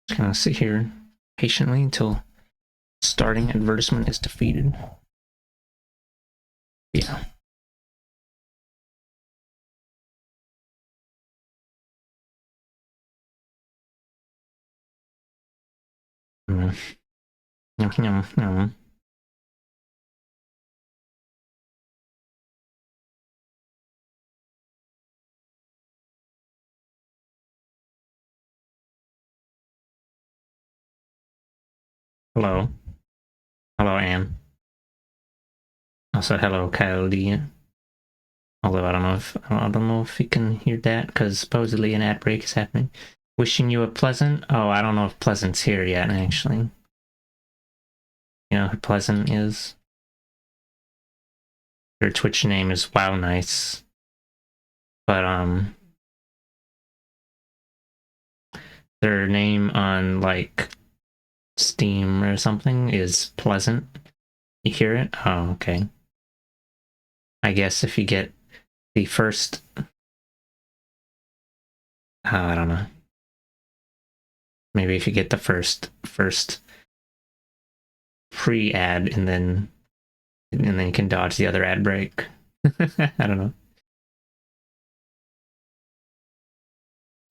Just gonna sit here patiently until starting advertisement is defeated. Yeah. Mm. Yum, yum, yum. Hello. Hello, Anne. Also, hello, Kyle D. Although I don't know if you can hear that because supposedly an ad break is happening. Wishing you a pleasant. Oh, I don't know if Pleasant's here yet. Actually, you know who Pleasant is. Their Twitch name is Wow Nice, but their name on like Steam or something is Pleasant. You hear it? Oh, okay. I guess if you get the first, I don't know. Maybe if you get the first pre-ad and then you can dodge the other ad break. I don't know.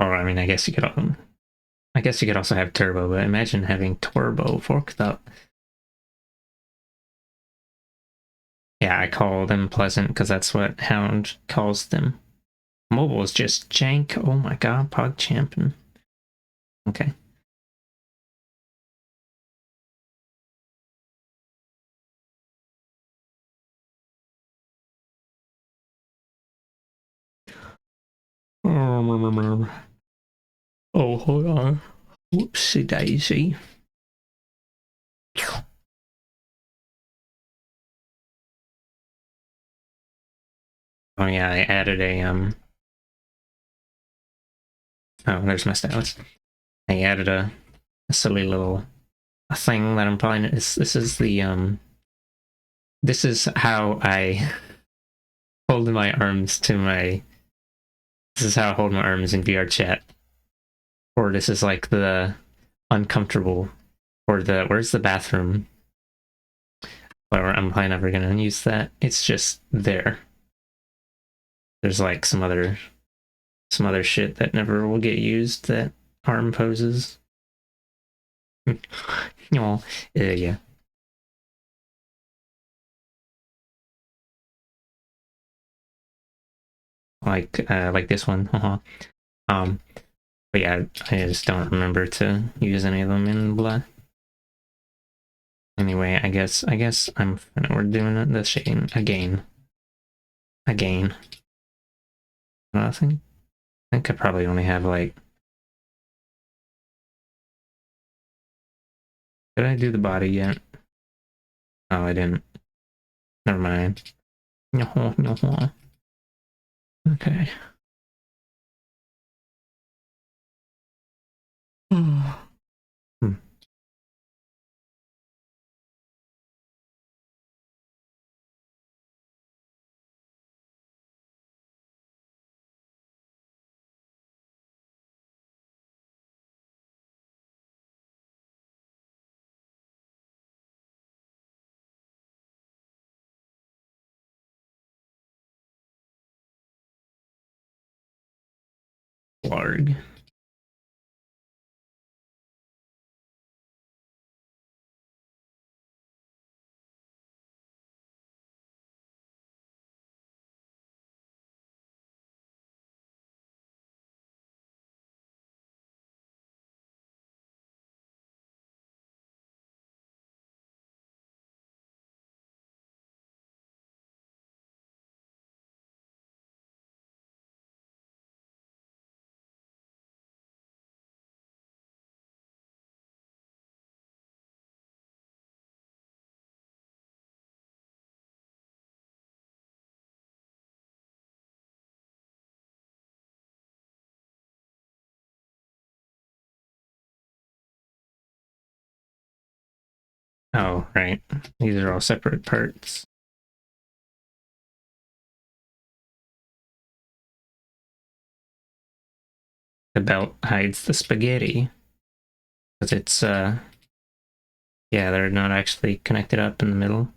Or I mean, I guess you could. I guess you could also have turbo, but imagine having turbo forked up. Yeah, I call them pleasant because that's what Hound calls them. Mobile is just jank. Oh my god, Pog Champion. Okay. Oh, hold on. Whoopsie daisy. Oh yeah, I added a Oh, there's my stylus. I added a silly little thing that I'm probably. This is the This is how I hold my arms to my. This is how I hold my arms in VR chat. Or this is like the uncomfortable. Or the where's the bathroom? Or I'm probably never gonna use that. It's just there. There's like some other shit that never will get used. That arm poses. Oh, yeah. Like this one. Um, but yeah, I just don't remember to use any of them in Blood. Anyway, I guess we're doing the shading again. Nothing. I think I probably only have like. Did I do the body yet? Oh, I didn't. Never mind. Okay. Hmm. Larg. Oh, right. These are all separate parts. The belt hides the spaghetti. because it's yeah, they're not actually connected up in the middle.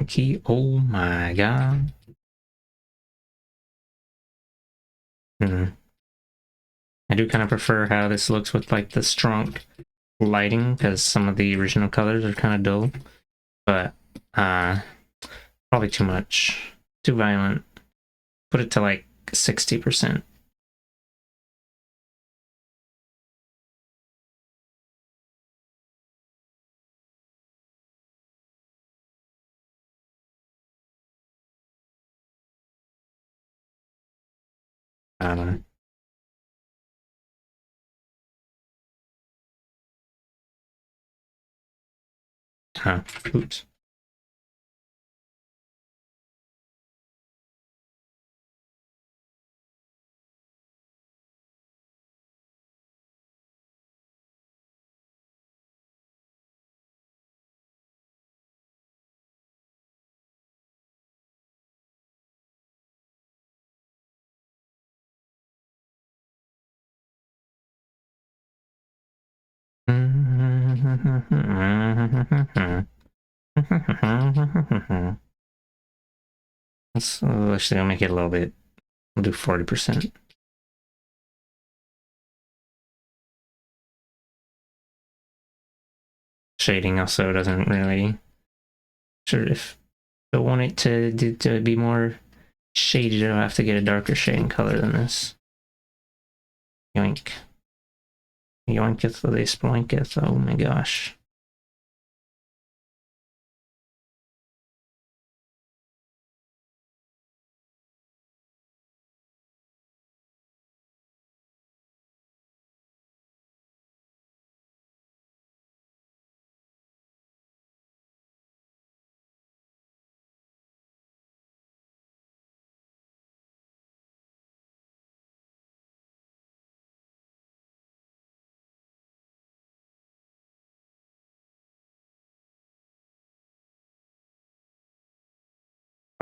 Key. Oh my god. I do kind of prefer how this looks with like the strong lighting because some of the original colors are kind of dull, but probably too much, too violent. Put it to like 60%. I don't know. Huh. Oops. Let's actually I'll make it a little bit. We'll do 40%. Shading also doesn't really. Sure, if I want it to be more shaded, I'll have to get a darker shading color than this. Yoink. Yoinketh with a splinketh. Oh my gosh.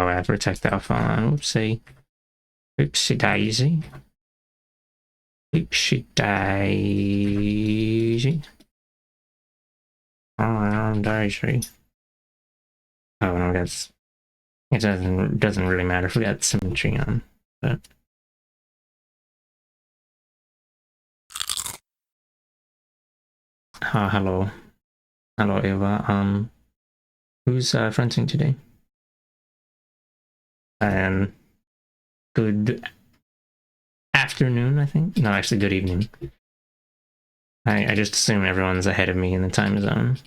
Oh, I have projectile font. Oopsie. Oopsie daisy. Oopsie daisy. Oh, daisy. Oh, no, that's. It doesn't really matter if we got symmetry on, but. Hello. Hello, Eva. Who's fronting today? And good afternoon, I think. No, actually, good evening. I just assume everyone's ahead of me in the time zone.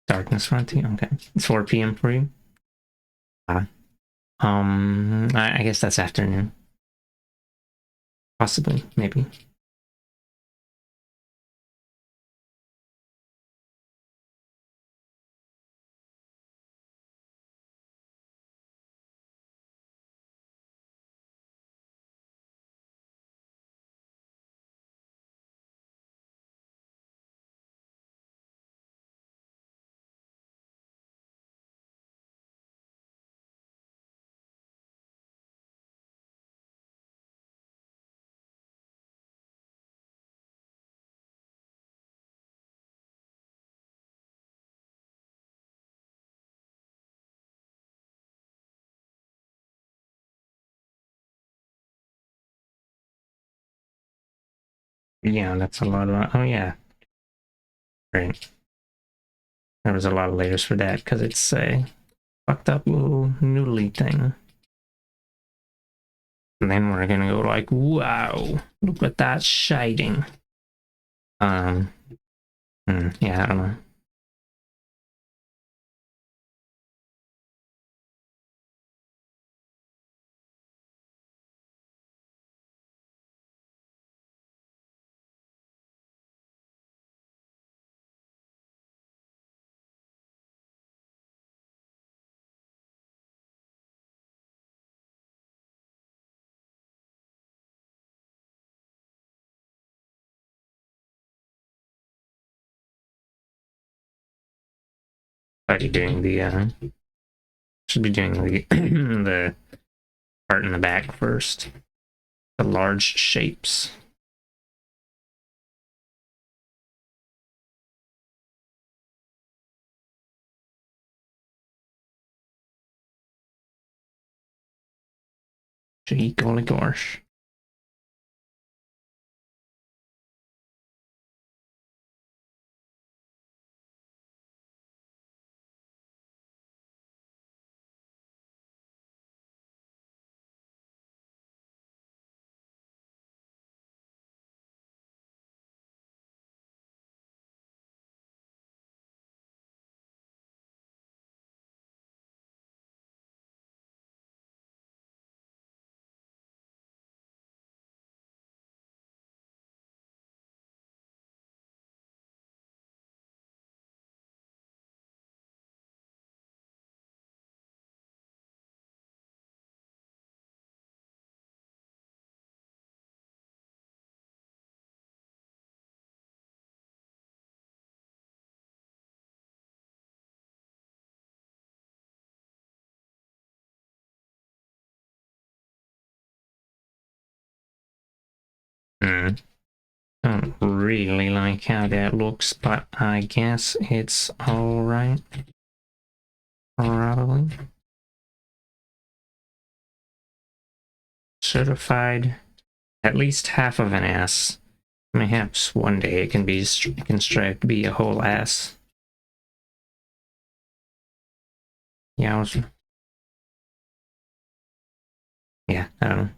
Darkness fronting. Okay, it's 4 p.m. for you. I guess that's afternoon. Possibly, maybe. Yeah, that's a lot of. Oh yeah, right. There was a lot of layers for that because it's a fucked up little noodly thing. And then we're gonna go like, wow, look at that shading. Um, yeah, I don't know. Already doing the should be doing the the part in the back first. The large shapes. Gee golly gosh. Don't really like how that looks, but I guess it's alright. Probably. Certified at least half of an ass. Perhaps one day it can strive to be a whole ass. Yeah, I don't know.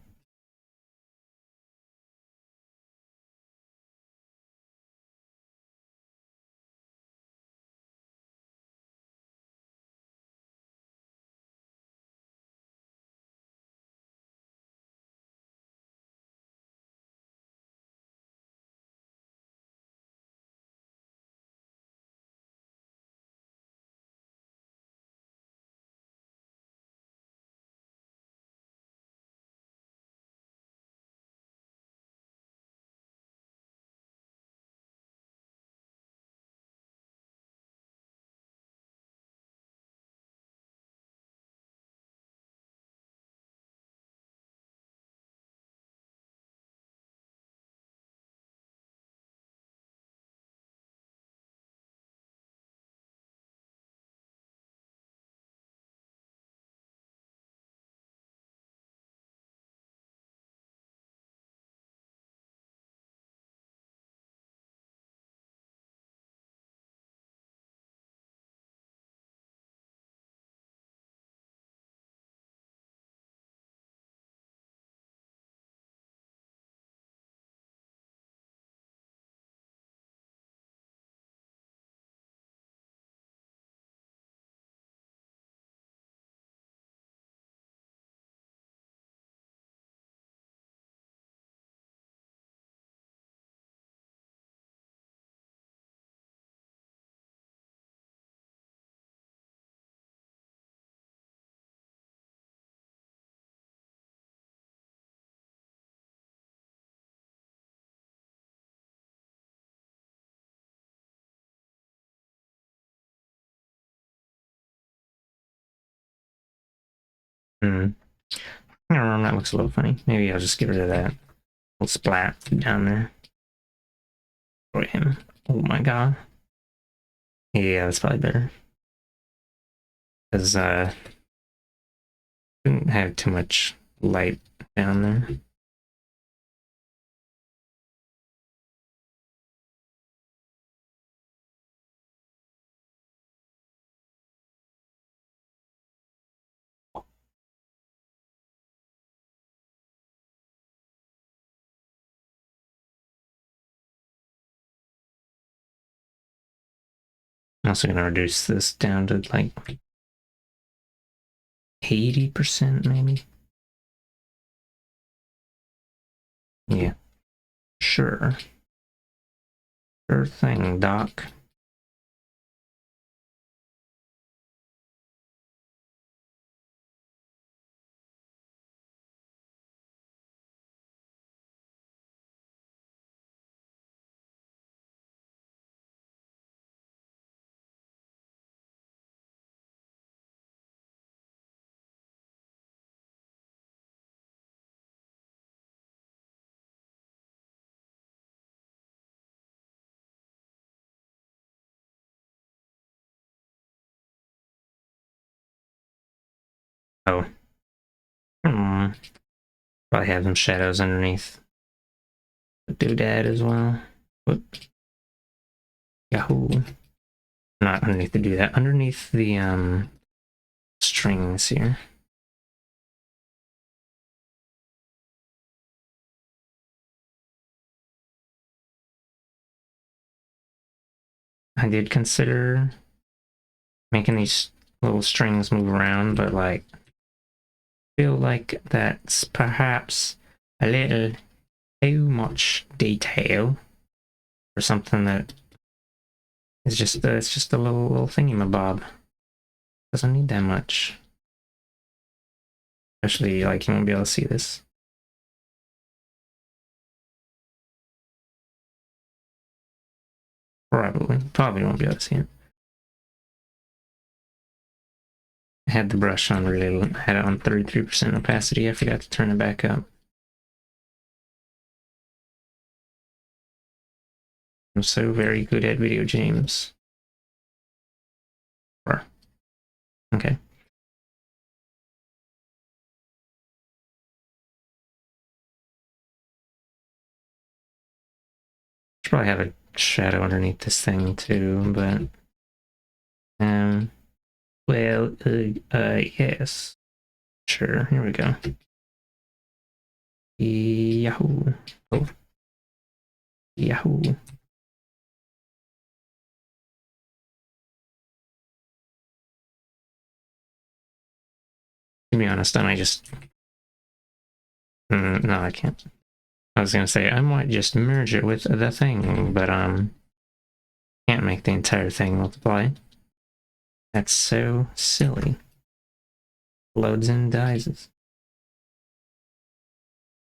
Hmm. I don't know, that looks a little funny. Maybe I'll just get rid of that little splat down there for him. Oh my god. Yeah, that's probably better. Because didn't have too much light down there. I'm also gonna reduce this down to like 80% maybe. Yeah. Sure. Sure thing, Doc. Oh. Hmm. Probably have some shadows underneath the doodad as well. Whoop. Yahoo. Not underneath the doodad, underneath the strings here. I did consider making these little strings move around, but like feel like that's perhaps a little too much detail for something that is just it's just a little thingamabob. Doesn't need that much. Especially like you won't be able to see this. Probably won't be able to see it. I had the brush on really, I had it on 33% opacity. I forgot to turn it back up. I'm so very good at video games. Okay. Should probably have a shadow underneath this thing too, but well, yes, sure. Here we go. Yahoo! Oh, Yahoo! To be honest, I might just no, I can't. I was gonna say I might just merge it with the thing, but can't make the entire thing multiply. That's so silly. Loads and dies.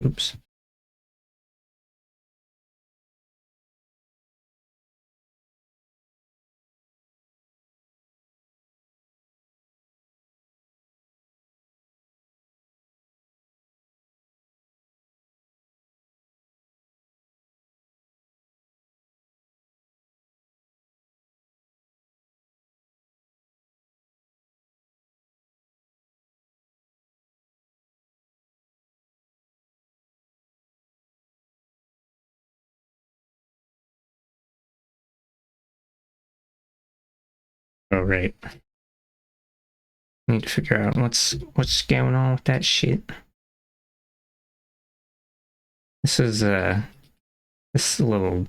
Oops. Oh right. Need to figure out what's going on with that shit. This is this little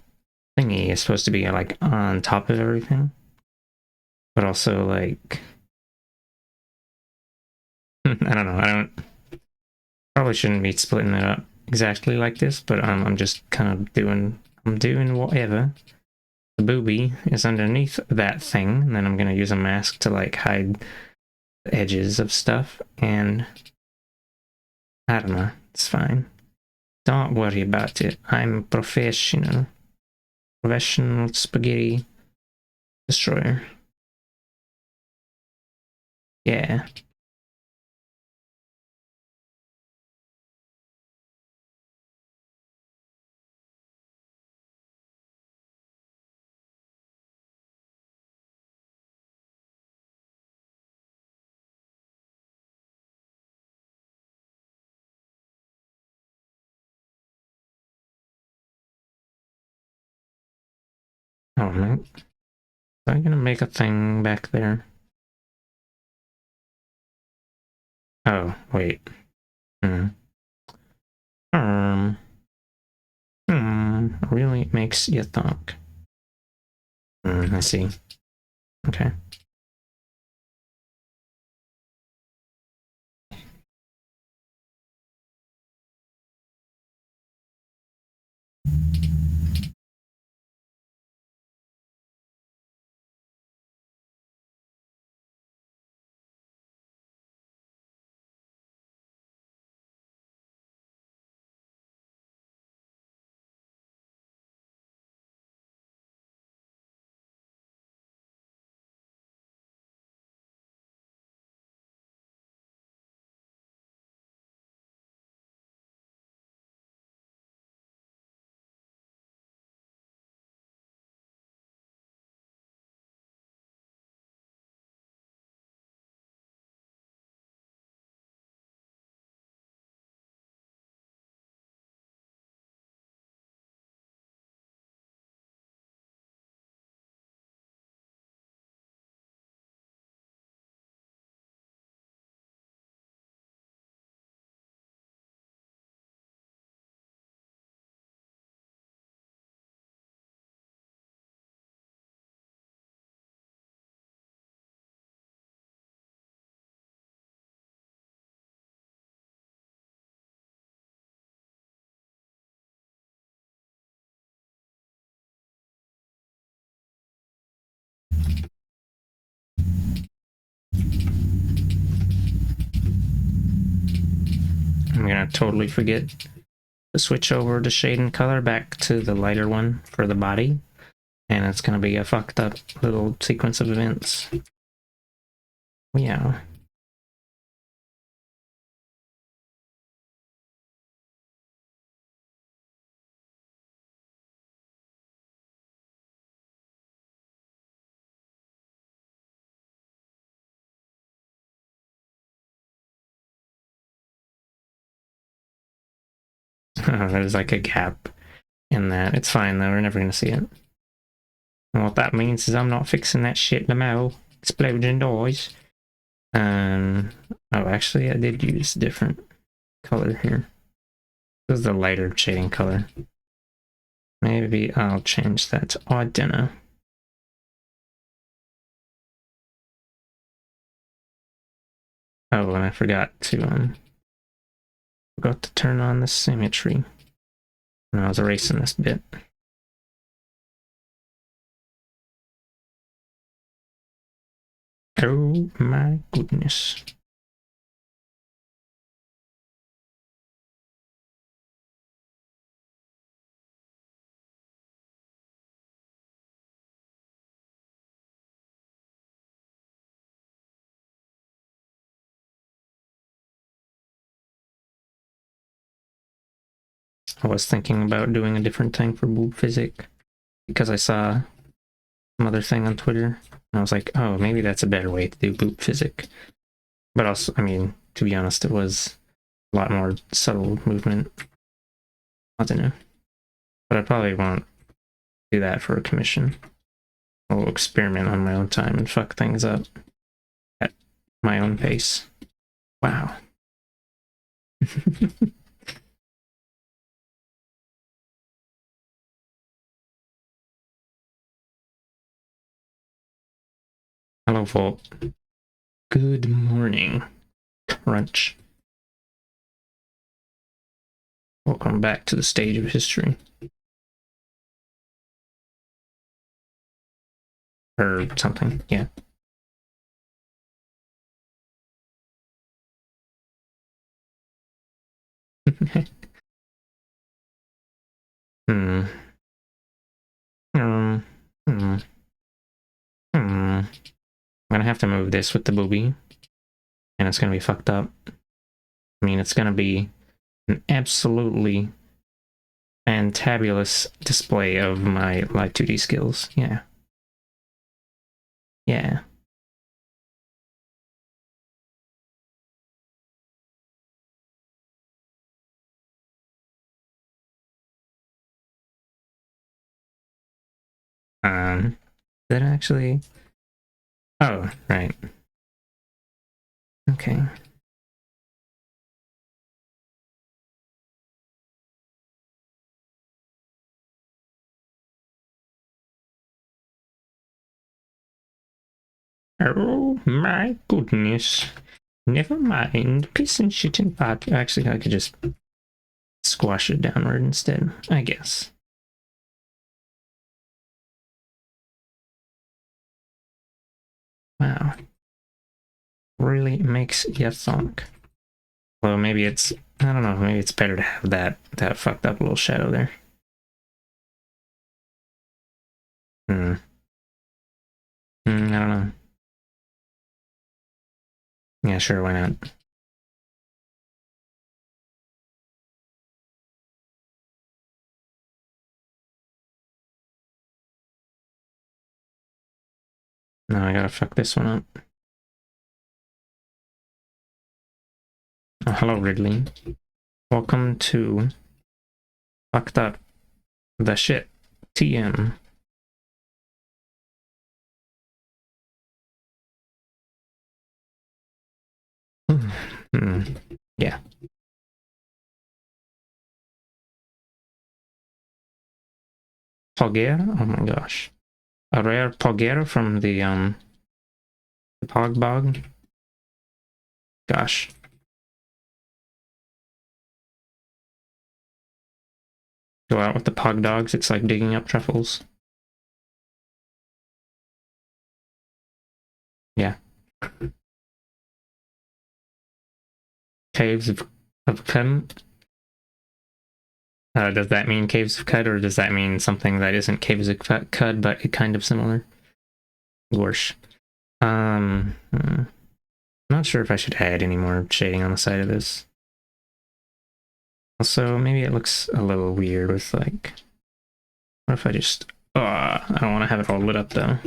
thingy is supposed to be like on top of everything, but also like I don't know. I don't probably shouldn't be splitting it up exactly like this, but I'm just kind of doing whatever. The booby is underneath that thing, and then I'm gonna use a mask to like hide the edges of stuff, and I don't know. It's fine. Don't worry about it. I'm professional. Professional spaghetti destroyer. Yeah. Oh no. I'm gonna make a thing back there. Oh, wait. Hmm. Really makes you think. I see. Okay. I'm gonna totally forget to switch over to shade and color back to the lighter one for the body, and it's gonna be a fucked up little sequence of events. Yeah. There's like a gap in that. It's fine though, we're never gonna see it. And what that means is I'm not fixing that shit no more. Exploding doors. Oh, actually, I did use a different color here. This is the lighter shading color. Maybe I'll change that to odd dinner. Oh, and I forgot to turn on the symmetry. And I was erasing this bit. Oh my goodness. I was thinking about doing a different thing for boob physic because I saw some other thing on Twitter and I was like, oh, maybe that's a better way to do boob physic. But also, I mean, to be honest, it was a lot more subtle movement. I don't know. But I probably won't do that for a commission. I'll experiment on my own time and fuck things up at my own pace. Wow. Hello, Volt. Good morning, Crunch. Welcome back to the stage of history. Or something, yeah. Hmm. Hmm. Hmm. Hmm. I'm gonna have to move this with the booby, and it's gonna be fucked up. I mean, it's gonna be an absolutely fantabulous display of my live 2D skills. Yeah. Yeah. Did it actually? Oh, right. Okay. Oh my goodness. Never mind. Piss and shit and pot. Actually, I could just squash it downward instead, I guess. Wow. Really makes you think. Well, maybe it's, I don't know, maybe it's better to have that fucked up little shadow there. I don't know. Yeah, sure, why not? No, I gotta fuck this one up. Oh, hello, Ridley. Welcome to Fucked Up the Shit TM. Yeah. Pogera? Oh my gosh. A rare Pogera from the Pogbog. Gosh. Go out with the Pog dogs, it's like digging up truffles. Yeah. Caves of Cud. Does that mean Caves of Cud, or does that mean something that isn't Caves of Cud, but kind of similar? Gorsh. Not sure if I should add any more shading on the side of this. Also, maybe it looks a little weird with like, what if I just, I don't want to have it all lit up though.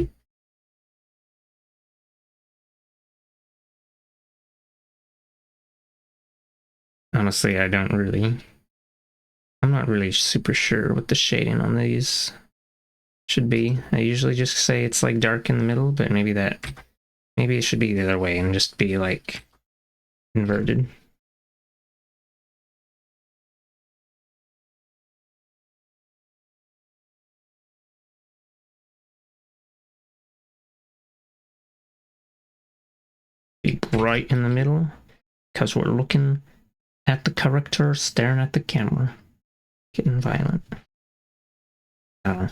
Honestly, I'm not really super sure what the shading on these should be. I usually just say it's like dark in the middle, but maybe it should be the other way and just be like inverted. Be right in the middle, because we're looking at the character, staring at the camera, getting violent. I don't know.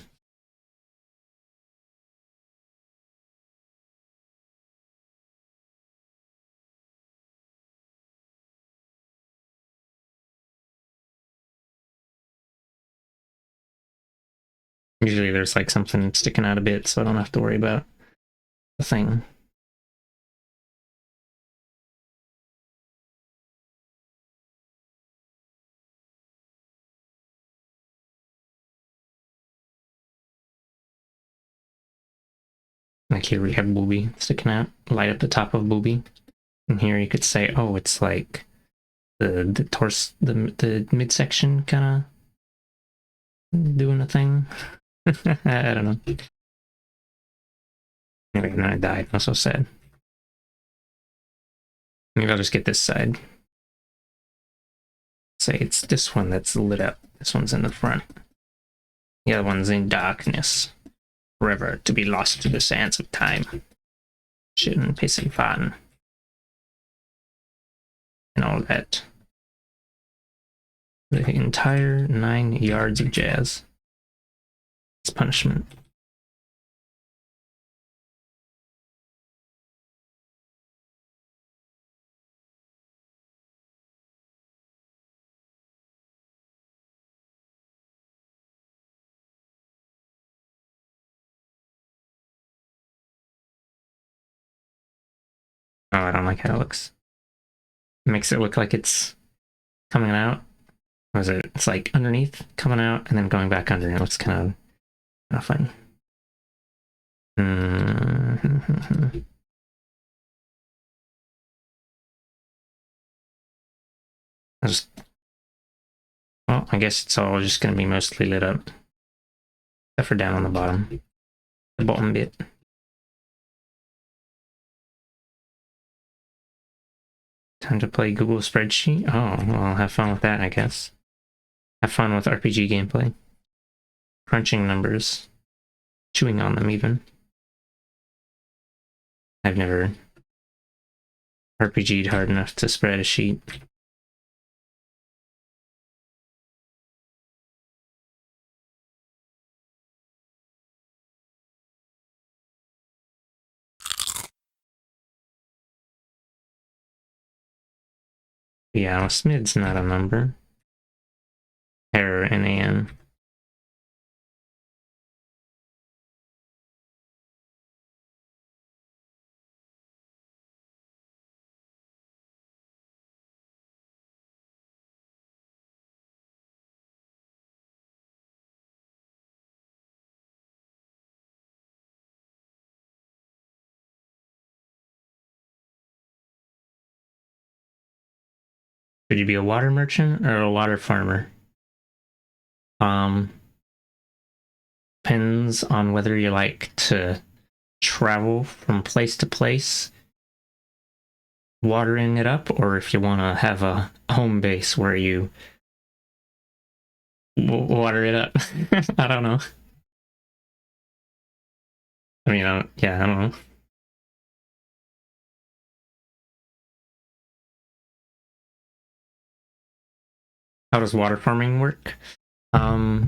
Usually there's like something sticking out a bit, so I don't have to worry about the thing. Like here we have Booby sticking out, light up the top of Booby. And here you could say, oh, it's like the torso, the midsection kind of doing a thing. I don't know. Anyway, and then I died. I'm so sad. Maybe I'll just get this side. Say it's this one that's lit up. This one's in the front. The other one's in darkness. Forever to be lost to the sands of time. Shit and pissing fun. And all that. The entire 9 yards of jazz. It's punishment. Oh, I don't like how it looks. It makes it look like it's coming out. Was it? It's like underneath, coming out, and then going back under. It looks kind of funny. Well, I guess it's all just going to be mostly lit up. Except for down on the bottom bit. Time to play Google Spreadsheet. Oh, well, have fun with that, I guess. Have fun with RPG gameplay. Crunching numbers. Chewing on them, even. I've never RPG'd hard enough to spread a sheet. Yeah, well, SMID's not a number. Error NAN. Should you be a water merchant or a water farmer? Depends on whether you like to travel from place to place, watering it up, or if you want to have a home base where you water it up. I don't know. I mean, yeah, I don't know. How does water farming work? Hmm.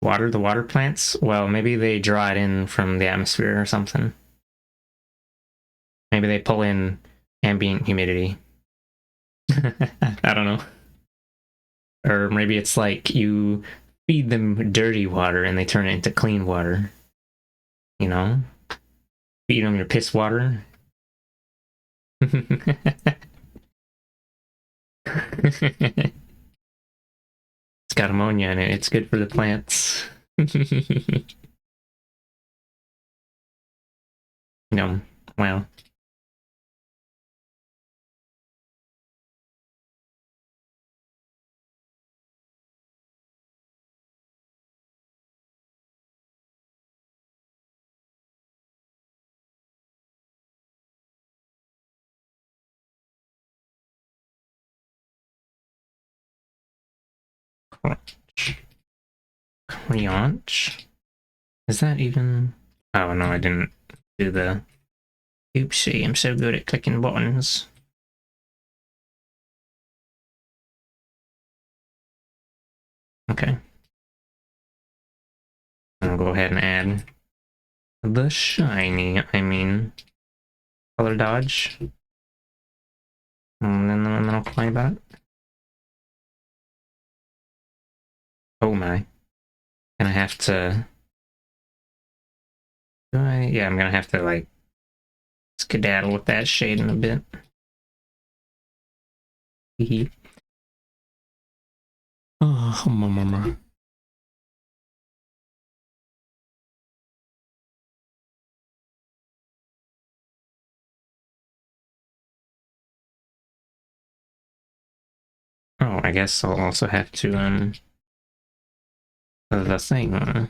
Water the water plants? Well, maybe they draw it in from the atmosphere or something. Maybe they pull in ambient humidity. I don't know. Or maybe it's like you feed them dirty water and they turn it into clean water. You know? Feed them your piss water. It's got ammonia in it. It's good for the plants. No, well. Creonch? Is that even... Oh, no, I didn't do the... Oopsie, I'm so good at clicking buttons. Okay. I'll go ahead and add the shiny, color dodge. And then I'll complain about it. Oh my. Gonna have to... Yeah, I'm gonna have to, like, skedaddle with that shade in a bit. Oh, mama. Oh, I guess I'll also have to, the thing.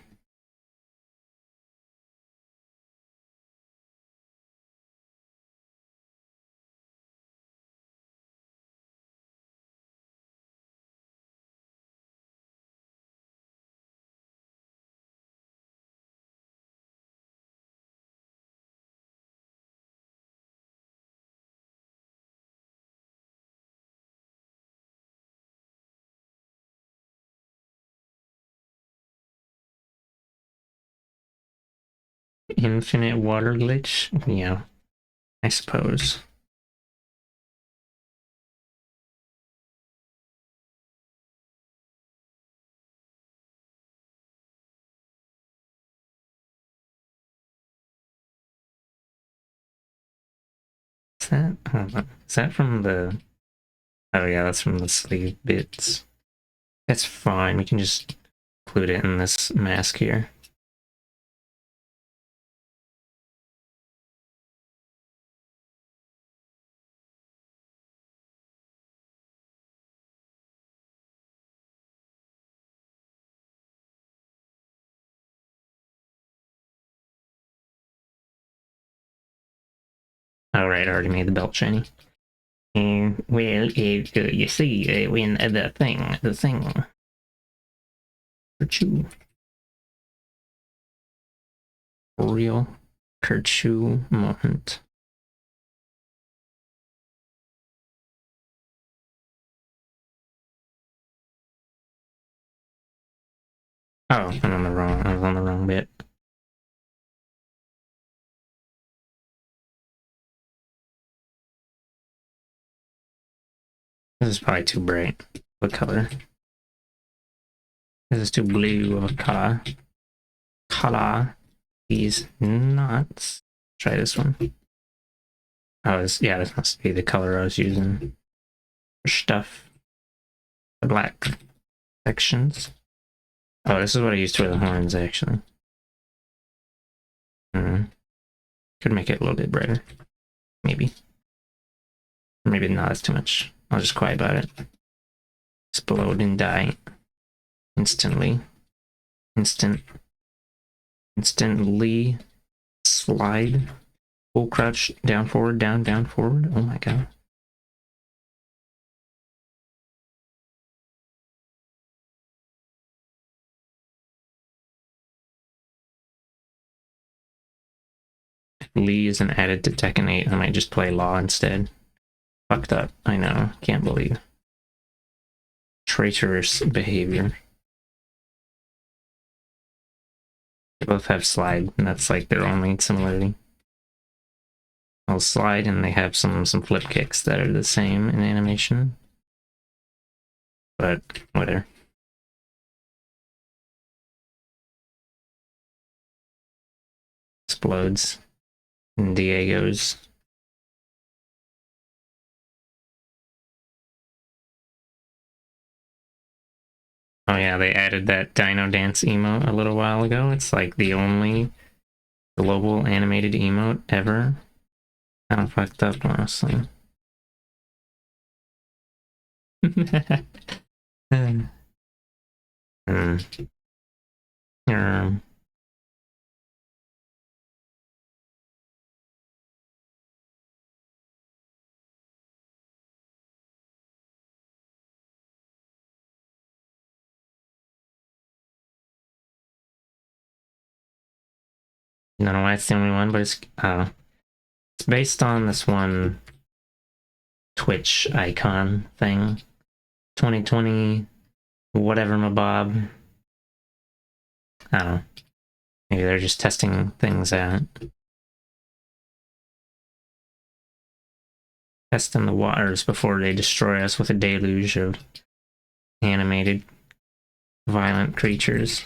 Infinite water glitch? Yeah, I suppose. Is that? Hold on. Is that from the... Oh yeah, that's from the sleeve bits. That's fine, we can just include it in this mask here. Alright, I already made the belt shiny. Well, you see, when the thing, for you. real Kerchu moment. Oh, I'm on the wrong. I was on the wrong bit. This is probably too bright. What color? This is too blue of a color. Color. These nuts. Try this one. Oh, yeah, this must be the color I was using for stuff. The black sections. Oh, this is what I used for the horns, actually. Could make it a little bit brighter. Maybe. Maybe not, that's too much. I'll just quiet about it. Explode and die. Instantly. Instantly. Slide. Full crouch. Down, forward, down, forward. Oh my god. Lee isn't added to Tekken 8. I might just play Law instead. Fucked up. I know. Can't believe. Traitorous behavior. They both have slide, and that's like their only similarity. I'll slide, and they have some flip kicks that are the same in animation. But whatever. Explodes. And Diego's. Oh yeah, they added that Dino Dance emote a little while ago. It's like the only global animated emote ever. Kind of fucked up, honestly. Hmm. I don't know why it's the only one, but it's based on this one Twitch icon thing. 2020, whatever, mabob. I don't know. Maybe they're just testing things out. Testing the waters before they destroy us with a deluge of animated, violent creatures.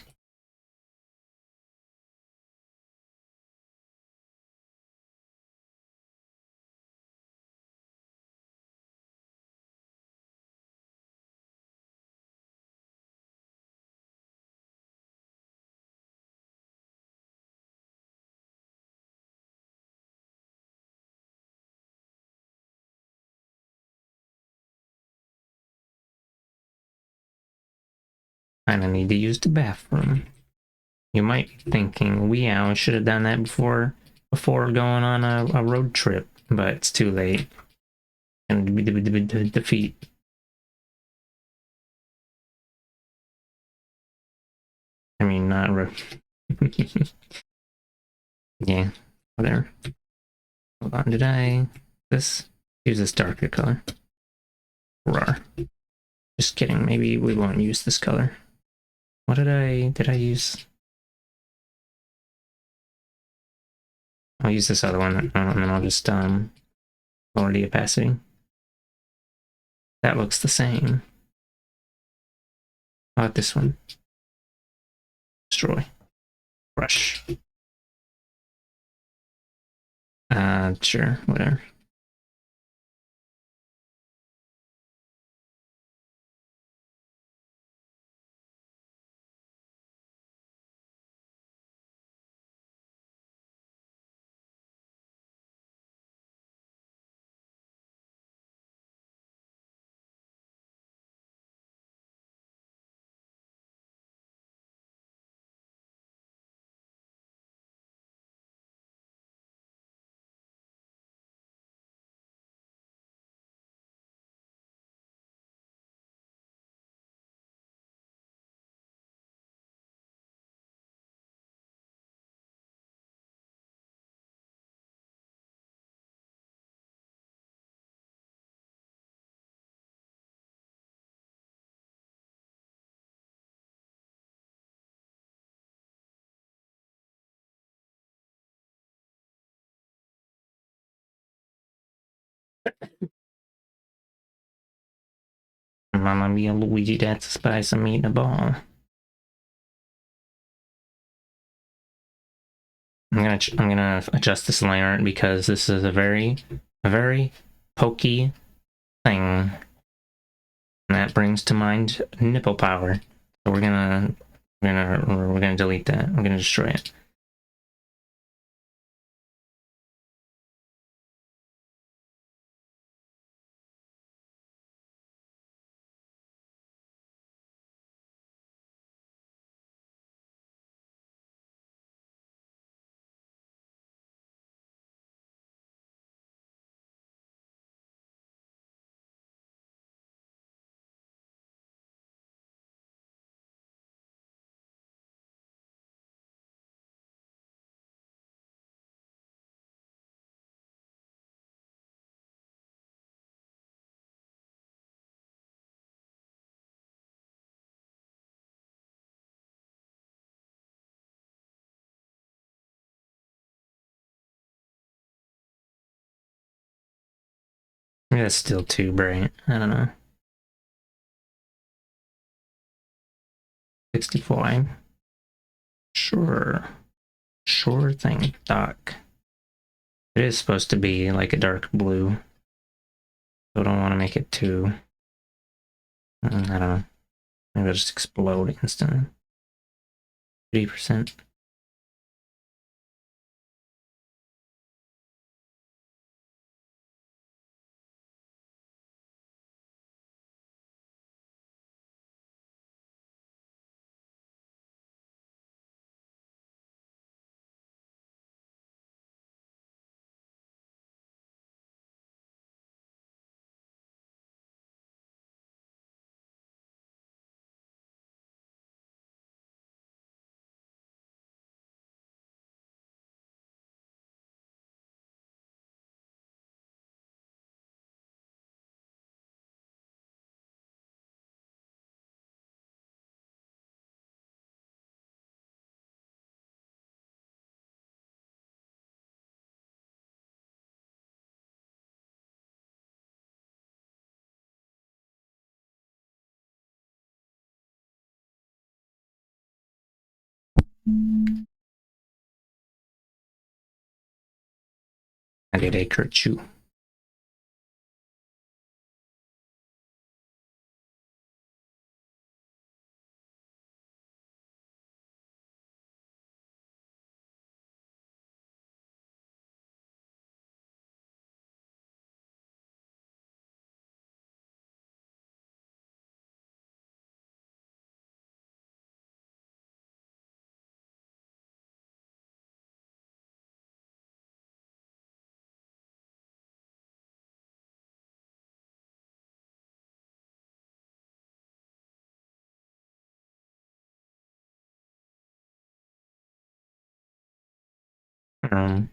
Kinda need to use the bathroom. You might be thinking, I should have done that before going on a road trip, but it's too late. And defeat. I mean, not yeah, whatever. Hold on, did I this? Use this darker color. Rawr. Just kidding, maybe we won't use this color. What did I use? I'll use this other one, and then I'll just lower the opacity. That looks the same. How about this one? Destroy. Brush. Sure, whatever. Mamma mia, Luigi, that's a spice of meatball. I'm gonna adjust this line art because this is a very pokey thing. And that brings to mind nipple power. So we're gonna delete that. We're gonna destroy it. Maybe that's still too bright. I don't know. 65. Sure. Sure thing, Doc. It is supposed to be like a dark blue. So I don't want to make it too... I don't know. Maybe it'll just explode instantly. 30%. I did a Kirchu. Um,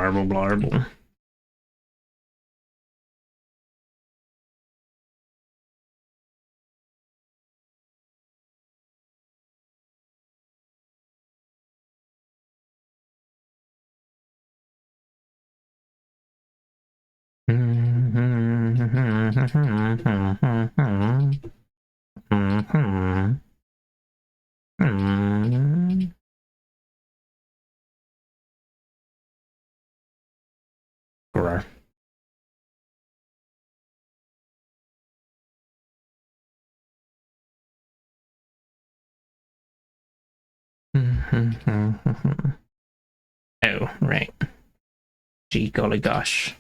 Blarble blarble. Gross. Oh, right. Gee golly gosh.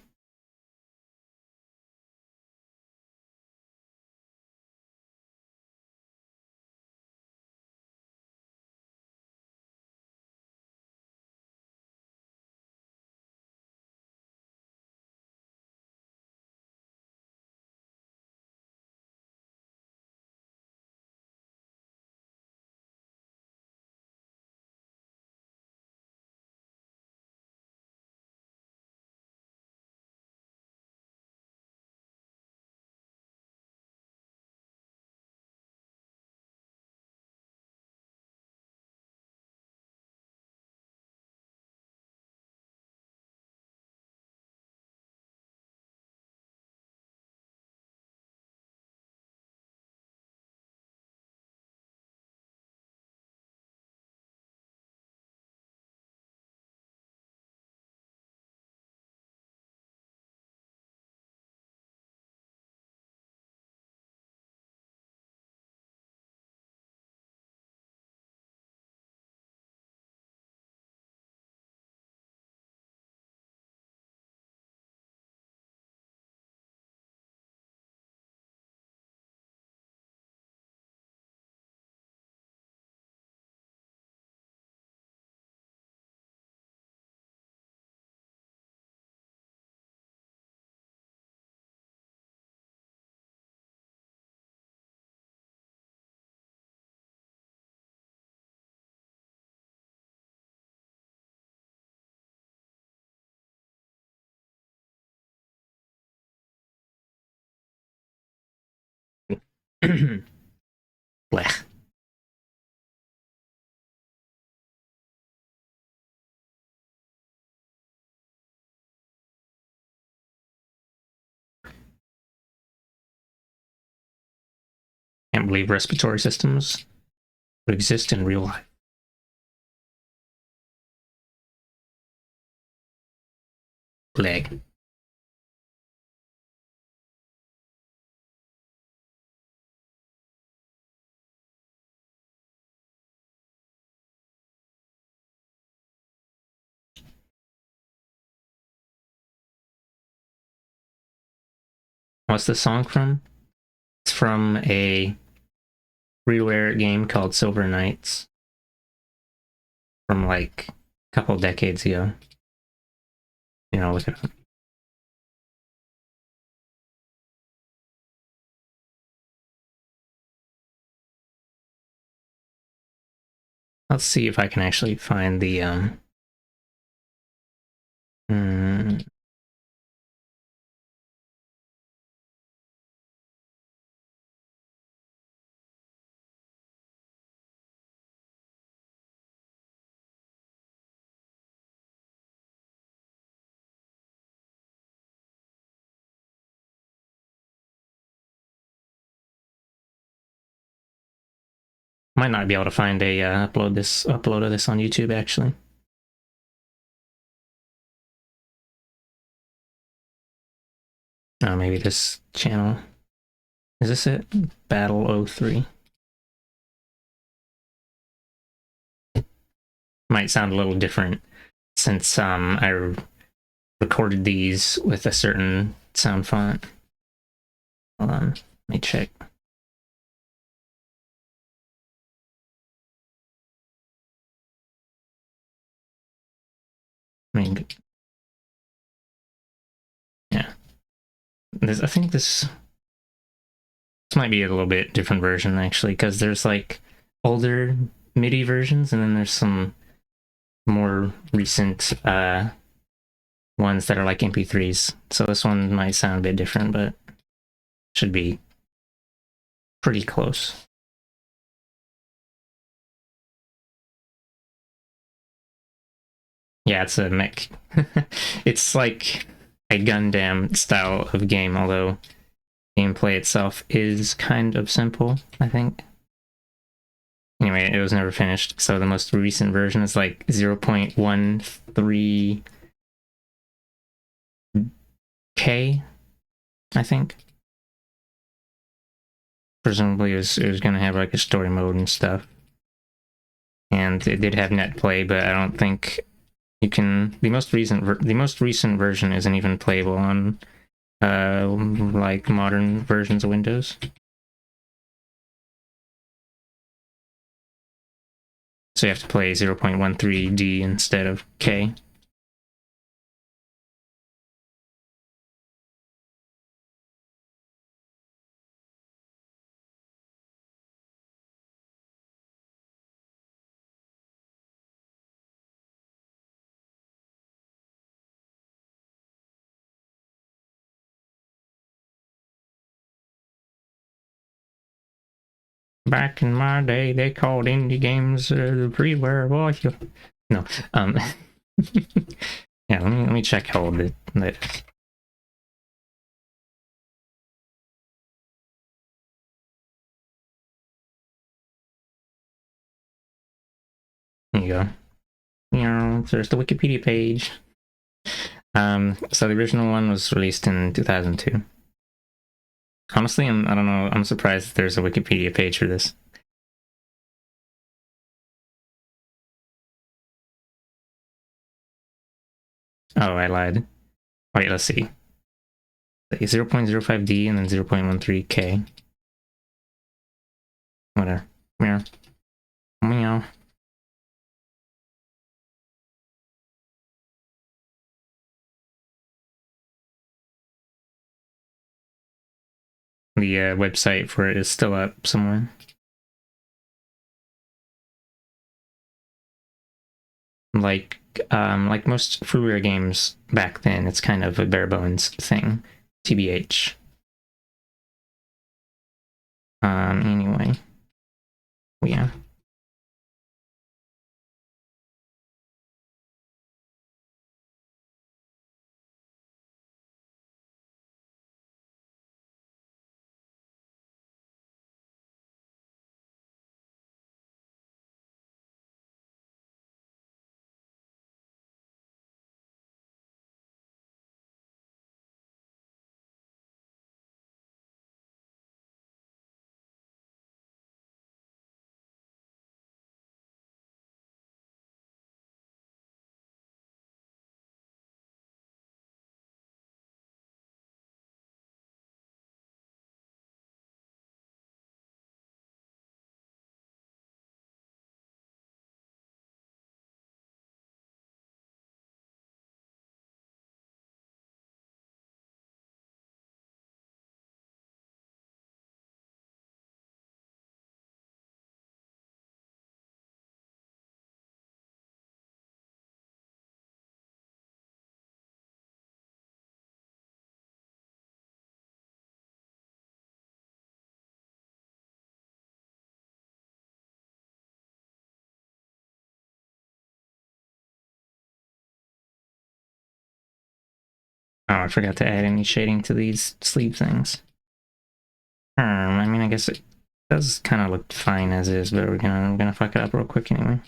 Blech. Can't believe respiratory systems would exist in real life. Leg. What's the song from? It's from a freeware game called Silver Knights from like a couple decades ago. You know, look it up. Let's see if I can actually find the might not be able to find a upload of this on YouTube actually. Oh, maybe this channel. Is this it? Battle 03. Might sound a little different since I recorded these with a certain sound font. Hold on, let me check. I mean, yeah. I think this might be a little bit different version actually, because there's like older MIDI versions, and then there's some more recent ones that are like MP3s. So this one might sound a bit different, but should be pretty close. Yeah, it's a mech. It's like a Gundam style of game, although gameplay itself is kind of simple, I think. Anyway, it was never finished, so the most recent version is like 0.13K, I think. Presumably it was going to have like a story mode and stuff. And it did have net play, but I don't think you can. The most recent version isn't even playable on like modern versions of Windows. So you have to play 0.13D instead of K. Back in my day, they called indie games the freeware boy. No, yeah. Let me check how old it is. There you go. There's the Wikipedia page. So the original one was released in 2002. Honestly, I don't know. I'm surprised there's a Wikipedia page for this. Oh, I lied. Wait, let's see. 0.05D and then 0.13K. Whatever. Meow. Meow. The website for it is still up somewhere. Like most freeware games back then, it's kind of a bare bones thing. TBH. Anyway. Yeah. Oh, I forgot to add any shading to these sleeve things. I mean, I guess it does kind of look fine as is, but I'm gonna fuck it up real quick anyway.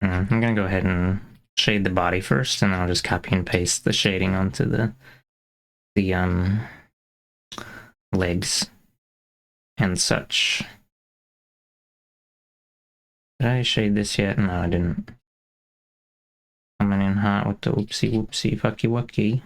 I'm gonna go ahead and shade the body first, and then I'll just copy and paste the shading onto the legs and such. Did I shade this yet? No, I didn't. Coming in hot with the oopsie whoopsie fucky wucky.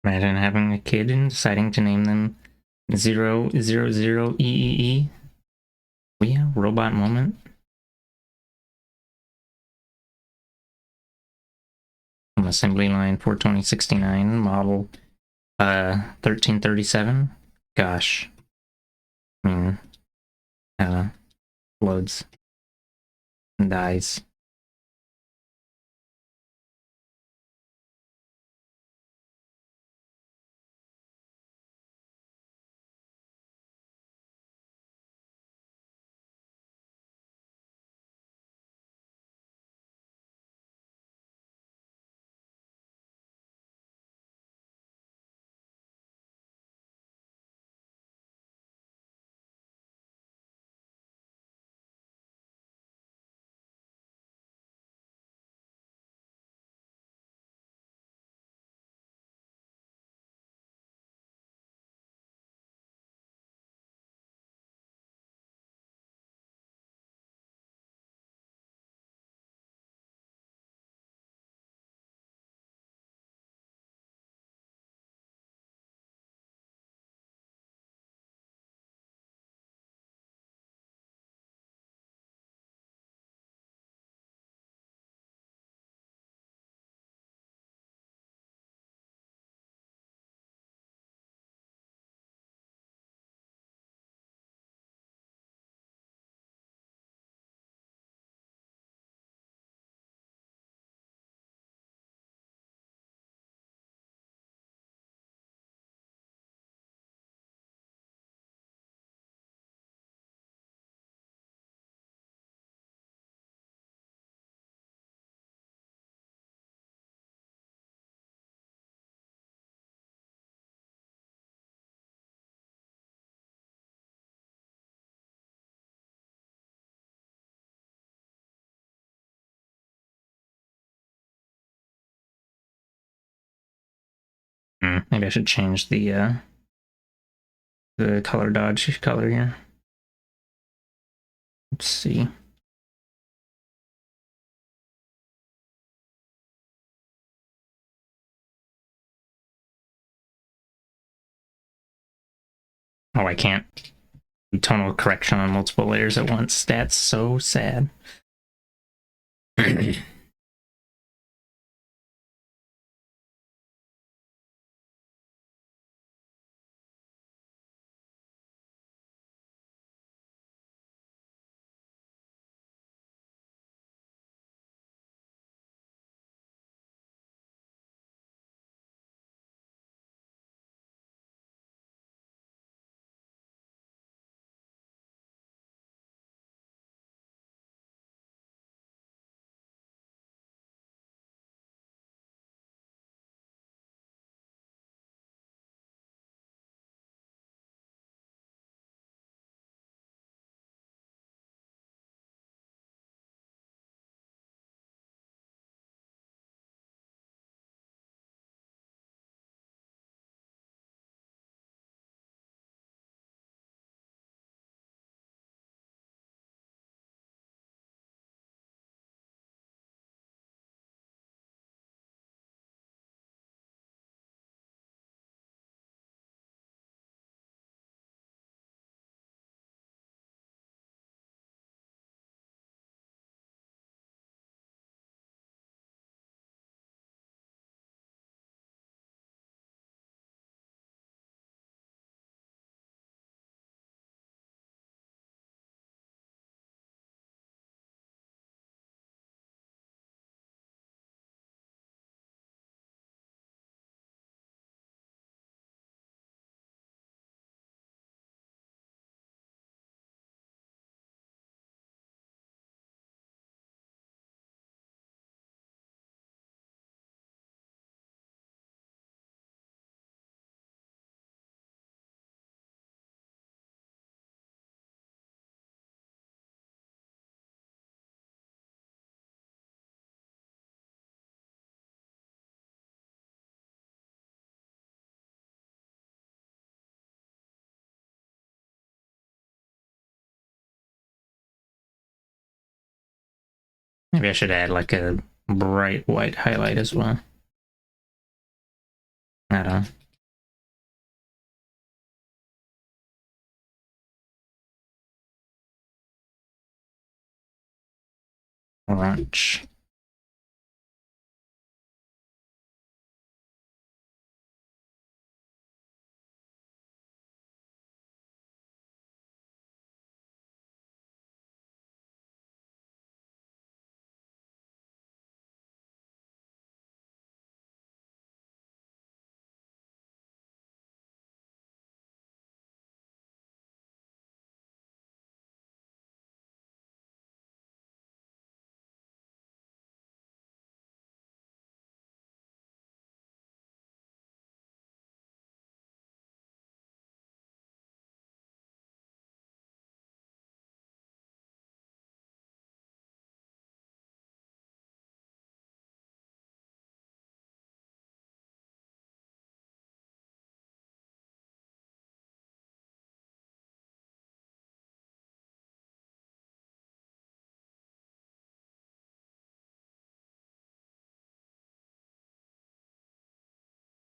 Imagine having a kid and deciding to name them 000EEE. Oh yeah, robot moment. From assembly line 42069, model 1337. Gosh. I mean, explodes and dies. Maybe I should change the color dodge color here. Let's see. Oh, I can't do tonal correction on multiple layers at once. That's so sad. Maybe I should add like a bright white highlight as well. I don't know. Orange.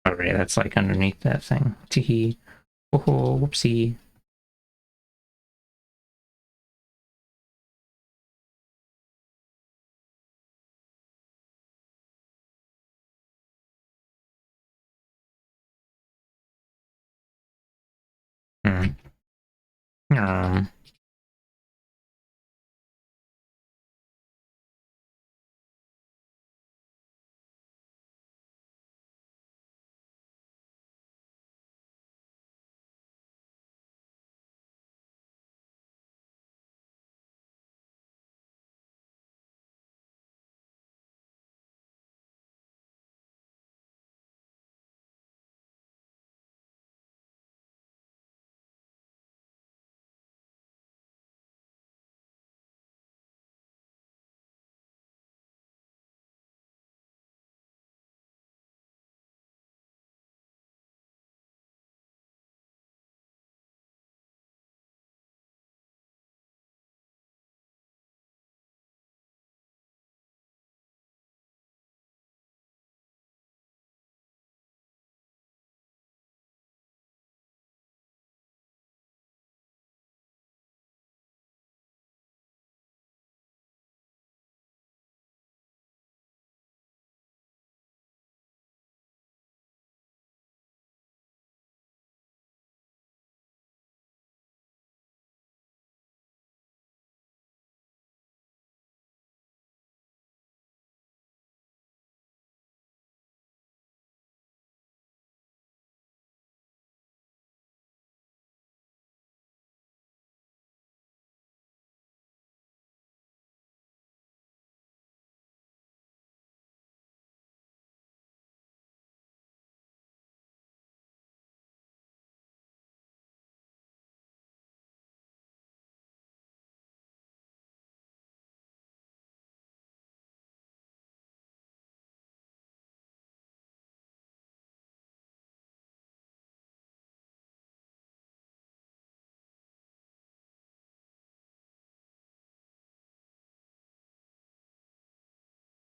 Alright, that's like underneath that thing. Teehee. Oh, whoopsie. Hmm. Um,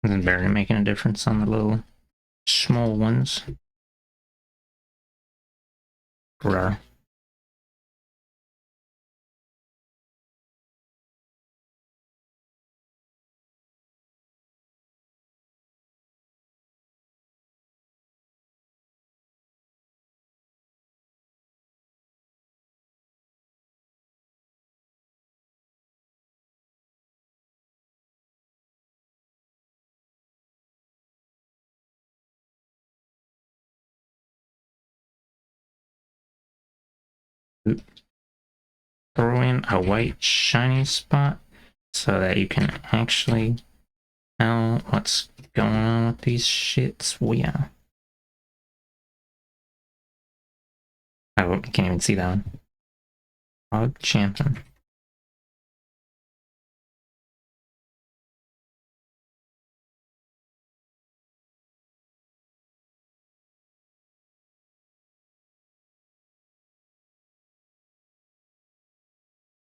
Isn't barely making a difference on the little small ones. Bruh. Throw in a white shiny spot so that you can actually tell what's going on with these shits. Oh yeah. Oh, you can't even see that one. Hog champion.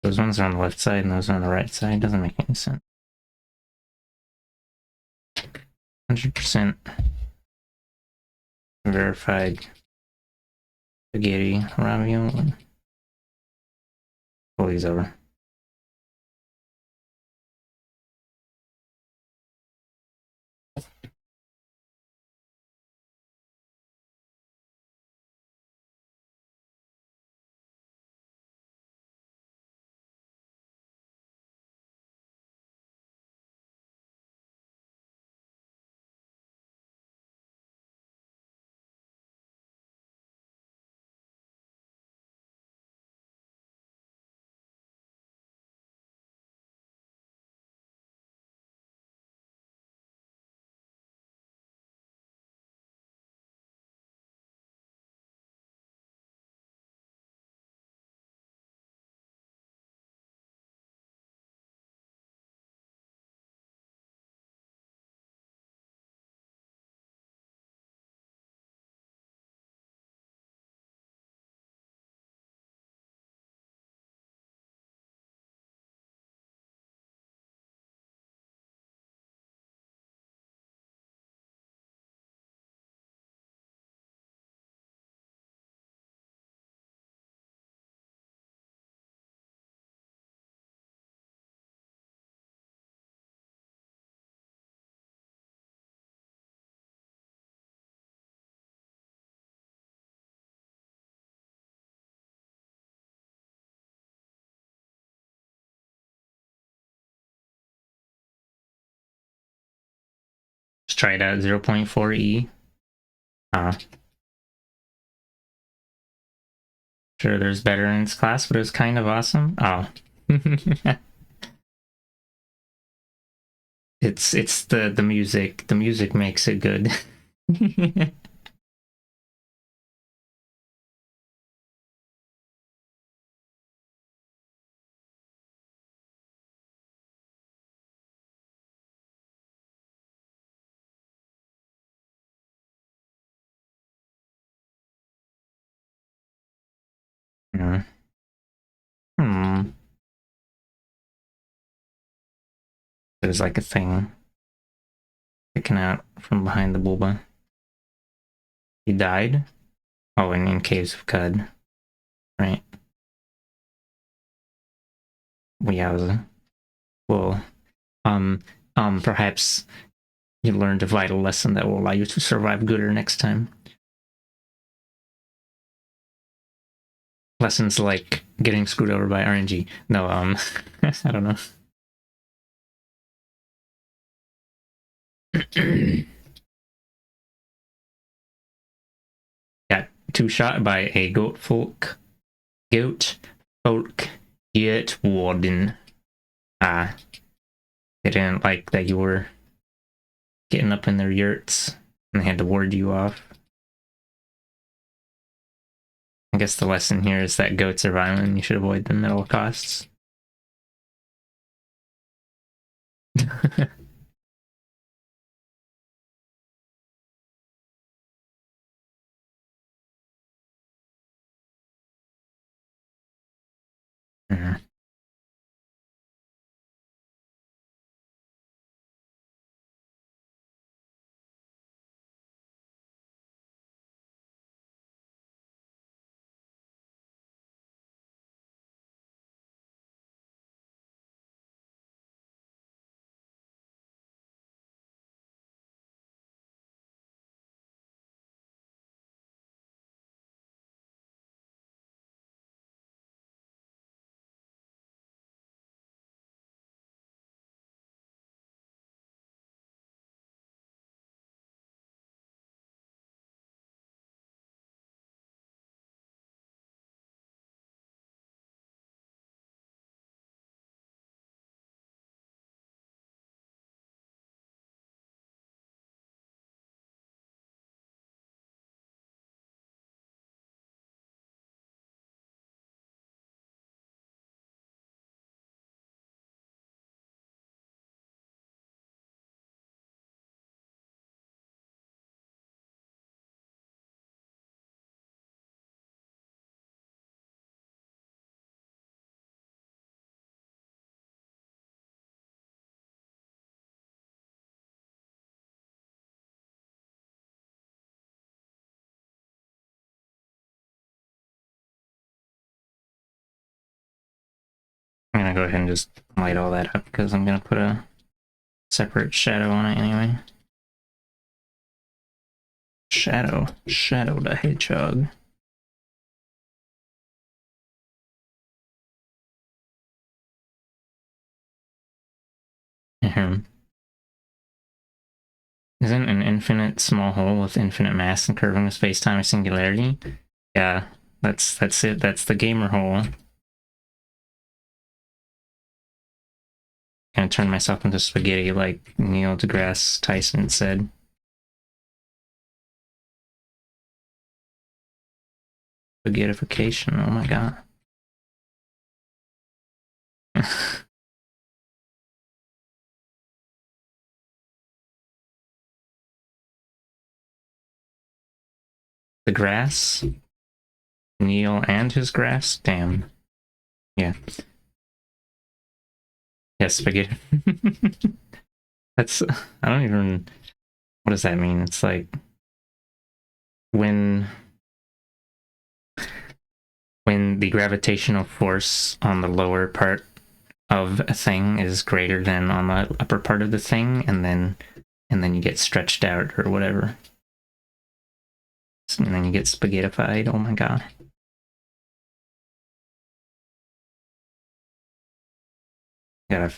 Those ones are on the left side and those are on the right side. Doesn't make any sense. 100% verified spaghetti ravioli. Pull these over. Just try it out 0.4e. Sure, there's better in this class, but it was kind of awesome. Oh. it's the music. The music makes it good. Yeah. There's like a thing sticking out from behind the bulba. He died? Oh, and in Caves of Cud. Right. Yowza. Well, perhaps you learned a vital lesson that will allow you to survive gooder next time. Lessons like getting screwed over by RNG. No, I don't know. Got two shot by a goat folk. Goat folk get warden. They didn't like that you were getting up in their yurts and they had to ward you off. I guess the lesson here is that goats are violent and you should avoid them at all costs. Yeah. gonna go ahead and just light all that up because I'm gonna put a separate shadow on it anyway. Shadow the Hedgehog. Isn't an infinite small hole with infinite mass and curving of space-time a singularity? Yeah, that's it. That's the gamer hole. Gonna turn myself into spaghetti like Neil deGrasse Tyson said. Spaghettification, oh my god. The grass? Neil and his grass? Damn. Yeah. Yeah, spaghetti. That's, I don't even, what does that mean? It's like, when the gravitational force on the lower part of a thing is greater than on the upper part of the thing, and then you get stretched out or whatever. And then you get spaghettified. Oh my god. Yeah,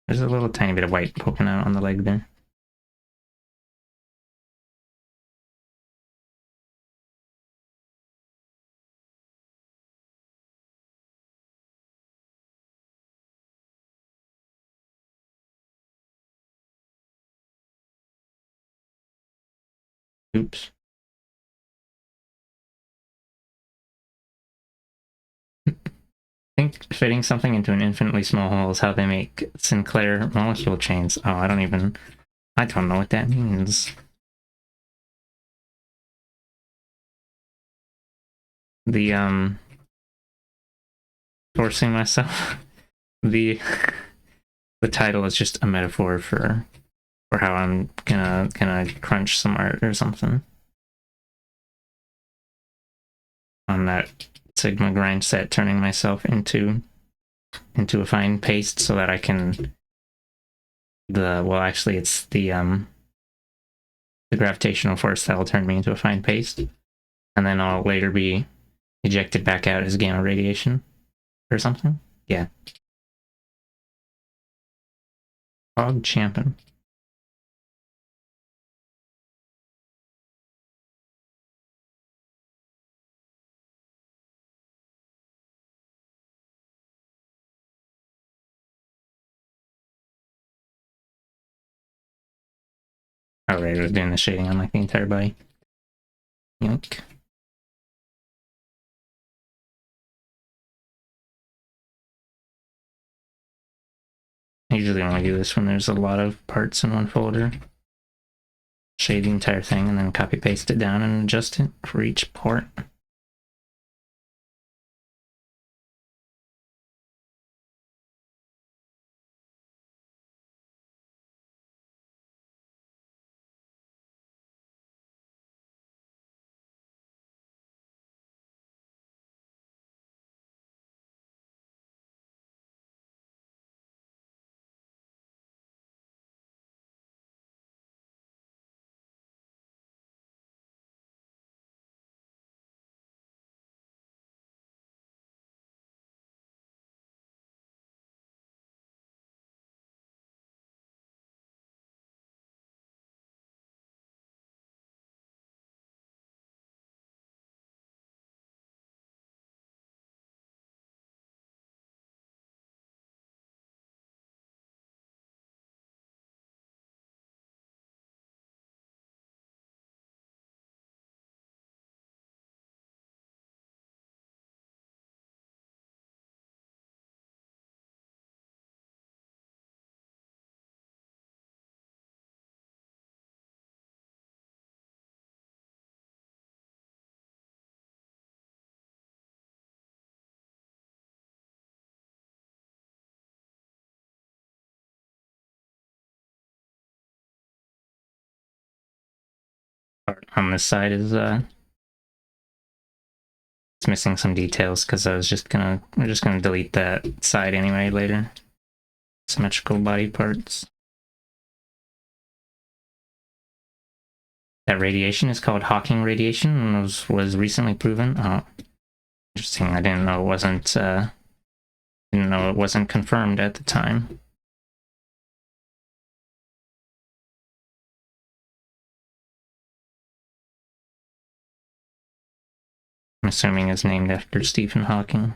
there's a little tiny bit of white poking out on the leg there. Oops. I think fitting something into an infinitely small hole is how they make Sinclair molecule chains. Oh, I don't know what that means. The forcing myself. the the title is just a metaphor for how I'm gonna crunch some art or something on that Sigma grind set, turning myself into a fine paste so that I can actually it's the gravitational force that will turn me into a fine paste, and then I'll later be ejected back out as gamma radiation or something. Yeah. Hog champion. Oh right, I was doing the shading on like the entire body. Yoink. I usually only do this when there's a lot of parts in one folder. Shade the entire thing and then copy paste it down and adjust it for each port. Part on this side is it's missing some details because we're just gonna delete that side anyway later. Symmetrical body parts. That radiation is called Hawking radiation and was recently proven. Oh, interesting. I didn't know it wasn't confirmed at the time. I'm assuming it's named after Stephen Hawking.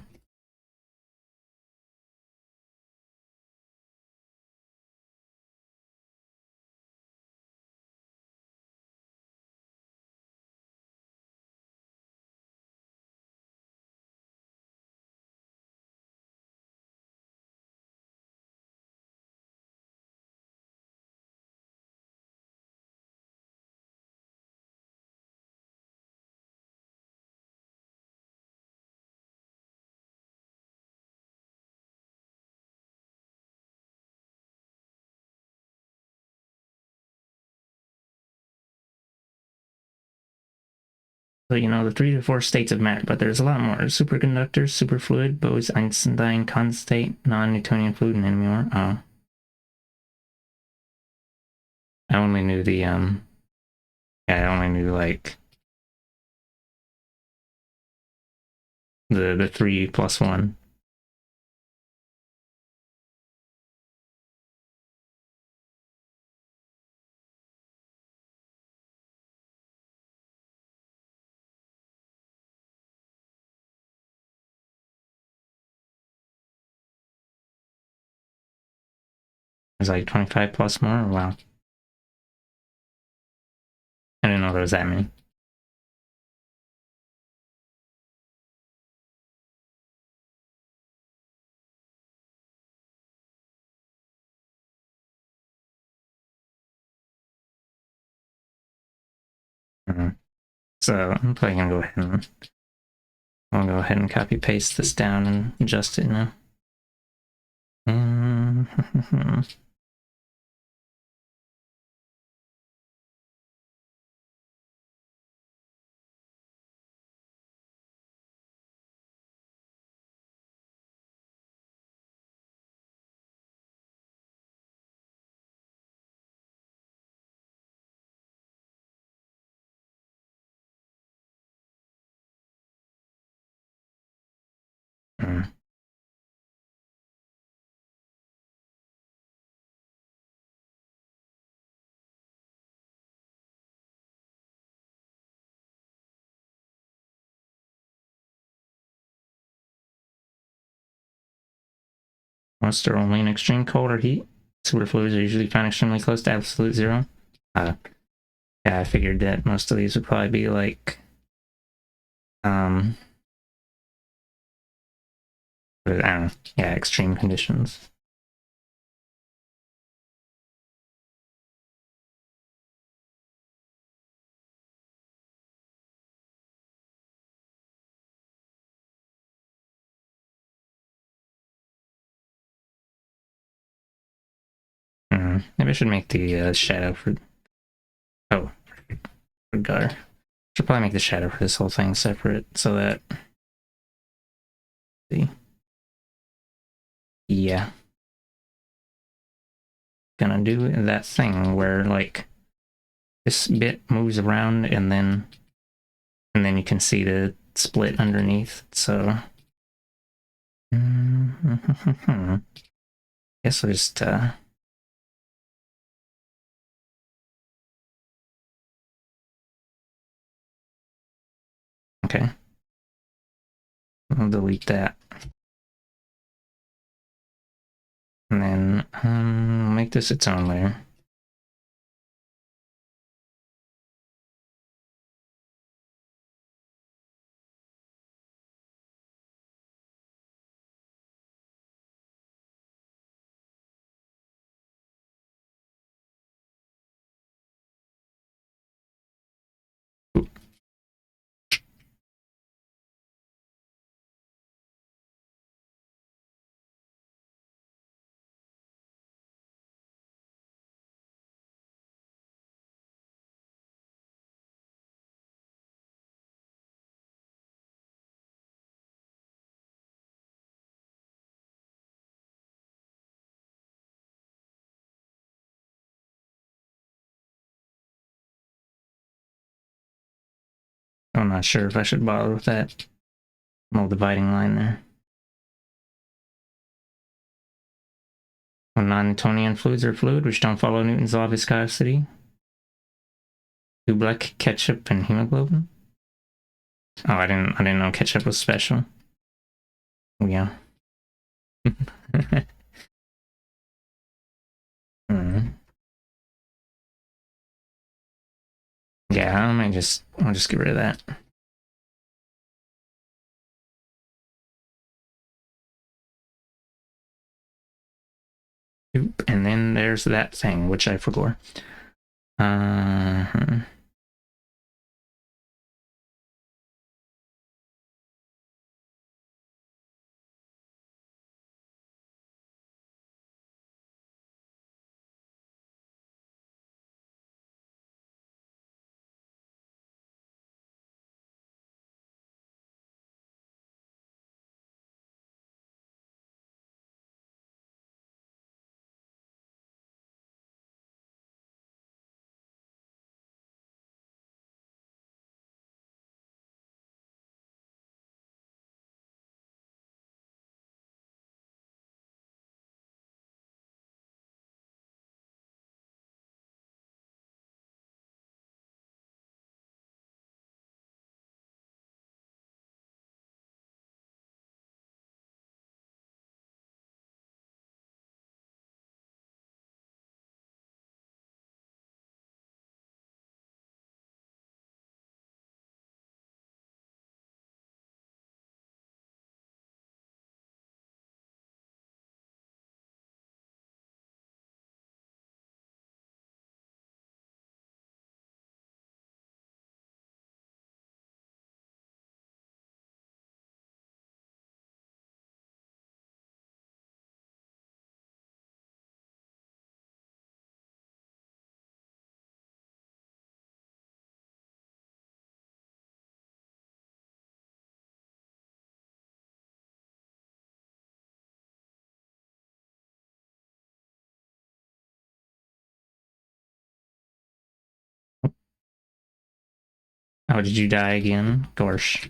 So, the 3 to 4 states of matter, but there's a lot more. Superconductors, superfluid, Bose-Einstein constant, non-Newtonian fluid, and many more. Oh. I only knew I only knew, like, the 3 plus 1. It's like 25 plus more? Wow. I didn't know there was that many. So I'm probably gonna I'll go ahead and copy paste this down and adjust it now. Most are only in extreme cold or heat. Superfluids are usually found extremely close to absolute zero. Yeah, I figured that most of these would probably be like, I don't know, yeah, extreme conditions. Maybe I should make the shadow for. Oh, forgot. Should probably make the shadow for this whole thing separate so that. See. Yeah. Gonna do that thing where like this bit moves around and then you can see the split underneath. So. Guess I'll just okay. I'll delete that. And then make this its own layer. I'm not sure if I should bother with that little dividing line there. When non-Newtonian fluids are fluid which don't follow Newton's law of viscosity. Do black ketchup and hemoglobin? Oh, I didn't know ketchup was special. Yeah. Yeah, I'll just get rid of that. Oop, and then there's that thing, which I forgot. Oh, did you die again? Gosh.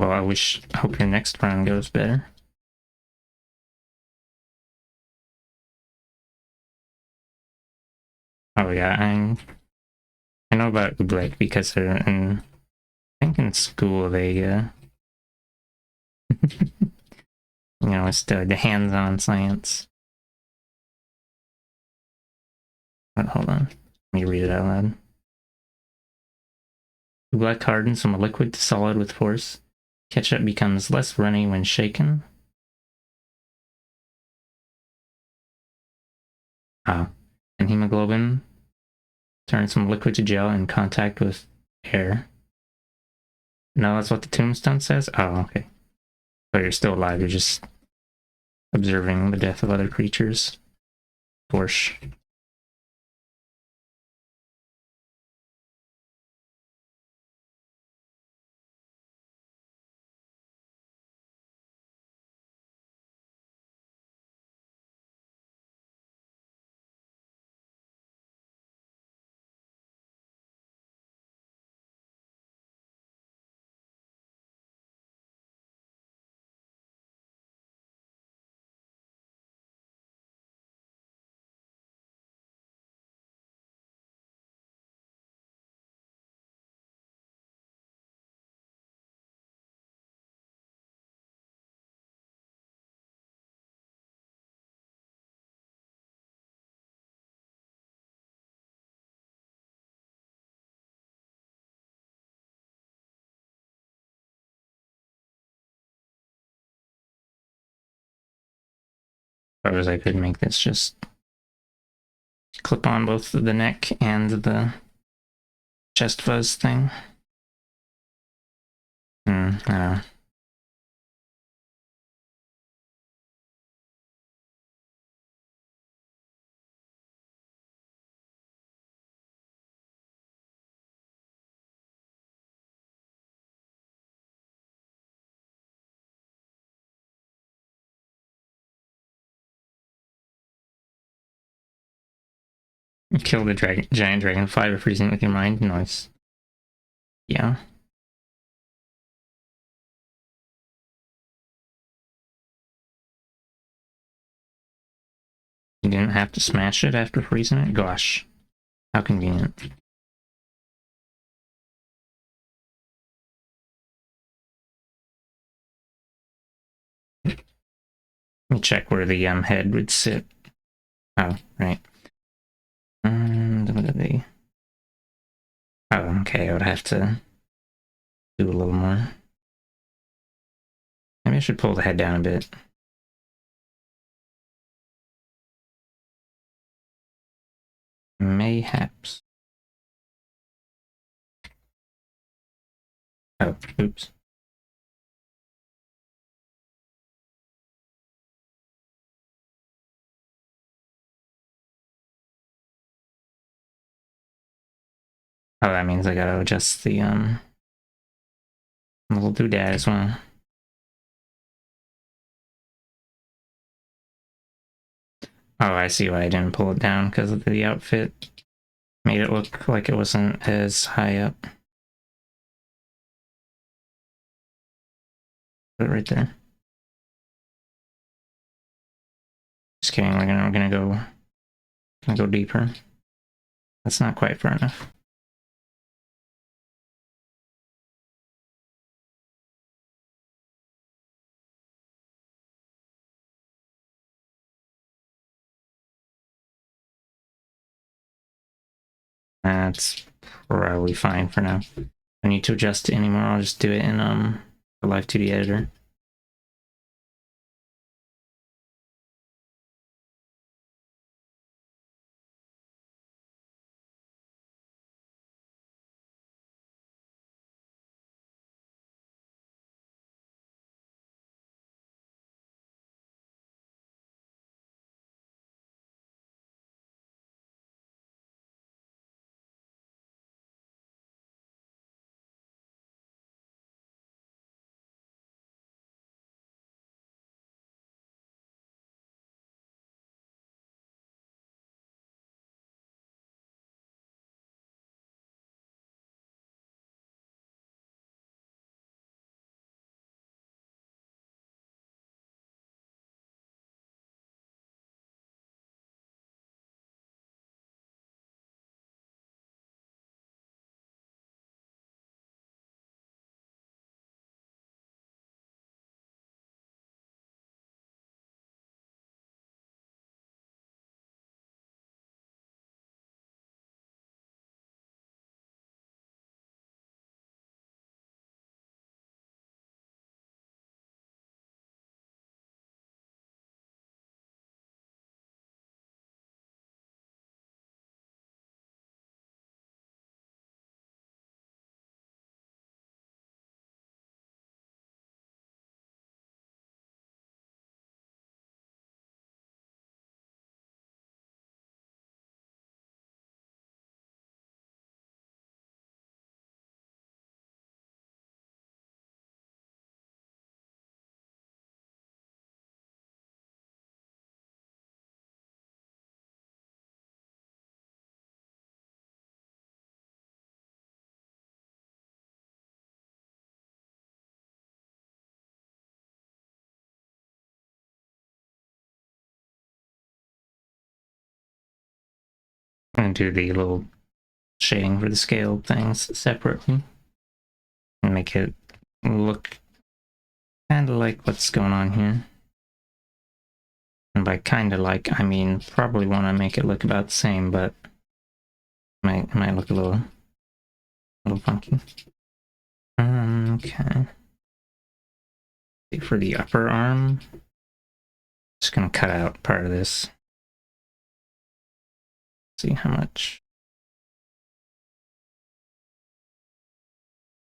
Well, I hope your next run goes better. Oh yeah, I know about Oobleck because they're in, I think in school they, it's the hands-on science. But hold on, let me read it out loud. Oobleck hardens from a liquid to solid with force. Ketchup becomes less runny when shaken. And hemoglobin turns from liquid to gel in contact with air. No, that's what the tombstone says? Oh, okay. But you're still alive, you're just observing the death of other creatures. Porsche. Suppose I could make this just clip on both the neck and the chest fuzz thing. I don't know. You kill the giant dragonfly by freezing it with your mind. Nice. Yeah. You didn't have to smash it after freezing it? Gosh. How convenient. Let me check where the head would sit. Oh, right. Oh, okay, I would have to do a little more. Maybe I should pull the head down a bit. Mayhaps. Oh, oops. Oh, that means I gotta adjust the little doodad as well. Oh, I see why I didn't pull it down, because of the outfit. Made it look like it wasn't as high up. Put it right there. Just kidding, we're gonna go deeper. That's not quite far enough. That's probably fine for now. If I need to adjust it anymore, I'll just do it in the Live 2D editor. I'm gonna do the little shading for the scale things separately and make it look kind of like what's going on here. And by kind of like, I mean probably want to make it look about the same, but it might look a little funky. Okay. For the upper arm, just gonna cut out part of this. See how much.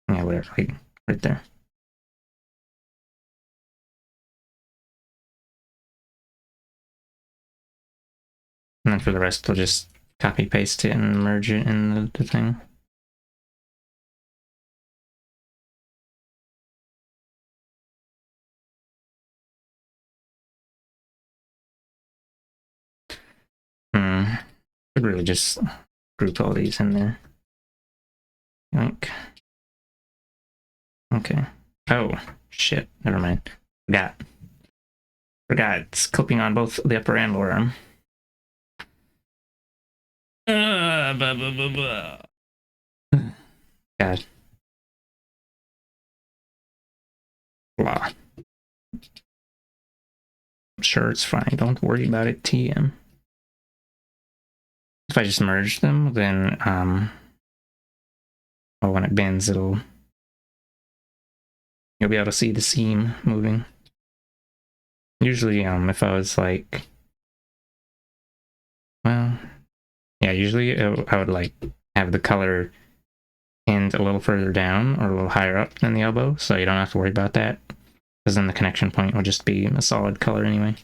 Yeah, whatever, like right there. And then for the rest, we'll just copy paste it and merge it in the thing. Should really literally just group all these in there. Yoink. Okay. Oh, shit. Never mind. Forgot. It's clipping on both the upper and lower arm. God. Blah. I'm sure it's fine. Don't worry about it, TM. If I just merge them, then, well, when it bends, you'll be able to see the seam moving. Usually, if I was like, well, yeah, usually I would like have the color pinned a little further down or a little higher up than the elbow, so you don't have to worry about that, because then the connection point will just be a solid color anyway.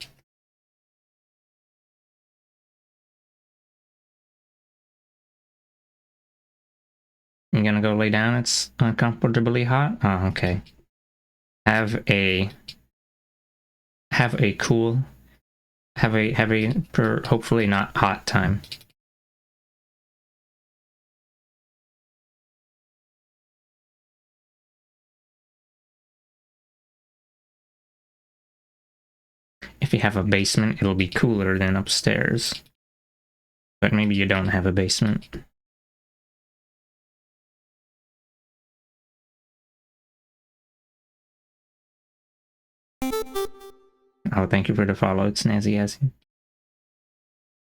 You gonna go lay down? It's uncomfortably hot? Oh, okay. Have a cool, have a hopefully not hot time. If you have a basement, it'll be cooler than upstairs. But maybe you don't have a basement. Oh, thank you for the follow. It's Nazi Yazzie.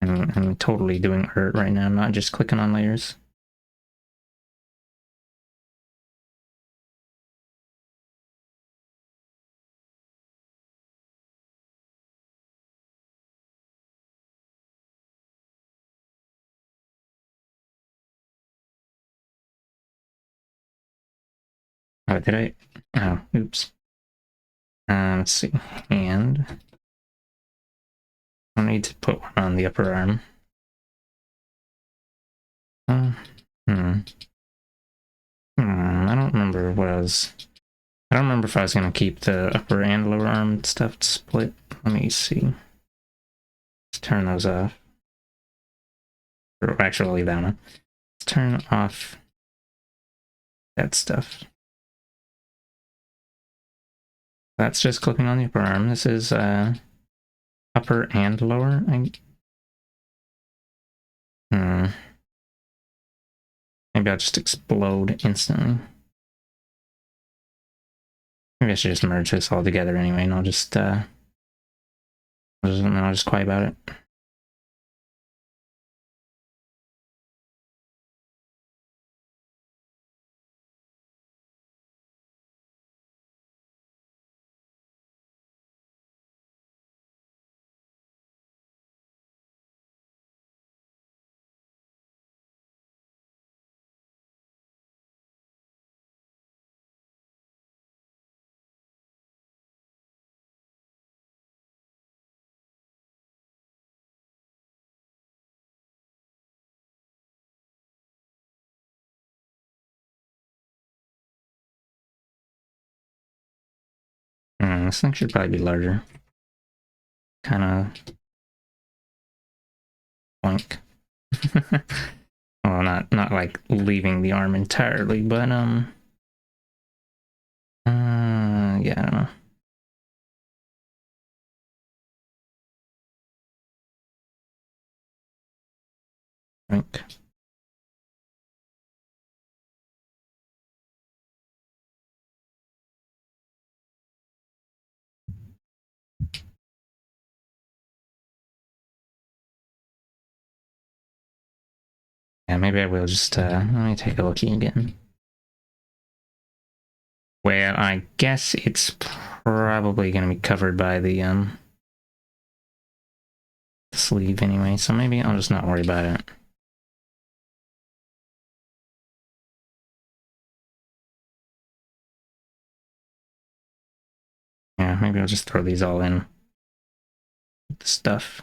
I'm totally doing art right now, not just clicking on layers. Oh, did I? Oh, oops. Let's see. And I need to put one on the upper arm. I don't remember what I was. I don't remember if I was gonna keep the upper and lower arm stuff split. Let me see. Let's turn those off. Or actually, I'll leave that on. Let's turn off that stuff. That's just clipping on the upper arm. This is upper and lower. Maybe I'll just explode instantly. Maybe I should just merge this all together anyway, and I'll just quiet about it. This thing should probably be larger. Kind of blank. Well, not like leaving the arm entirely, but yeah, I don't know. Think. Yeah, maybe I will just let me take a look again. Well, I guess it's probably gonna be covered by the sleeve anyway, so maybe I'll just not worry about it. Yeah, maybe I'll just throw these all in with the stuff.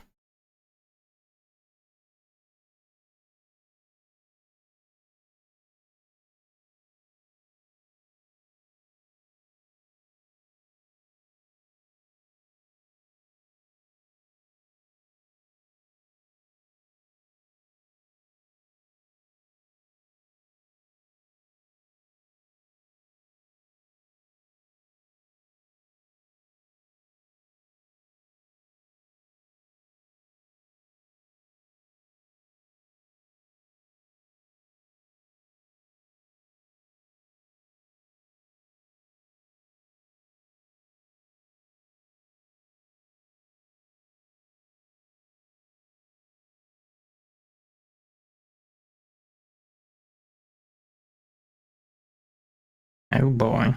Oh boy.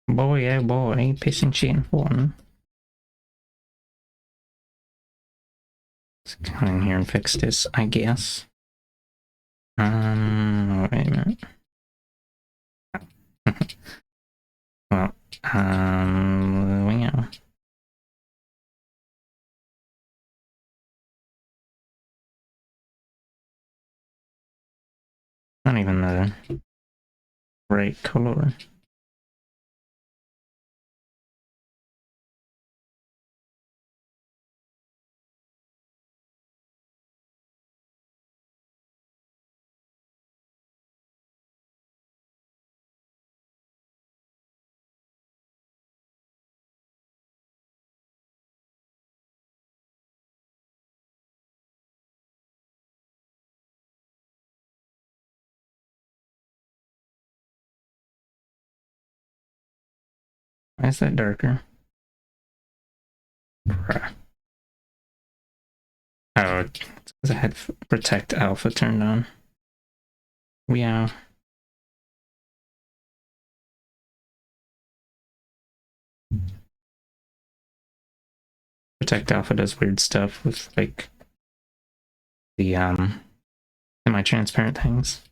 Boy, oh boy, pissing shit and falling. Let's come in here and fix this, I guess. Wait a minute. Well, yeah. Not even the right color. Why is that darker? Bruh. Oh, it's because I had Protect Alpha turned on. Yeah. Protect Alpha does weird stuff with like the semi-transparent things.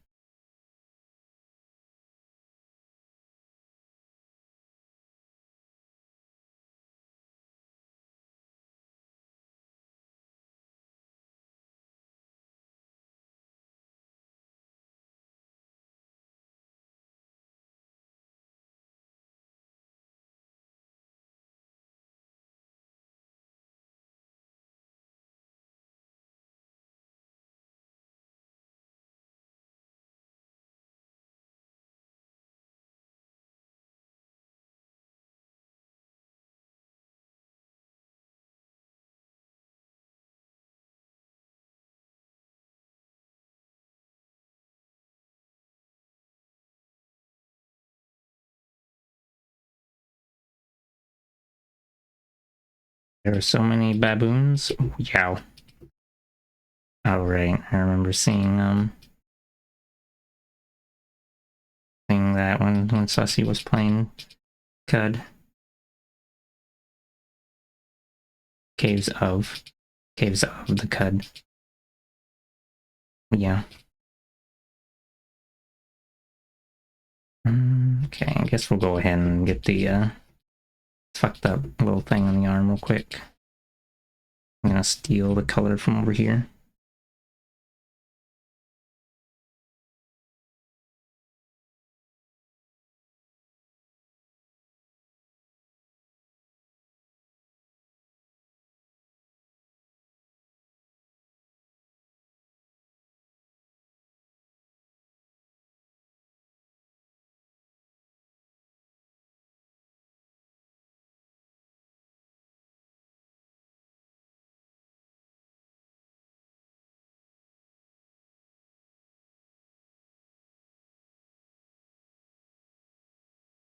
There are so many baboons. Ooh, yow. Oh right, I remember seeing seeing that when Sussy was playing Cud. Caves of the Cud. Yeah. Okay, I guess we'll go ahead and get the fucked up little thing on the arm real quick. I'm gonna steal the color from over here.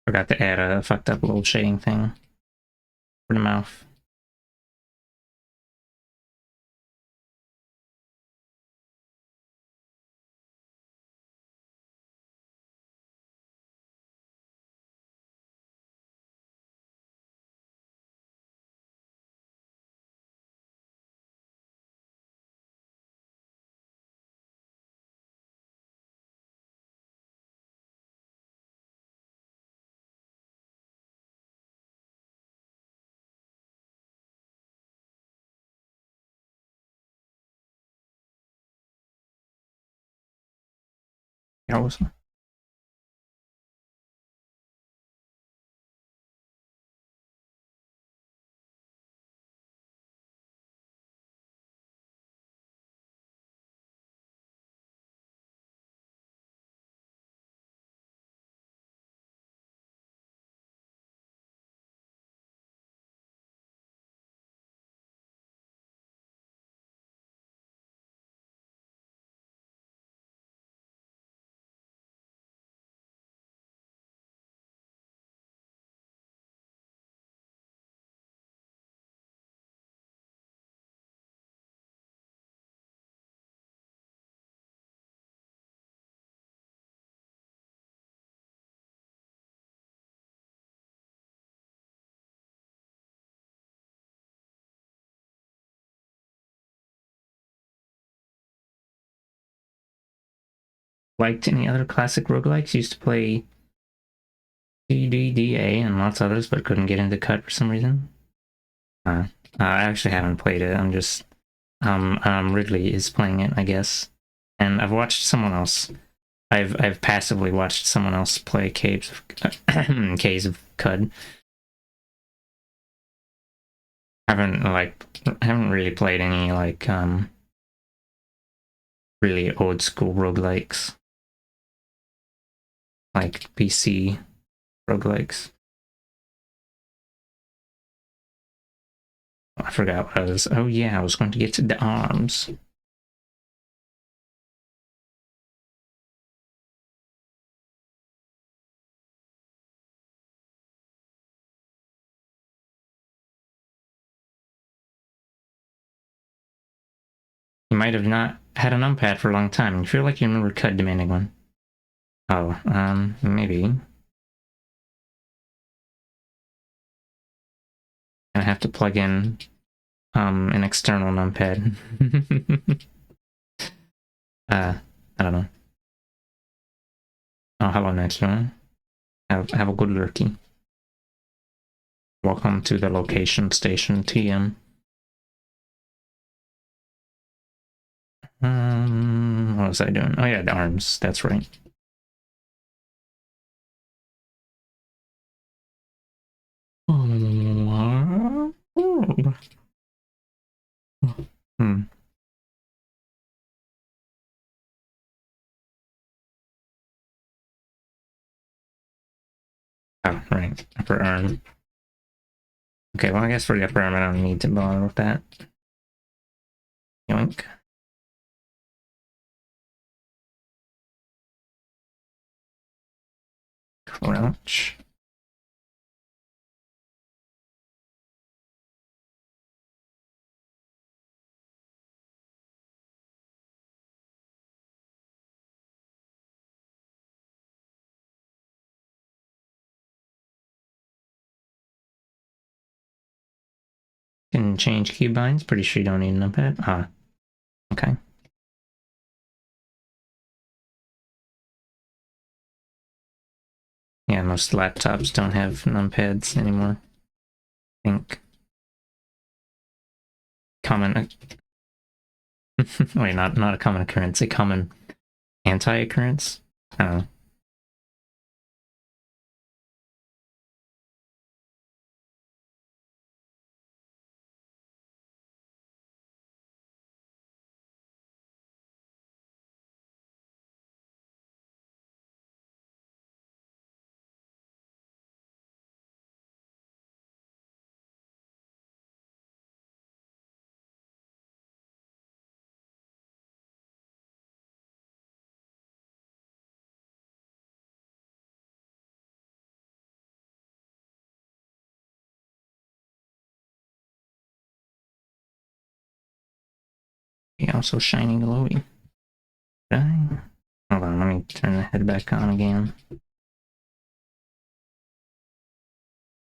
Forgot to add a fucked up little shading thing for the mouth. Awesome. liked any other classic roguelikes. Used to play CDDA and lots of others, but couldn't get into Cut for some reason. I actually haven't played it. I'm just Ridley is playing it, I guess, and I've watched someone else. I've passively watched someone else play Caves of Caves of Cud. Haven't really played any like really old school roguelikes, like PC roguelikes. I forgot what I was. Oh yeah, I was going to get to the arms. You might have not had a numpad for a long time. You feel like you remember Cud demanding one. Oh, maybe. I have to plug in an external numpad. I don't know. Oh, hello, Nextdoor. Have a good lurky. Welcome to the location station, TM. What was I doing? Oh yeah, the arms. That's right. Hmm. Oh, right. Upper arm. Okay, well, I guess for the upper arm, I don't need to bother with that. Yoink. Crouch. Can change keybinds. Pretty sure you don't need a numpad. Ah, okay. Yeah, most laptops don't have numpads anymore. I think. Common. Wait, not a common occurrence. A common anti-occurrence. I don't know. Yeah, also shiny glowy. Hold on, let me turn the head back on again.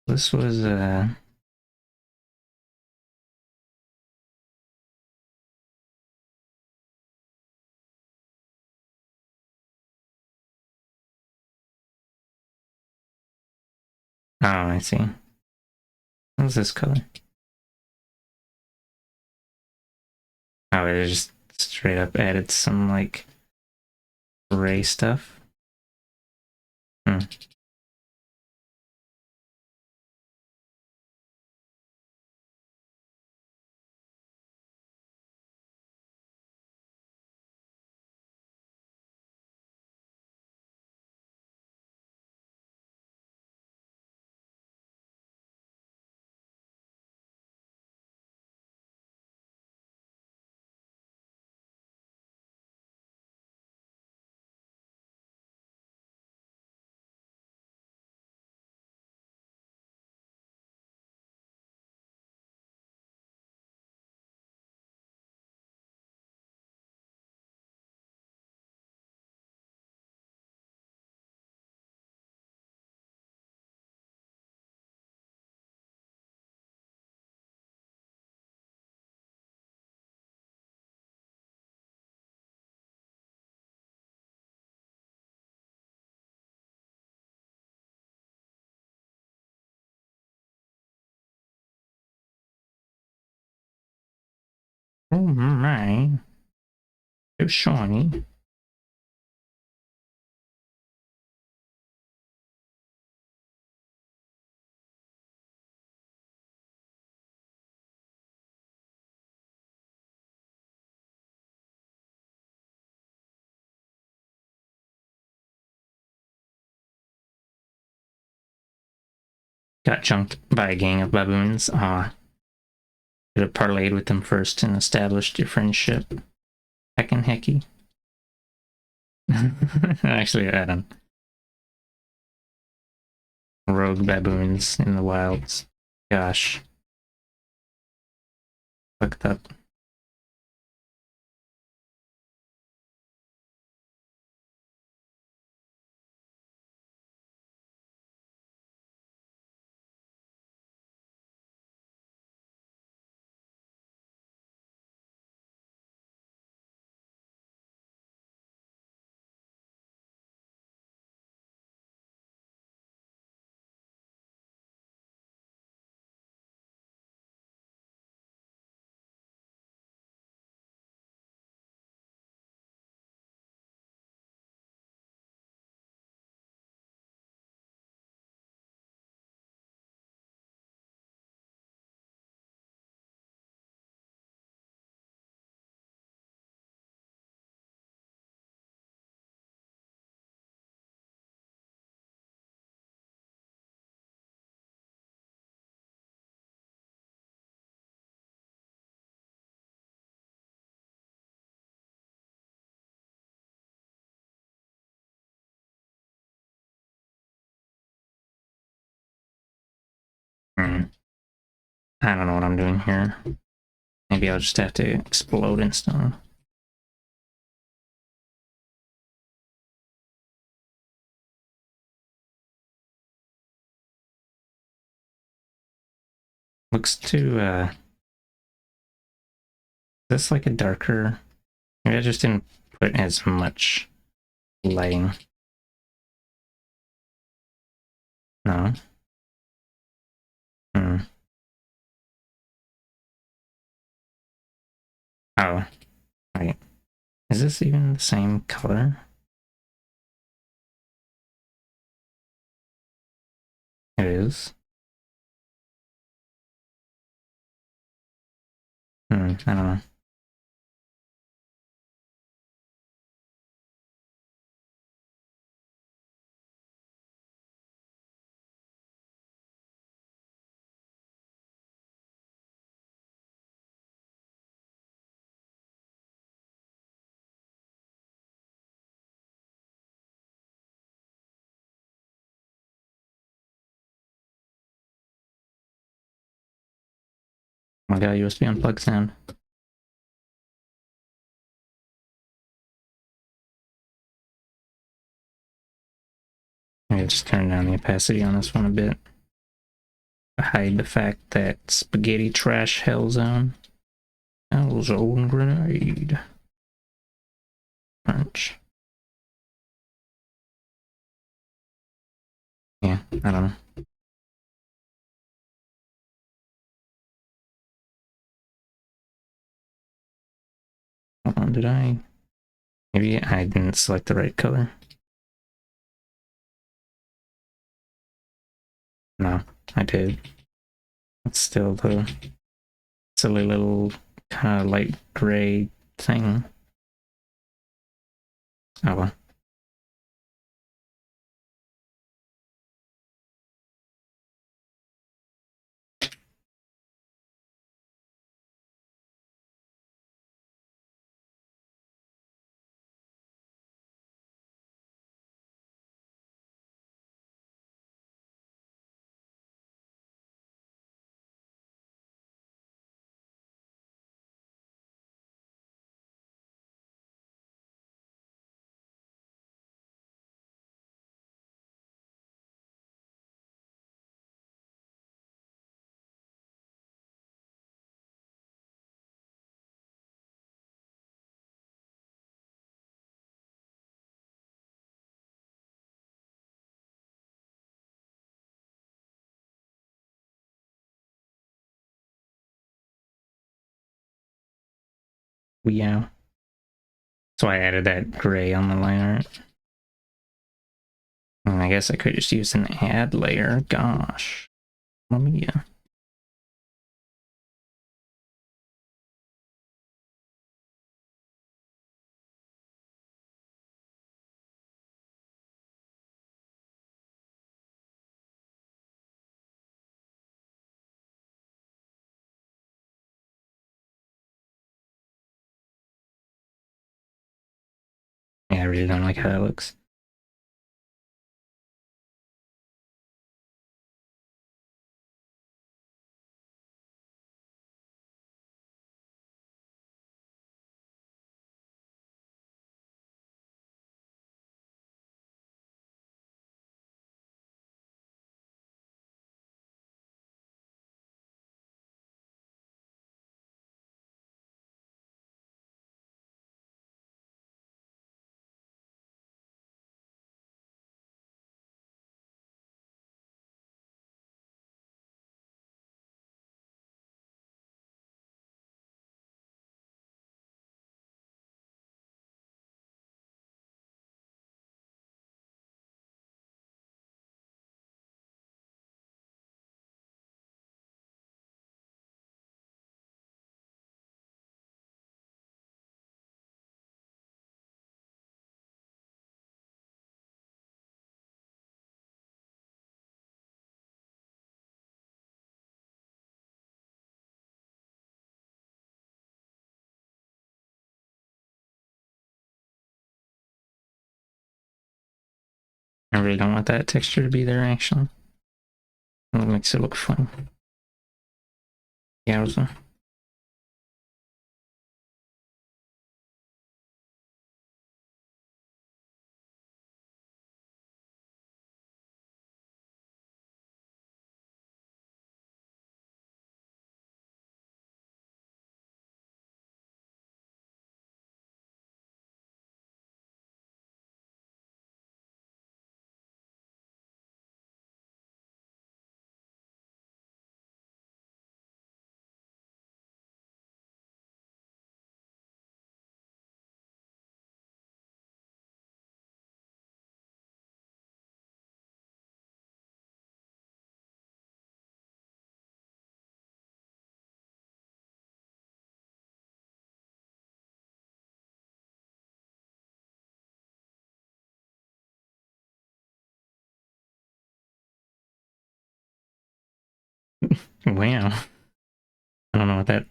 This was oh, I see. What's this color? Oh, they just straight up added some like gray stuff. Hmm. Oh my. So shiny. Got chunked by a gang of baboons. Could have parlayed with them first and established your friendship. Heckin' hecky. Actually, I don't. Rogue baboons in the wilds. Gosh. Fucked up. Hmm. I don't know what I'm doing here. Maybe I'll just have to explode in stone. Looks too, is this like a darker? Maybe I just didn't put as much lighting. No. Hmm. Oh, wait. Is this even the same color? It is. I don't know. Oh my god, USB unplug sound. Maybe just turn down the opacity on this one a bit. Hide the fact that spaghetti trash hellzone. Hellzone grenade. Punch. Yeah, I don't know. Hold on, did I? Maybe I didn't select the right color. No, I did. It's still the silly little kind of light gray thing. Oh well. Yeah. That's why I added that gray on the line art. And I guess I could just use an add layer. Gosh. Let me, yeah, I really don't like how that looks. I really don't want that texture to be there, actually. It makes it look fun. Yeah, wow. I don't know what that's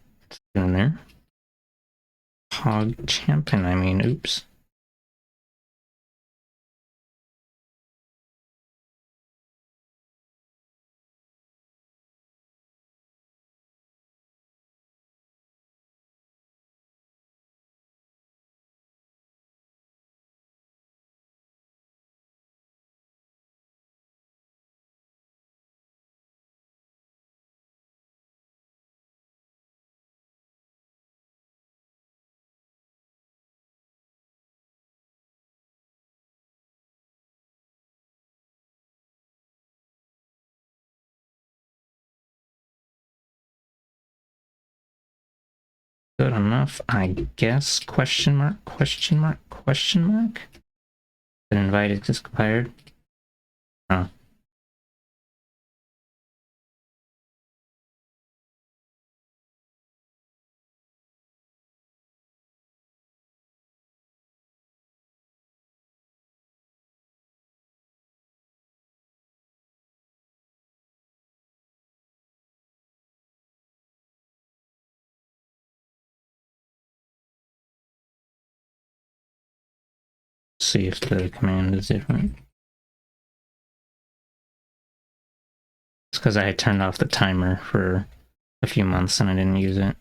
doing there. Hog champion, I mean, oops. Good enough, I guess? Question mark, question mark, question mark? Been invited, expired. Oh. See if the command is different. It's because I had turned off the timer for a few months and I didn't use it.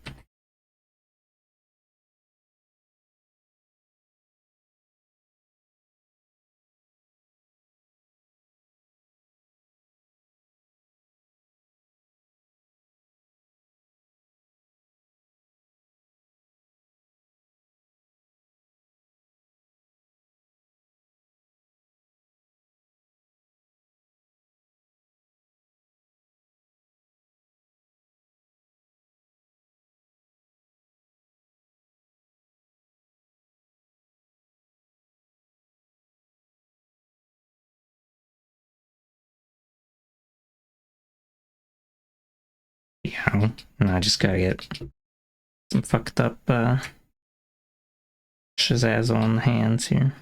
Ow. No, I just gotta get some fucked up Shazazz on the hands here.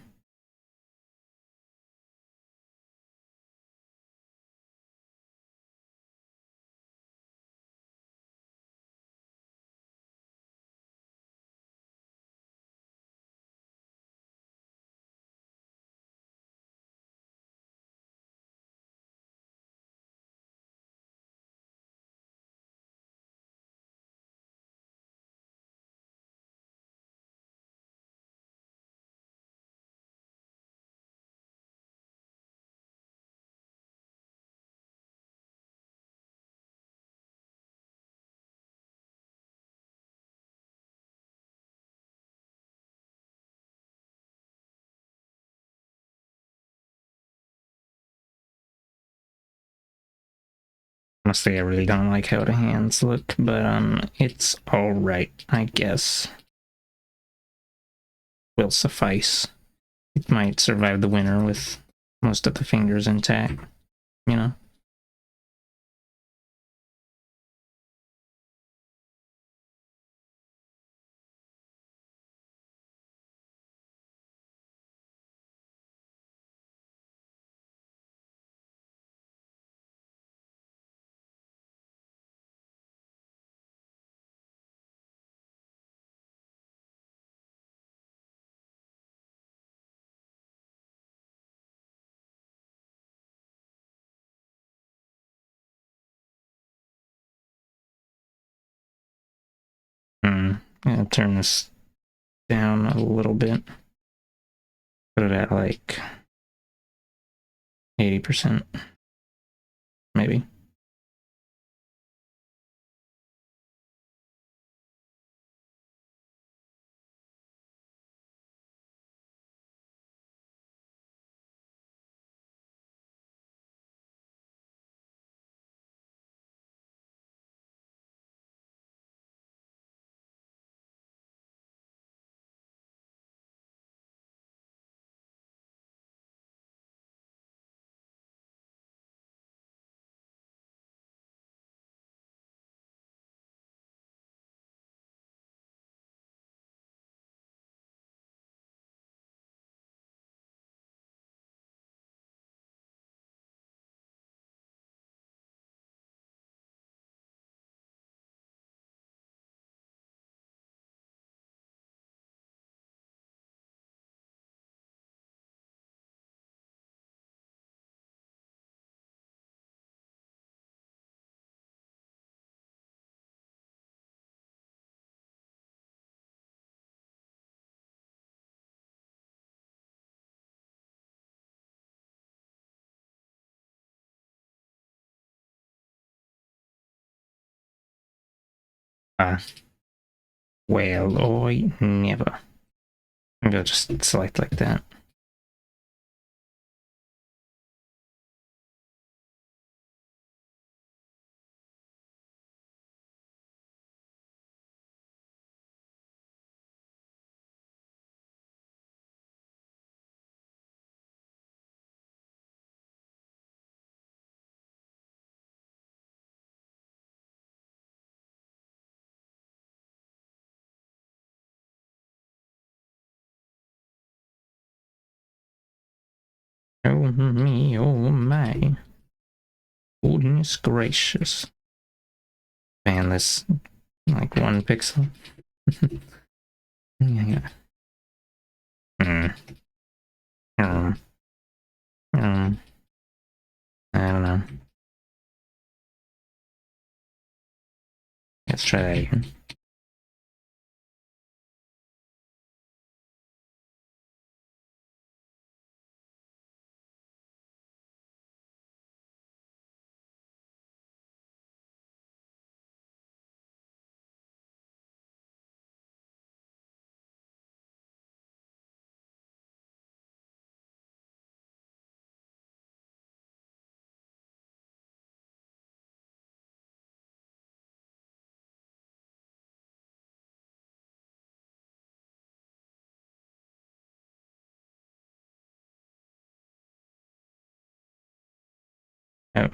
Honestly, I really don't like how the hands look, but it's alright, I guess. Will suffice. It might survive the winter with most of the fingers intact, you know? I'll turn this down a little bit. Put it at like 80%, maybe. Well, I never. Maybe I'll just select like that. Oh me, oh my. Goodness gracious. Man, this like 1 pixel. Yeah. Hmm. Um, um, I don't know. Let's try that again. Oh.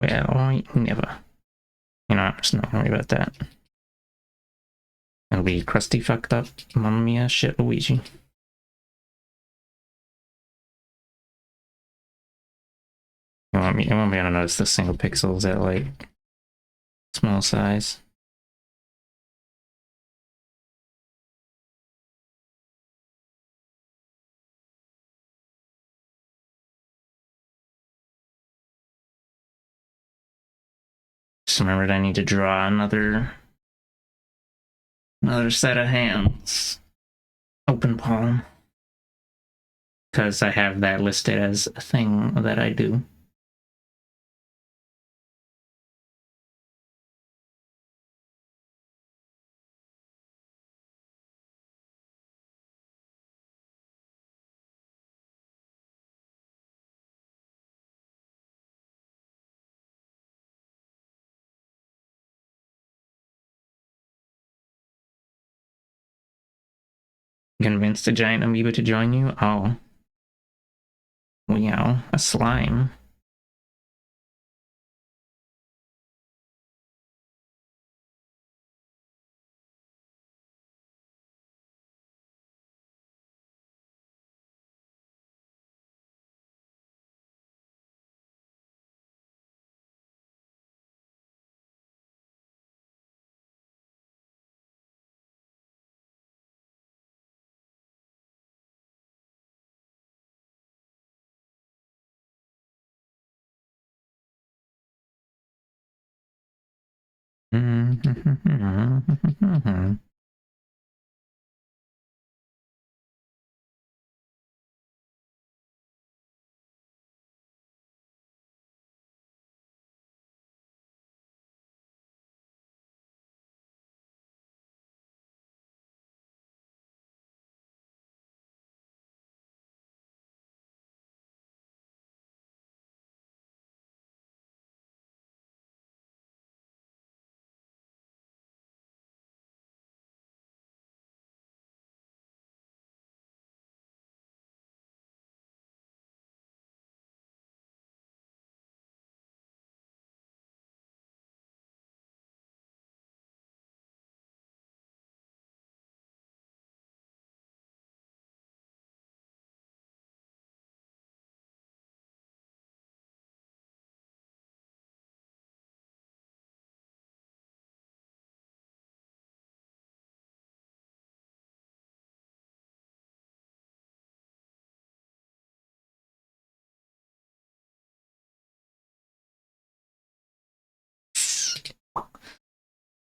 Well, I never. You know, I'm just not worry about that. It'll be crusty fucked up Mamma Mia shit Luigi. You won't be able to notice the single pixels at like small size. Just remembered I need to draw another set of hands. Open palm. Because I have that listed as a thing that I do. Convinced a giant amoeba to join you? Oh. Wow, a slime.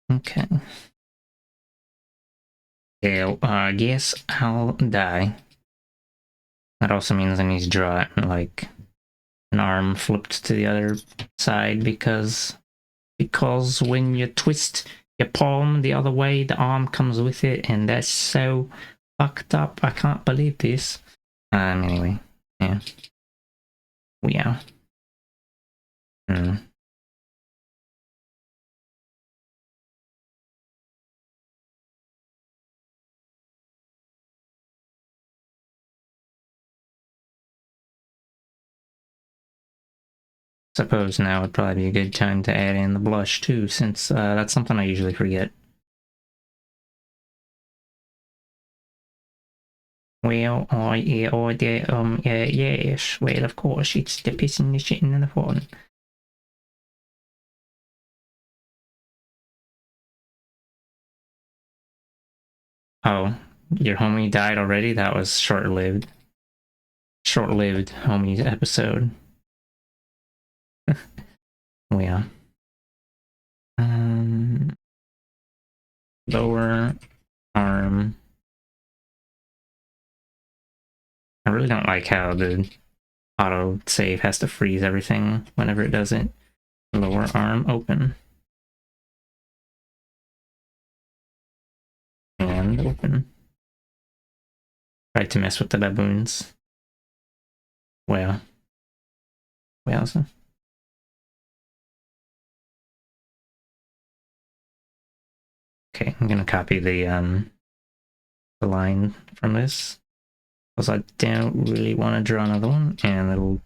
Okay. Yeah, I guess I'll die. That also means I need to draw it like an arm flipped to the other side because when you twist your palm the other way, the arm comes with it, and that's so fucked up. I can't believe this. Anyway, yeah. Yeah. Suppose now would probably be a good time to add in the blush too, since that's something I usually forget. Well, yes. Well, of course, it's the pissing, the shitting, and the falling. Oh, your homie died already? That was short-lived. Short-lived homie episode. Oh, yeah. Lower arm. I really don't like how the auto save has to freeze everything whenever it does it. Lower arm open. And open. Try to mess with the baboons. Well. Wowza. Okay, I'm gonna copy the line from this. Because I don't really want to draw another one, and it'll...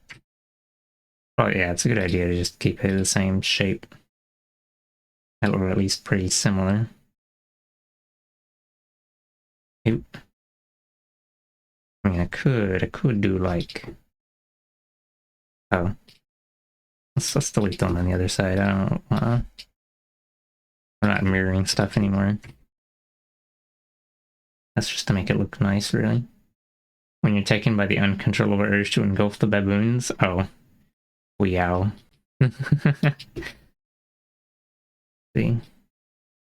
Oh yeah, it's a good idea to just keep it the same shape. Or at least pretty similar. Oop. I mean, I could do like, oh, let's delete them on the other side. I don't we're not mirroring stuff anymore. That's just to make it look nice, really. When you're taken by the uncontrollable urge to engulf the baboons, oh, weow. See,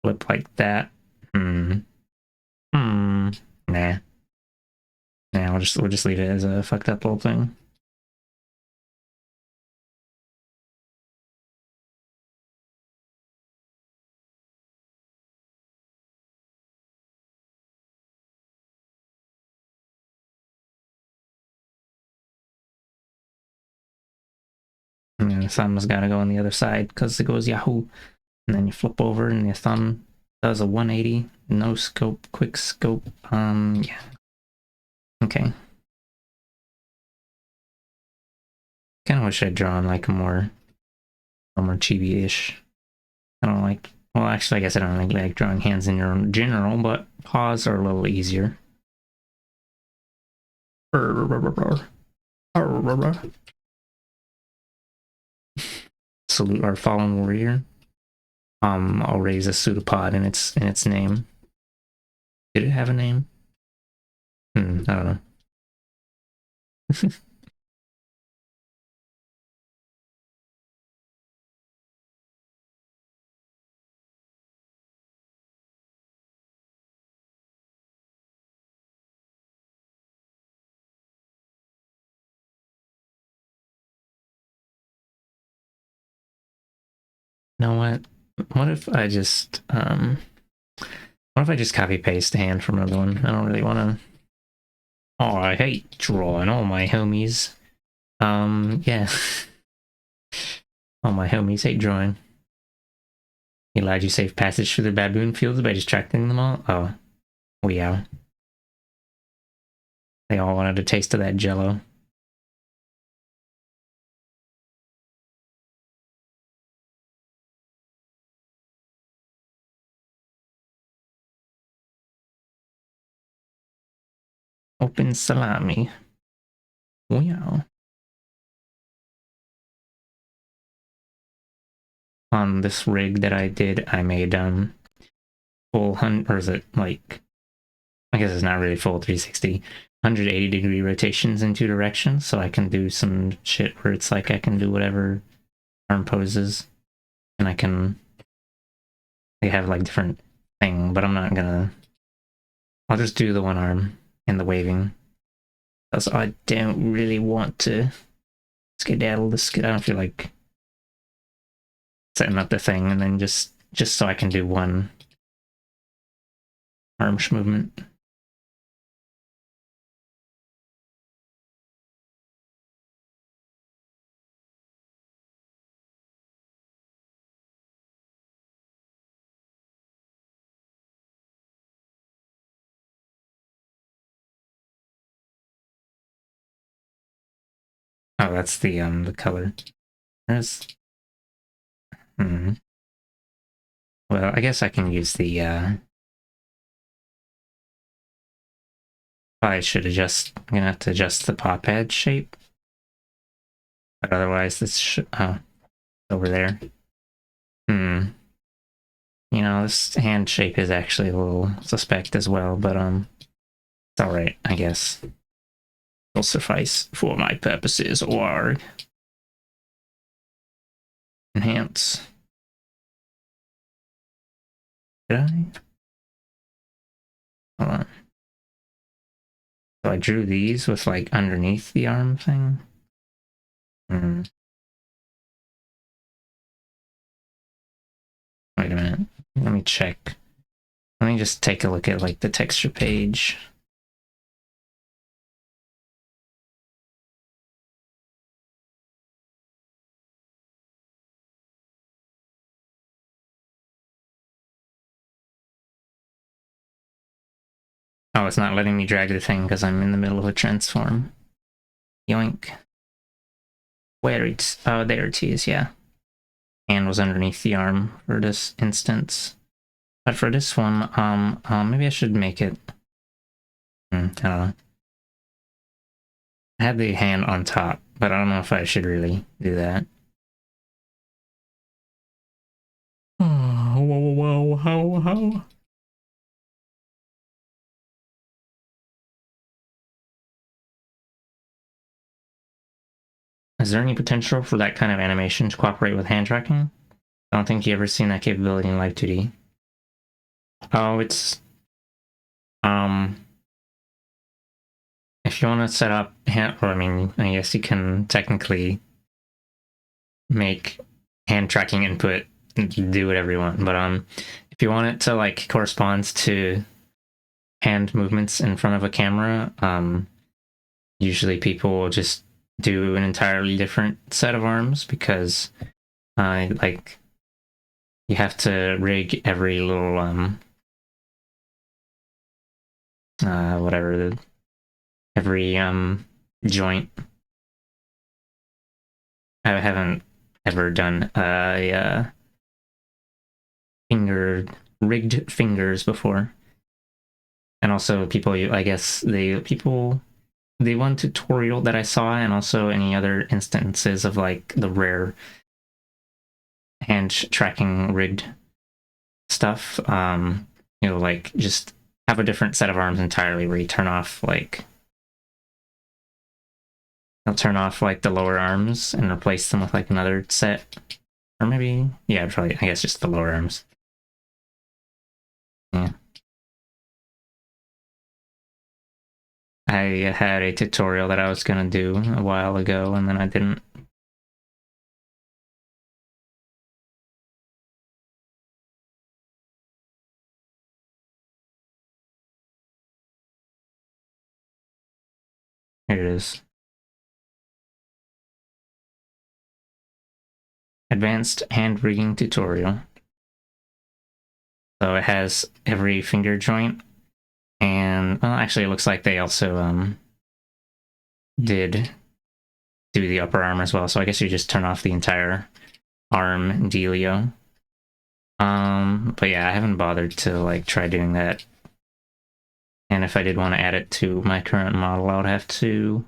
flip like that. Nah. Nah, we'll just leave it as a fucked up little thing. And the thumb's gotta go on the other side because it goes Yahoo. And then you flip over and your thumb does a 180, no scope, quick scope. Yeah. Okay. Kind of wish I'd drawn like a more chibi-ish. I don't like. Well, actually, I guess I don't like drawing hands in general, but paws are a little easier. Salute our fallen warrior. I'll raise a pseudopod in its name. Did it have a name? I don't know. You know what? What if I just copy paste the hand from another one? I don't really want to. Oh, I hate drawing all my homies. Yeah. All my homies hate drawing. He allowed you safe passage through the baboon fields by distracting them all? Oh. Yeah. They all wanted a taste of that jello. Open salami. Wow. On this rig that I did, I made full or is it like, I guess it's not really full 360, 180-degree rotations in 2 directions, so I can do some shit where it's like I can do whatever arm poses, and I can, they have like different thing, but I'm not gonna, I'll just do the one arm and the waving, because I don't really want to skedaddle this, I don't feel like setting up the thing and then just so I can do one arm movement. Oh, that's the color. There's well, I guess I can use the I should adjust. I'm gonna have to adjust the paw pad shape, but otherwise this over there. You know, this hand shape is actually a little suspect as well, but it's all right, I guess. It'll suffice for my purposes. Or enhance. Did I? Hold on. So I drew these with like underneath the arm thing. Wait a minute. Let me check. Let me just take a look at like the texture page. Oh, it's not letting me drag the thing because I'm in the middle of a transform. Yoink. Where it's, oh, there it is, yeah. hand was underneath the arm for this instance. But for this one, maybe I should make it. I don't know. I had the hand on top, but I don't know if I should really do that. Oh, whoa, how? Is there any potential for that kind of animation to cooperate with hand tracking? I don't think you ever seen that capability in Live 2D. Oh, it's if you want to set up hand, or I mean, I guess you can technically make hand tracking input and do whatever you want, but if you want it to like correspond to hand movements in front of a camera, usually people will just do an entirely different set of arms because like you have to rig every little whatever every joint. I haven't ever done a rigged fingers before. And also people, I guess the one tutorial that I saw, and also any other instances of like the rare hand tracking rigged stuff, like just have a different set of arms entirely where you turn off like I'll turn off like the lower arms and replace them with like another set. Or maybe, yeah, probably, I guess just the lower arms. Yeah. I had a tutorial that I was gonna do a while ago and then I didn't. Here it is. Advanced hand rigging tutorial. So it has every finger joint, and well, actually, it looks like they also did do the upper arm as well. So I guess you just turn off the entire arm dealio. But yeah, I haven't bothered to like try doing that. And if I did want to add it to my current model, I would have to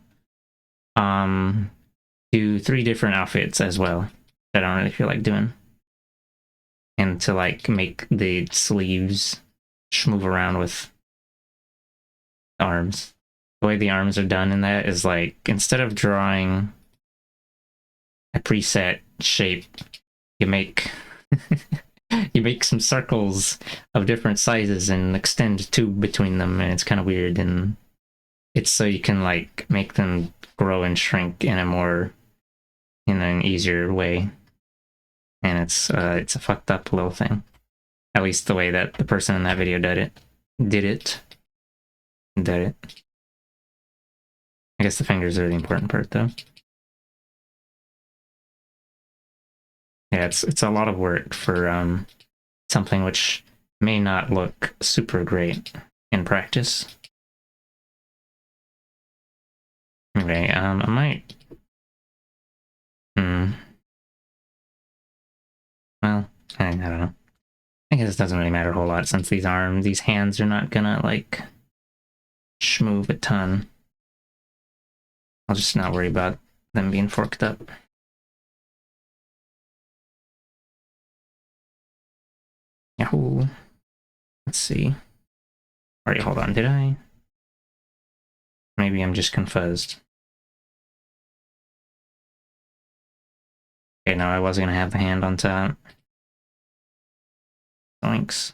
do 3 different outfits as well that I don't really feel like doing. And to like make the sleeves move around with arms. The way the arms are done in that is like instead of drawing a preset shape, you make you make some circles of different sizes and extend tube between them, and it's kind of weird. And it's so you can like make them grow and shrink in an easier way. And it's a fucked up little thing. At least the way that the person in that video did it. I guess the fingers are the important part though. Yeah, it's a lot of work for something which may not look super great in practice. Okay, I might. Well, I don't know. I guess it doesn't really matter a whole lot since these hands are not gonna like schmoove a ton. I'll just not worry about them being forked up. Yahoo! Let's see. Alright, hold on. Did I? Maybe I'm just confused. Okay, no, I was gonna have the hand on top. Thanks.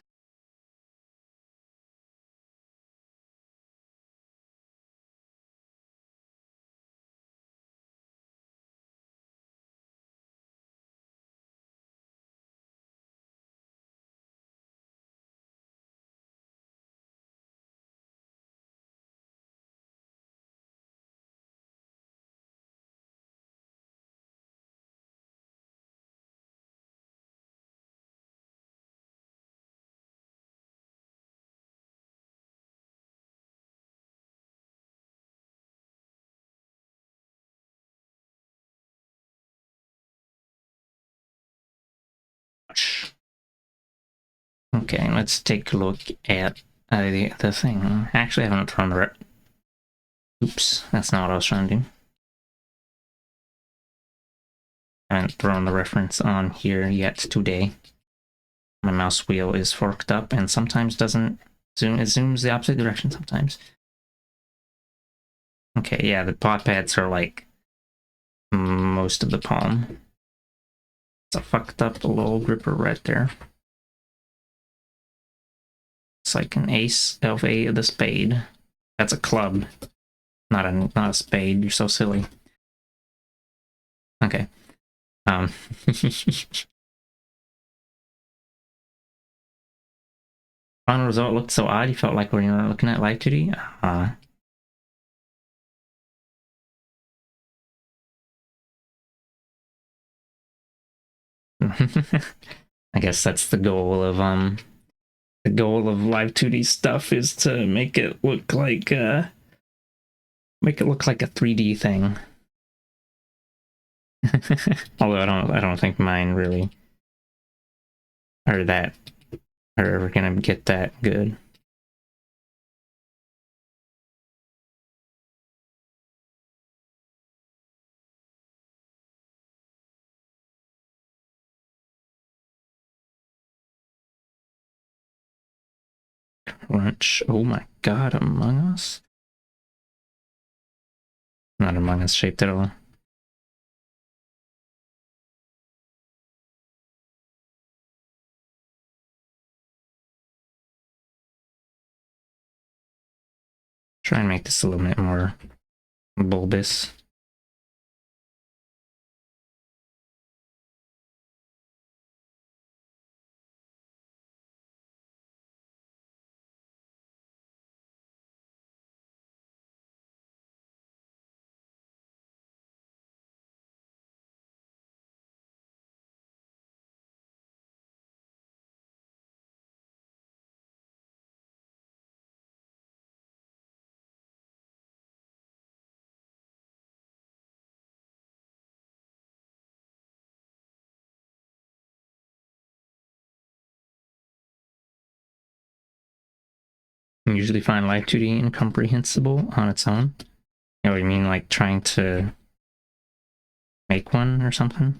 Okay, let's take a look at the thing. Actually, I haven't thrown the oops, that's not what I was trying to do. I haven't thrown the reference on here yet today. My mouse wheel is forked up and sometimes doesn't zoom. It zooms the opposite direction sometimes. Okay, yeah, the pot pads are like most of the palm. It's a fucked up little gripper right there. It's like an ace of the spade. That's a club, not a spade. You're so silly. Okay. Final result looked so odd. You felt like when you were looking at Live 2D. I guess that's the goal of Live 2D stuff is to make it look like a 3D thing. Although I don't think mine really are ever gonna get that good. Crunch. Oh my god, Among Us? Not Among Us shaped at all. Try and make this a little bit more bulbous. You usually find Live 2D incomprehensible on its own. You know what I mean? Like trying to make one or something.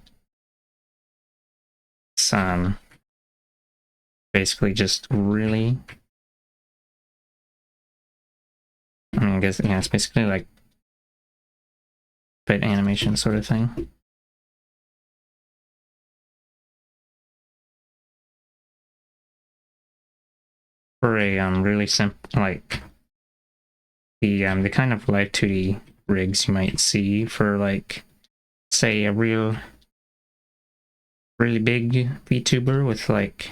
It's basically just really. I mean, I guess yeah, it's basically like bit animation sort of thing. For a really simple like the kind of Live 2D rigs you might see for like say a really big VTuber with like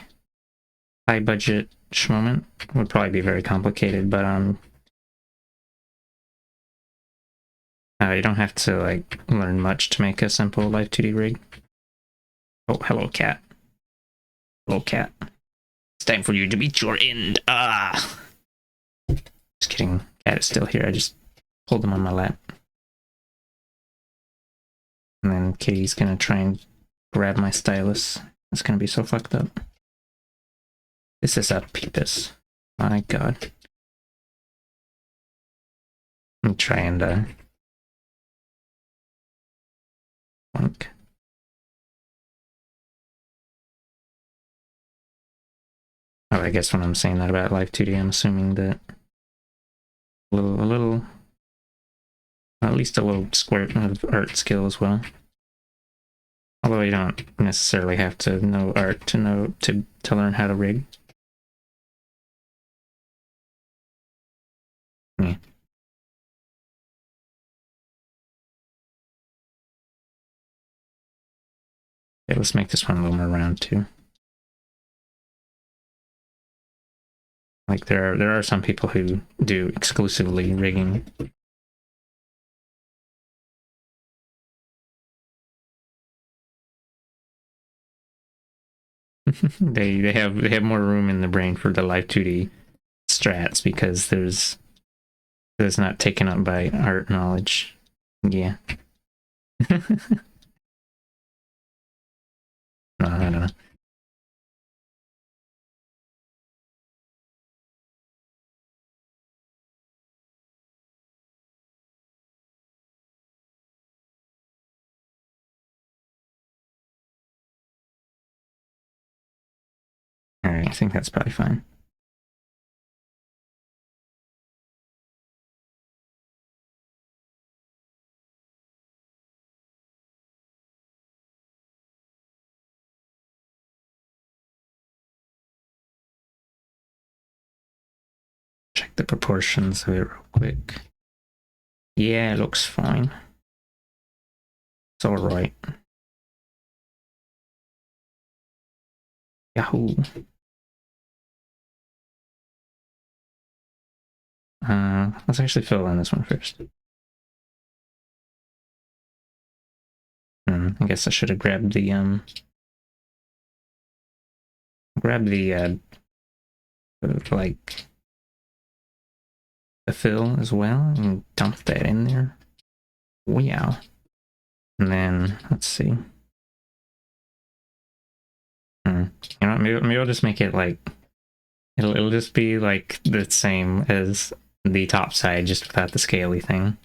high budget schmoment would probably be very complicated, but you don't have to like learn much to make a simple Live 2D rig. Oh, hello cat. Hello cat. It's time for you to meet your end. Just kidding. Cat is still here. I just pulled him on my lap. And then Kitty's gonna try and grab my stylus. It's gonna be so fucked up. This is a peepus. My god. I'm trying to Link. Oh, I guess when I'm saying that about Live 2D, I'm assuming that at least a little squirt of art skill as well. Although you don't necessarily have to know art to learn how to rig. Yeah. Okay, let's make this one a little more round too. Like there are some people who do exclusively rigging. they have more room in the brain for the Live 2D strats because there's not taken up by art knowledge. Yeah. No, I don't know. Alright, I think that's probably fine. Check the proportions of it real quick. Yeah, it looks fine. It's alright. Yahoo! Let's actually fill in this one first. I guess I should have grabbed the like the fill as well and dump that in there. Wow. And then let's see. You know, maybe I'll just make it like it'll just be like the same as the top side, just without the scaly thing.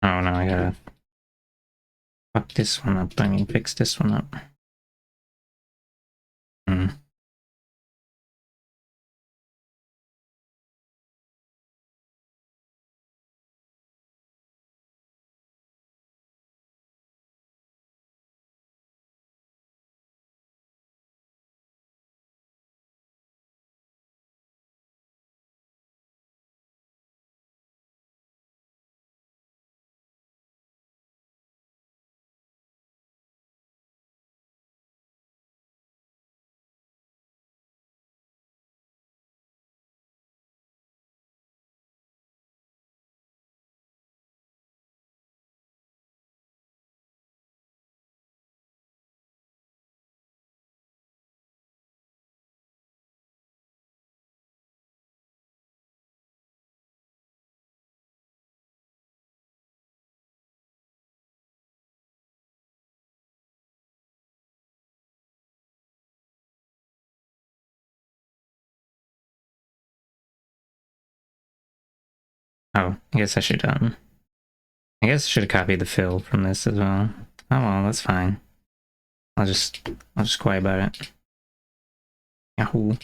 Oh no, I gotta fuck this one up. I mean, fix this one up. Oh, I guess I should I should have copied the fill from this as well. Oh well, that's fine. I'll just quiet about it. Yahoo!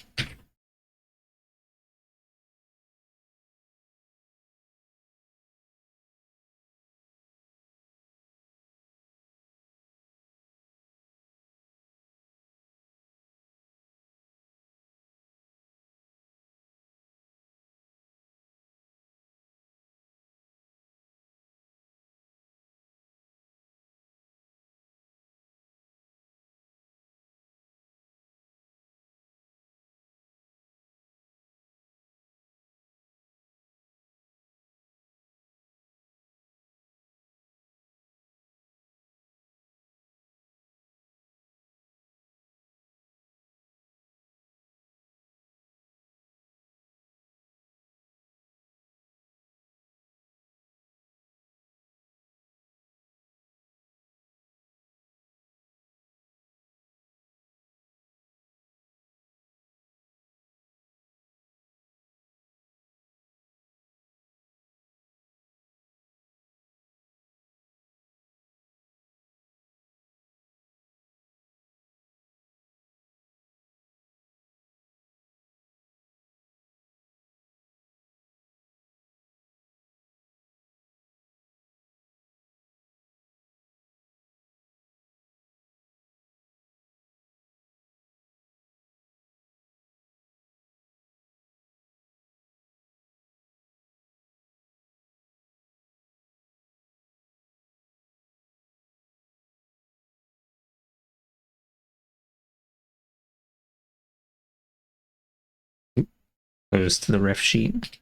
Goes to the ref sheet.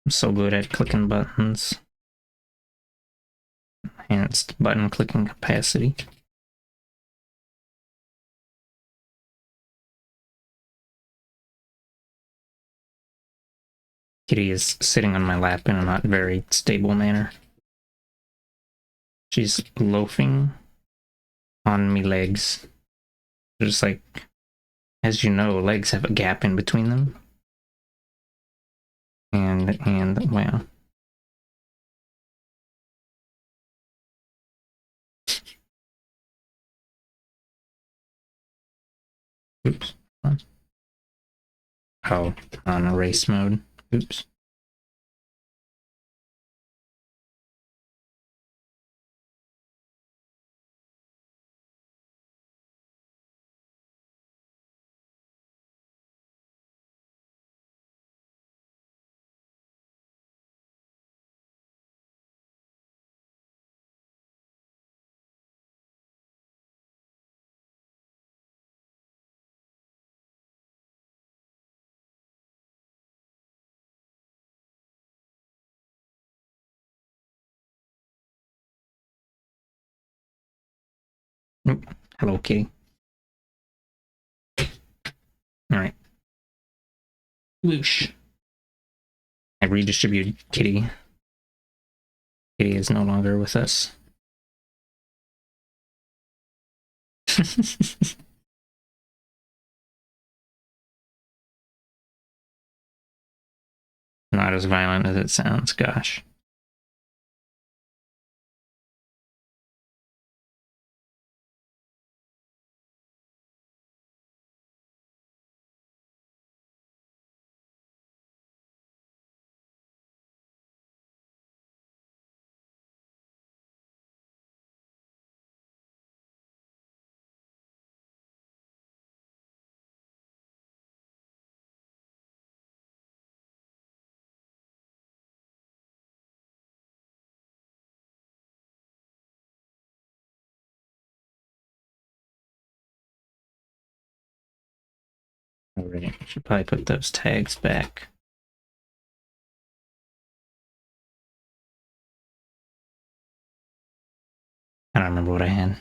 I'm so good at clicking buttons. enhanced button clicking capacity. Kitty is sitting on my lap in a not very stable manner. She's loafing on me legs. Just like, as you know, legs have a gap in between them. And wow. Oops. Oh, on erase mode. Oops. Oop. Hello, Kitty. Alright. Whoosh. I redistributed Kitty. Kitty is no longer with us. Not as violent as it sounds, gosh. Alright, should probably put those tags back. I don't remember what I had.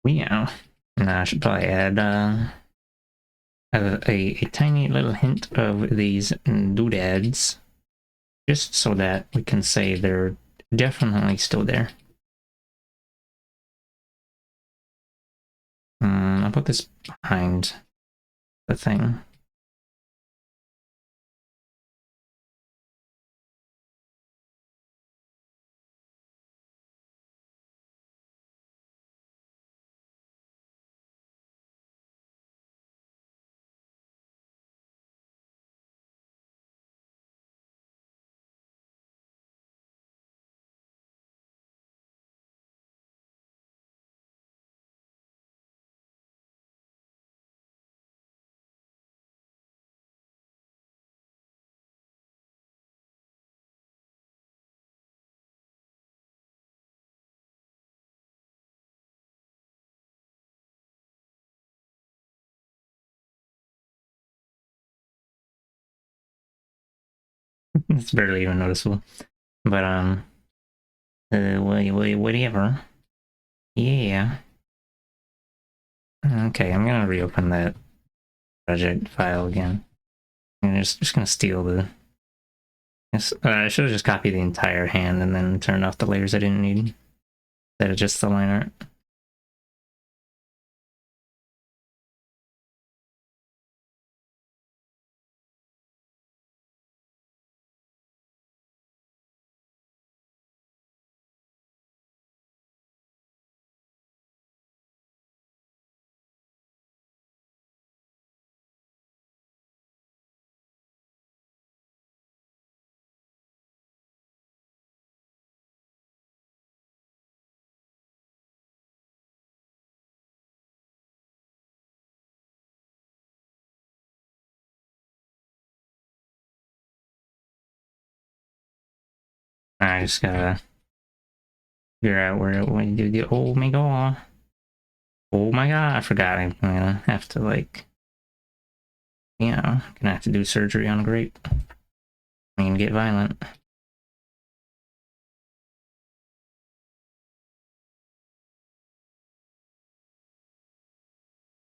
Meow. Now I should probably add a tiny little hint of these doodads, just so that we can say they're definitely still there. I'll put this behind the thing. It's barely even noticeable. But whatever. Yeah. Okay, I'm gonna reopen that project file again. I'm just gonna steal the. I should have just copied the entire hand and then turned off the layers I didn't need instead of just the line art. I just gotta figure out where when you get. Oh my god! Oh my god! I forgot. I'm gonna have to like. Yeah, gonna have to do surgery on a grape. I mean, get violent.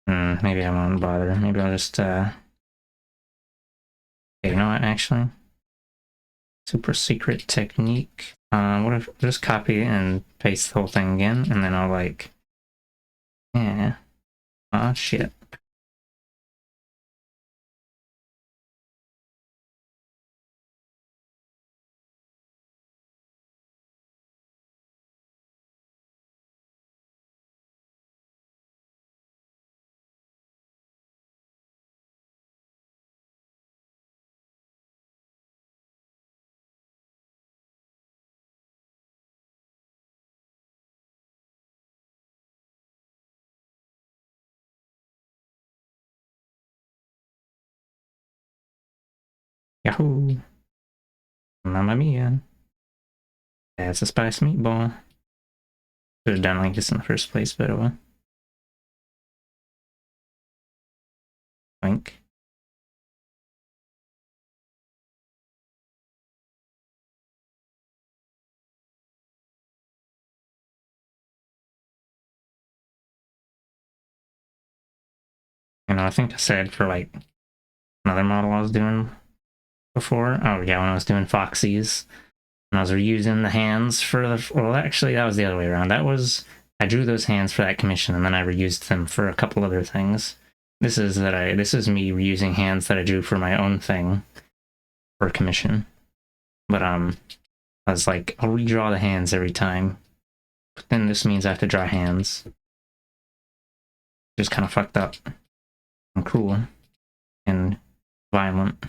Maybe I won't bother. Maybe I'll just okay, you know what? Actually, super secret technique. What if I just copy and paste the whole thing again, and then I'll like. Yeah. Oh shit. Yahoo! Mamma mia. That's a spice meatball. Should have done like this in the first place, but oh well. Wink. You know, I think I said for like another model I was doing before. Oh yeah, when I was doing Foxy's, and I was reusing the hands for the. Well, actually, that was the other way around. That was I drew those hands for that commission, and then I reused them for a couple other things. This is me reusing hands that I drew for my own thing for commission. But I was like, I'll redraw the hands every time. But then this means I have to draw hands. Just kind of fucked up. And cool. And violent.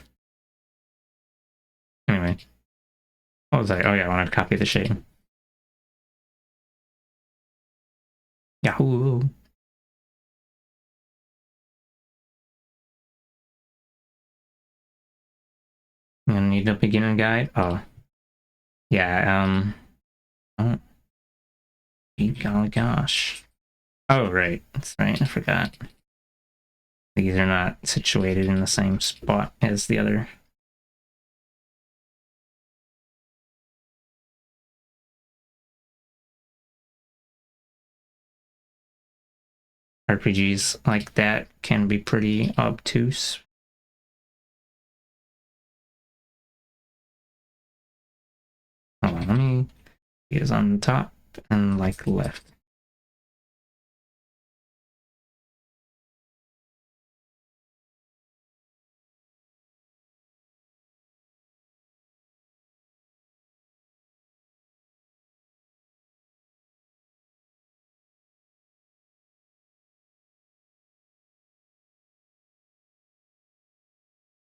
Anyway. What was I? Oh yeah, I wanted to copy the shade. Yahoo! I'm gonna need a beginner guide. Oh. Yeah, oh, golly gosh. Oh, right. That's right. I forgot. These are not situated in the same spot as the other. RPGs like that can be pretty obtuse. Hold on, let me is on the top and like left.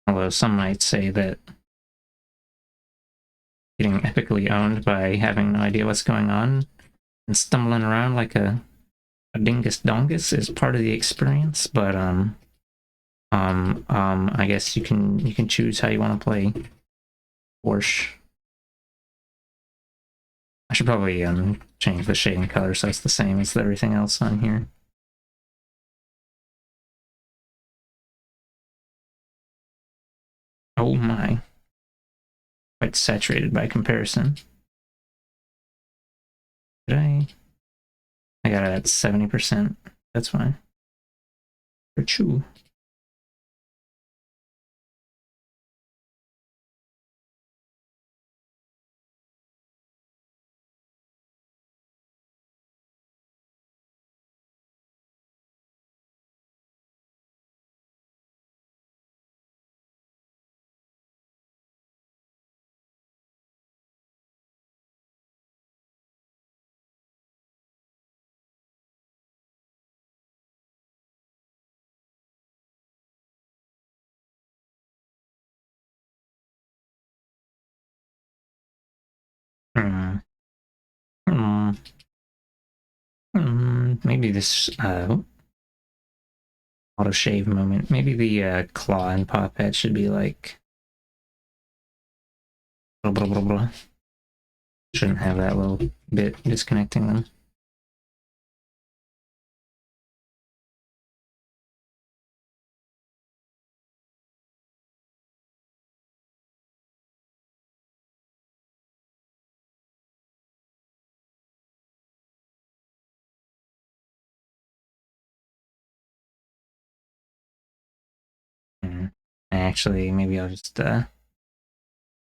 Although some might say that getting epically owned by having no idea what's going on and stumbling around like a dingus dongus is part of the experience, but I guess you can choose how you want to play Porsche. I should probably change the shading color so it's the same as everything else on here. Oh my. quite saturated by comparison. Did I got it at 70%. That's fine. For true. Hmm. Hmm. Maybe this auto shave moment. Maybe the claw and paw pad should be like blah blah blah blah. Shouldn't have that little bit disconnecting them. Actually, maybe I'll just I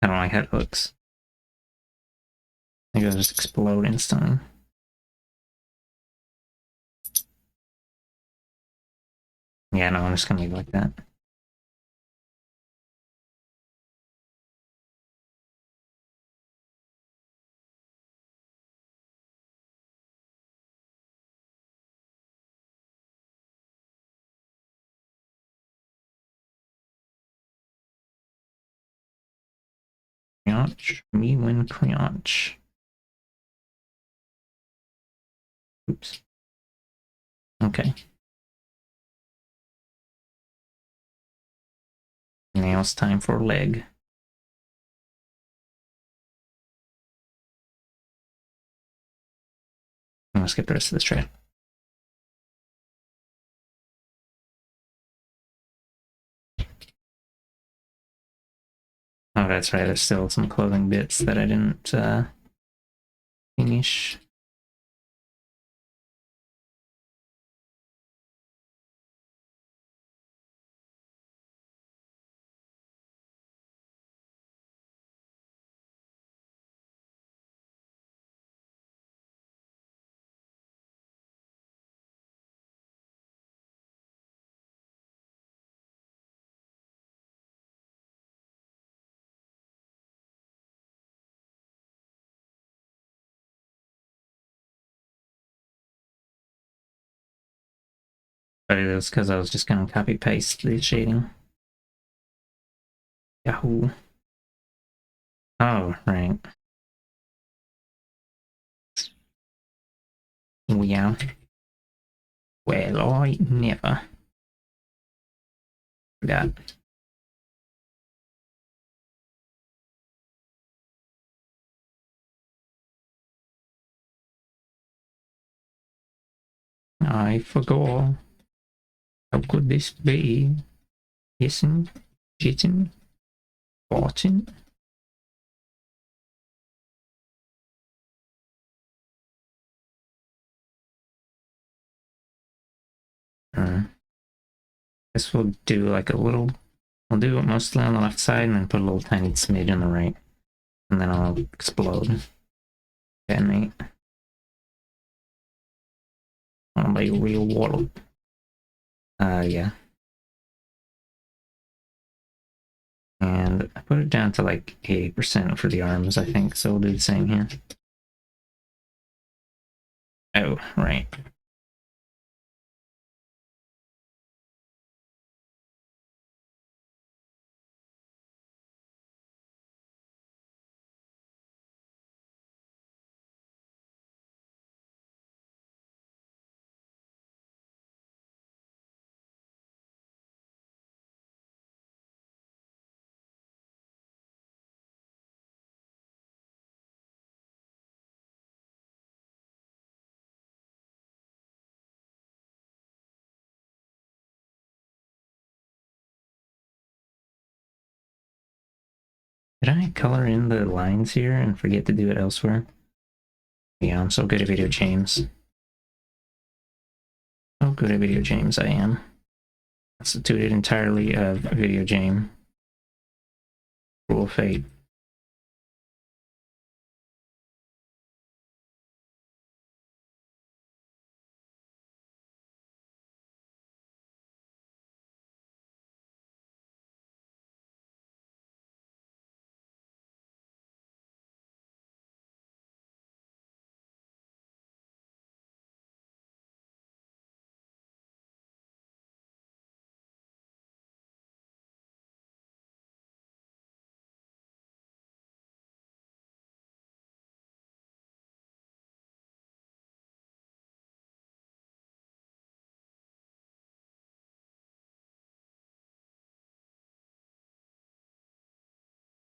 don't like how it looks. Maybe I'll just explode instantly. Yeah, no, I'm just gonna leave it like that. Crunch, me when crunch. Oops. Okay. Now it's time for leg. I'm gonna skip the rest of this tray. Oh, that's right. There's still some clothing bits that I didn't finish. But it was because I was just gonna copy paste the shading. Yahoo. Oh, right. Yeah. Well, I never forgot. I forgot. How could this be? Hissing, jitting, farting. Guess we'll do like a little. We'll do it mostly on the left side and then put a little tiny smidge on the right. And then I'll explode. Detonate. I'll be real water. Yeah. And I put it down to like 80% for the arms, I think, so we'll do the same here. Oh, right. Did I color in the lines here and forget to do it elsewhere? Yeah, I'm so good at video games. So good at video games I am. Constituted entirely of video game. Cruel fate.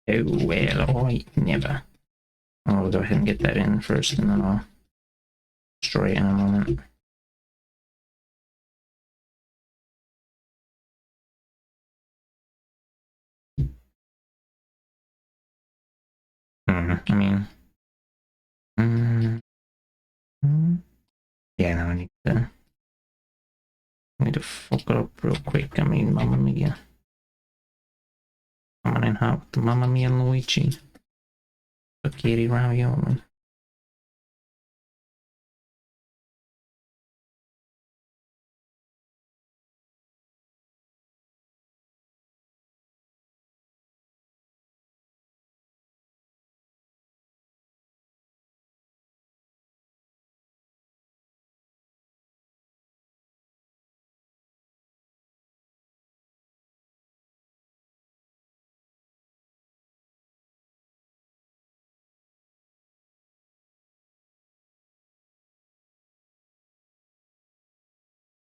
Oh well, I never. I'll go ahead and get that in first and then I'll destroy it in a moment. I mean, yeah, no, I need to fuck it up real quick. I mean, Mamma Mia. Coming in hot with the Mamma Mia and Luigi. Spaghetti ravioli.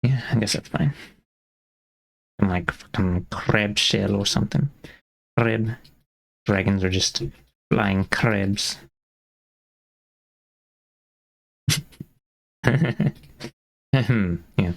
Yeah, I guess that's fine. I'm like fucking crab shell or something. Crab. Dragons are just flying crabs. Yeah.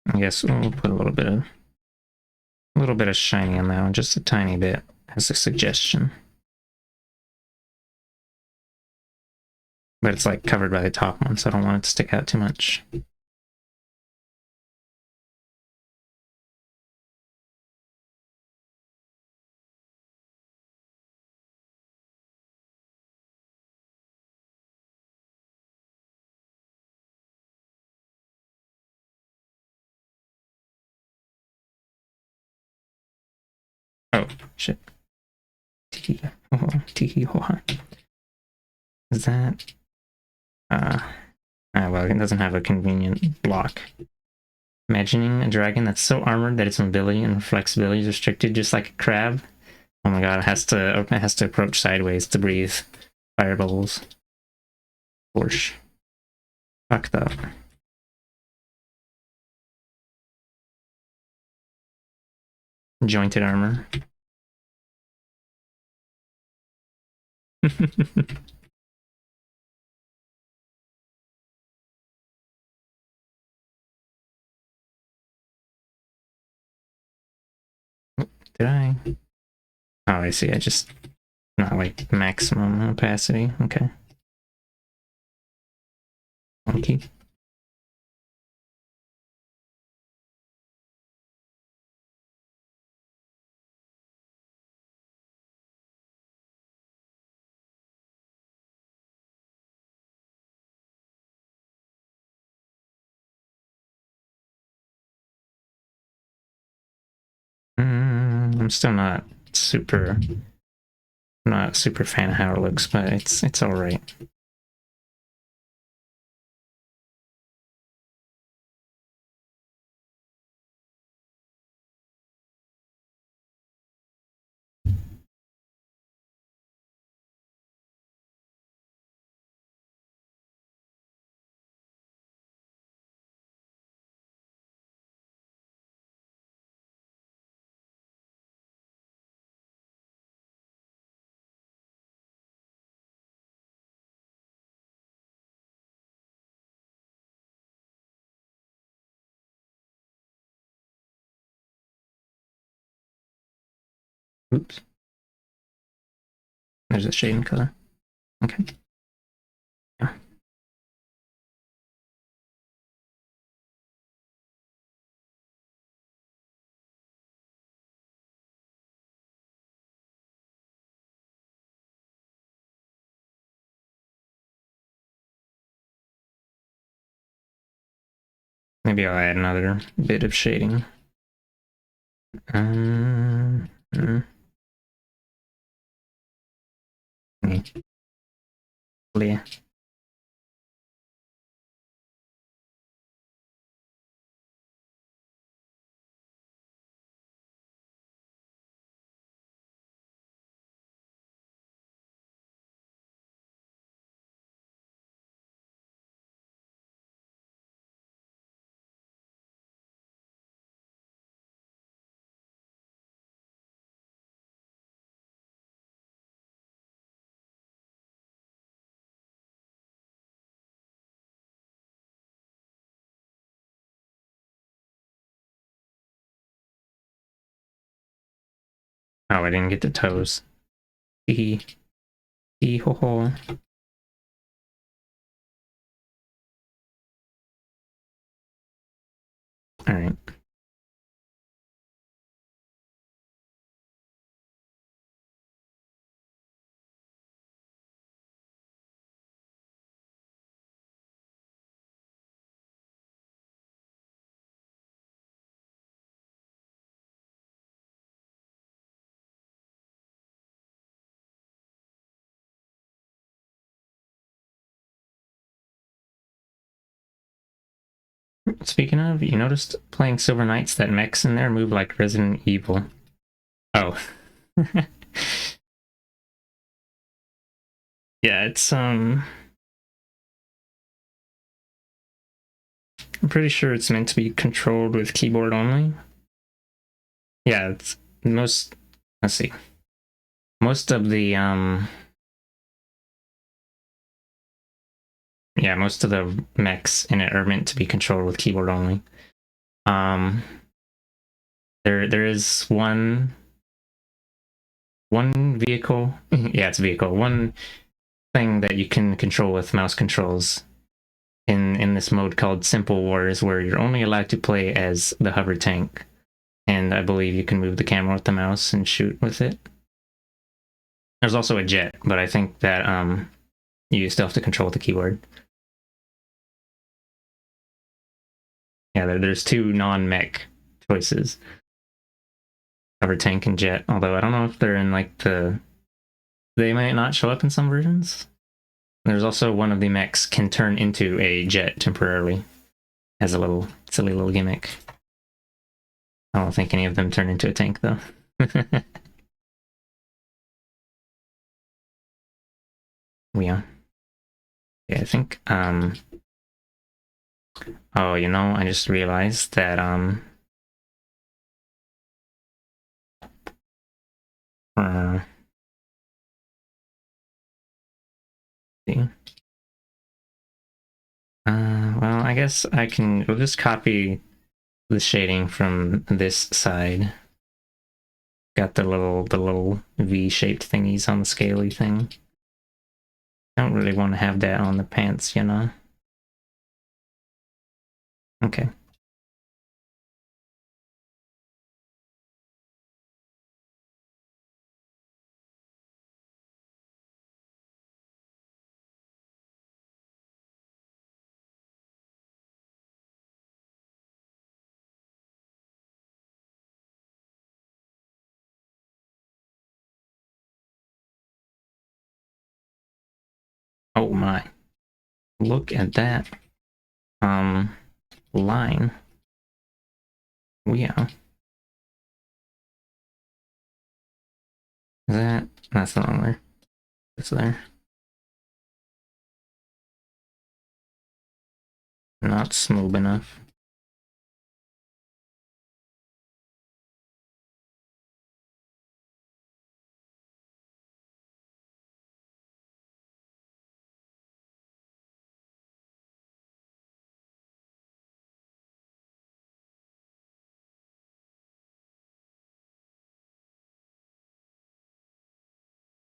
I guess we'll put a little bit of shiny on that one, just a tiny bit, as a suggestion. But it's like covered by the top one, so I don't want it to stick out too much. Oh, shit. Is that... well, it doesn't have a convenient block. Imagining a dragon that's so armored that its mobility and flexibility is restricted just like a crab. Oh my god, it has to approach sideways to breathe fire bubbles. Porsche. Fucked up. Jointed armor. Did I? Oh, I see. I just not like maximum opacity. Okay. Okay. I'm still not super fan of how it looks, but it's all right. Oops. There's a shading color. Okay. Yeah. Maybe I'll add another bit of shading. Mm. Yeah. Oh, I didn't get the toes. Hee hee ho ho. All right. Speaking of, you noticed playing Silver Knights that mechs in there move like Resident Evil. Oh. Yeah, it's I'm pretty sure it's meant to be controlled with keyboard only. Yeah, it's most let's see. Most of the yeah, most of the mechs in it are meant to be controlled with keyboard only. Um there is one vehicle. Yeah, it's a vehicle. One thing that you can control with mouse controls in this mode called Simple Wars, where you're only allowed to play as the hover tank, and I believe you can move the camera with the mouse and shoot with it. There's also a jet, but I think that you still have to control the keyboard. Yeah, there's two non-mech choices: hover tank and jet. Although I don't know if they're in like they might not show up in some versions. There's also one of the mechs can turn into a jet temporarily as a little silly little gimmick. I don't think any of them turn into a tank though. Yeah. Yeah, I think oh, I just realized that uh, see. Well, I guess we'll just copy the shading from this side. Got the little V-shaped thingies on the scaly thing. Don't really want to have that on the pants, Okay. Oh my. Look at that. Line. Yeah. That's the wrong there. It's there. Not smooth enough.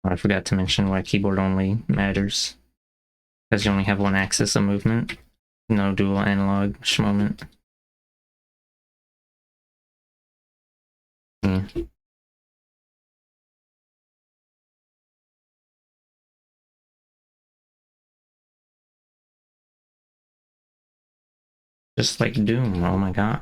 I forgot to mention why keyboard only matters. Because you only have one axis of movement. No dual analog moment. Yeah. Just like Doom, oh my god.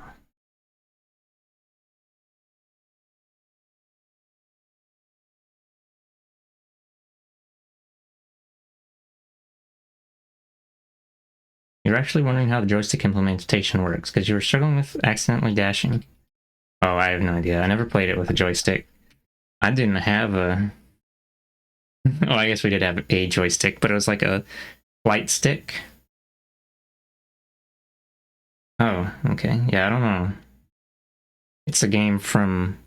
You're actually wondering how the joystick implementation works, because you were struggling with accidentally dashing. Oh, I have no idea. I never played it with a joystick. I didn't have a... Oh, I guess we did have a joystick, but it was like a flight stick. Oh, okay. Yeah, I don't know. It's a game from...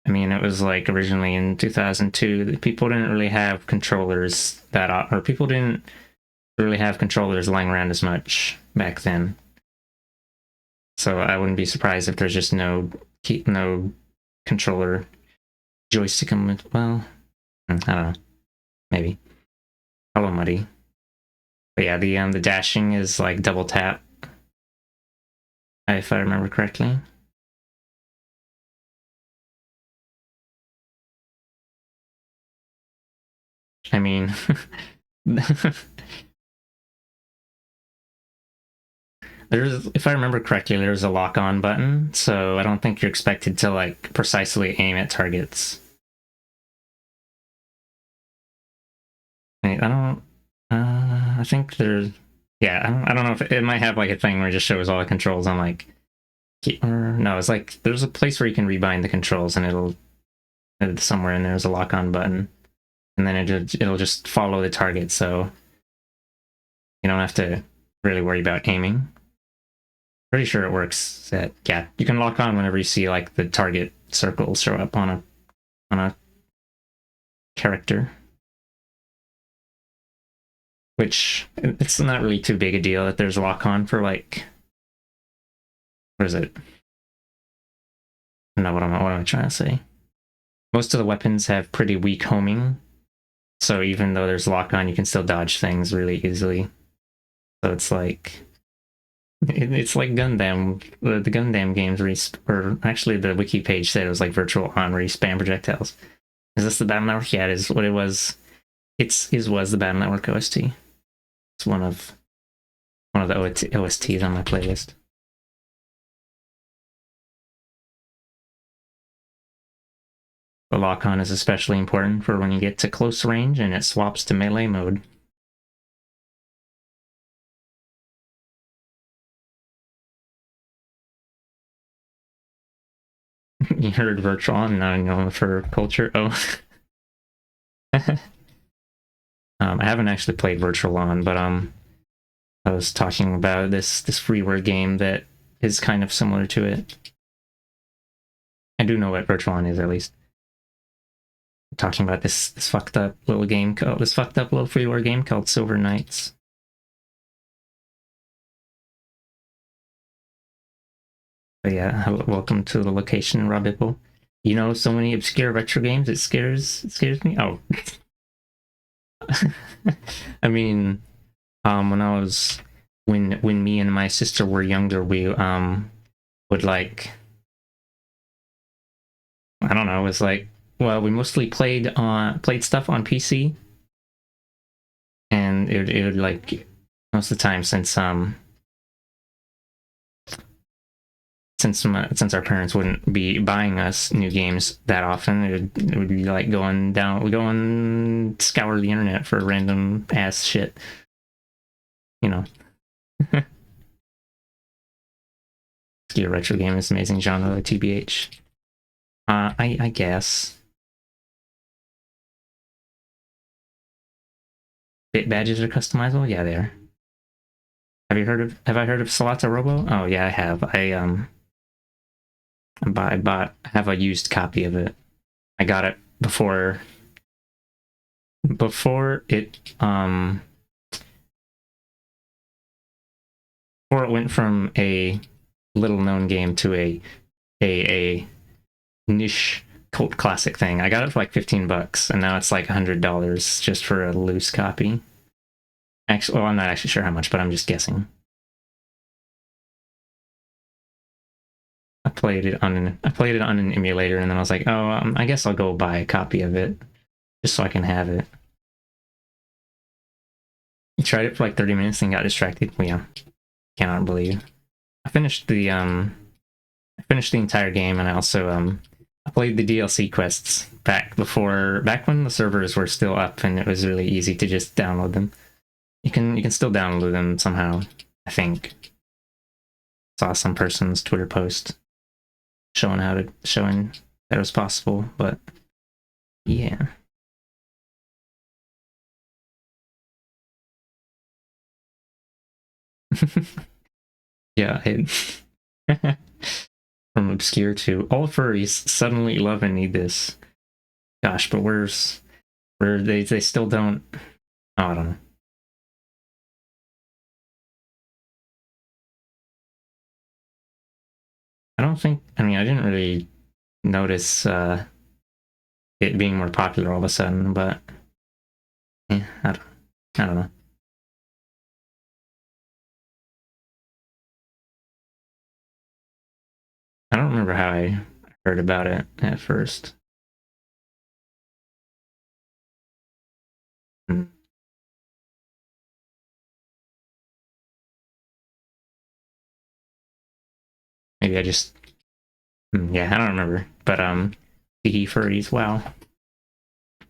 I mean, it was like originally in 2002. People didn't really have controllers that... Or people didn't really have controllers lying around as much back then. So I wouldn't be surprised if there's just no controller joystick. Well, I don't know. Maybe. Hello, Muddy. But yeah, the dashing is like double tap, if I remember correctly. I mean, if I remember correctly, there's a lock-on button, so I don't think you're expected to like precisely aim at targets. I think there's, yeah, I don't know if it might have like a thing where it just shows all the controls on like, or no, it's like there's a place where you can rebind the controls and it'll somewhere in there's a lock-on button, and then it'll just follow the target, so you don't have to really worry about aiming. Pretty sure it works that, yeah, you can lock on whenever you see like the target circle show up on a character. Which, it's not really too big a deal that there's lock on for like, what is it? No, what am I trying to say? Most of the weapons have pretty weak homing, so even though there's lock on, you can still dodge things really easily. So it's like, it's like Gundam. The Gundam games or actually the wiki page said it was like virtual on where you spam projectiles. Is this the Battle Network? Yeah, it is what it was. Was the Battle Network OST. It's one of the OSTs on my playlist. The lock-on is especially important for when you get to close range and it swaps to melee mode. You heard virtual on, now you know for culture. Oh. I haven't actually played Virtual On, but I was talking about this freeware game that is kind of similar to it. I do know what Virtual On is, at least. I'm talking about this fucked up little game called this fucked up little freeware game called Silver Knights. But yeah, welcome to the location, Robipple. You know so many obscure retro games, it scares me. Oh. I mean, when me and my sister were younger, we would like, I don't know, it was like, well, we mostly played stuff on PC, and it would like most of the time since our parents wouldn't be buying us new games that often, it would be like we go and scour the internet for random ass shit. know. Obscure retro game is amazing genre, TBH. I guess. Bit badges are customizable? Yeah, they are. Have I heard of Salata Robo? Oh yeah, I have. I have a used copy of it. I got it before before it went from a little known game to a niche cult classic thing. I got it for like $15 and now it's like $100 just for a loose copy. Actually, well, I'm not actually sure how much, but I'm just guessing. I played it on an emulator, and then I was like, oh, I guess I'll go buy a copy of it just so I can have it. I tried it for like 30 minutes and got distracted. Well, yeah, cannot believe I finished the entire game, and I also I played the DLC quests back when the servers were still up, and it was really easy to just download them. You can still download them somehow, I think. Saw some person's Twitter post showing that it was possible, but yeah. Yeah, from obscure to all furries suddenly love and need this. Gosh, but where they still don't. Oh, I don't know. I don't think. I mean, I didn't really notice it being more popular all of a sudden, but yeah, I don't know. I don't remember how I heard about it at first. Hmm. Maybe I just. Yeah, I don't remember. But the furries. Wow.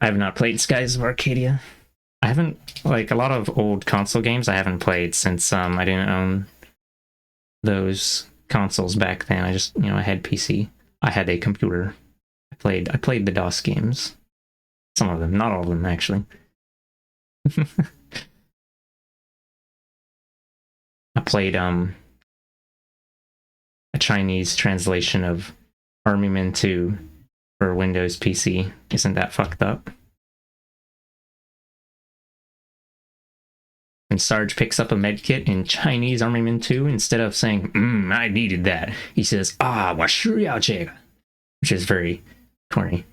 I have not played Skies of Arcadia. I haven't, like, a lot of old console games I haven't played since I didn't own those consoles back then. I just, I had PC. I had a computer. I played the DOS games. Some of them, not all of them actually. I played a Chinese translation of Army Men 2 for Windows PC. Isn't that fucked up? And Sarge picks up a medkit in Chinese Army Men 2, instead of saying, I needed that, he says, 我需要这个, which is very corny.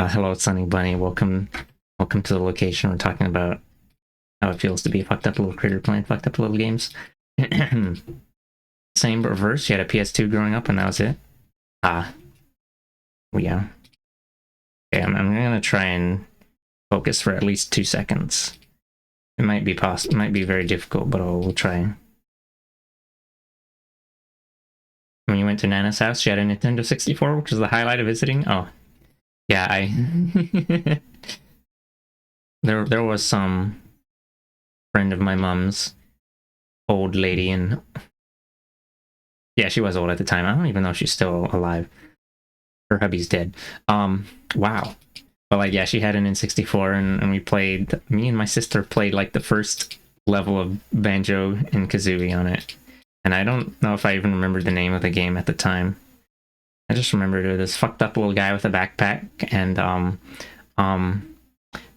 Hello, Sunny Bunny. Welcome to the location. We're talking about how it feels to be a fucked up little critter playing fucked up little games. Same but reverse. You had a PS2 growing up, and that was it. Yeah. Okay, I'm gonna try and focus for at least 2 seconds. It might be possible. It might be very difficult, but we'll try. When you went to Nana's house, she had a Nintendo 64, which was the highlight of visiting. Oh, yeah. There was some friend of my mom's, old lady, and yeah, she was old at the time. I don't even know if she's still alive. Her hubby's dead. Wow. But like, yeah, she had an N64, and we played. Me and my sister played like the first level of Banjo and Kazooie on it, and I don't know if I even remembered the name of the game at the time. I just remembered this fucked up little guy with a backpack and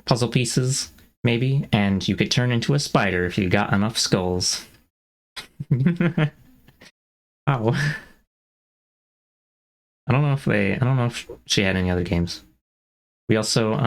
puzzle pieces, maybe, and you could turn into a spider if you got enough skulls. Oh. I don't know if she had any other games. We also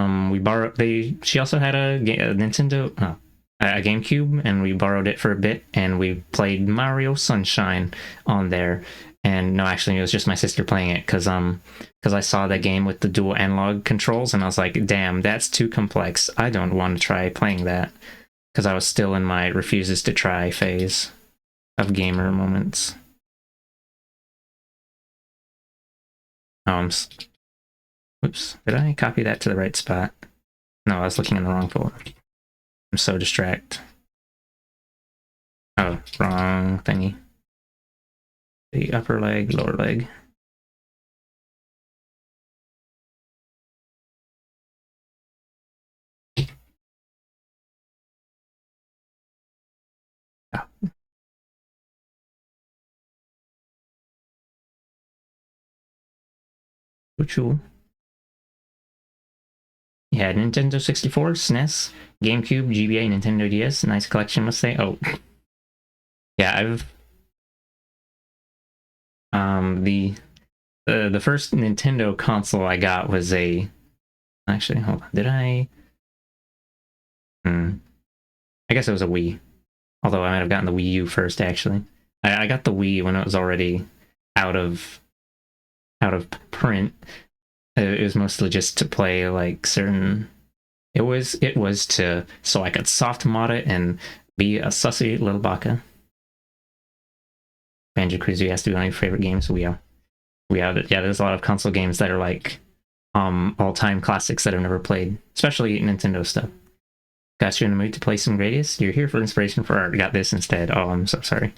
she also had a Nintendo a GameCube, and we borrowed it for a bit, and we played Mario Sunshine on there. And no, actually, it was just my sister playing it because I saw that game with the dual analog controls, and I was like, damn, that's too complex. I don't want to try playing that, because I was still in my refuses to try phase of gamer moments. Oops, did I copy that to the right spot? No, I was looking in the wrong folder. I'm so distracted. Oh, wrong thingy. The upper leg, lower leg. Oh. Cool. Yeah, Nintendo 64, SNES, GameCube, GBA, Nintendo DS. Nice collection, must say. Oh, yeah, I've the first Nintendo console I got was a. Actually, hold on. Did I? I guess it was a Wii. Although I might have gotten the Wii U first. Actually, I got the Wii when it was already out of print. It was mostly just to play like certain. It was to so I could soft mod it and be a sussy little baka. Banjo-Kazooie has to be one of your favorite games. We have yeah. There's a lot of console games that are like all-time classics that I've never played, especially Nintendo stuff. Got you in the mood to play some Gradius? You're here for inspiration for art. Got this instead. Oh, I'm so sorry.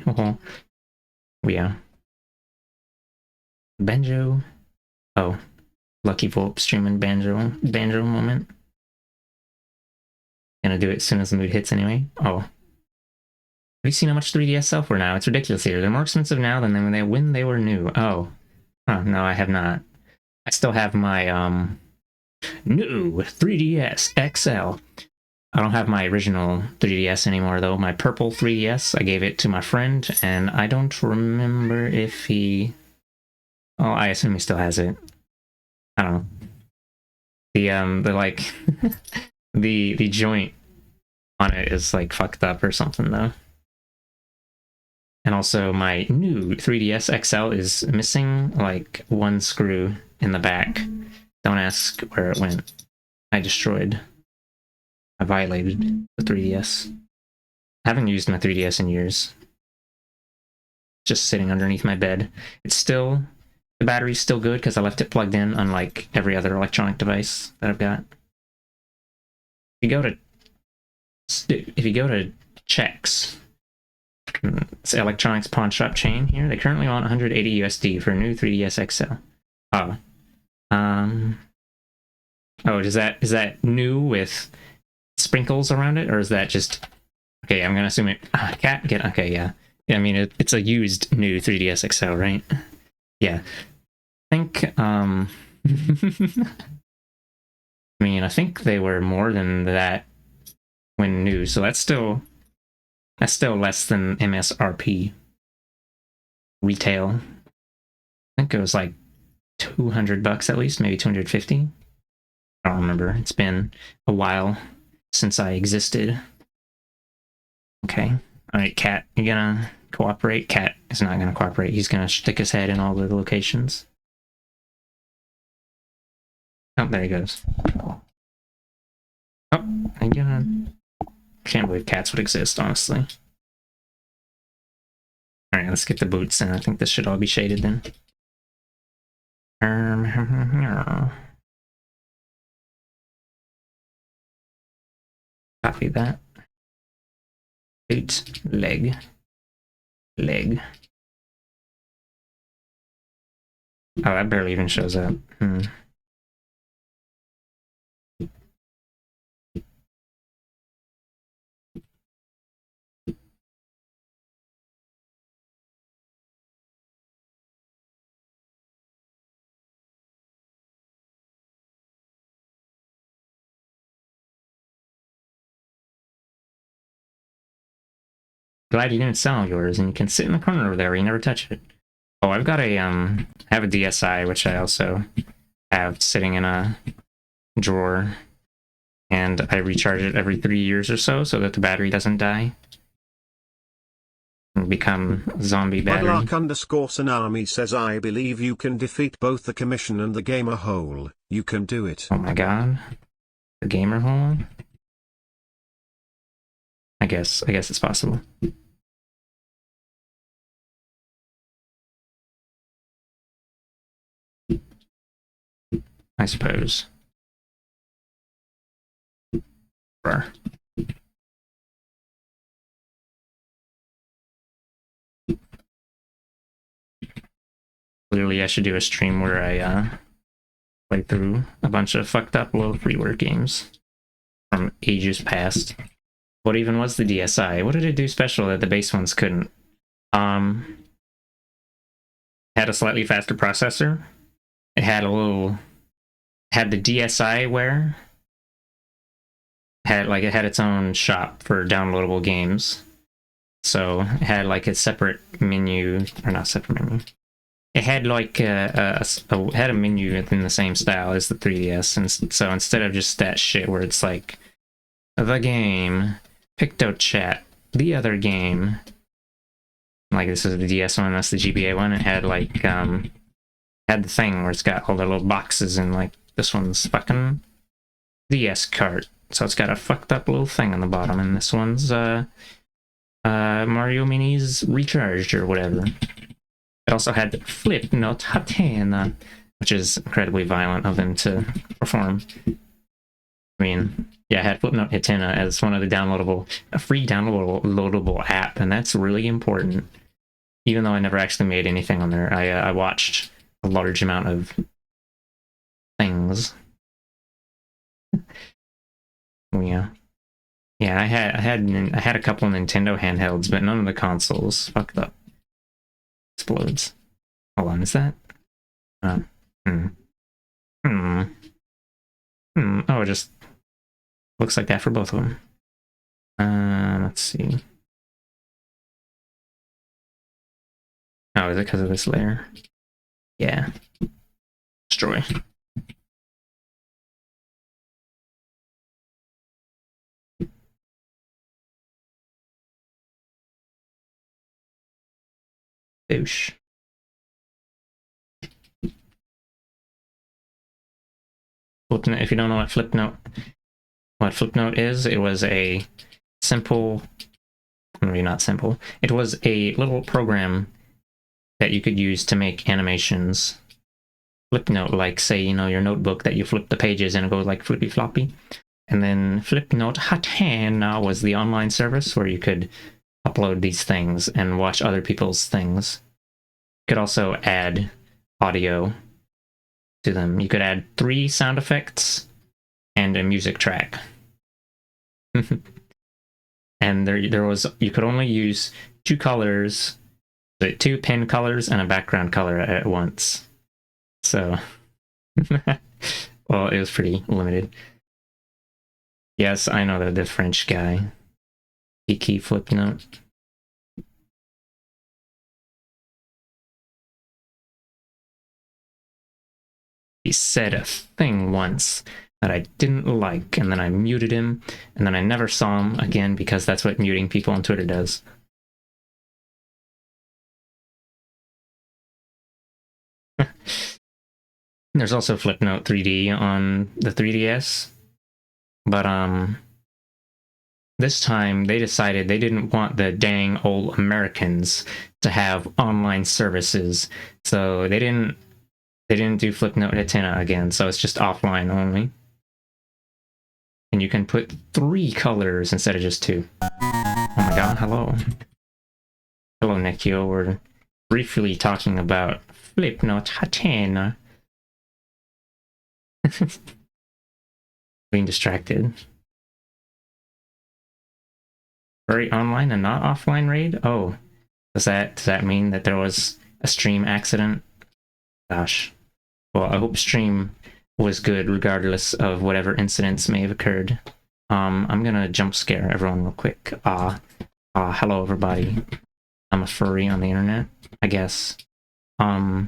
Oh. Yeah. Banjo. Oh, Lucky Volp streaming banjo moment. Gonna do it as soon as the mood hits anyway. Oh. Have you seen how much 3DS sell for now? It's ridiculous here. They're more expensive now than when they were new. Oh. Huh, no, I have not. I still have my new 3DS XL. I don't have my original 3DS anymore though. My purple 3DS, I gave it to my friend, and I don't remember if he. Oh, I assume he still has it. I don't know. The like the joint on it is like fucked up or something though. And also my new 3DS XL is missing like one screw in the back. Don't ask where it went. I violated the 3DS. I haven't used my 3DS in years. Just sitting underneath my bed. It's still, the battery's still good because I left it plugged in, unlike every other electronic device that I've got. If you go to checks, it's electronics pawn shop chain here. They currently want 180 USD for a new 3DS XL. Oh. Oh, is that new with sprinkles around it, or is that just okay? I'm gonna assume it. Cat get okay, yeah. I mean, it's a used new 3DS XL, right? Yeah. I think. I mean, I think they were more than that when new, so that's still less than MSRP retail. I think it was like $200 at least, maybe 250. I don't remember. It's been a while since I existed. Okay. All right, Cat, you gonna cooperate? Cat is not gonna cooperate. He's gonna stick his head in all the locations. Oh, there he goes. Oh, again. Can't believe cats would exist, honestly. All right, let's get the boots, and I think this should all be shaded then. Copy that. Boot, leg. Oh, that barely even shows up. Glad you didn't sell yours, and you can sit in the corner over there where you never touch it. Oh, I've got a I have a DSi, which I also have sitting in a drawer, and I recharge it every 3 years or so that the battery doesn't die and become zombie battery. Budlark_Tsunami says, I believe you can defeat both the Commission and the Gamer Hole. You can do it. Oh my god. The Gamer Hole? I guess it's possible. I suppose. Brr. Clearly, I should do a stream where I play through a bunch of fucked up low freeware games from ages past. What even was the DSi? What did it do special that the base ones couldn't? Had a slightly faster processor. It had had the DSiWare. It had its own shop for downloadable games. So it had like a separate menu, or not separate menu. It had like had a menu in the same style as the 3DS, and so instead of just that shit where it's like the game, PictoChat, the other game, like this is the DS one, that's the GBA one. It had like had the thing where it's got all the little boxes, and like this one's fucking DS cart, so it's got a fucked up little thing on the bottom, and this one's Mario Minis Recharged or whatever. It also had Flipnote Hatena, which is incredibly violent of them to perform. I mean, yeah, I had Flipnote Hatena as one of the a free downloadable app, and that's really important. Even though I never actually made anything on there, I watched a large amount of things. Oh, yeah. Yeah, I had a couple Nintendo handhelds, but none of the consoles. Fucked up. Explodes. Hold on, is that? Oh, it just looks like that for both of them. Let's see. Oh, is it because of this layer? Yeah. Destroy. Boosh. Flipnote, if you don't know what Flipnote is, it was a simple, maybe not simple, it was a little program that you could use to make animations. Flipnote, like say, you know, your notebook that you flip the pages and it goes like flippy floppy. And then Flipnote Hatena was the online service where you could upload these things and watch other people's things. You could also add audio to them. You could add 3 sound effects and a music track. And there was, you could only use 2 colors, 2 pen colors and a background color at once. So, well, it was pretty limited. Yes, I know that the French guy. Kiki Flipnote. He said a thing once that I didn't like, and then I muted him, and then I never saw him again because that's what muting people on Twitter does. There's also Flipnote 3D on the 3DS, but this time they decided they didn't want the dang old Americans to have online services, so they didn't do Flipnote Hatena again, so it's just offline only. And you can put 3 colors instead of just 2. Oh my god, hello. Hello, Nekio. We're briefly talking about Flipnote Hatena. Being distracted. Very online and not offline raid? Oh, does that mean that there was a stream accident? Gosh. Well, I hope stream was good regardless of whatever incidents may have occurred. I'm gonna jump scare everyone real quick. Hello everybody. I'm a furry on the internet, I guess. I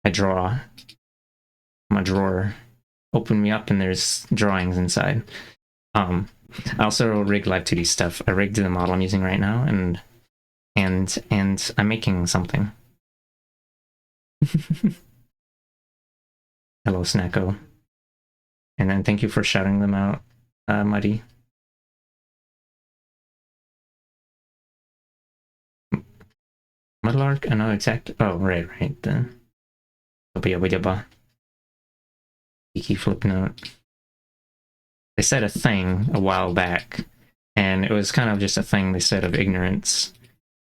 draw. I'm a drawer. Open me up and there's drawings inside. I also rig Live2D stuff. I rigged the model I'm using right now, and I'm making something. Hello, Snacko. And then thank you for shouting them out, Muddy. Mudlark, another tech. Oh, right. Geeky flip note. They said a thing a while back, and it was kind of just a thing they said of ignorance,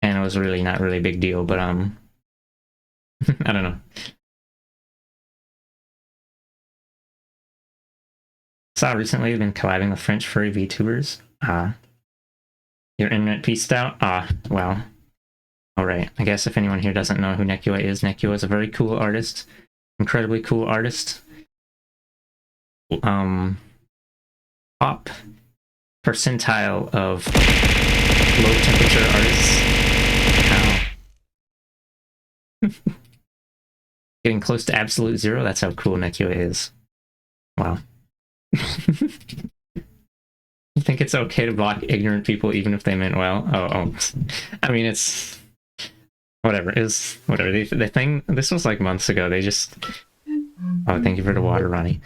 and it was really not really a big deal, but I don't know. Saw recently you've been collabing with French furry VTubers. Your internet pieced out? Well. Alright, I guess if anyone here doesn't know who Nekua is is a very cool artist. Incredibly cool artist. Top percentile of low temperature artists. Ow. Getting close to absolute zero, that's how cool Nekua is. Wow. You think it's okay to block ignorant people even if they meant well? Oh. I mean, it's... Whatever. It's... Whatever. The thing... This was like months ago. They just... Oh, thank you for the water, Ronnie.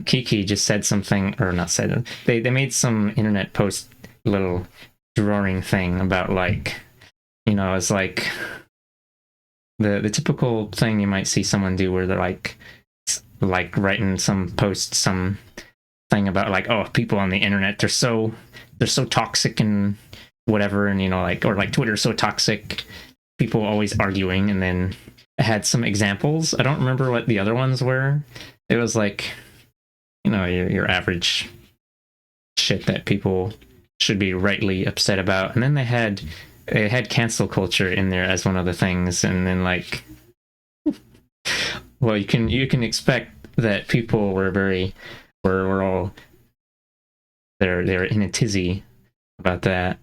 Kiki just said something... Or not said... They made some internet post little drawing thing about, like... You know, it's like... The typical thing you might see someone do where they're like writing some post, some thing about like, oh, people on the internet, they're so toxic and whatever, and you know, like, or like Twitter's so toxic, people always arguing, and then it had some examples. I don't remember what the other ones were. It was like, you know, your average shit that people should be rightly upset about, and then they had cancel culture in there as one of the things, and then like, well, you can expect that people were all they're in a tizzy about that.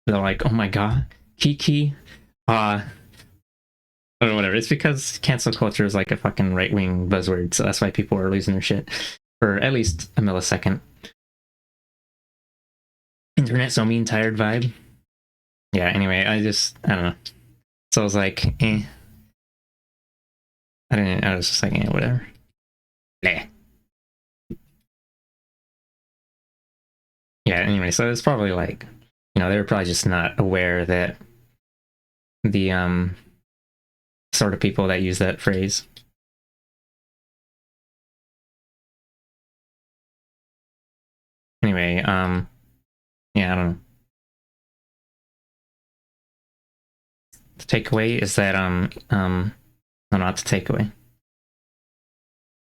They're like, oh my god, Kiki, or whatever. It's because cancel culture is like a fucking right-wing buzzword, so that's why people are losing their shit for at least a millisecond. Internet so mean, tired vibe. Yeah, anyway, I don't know. So I was like, I was just like, whatever. Bleh. Yeah, anyway, so it's probably like, you know, they were probably just not aware that the sort of people that use that phrase. Anyway, yeah, I don't know. The takeaway is that no, not the takeaway.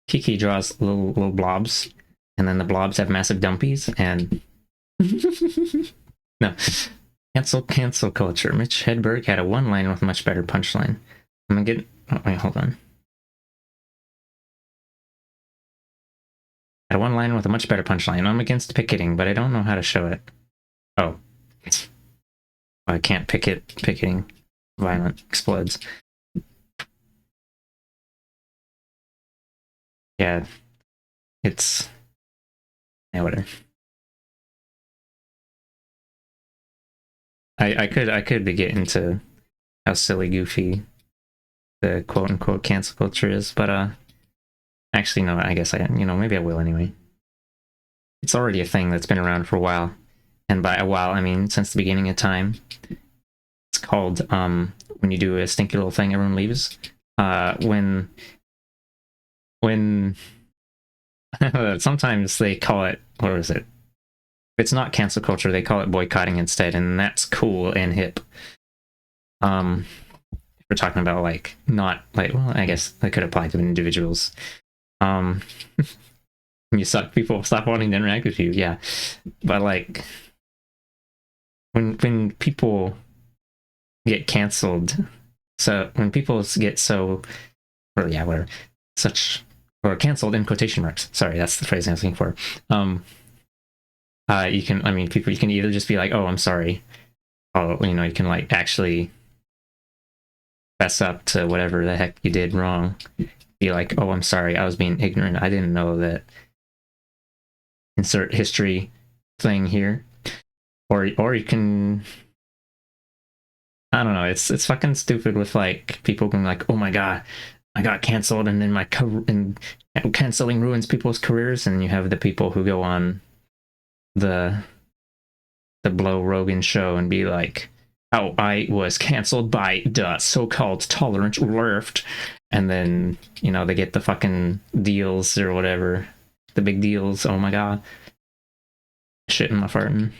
Kiki draws little blobs, and then the blobs have massive dumpies, and no. Cancel culture. Mitch Hedberg had a one-liner with a much better punchline. I'm gonna get... Oh, wait, hold on. Had a one-liner with a much better punchline. I'm against picketing, but I don't know how to show it. Oh. I can't picket. Picketing. Violent. Explodes. Yeah. It's... Yeah, whatever. I could be getting into how silly, goofy the quote-unquote cancel culture is, but actually no, I guess maybe I will anyway. It's already a thing that's been around for a while, and by a while I mean since the beginning of time. It's called when you do a stinky little thing, everyone leaves. When sometimes they call it, what is it? It's not cancel culture, they call it boycotting instead, and that's cool and hip. We're talking about like, not like, well, I guess that could apply to individuals. You suck, people stop wanting to interact with you, yeah. But like, when people get canceled, so when people get so, or yeah, whatever, or canceled in quotation marks, sorry, that's the phrase I was looking for. You can either just be like, oh, I'm sorry. Oh, you know, you can like actually fess up to whatever the heck you did wrong. Be like, oh, I'm sorry, I was being ignorant. I didn't know that. Insert history thing here. Or you can, I don't know, it's fucking stupid with like people going like, oh my god, I got canceled, and then and canceling ruins people's careers, and you have the people who go on the Blow Rogan show and be like, how I was cancelled by the so-called tolerant left, and then they get the fucking deals or whatever, the big deals. Oh my god, shit in my farting.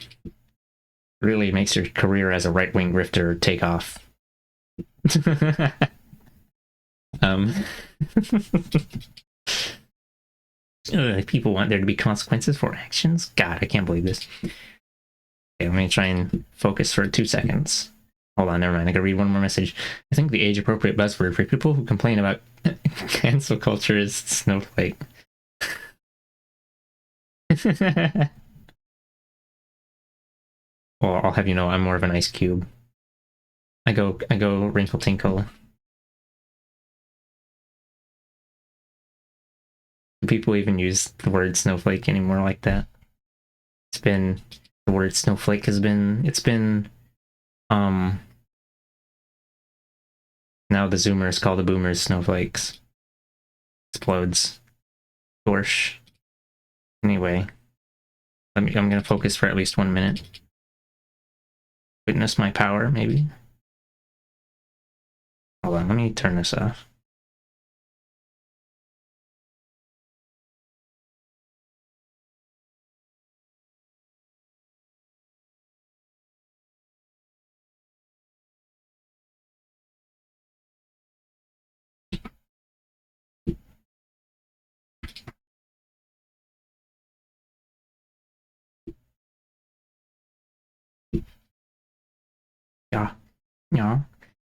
Really makes your career as a right-wing grifter take off. um. People want there to be consequences for actions. God, I can't believe this. Okay, let me try and focus for 2 seconds. Hold on, never mind. I gotta read one more message. I think the age-appropriate buzzword for people who complain about cancel culture is snowflake. Well, I'll have you know I'm more of an ice cube. I go wrinkle tinkle. People even use the word snowflake anymore like that. It's been the word snowflake has been now the Zoomers call the Boomers snowflakes. Explodes. Gorsh. Anyway, I'm gonna focus for at least 1 minute. Witness my power, maybe. Hold on, let me turn this off. Yeah.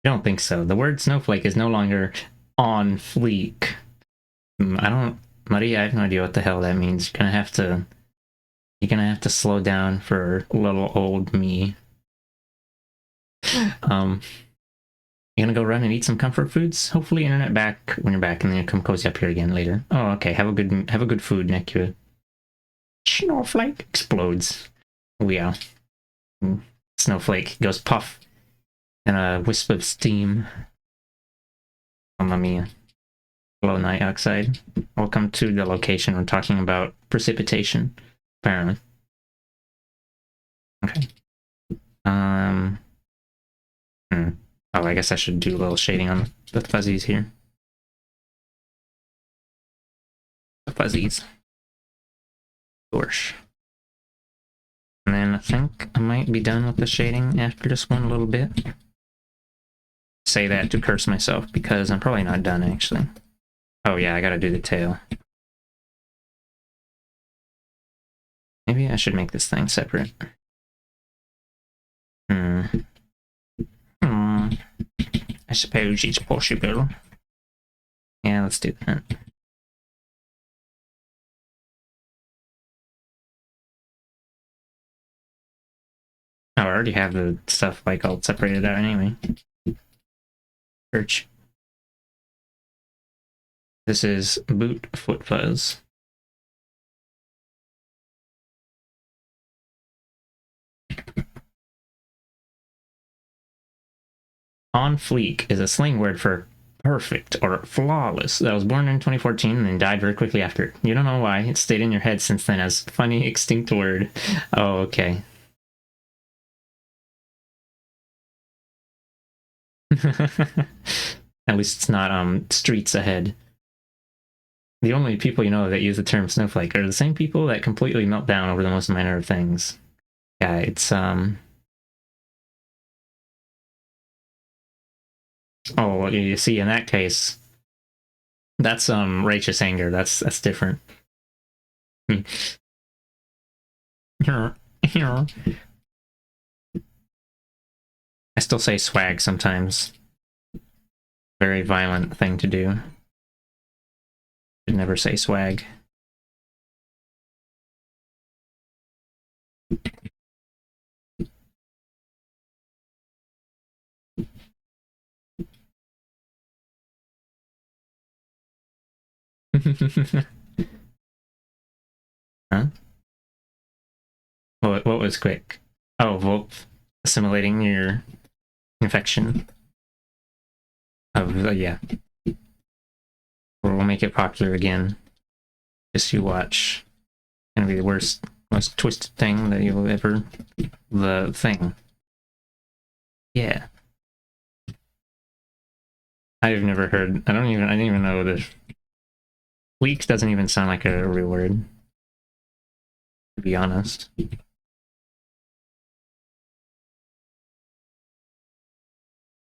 I don't think so. The word snowflake is no longer on fleek. Maria, I have no idea what the hell that means. You're gonna have to slow down for little old me. You're gonna go run and eat some comfort foods? Hopefully internet back when you're back, and then you come cozy up here again later. Oh, okay. Have a good food, Nekua. Snowflake explodes. Oh yeah. Snowflake goes puff and a wisp of steam. Mamma mia. Hello, night outside. Welcome to the location. We're talking about precipitation, apparently. Okay. Oh, I guess I should do a little shading on the fuzzies here. The fuzzies. Gorsh. And then I think I might be done with the shading after this one a little bit. Say that to curse myself, because I'm probably not done, actually. Oh yeah, I gotta do the tail. Maybe I should make this thing separate. I suppose it's possible. Yeah, let's do that. Oh, I already have the stuff like all separated out anyway. Search. This is boot foot fuzz. On fleek is a slang word for perfect or flawless that was born in 2014 and then died very quickly after. You don't know why. It stayed in your head since then as funny extinct word. Oh, okay. At least it's not streets ahead. The only people you know that use the term snowflake are the same people that completely melt down over the most minor of things. Yeah, it's oh, you see, in that case, that's righteous anger. That's different. I still say swag sometimes. Very violent thing to do. Should never say swag. Huh? What was quick? Oh, well, assimilating your infection. Yeah. We'll make it popular again. Just you watch. It's gonna be the worst, most twisted thing that you'll ever. The thing. Yeah. I've never heard. I didn't even know the leak doesn't even sound like a real word. To be honest.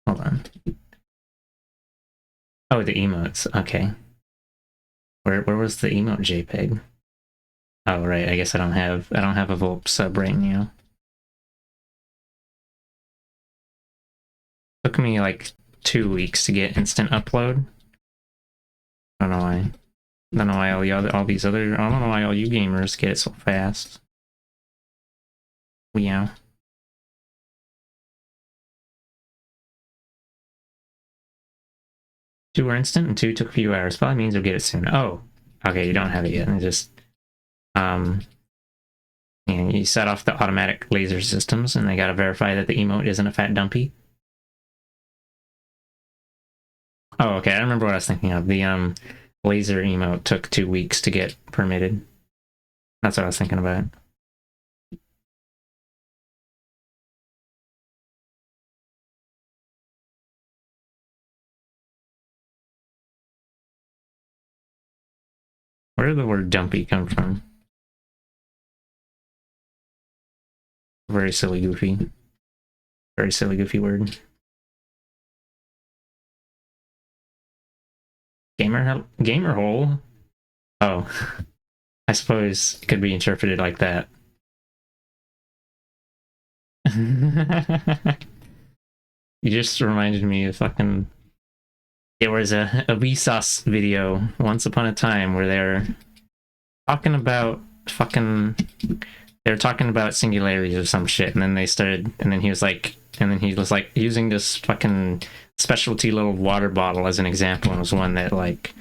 Hold on. Oh, the emotes. Okay. Where was the emote JPEG? Oh right, I guess I don't have a Volp sub right now. Took me like 2 weeks to get instant upload. I don't know why. I don't know why all these other I don't know why all you gamers get it so fast. Yeah. Two were instant and two took a few hours. Probably means you'll get it soon. Oh, okay, you don't have it yet. And just and you set off the automatic laser systems, and they gotta verify that the emote isn't a fat dumpy. Oh, okay. I remember what I was thinking of. The laser emote took 2 weeks to get permitted. That's what I was thinking about. Where did the word dumpy come from? Very silly, goofy. Very silly, goofy word. Gamer hole? Oh. I suppose it could be interpreted like that. You just reminded me of fucking... There was a Vsauce video once upon a time where they're talking about fucking... They were talking about singularities or some shit, and then they started... And then he was like using this fucking specialty little water bottle as an example, and was one that like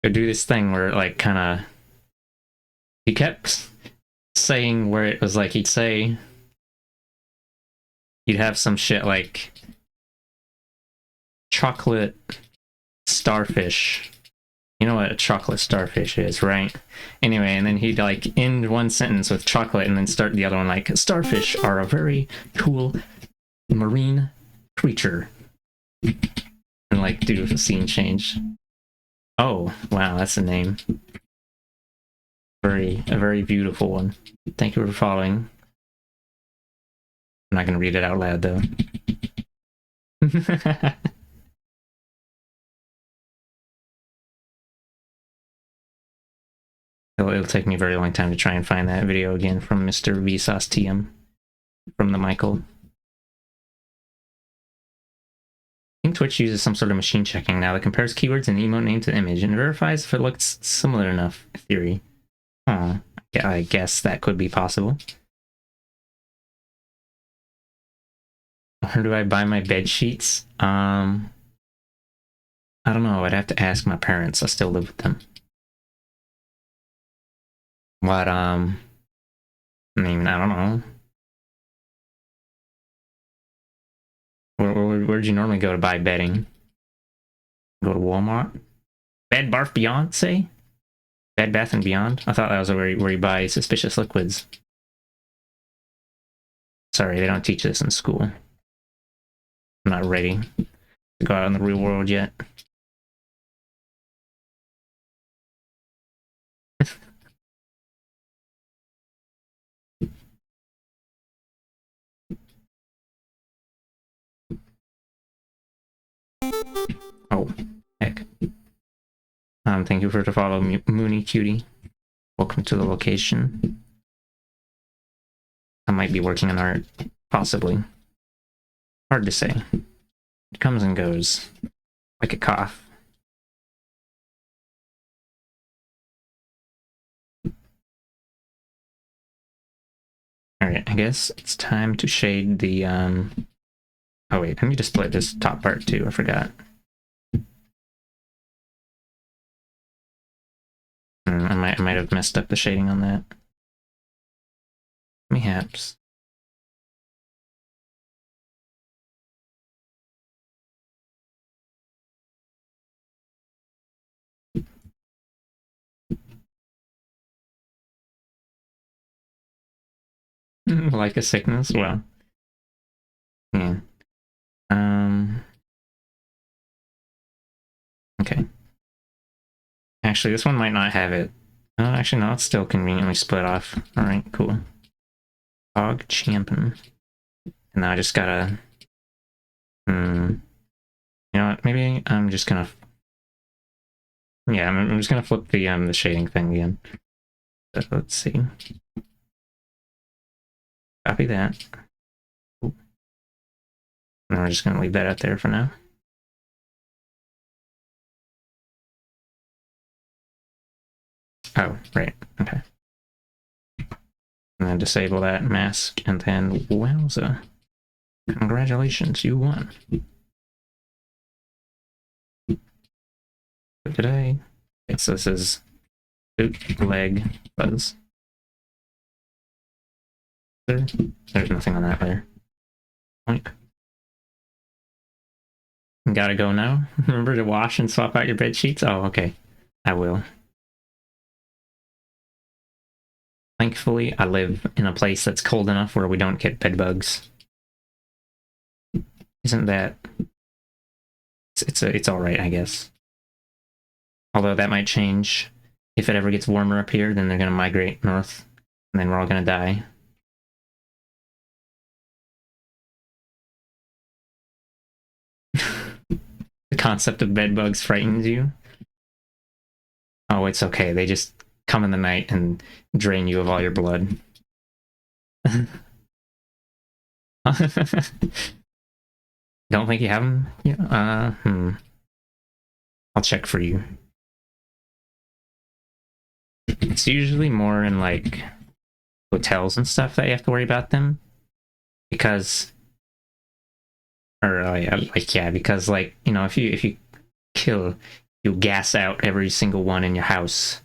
would do this thing where it like kind of... He kept saying where it was like he'd say... You'd have some shit like chocolate starfish. You know what a chocolate starfish is, right? Anyway, and then he'd like end one sentence with chocolate and then start the other one like starfish are a very cool marine creature. And like do a scene change. Oh, wow, that's a name. A very beautiful one. Thank you for following. I'm not gonna read it out loud though. It'll take me a very long time to try and find that video again from Mr. Vsauce TM from the Michael. I think Twitch uses some sort of machine checking now that compares keywords and emote name to the image and verifies if it looks similar enough. Theory. Oh, yeah, I guess that could be possible. Where do I buy my bed sheets? I don't know. I'd have to ask my parents. I still live with them. But I mean, I don't know. Where'd you normally go to buy bedding? Go to Walmart? Bed Bath Beyond, say? Bed Bath and Beyond? I thought that was where you buy suspicious liquids. Sorry, they don't teach this in school. I'm not ready to go out in the real world yet. Oh, heck. Thank you for the follow, Mooney Cutie. Welcome to the location. I might be working on art, possibly. Hard to say. It comes and goes, like a cough. Alright, I guess it's time to shade the, Oh wait, let me just split this top part too, I forgot. I might have messed up the shading on that. Perhaps. Like a sickness? Well. Yeah. Okay. Actually, this one might not have it. Actually, no, it's still conveniently split off. Alright, cool. Dog champion. And now I just gotta... you know what? Maybe I'm just gonna... Yeah, I'm just gonna flip the shading thing again. So let's see. Copy that. Ooh. And we're just gonna leave that out there for now. Oh, right. Okay. And then disable that mask, and then wowza. Congratulations, you won. For today. Okay, so this is bootleg buzz. There's nothing on that layer. Oink. Gotta go now? Remember to wash and swap out your bed sheets? Oh, okay. I will. Thankfully, I live in a place that's cold enough where we don't get bed bugs. Isn't that... It's alright, I guess. Although that might change. If it ever gets warmer up here, then they're gonna migrate north, and then we're all gonna die. The concept of bed bugs frightens you? Oh, it's okay. They just come in the night and drain you of all your blood. Don't think you have them? Yeah. I'll check for you. It's usually more in like hotels and stuff that you have to worry about them, because, or yeah, because like, you know, if you you gas out every single one in your house,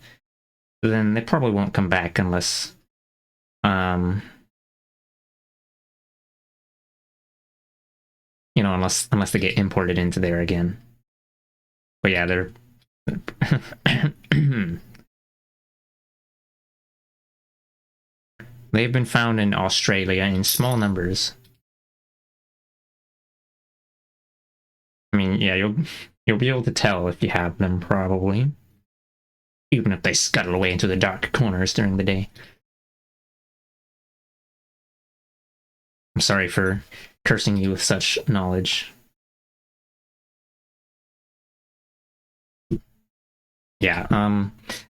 then they probably won't come back unless you know, unless they get imported into there again. But yeah, they're they've been found in Australia in small numbers. I mean, yeah, you'll be able to tell if you have them, probably. Even if they scuttle away into the dark corners during the day. I'm sorry for cursing you with such knowledge. Yeah,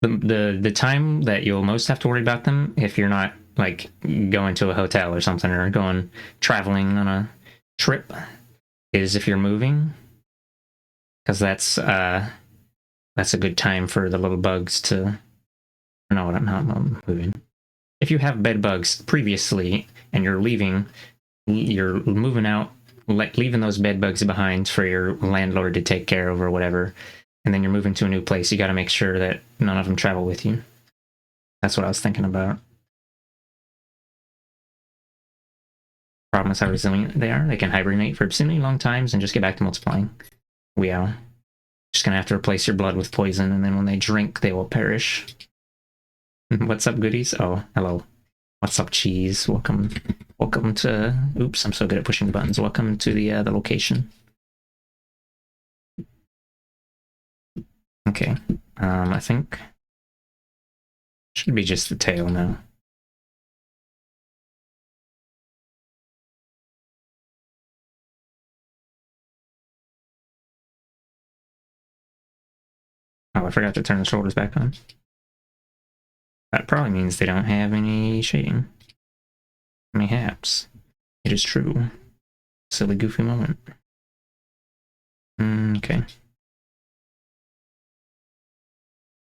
the time that you'll most have to worry about them, if you're not like going to a hotel or something, or going traveling on a trip, is if you're moving, because that's a good time for the little bugs to... No, I'm not moving. If you have bed bugs previously and you're leaving, you're moving out, leaving those bed bugs behind for your landlord to take care of or whatever, and then you're moving to a new place, you got to make sure that none of them travel with you. That's what I was thinking about. Problem is how resilient they are. They can hibernate for obscenely long times and just get back to multiplying. We are just gonna have to replace your blood with poison, and then when they drink, they will perish. What's up, goodies? Oh, hello. What's up, cheese? Welcome to... Oops, I'm so good at pushing buttons. Welcome to the location. Okay, I think... Should be just the tail now. Oh, I forgot to turn the shoulders back on. That probably means they don't have any shading. Mayhaps. It is true. Silly, goofy moment. Okay.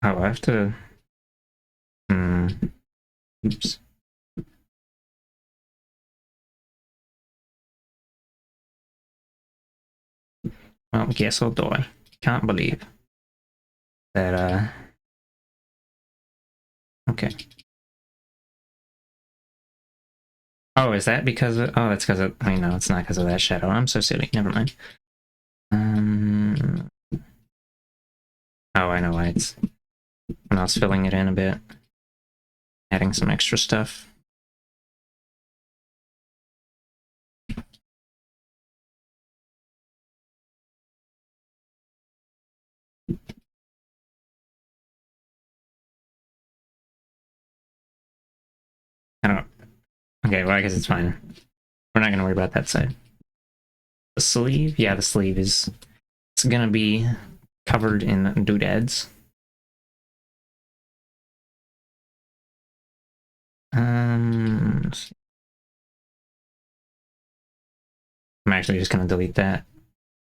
Oh, I have to... Oops. Well, guess I'll die. Can't believe that, Okay. Oh, is that because of... Oh, that's because of... I mean, no, it's not because of that shadow. I'm so silly. Never mind. Oh, I know why. It's when I was filling it in a bit. Adding some extra stuff. Okay, well, I guess it's fine. We're not gonna worry about that side. The sleeve? Yeah, the sleeve is... It's gonna be covered in doodads. Let's see. I'm actually just gonna delete that,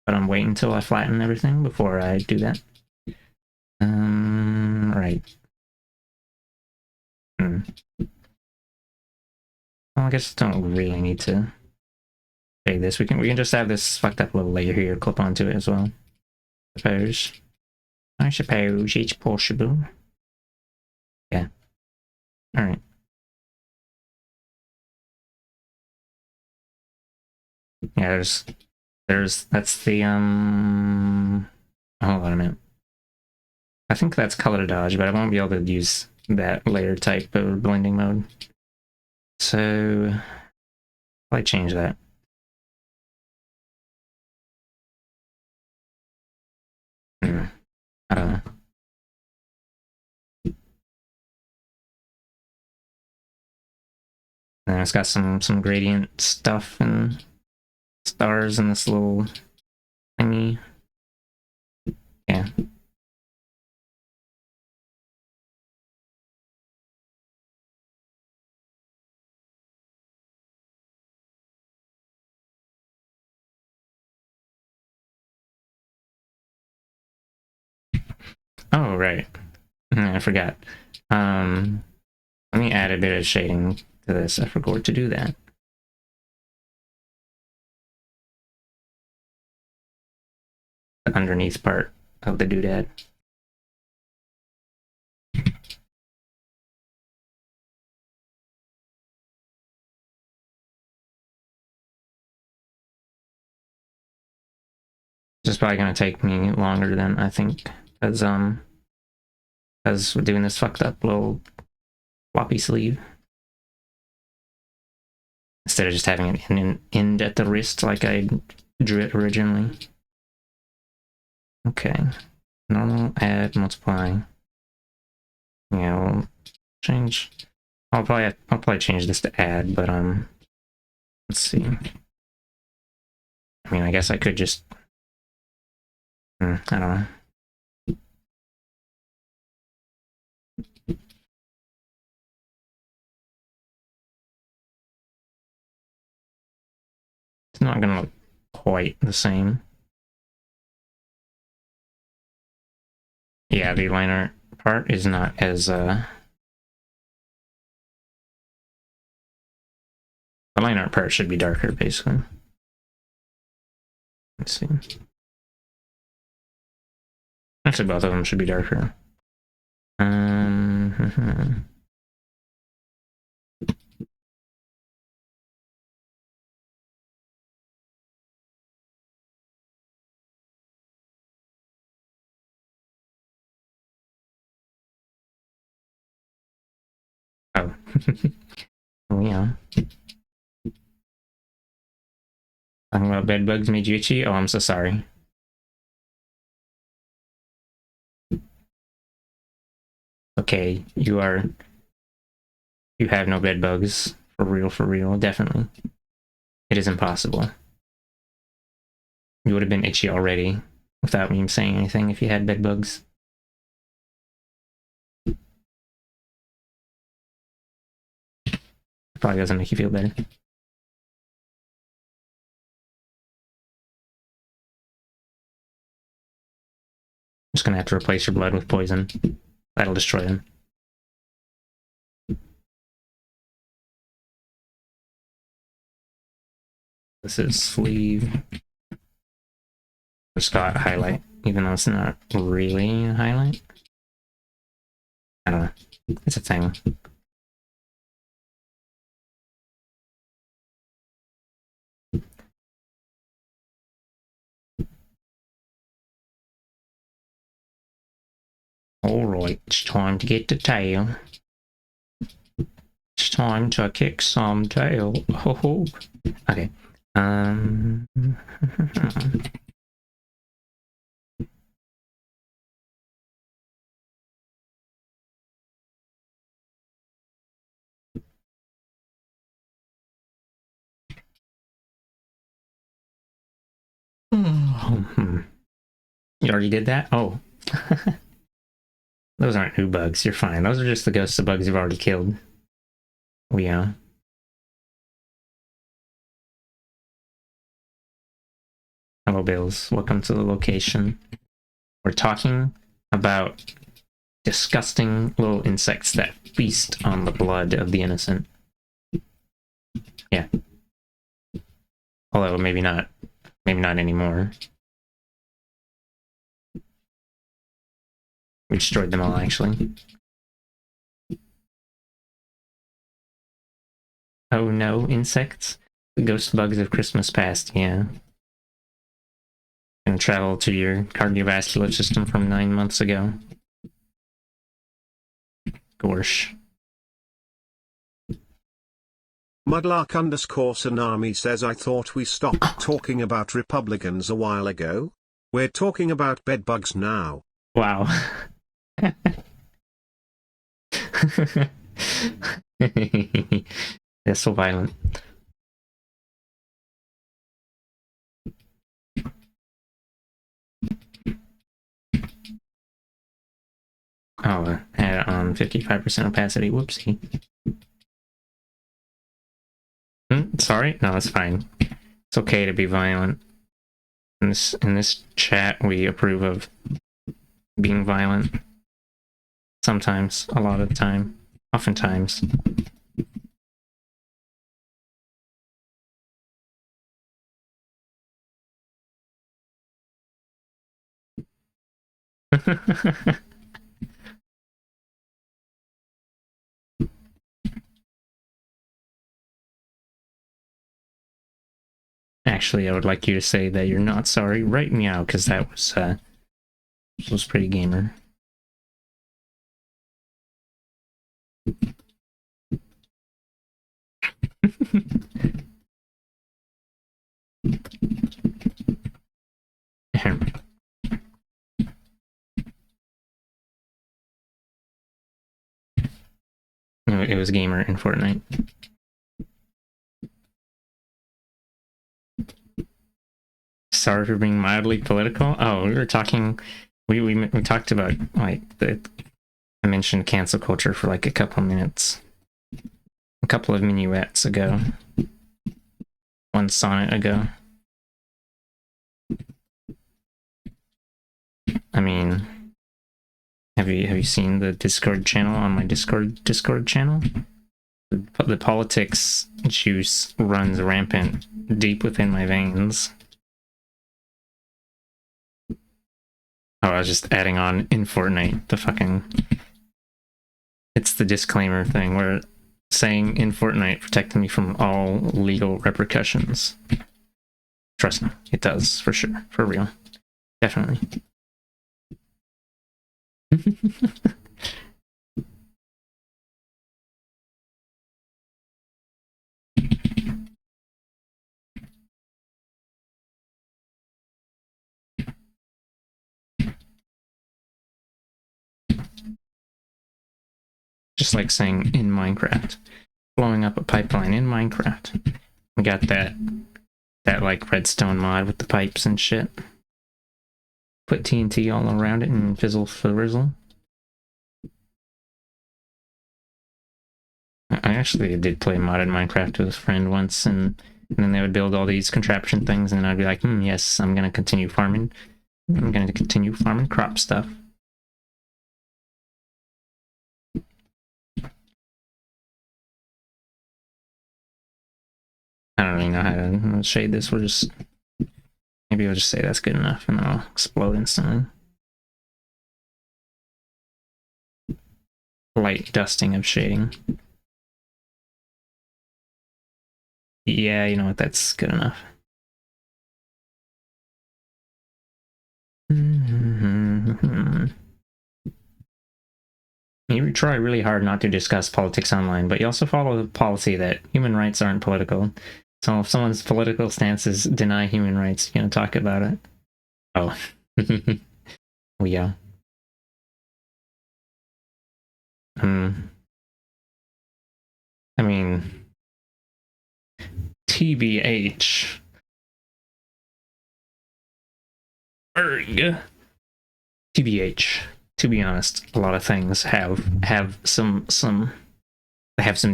but I'm waiting until I flatten everything before I do that. Right. Well, I guess don't really need to say this. We can just have this fucked up little layer here clip onto it as well. I suppose it's possible. Yeah. All right. Yeah. That's the Hold on a minute. I think that's color dodge, but I won't be able to use that layer type or blending mode. So I change that. I don't know. And it's got some gradient stuff and stars in this little thingy. Yeah. Oh right. I forgot. Let me add a bit of shading to this. I forgot to do that. The underneath part of the doodad. This is probably gonna take me longer than I think, because we're doing this fucked up little floppy sleeve instead of just having an end at the wrist like I drew it originally. Okay, normal, add, multiply. Yeah, we'll change. I'll probably change this to add, but let's see. I mean, I guess I could just. I don't know. It's not gonna look quite the same. Yeah, the liner part is not as the line art part should be darker, basically. Let's see. Actually, both of them should be darker. Oh. Oh, yeah. Talking about bed bugs made you itchy? Oh, I'm so sorry. Okay, you have no bed bugs. For real, definitely. It is impossible. You would have been itchy already without me saying anything if you had bed bugs. Probably doesn't make you feel better. Just gonna have to replace your blood with poison. That'll destroy them. This is sleeve. Just got highlight, even though it's not really a highlight. I don't know. It's a thing. Alright, it's time to get the tail. It's time to kick some tail. Ho ho. Okay. You already did that? Oh. Those aren't new bugs. You're fine. Those are just the ghosts of bugs you've already killed. Yeah. Hello, Bills. Welcome to the location. We're talking about disgusting little insects that feast on the blood of the innocent. Yeah. Although maybe not. Maybe not anymore. We destroyed them all, actually. Oh no, insects? The ghost bugs of Christmas past, yeah. Gonna travel to your cardiovascular system from 9 months ago. Gorsh. Mudlark_Tsunami says I thought we stopped talking about Republicans a while ago. We're talking about bedbugs now. Wow. They're so violent. Oh, had it on 55% opacity. Whoopsie. Sorry? No, it's fine. It's okay to be violent. In this chat, we approve of being violent. Sometimes. A lot of the time. Oftentimes. Actually, I would like you to say that you're not sorry. Right, meow, because that was pretty gamer. It was gamer in Fortnite. Sorry for being mildly political. Oh, we were talking. We talked about like I mentioned cancel culture for like a couple minutes, a couple of minuets ago, one sonnet ago. I mean, have you seen the Discord channel on my Discord channel? The politics juice runs rampant deep within my veins. Oh, I was just adding on in Fortnite, the fucking... It's the disclaimer thing where saying in Fortnite protected me from all legal repercussions. Trust me, it does, for sure. For real. Definitely. Just like saying in Minecraft. Blowing up a pipeline in Minecraft. We got that like redstone mod with the pipes and shit. Put TNT all around it and fizzle frizzle. I actually did play modded Minecraft with a friend once, and then they would build all these contraption things, and I'd be like, yes, I'm gonna continue farming. I'm gonna continue farming crop stuff. I don't really know how to shade this. Maybe we'll just say that's good enough, and then I'll explode instantly. Light dusting of shading. Yeah, you know what, that's good enough. You try really hard not to discuss politics online, but you also follow the policy that human rights aren't political. So if someone's political stances deny human rights, you're gonna talk about it. Oh. Well, yeah. I mean, TBH. Erg. TBH. To be honest, a lot of things have some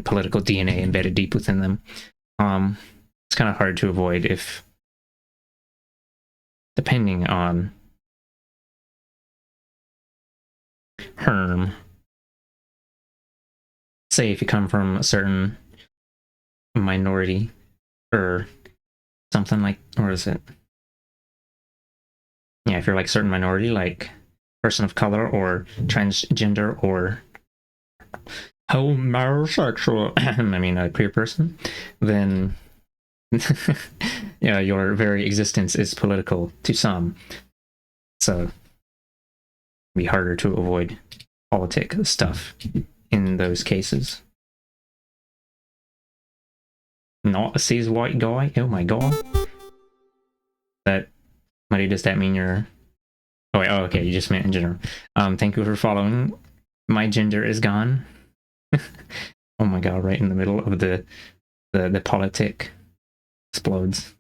political DNA embedded deep within them. It's kind of hard to avoid if, depending on Herm, say if you come from a certain minority or something like, or is it? Yeah, if you're like a certain minority, like person of color or transgender or homosexual, I mean a queer person, then yeah, your very existence is political to some. So it'd be harder to avoid politic stuff in those cases. Not a cis white guy. Oh my god. That, Maddie, does that mean you're... Oh wait, oh okay, you just meant in general. Thank you for following. My gender is gone. Oh my god, right in the middle of the politic explodes.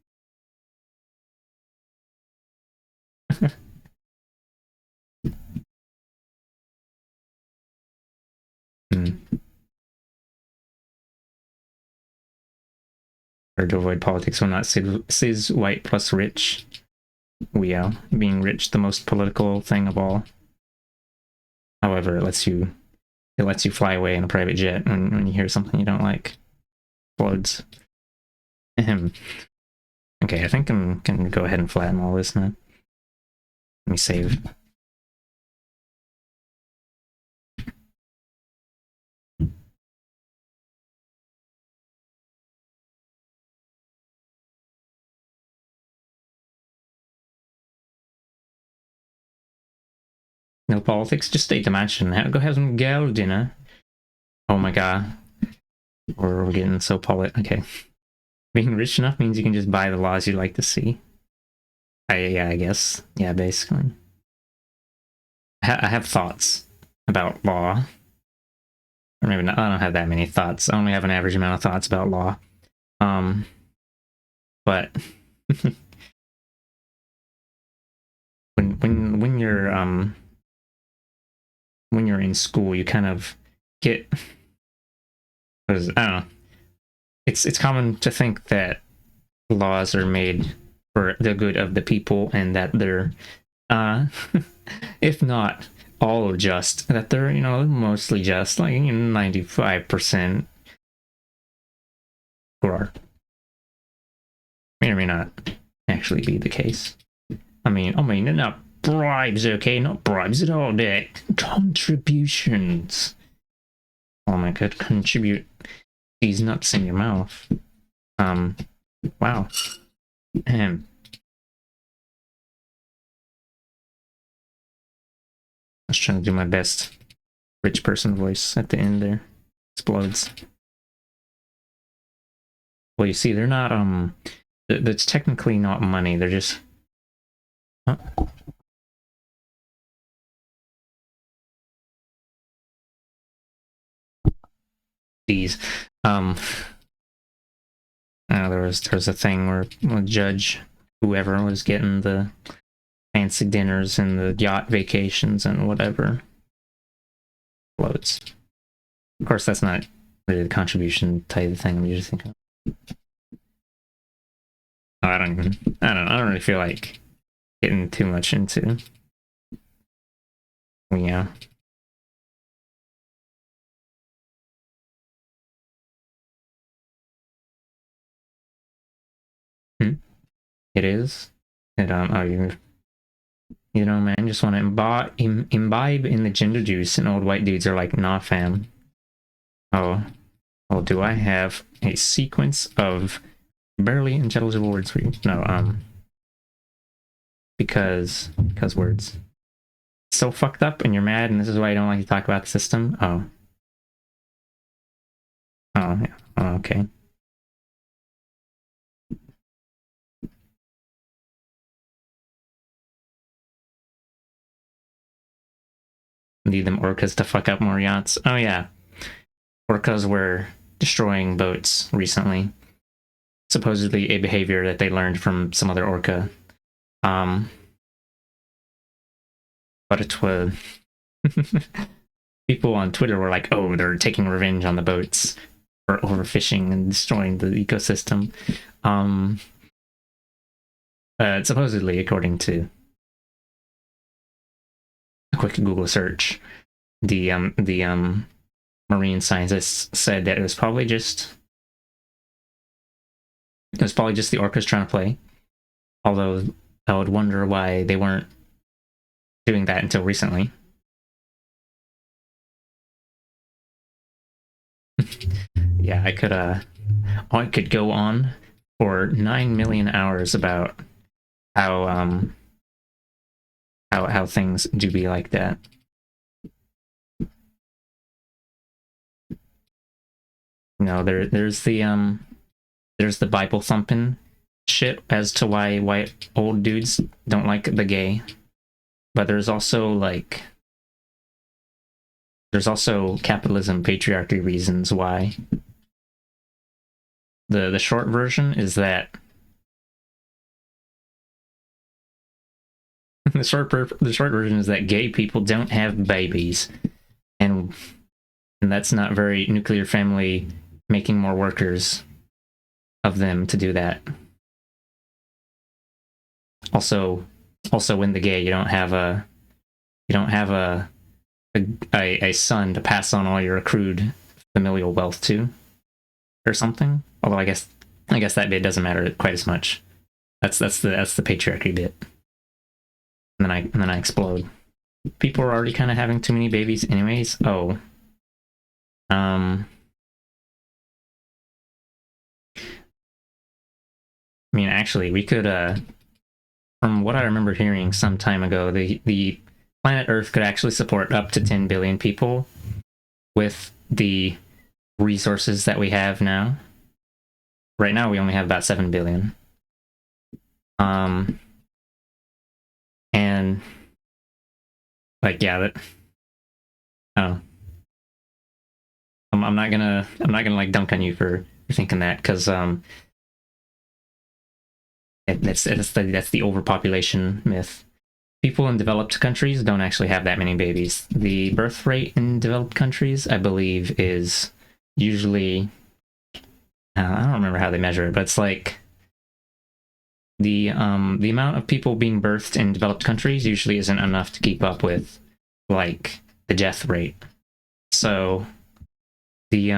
Hard to avoid politics when not cis white plus rich. Yeah, being rich the most political thing of all. However, it lets you fly away in a private jet when you hear something you don't like. Explodes. Okay, I think I'm gonna go ahead and flatten all this now. Let me save. No politics, just stay at the mansion. Go have some girl dinner. Oh my god. We're getting so okay. Being rich enough means you can just buy the laws you'd like to see. Yeah, I guess. Yeah, basically. I have thoughts about law. Or maybe not. I don't have that many thoughts. I only have an average amount of thoughts about law. But when you're in school, you kind of get, I don't know. It's common to think that laws are made for the good of the people and that they're if not all just, that they're, mostly just, like 95% or may or may not actually be the case. I mean, not bribes, okay? Not bribes at all, they're contributions. Oh my god, contribute these nuts in your mouth. Wow. I was trying to do my best rich person voice at the end there. Explodes. Well, you see, they're not, that's technically not money, they're just... Huh? These, there was a thing where a judge, whoever, was getting the fancy dinners and the yacht vacations and whatever. Floats. Of course, that's not really the contribution type of thing I'm usually thinking of. Oh, I don't really feel like getting too much into. Yeah. It is. And man, just want to imbibe in the gender juice, and old white dudes are like, nah, fam. Oh, well, do I have a sequence of barely intelligible words for you? No, because words. So fucked up, and you're mad, and this is why I don't like to talk about the system. Oh, yeah. Oh, okay. Need them orcas to fuck up more yachts. Oh yeah, orcas were destroying boats recently. Supposedly a behavior that they learned from some other orca. but it was people on Twitter were like, "Oh, they're taking revenge on the boats for overfishing and destroying the ecosystem." Supposedly, according to a quick Google search, the marine scientists said that it was probably just the orcas trying to play. Although I would wonder why they weren't doing that until recently. Yeah, I could go on for 9 million hours about how things do be like that. You know, there's the Bible thumping shit as to why white old dudes don't like the gay, but there's also capitalism, patriarchy reasons why. The short version is that the short version is that gay people don't have babies, and that's not very nuclear family, making more workers of them to do that. Also when the gay, you don't have a son to pass on all your accrued familial wealth to, or something. Although I guess that bit doesn't matter quite as much. That's the patriarchy bit. And then I explode. People are already kind of having too many babies, anyways. Oh, I mean, actually, we could. From what I remember hearing some time ago, the planet Earth could actually support up to 10 billion people with the resources that we have now. Right now, we only have about 7 billion. And like, yeah, that. Oh, I'm not gonna like dunk on you for thinking that, because that's the overpopulation myth. People in developed countries don't actually have that many babies. The birth rate in developed countries, I believe, is usually, I don't remember how they measure it, but it's like the amount of people being birthed in developed countries usually isn't enough to keep up with like the death rate. So the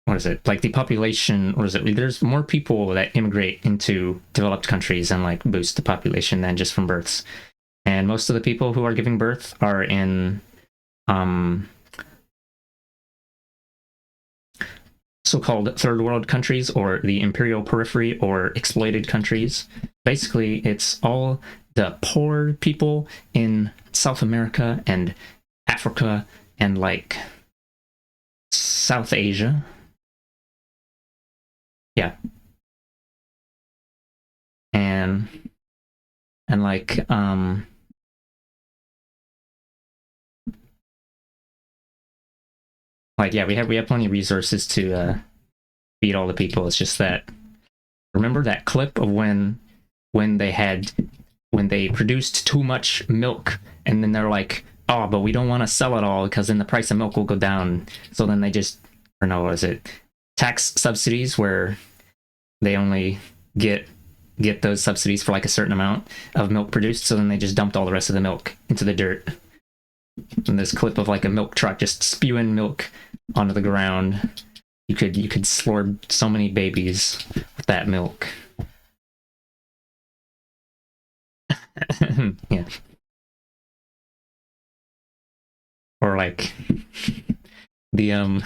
what is it, like the population, what is it, there's more people that immigrate into developed countries and like boost the population than just from births. And most of the people who are giving birth are in so-called third world countries, or the imperial periphery, or exploited countries. Basically, it's all the poor people in South America and Africa and like South Asia. Yeah. And like yeah, we have plenty of resources to feed all the people. It's just that, remember that clip of when they produced too much milk, and then they're like, oh, but we don't want to sell it all because then the price of milk will go down. So then they just, or no, is it tax subsidies where they only get those subsidies for like a certain amount of milk produced, so then they just dumped all the rest of the milk into the dirt. And this clip of like a milk truck just spewing milk onto the ground. You could slaughter so many babies with that milk. Yeah. Or like the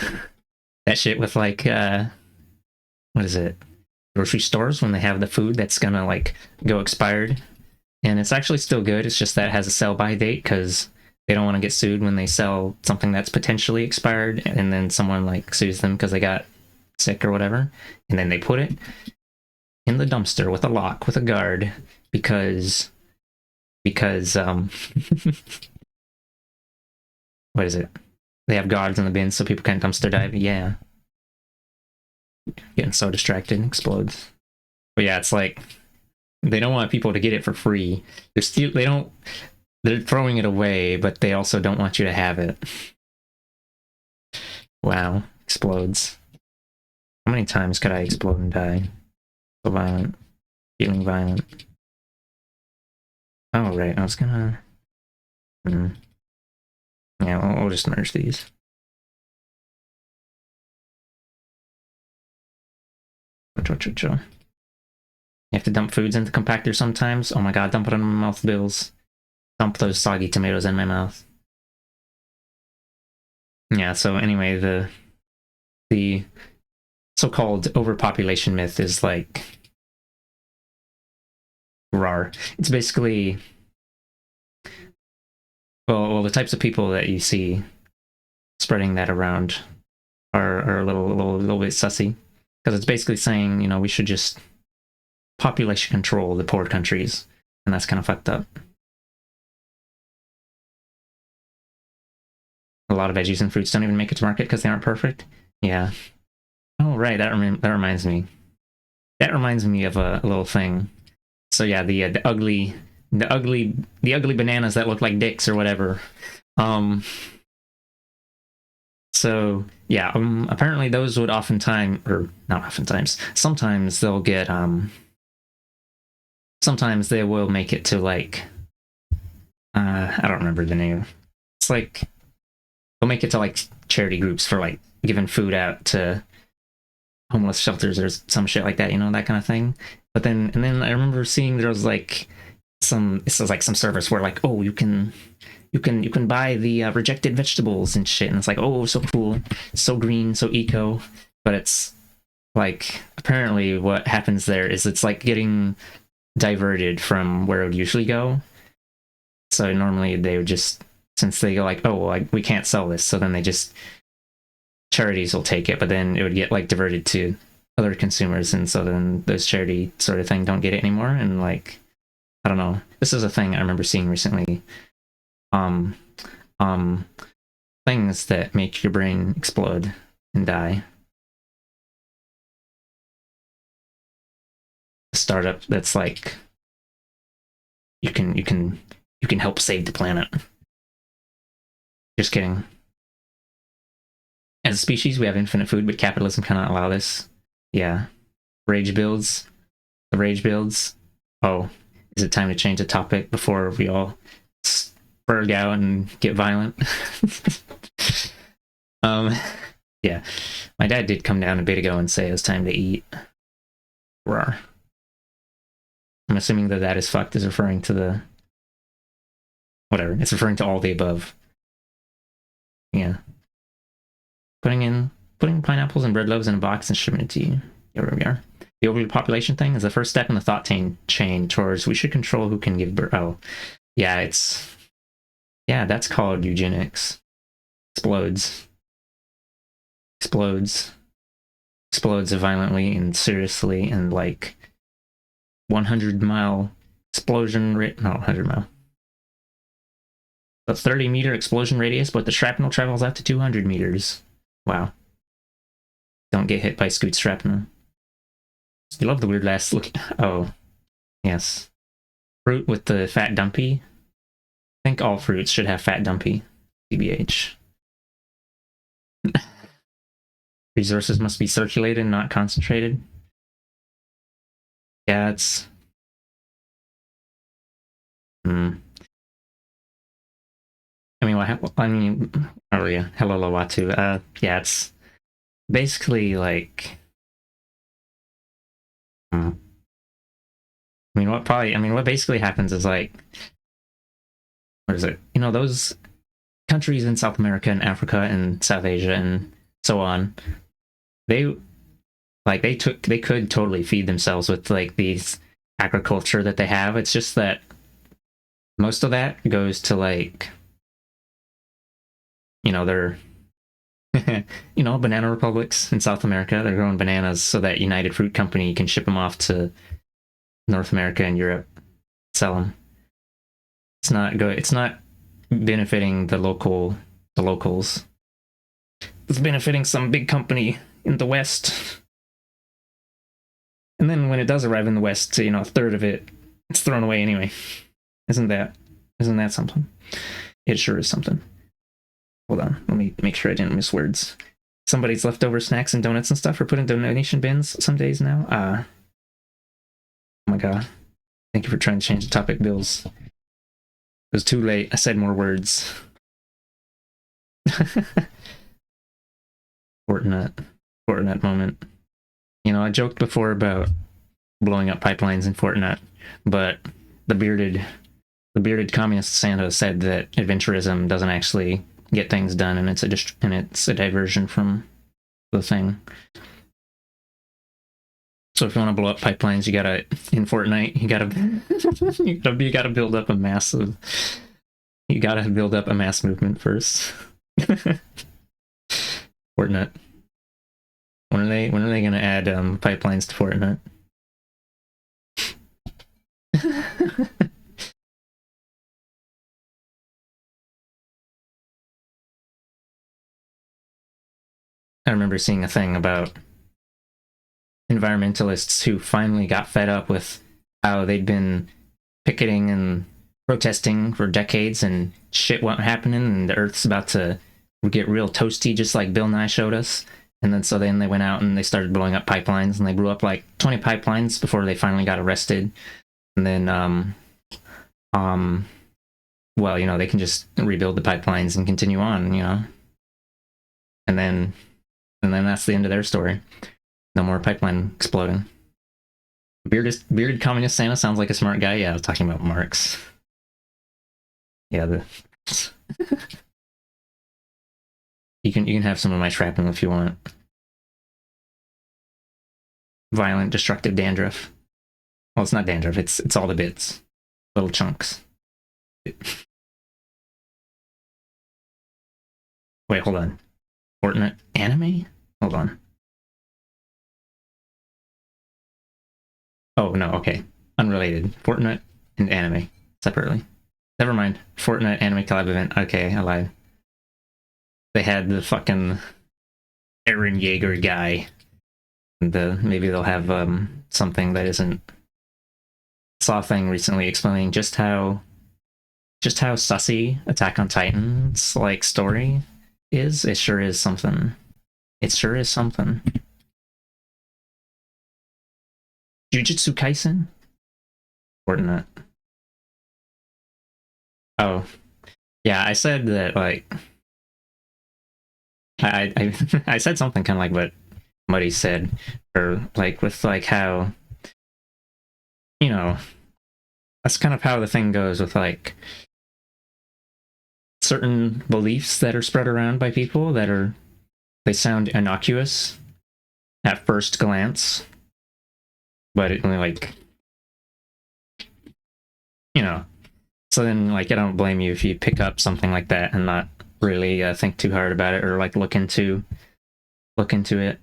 that shit with like what is it? Grocery stores, when they have the food that's gonna like go expired, and it's actually still good. It's just that it has a sell by date because they don't want to get sued when they sell something that's potentially expired, and then someone like sues them because they got sick or whatever, and then they put it in the dumpster with a lock, with a guard, because what is it? They have guards in the bins so people can't dumpster dive. Yeah. Getting so distracted, explodes. But yeah, it's like they don't want people to get it for free. They don't. they're throwing it away, but they also don't want you to have it. Wow, explodes. How many times could I explode and die? So violent. Feeling violent. Oh, right, I was gonna... Yeah, we'll just merge these. You have to dump foods into the compactor sometimes. Oh my god, dump it in my mouth, Bills. Dump those soggy tomatoes in my mouth. Yeah, so anyway, the so-called overpopulation myth is like rar. It's basically well the types of people that you see spreading that around are a little bit sussy, because it's basically saying, you know, we should just population control the poor countries, and that's kind of fucked up. A lot of veggies and fruits don't even make it to market because they aren't perfect. Yeah. Oh right, that reminds me. That reminds me of a little thing. So yeah, the ugly bananas that look like dicks or whatever. So yeah, apparently those would oftentimes, or not oftentimes, sometimes they'll get sometimes they will make it to like I don't remember the name. It's like they'll make it to like charity groups for like giving food out to homeless shelters or some shit like that, you know, that kind of thing. But then I remember seeing there was like some service where like, oh, you can buy the rejected vegetables and shit, and it's like, oh, so cool, so green, so eco. But it's like, apparently what happens there is it's like getting diverted from where it would usually go. So normally they would just, since they go like, oh, well, we can't sell this, so then they just, charities will take it, but then it would get like diverted to other consumers, and so then those charity sort of thing don't get it anymore. And like, I don't know, this is a thing I remember seeing recently. Things that make your brain explode and die. A startup that's like, you can help save the planet. Just kidding. As a species, we have infinite food, but capitalism cannot allow this. Yeah. Rage builds. The rage builds. Oh, is it time to change the topic before we all spurg out and get violent? Yeah. My dad did come down a bit ago and say it was time to eat. Rawr. I'm assuming that is fucked is referring to the... Whatever. It's referring to all the above. Yeah. Putting pineapples and bread loaves in a box and shipping it to you. Here we are. The overpopulation thing is the first step in the thought chain towards we should control who can give birth. Oh, yeah, that's called eugenics. Explodes violently and seriously, and like 100-mile explosion rate. No, 100-mile. A 30-meter explosion radius, but the shrapnel travels out to 200 meters. Wow. Don't get hit by scoot shrapnel. You love the weird last look. Oh, yes. Fruit with the fat dumpy. I think all fruits should have fat dumpy. TBH. Resources must be circulated, not concentrated. Yeah, it's... I mean, oh yeah, hello Lawatu. Yeah, it's basically like... what basically happens is like... What is it? You know, those countries in South America and Africa and South Asia and so on, they could totally feed themselves with like these agriculture that they have. It's just that most of that goes to like, you know, they're you know, banana republics in South America. They're growing bananas so that United Fruit Company can ship them off to North America and Europe, sell them. It's not benefiting the locals. It's benefiting some big company in the West. And then when it does arrive in the West, you know, a third of it's thrown away anyway. Isn't that Isn't that something? It sure is something. Hold on, let me make sure I didn't miss words. Somebody's leftover snacks and donuts and stuff are put in donation bins some days now. Oh my god. Thank you for trying to change the topic, Bills. It was too late. I said more words. Fortnite moment. You know, I joked before about blowing up pipelines in Fortnite, but the bearded communist Santa said that adventurism doesn't actually get things done, and it's a diversion from the thing. So if you want to blow up pipelines, you gotta in Fortnite, you gotta build up a massive. You gotta build up a mass movement first. Fortnite. When are they gonna add pipelines to Fortnite? I remember seeing a thing about environmentalists who finally got fed up with how they'd been picketing and protesting for decades and shit wasn't happening, and the Earth's about to get real toasty, just like Bill Nye showed us. And then then they went out and they started blowing up pipelines, and they blew up like 20 pipelines before they finally got arrested. And then well, you know, they can just rebuild the pipelines and continue on, you know. And then that's the end of their story. No more pipeline exploding. Bearded communist Santa sounds like a smart guy. Yeah, I was talking about Marx. Yeah, you can have some of my shrapnel if you want. Violent, destructive dandruff. Well, it's not dandruff. It's all the bits, little chunks. Wait, hold on. Fortnite anime? Hold on. Oh no, okay. Unrelated. Fortnite and anime separately. Never mind. Fortnite anime collab event. Okay, I lied. They had the fucking Eren Yeager guy. And maybe they'll have something that isn't. Saw a thing recently explaining just how sussy Attack on Titan's like story is. It sure is something. It sure is something. Jujutsu Kaisen? Fortnite. Oh. Yeah, I said that, like... I said something kind of like what Muddy said, or, like, with, like, how... You know... That's kind of how the thing goes with, like... certain beliefs that are spread around by people that are... They sound innocuous at first glance. But it, like, you know, so then, like, I don't blame you if you pick up something like that and not really think too hard about it, or like look into it.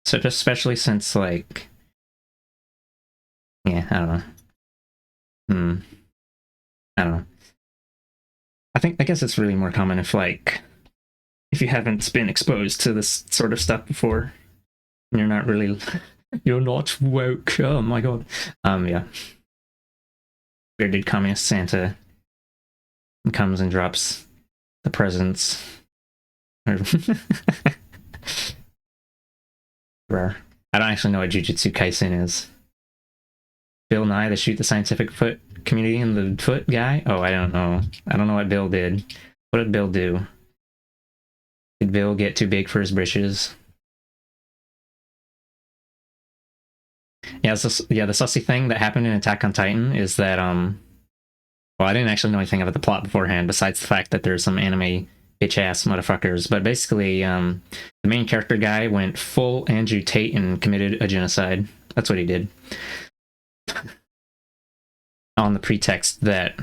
So just especially since, like, yeah, I don't know. I don't know. I guess it's really more common if, like, if you haven't been exposed to this sort of stuff before, and you're not really. You're not woke. Oh my god. Yeah. Bearded communist Santa comes and drops the presents. I don't actually know what Jujutsu Kaisen is. Bill Nye, the shoot the scientific foot community in the foot guy? Oh, I don't know. I don't know what Bill did. What did Bill do? Did Bill get too big for his britches? Yeah, the sussy thing that happened in Attack on Titan is that, well, I didn't actually know anything about the plot beforehand, besides the fact that there's some anime bitch-ass motherfuckers, but basically, the main character guy went full Andrew Tate and committed a genocide. That's what he did. On the pretext that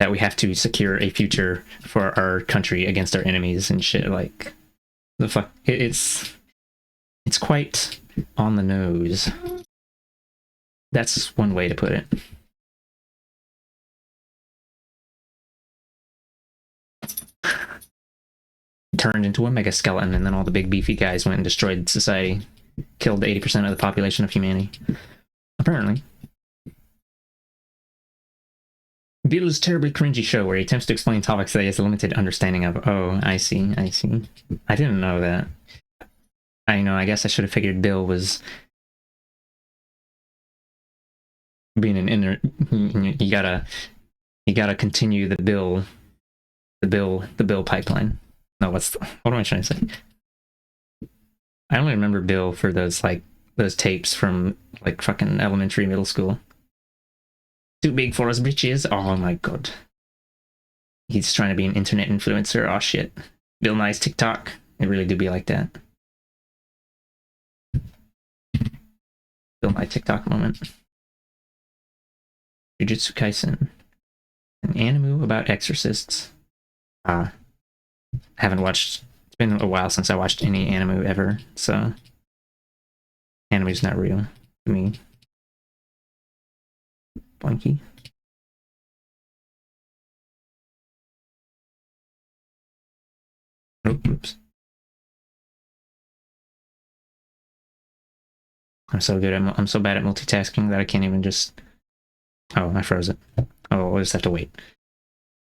we have to secure a future for our country against our enemies and shit, like, the fuck, it's quite on the nose. That's one way to put it. Turned into a mega skeleton, and then all the big beefy guys went and destroyed society, killed 80% of the population of humanity. Apparently. Bill is terribly cringy show where he attempts to explain topics that he has a limited understanding of. Oh, I see. I didn't know that. I guess I should have figured Bill was being an inner. You gotta continue the Bill pipeline. No, what am I trying to say? I only remember Bill for those tapes from like fucking elementary, middle school. Too big for his britches. Oh my god. He's trying to be an internet influencer. Oh shit. Bill Nye's TikTok. It really do be like that. Bill Nye TikTok moment. Jujutsu Kaisen. An anime about exorcists. Haven't watched. It's been a while since I watched any anime ever, so anime's not real to me. Blanky. Oh, oops. I'm so bad at multitasking that I can't even just. Oh, I froze it. Oh, we'll just have to wait.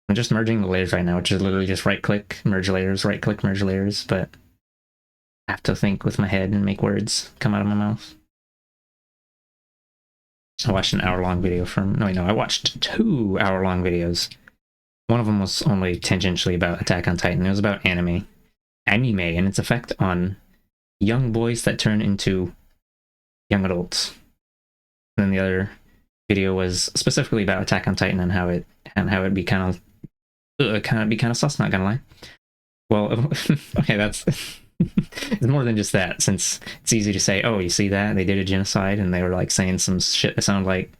I'm just merging the layers right now, which is literally just right click, merge layers, right click, merge layers, but I have to think with my head and make words come out of my mouth. I watched an hour-long video I watched 2 hour-long videos. One of them was only tangentially about Attack on Titan. It was about anime and its effect on young boys that turn into young adults. And then the other video was specifically about Attack on Titan and how it'd be kind of sus, not gonna lie. Well, okay, that's it's more than just that, since it's easy to say, oh, you see that? They did a genocide, and they were like saying some shit that sound like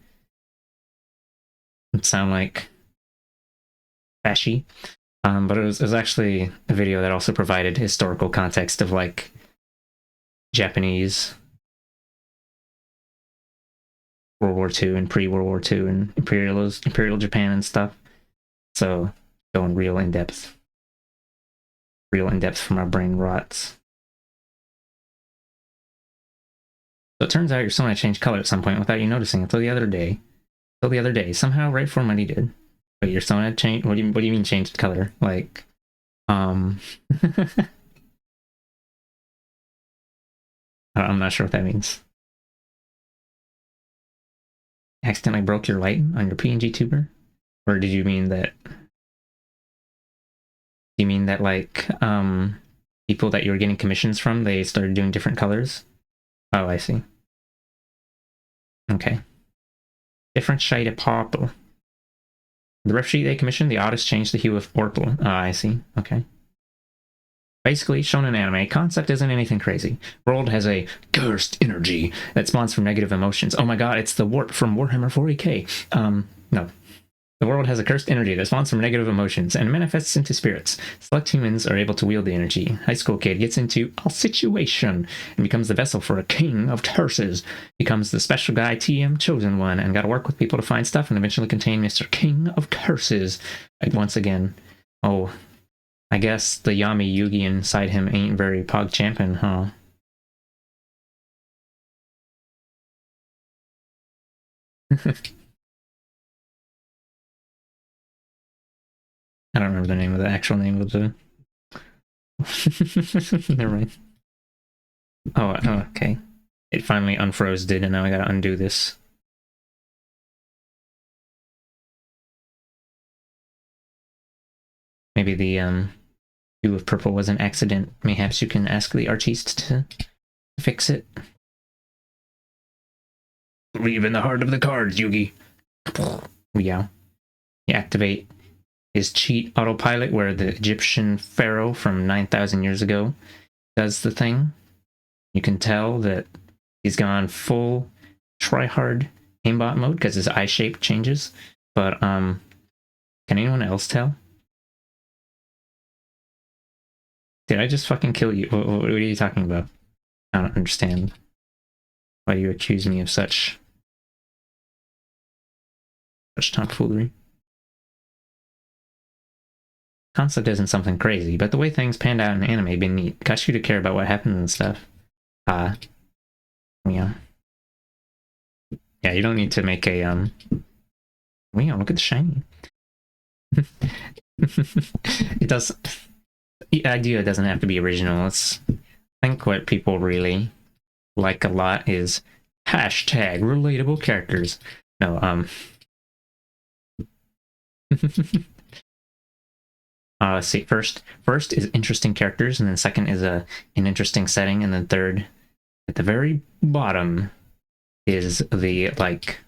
fashy. But it was actually a video that also provided historical context of like Japanese World War II and pre-World War II and Imperial Japan and stuff. So going real in depth for my brain rots. So it turns out your Sona changed color at some point without you noticing until the other day. Somehow right before money did. But your Sona changed. What do you mean changed color? Like, I'm not sure what that means. Accidentally broke your light on your PNG tuber? Or did you mean that? You mean that like people that you were getting commissions from, they started doing different colors? Oh, I see. Okay. Different shade of purple. The ref sheet they commissioned, the artist changed the hue of purple. Oh, I see. Okay. Basically, shonen anime concept isn't anything crazy. World has a cursed energy that spawns from negative emotions. Oh my god, it's the warp from Warhammer 40k. No. The world has a cursed energy that spawns from negative emotions and manifests into spirits. Select humans are able to wield the energy. High school kid gets into a situation and becomes the vessel for a king of curses. Becomes the special guy TM chosen one and gotta work with people to find stuff and eventually contain Mr. King of Curses. Like, once again, oh, I guess the Yami Yugi inside him ain't very pog champin', huh? I don't remember the name of the actual name of the. Never mind. Oh, okay. It finally unfroze did, and now I gotta undo this. Maybe the hue of purple was an accident. Mayhaps you can ask the artiste to fix it. Leave in the heart of the cards, Yugi. Yeah. You activate his cheat autopilot where the Egyptian pharaoh from 9,000 years ago does the thing. You can tell that he's gone full tryhard aimbot mode because his eye shape changes. But can anyone else tell? Did I just fucking kill you? What are you talking about? I don't understand why you accuse me of such tomfoolery. Concept isn't something crazy, but the way things panned out in anime been neat. Got you to care about what happened and stuff. Yeah. Yeah, you don't need to make a, look at the shiny. It does. The idea doesn't have to be original. I think what people really like a lot is hashtag relatable characters. No, let's see. First is interesting characters, and then second is an interesting setting, and then third, at the very bottom, is the like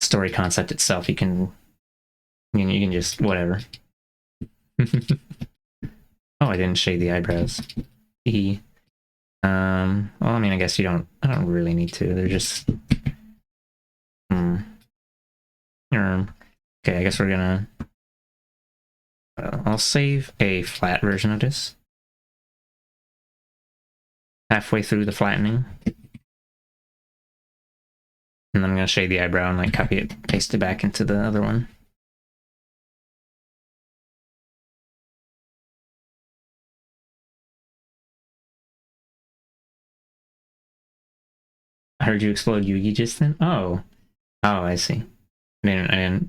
story concept itself. You can just whatever. Oh, I didn't shade the eyebrows. Well, I mean, I guess I don't really need to. They're just okay, I guess we're gonna I'll save a flat version of this. Halfway through the flattening. And then I'm gonna shade the eyebrow and like copy it, paste it back into the other one. I heard you explode Yugi just then? Oh, I see. I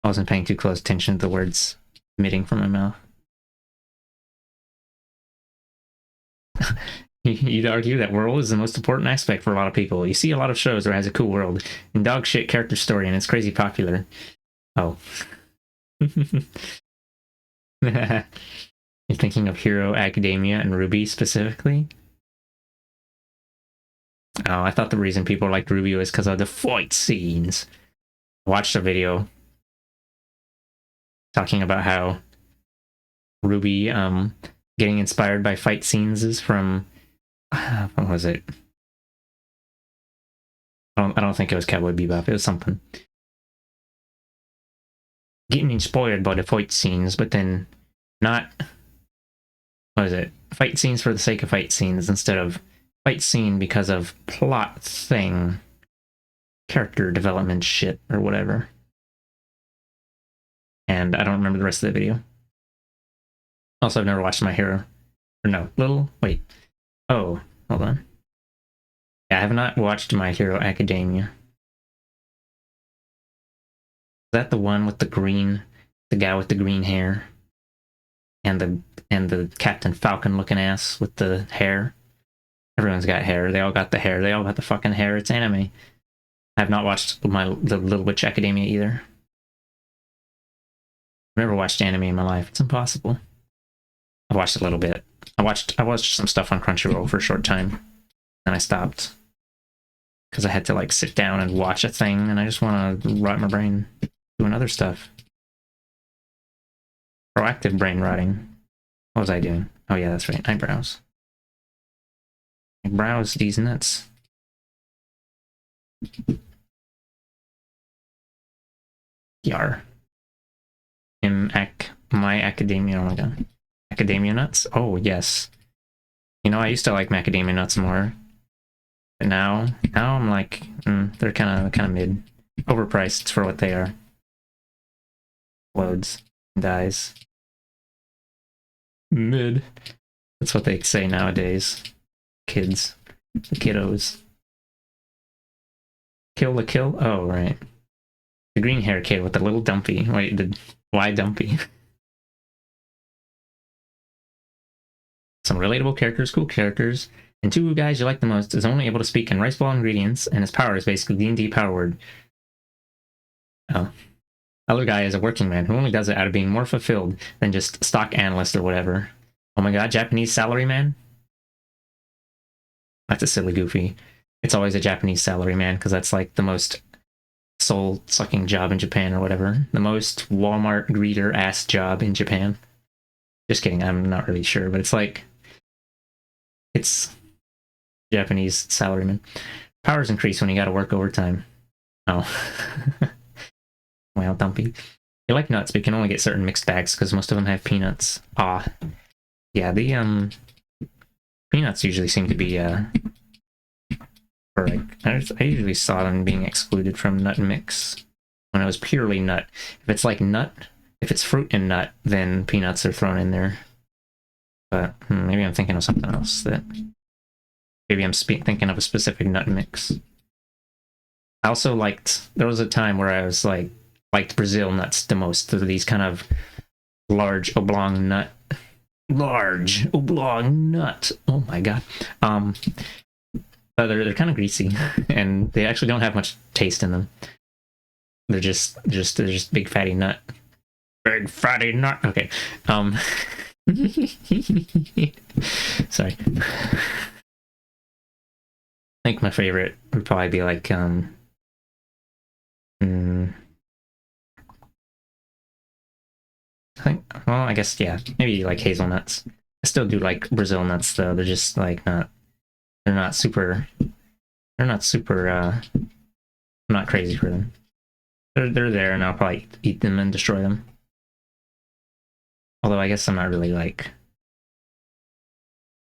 wasn't paying too close attention to the words emitting from my mouth. You'd argue that world is the most important aspect for a lot of people. You see a lot of shows where it has a cool world and dog shit character story and it's crazy popular. Oh. You're thinking of Hero Academia and RWBY specifically? Oh, I thought the reason people liked RWBY was because of the fight scenes. I watched a video talking about how RWBY getting inspired by fight scenes is from what was it? I don't think it was Cowboy Bebop. It was something. Getting inspired by the fight scenes, but then not. What is it? Fight scenes for the sake of fight scenes instead of fight scene because of plot thing, character development shit or whatever. And I don't remember the rest of the video. Also, I've never watched My Hero. Or no, wait. Oh, hold on. Yeah, I have not watched My Hero Academia. Is that the one with the guy with the green hair? And the Captain Falcon looking ass with the hair? Everyone's got hair. They all got the hair. They all got the fucking hair. It's anime. I have not watched the Little Witch Academia either. I've never watched anime in my life. It's impossible. I've watched a little bit. I watched some stuff on Crunchyroll for a short time, and I stopped because I had to like sit down and watch a thing, and I just want to rot my brain doing other stuff. Proactive brain rotting. What was I doing? Oh yeah, that's right. Eyebrows. I browse these nuts. Yar. My Academia. Oh my god. Macadamia nuts? Oh, yes. You know, I used to like macadamia nuts more. But now I'm like, they're kind of mid. Overpriced for what they are. Loads. Dies. Mid. That's what they say nowadays. Kids. The kiddos. Kill the kill? Oh, right. The green hair kid with the little dumpy. Wait, why dumpy? Some relatable characters, cool characters, and two guys you like the most is only able to speak in rice ball ingredients, and his power is basically D&D power word. Oh. Other guy is a working man who only does it out of being more fulfilled than just stock analyst or whatever. Oh my god, Japanese salary man? That's a silly goofy. It's always a Japanese salary man because that's like the most soul-sucking job in Japan or whatever. The most Walmart greeter-ass job in Japan. Just kidding, I'm not really sure, but it's like... It's Japanese salaryman. Powers increase when you gotta work overtime. Oh. Well, dumpy. You like nuts, but you can only get certain mixed bags because most of them have peanuts. Ah. Yeah, the, peanuts usually seem to be, or like, I usually saw them being excluded from nut mix when it was purely nut. If it's like nut, if it's fruit and nut, then peanuts are thrown in there. But maybe I'm thinking of something else. Maybe I'm thinking of a specific nut mix. I also liked, there was a time where I was like liked Brazil nuts the most. They're these kind of large oblong nut. Large oblong nut. Oh my god. But they're kind of greasy, and they actually don't have much taste in them. They're just big fatty nut. Big fatty nut. Okay. Sorry. I think my favorite would probably be like I guess yeah, maybe like hazelnuts. I still do like Brazil nuts though. They're just like not super I'm not crazy for them. They're there, and I'll probably eat them and destroy them. Although I guess I'm not really like,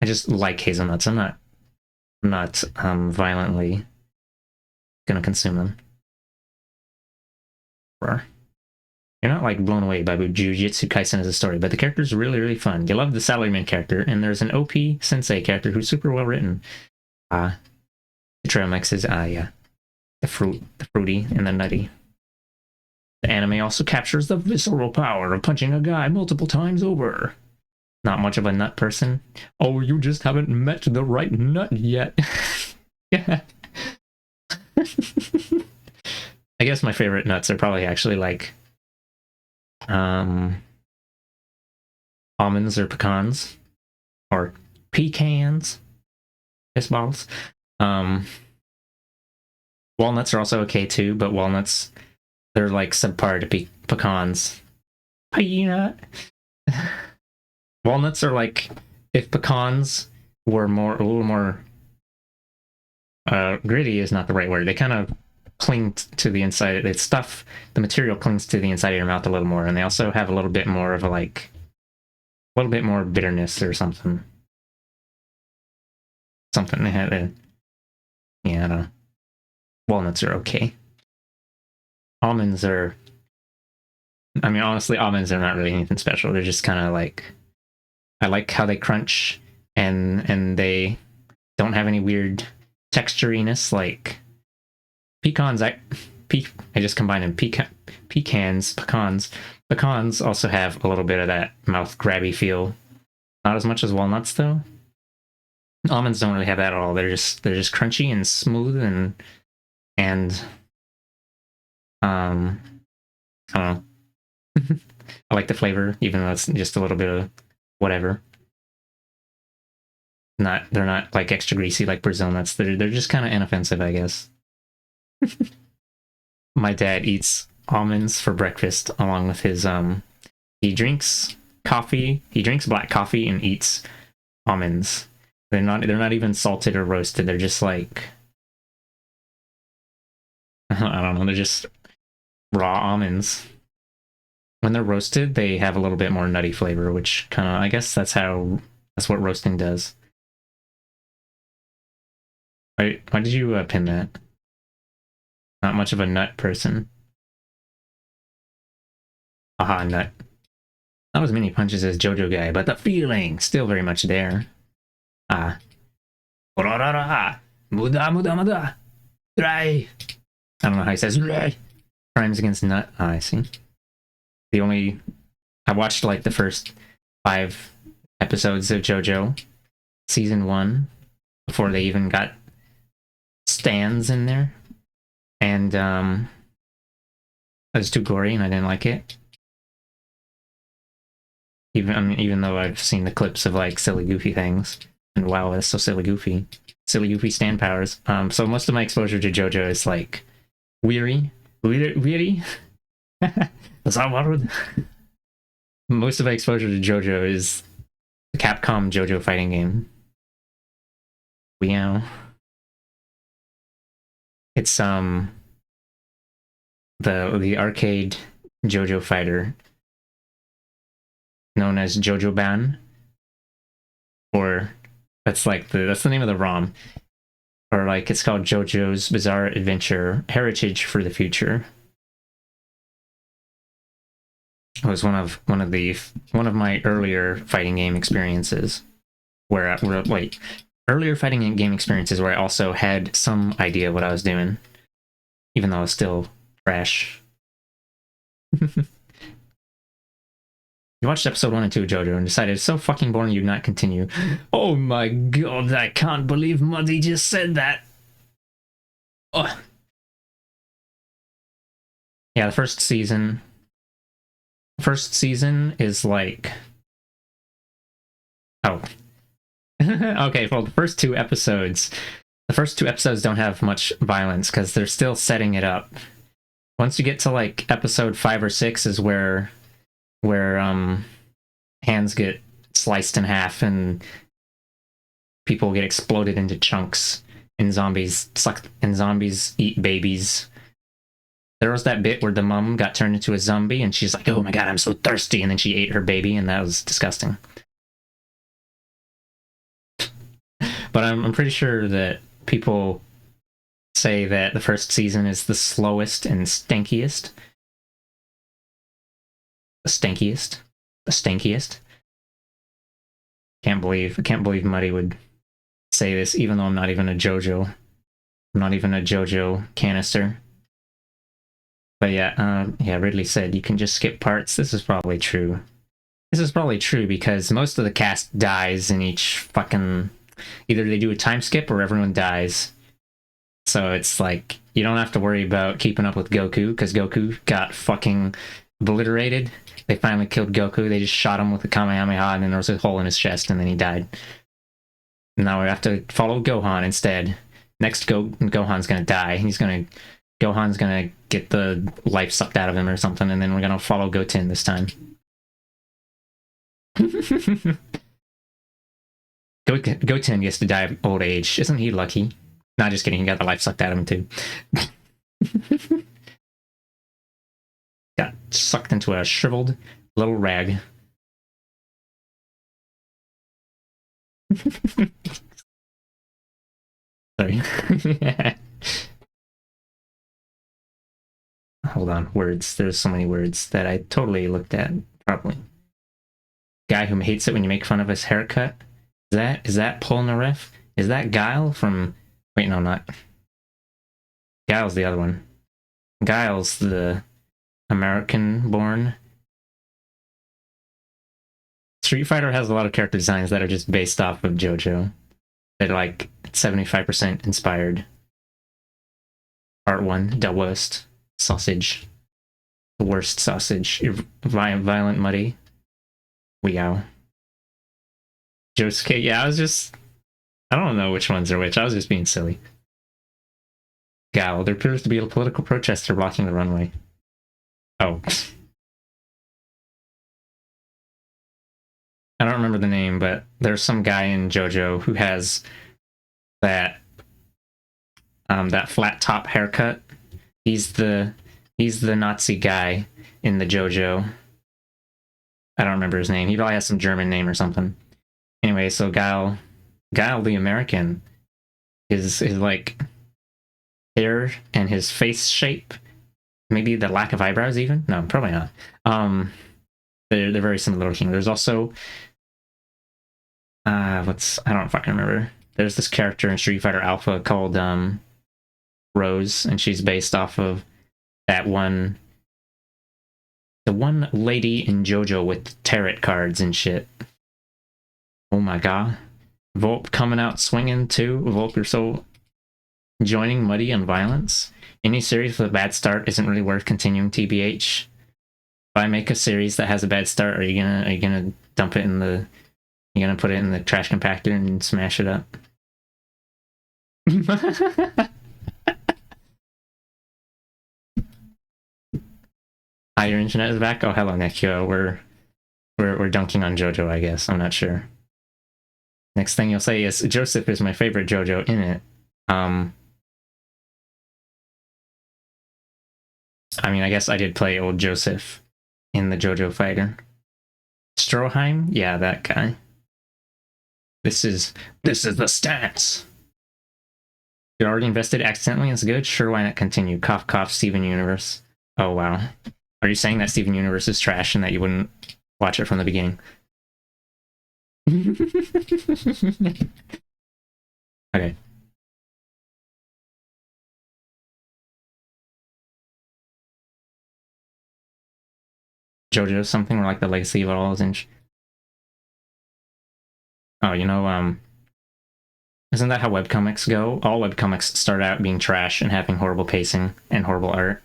I just like hazelnuts. I'm not violently gonna consume them. You're not like blown away by Jujutsu Kaisen as a story, but the character's really fun. You love the salaryman character, and there's an OP sensei character who's super well written. The trail mixes, yeah, the fruity and the nutty. The anime also captures the visceral power of punching a guy multiple times over. Not much of a nut person. Oh, you just haven't met the right nut yet. Yeah. I guess my favorite nuts are probably actually like almonds or pecans or pecans. Piss balls. Walnuts are also okay too, but walnuts, they're like subpar to pecans. Peanut. Walnuts are like if pecans were a little more gritty is not the right word. They kind of cling to the inside. The material clings to the inside of your mouth a little more, and they also have a little bit more of a little bit more bitterness or something. Something they had. Yeah, I don't know. Walnuts are okay. Almonds are. I mean, honestly, almonds are not really anything special. They're just kind of like. I like how they crunch, and they don't have any weird texturiness like pecans. I just combined them. Pecans. Pecans also have a little bit of that mouth grabby feel. Not as much as walnuts though. Almonds don't really have that at all. They're just crunchy and smooth and I don't know. I like the flavor, even though it's just a little bit of whatever. They're not like extra greasy like Brazil nuts. They're just kind of inoffensive, I guess. My dad eats almonds for breakfast along with his he drinks coffee. He drinks black coffee and eats almonds. They're not even salted or roasted. They're just like I don't know, they're just raw almonds. When they're roasted, they have a little bit more nutty flavor, which kind of, I guess that's what roasting does. Why did you pin that? Not much of a nut person. Aha, nut. Not as many punches as Jojo guy, but the feeling still very much there. Ah. Muda muda. Rai. I don't know how he says Rai. Crimes against nut. Oh, I see. I watched like the first 5 episodes of JoJo season 1 before they even got stands in there, and it was too gory and I didn't like it. Even though I've seen the clips of like silly goofy things, and wow, that's so silly goofy stand powers. So most of my exposure to JoJo is like weary. Most of my exposure to JoJo is the Capcom JoJo fighting game. Meow. It's the arcade JoJo fighter known as JoJoban, or that's the name of the ROM, or like it's called JoJo's Bizarre Adventure Heritage for the Future. It was one of my earlier fighting game experiences where I also had some idea what I was doing, even though I was still trash. You watched episode 1 and 2 of JoJo and decided it's so fucking boring you'd not continue. Oh my god, I can't believe Muddy just said that. Oh. Yeah, the first season. First season is like. Oh. Okay, well, the first two episodes. The first two episodes don't have much violence because they're still setting it up. Once you get to like episode 5 or 6 is where hands get sliced in half and people get exploded into chunks and zombies eat babies. There was that bit where the mom got turned into a zombie and she's like, oh my god, I'm so thirsty, and then she ate her baby, and that was disgusting. But I'm pretty sure that people say that the first season is the slowest and stinkiest. The stinkiest. Can't believe Muddy would say this, even though I'm not even a JoJo. I'm not even a JoJo canister. But yeah, Ridley said you can just skip parts. This is probably true. This is probably true because most of the cast dies in each fucking... Either they do a time skip or everyone dies. So it's like, you don't have to worry about keeping up with Goku, because Goku got fucking obliterated. They finally killed Goku, they just shot him with a Kamehameha, and then there was a hole in his chest, and then he died. Now we have to follow Gohan instead. Next, Gohan's gonna die. Gohan's gonna get the life sucked out of him or something, and then we're gonna follow Goten this time. Goten gets to die of old age. Isn't he lucky? Not just kidding, he got the life sucked out of him too. Got sucked into a shriveled little rag. Sorry. Hold on, words. There's so many words that I totally looked at properly. Guy who hates it when you make fun of his haircut. Is that Polnareff? Is that Guile from... Wait, no, not. Guile's the other one. Guile's the American-born. Street Fighter has a lot of character designs that are just based off of JoJo. They're like 75% inspired. Part 1, the worst sausage. The worst sausage. Violent Muddy. Weow. Josuke, yeah, I don't know which ones are which. I was just being silly. Gal, there appears to be a political protester blocking the runway. Oh. I don't remember the name, but there's some guy in JoJo who has that flat top haircut. He's the Nazi guy in the JoJo. I don't remember his name. He probably has some German name or something. Anyway, so Guile the American, his like hair and his face shape, maybe the lack of eyebrows even? No, probably not. They're very similar looking. There's also I don't fucking remember. There's this character in Street Fighter Alpha called Rose, and she's based off of the one lady in JoJo with tarot cards and shit. Oh my god. Volp coming out swinging too. Volp, you're so joining Muddy on violence. Any series with a bad start isn't really worth continuing, TBH. If I make a series that has a bad start, are you gonna dump it in the... You gonna put it in the trash compactor and smash it up? Hi, your internet is back? Oh, hello, Nekio. We're dunking on JoJo, I guess. I'm not sure. Next thing you'll say is, Joseph is my favorite JoJo in it. I mean, I guess I did play old Joseph in the JoJo Fighter. Stroheim? Yeah, that guy. This is the stats. You already invested accidentally, it's good? Sure, why not continue? Cough, cough, Steven Universe. Oh, wow. Are you saying that Steven Universe is trash and that you wouldn't watch it from the beginning? Okay. JoJo something, or like the Legacy of All is in. Oh, you know, isn't that how webcomics go? All webcomics start out being trash and having horrible pacing and horrible art.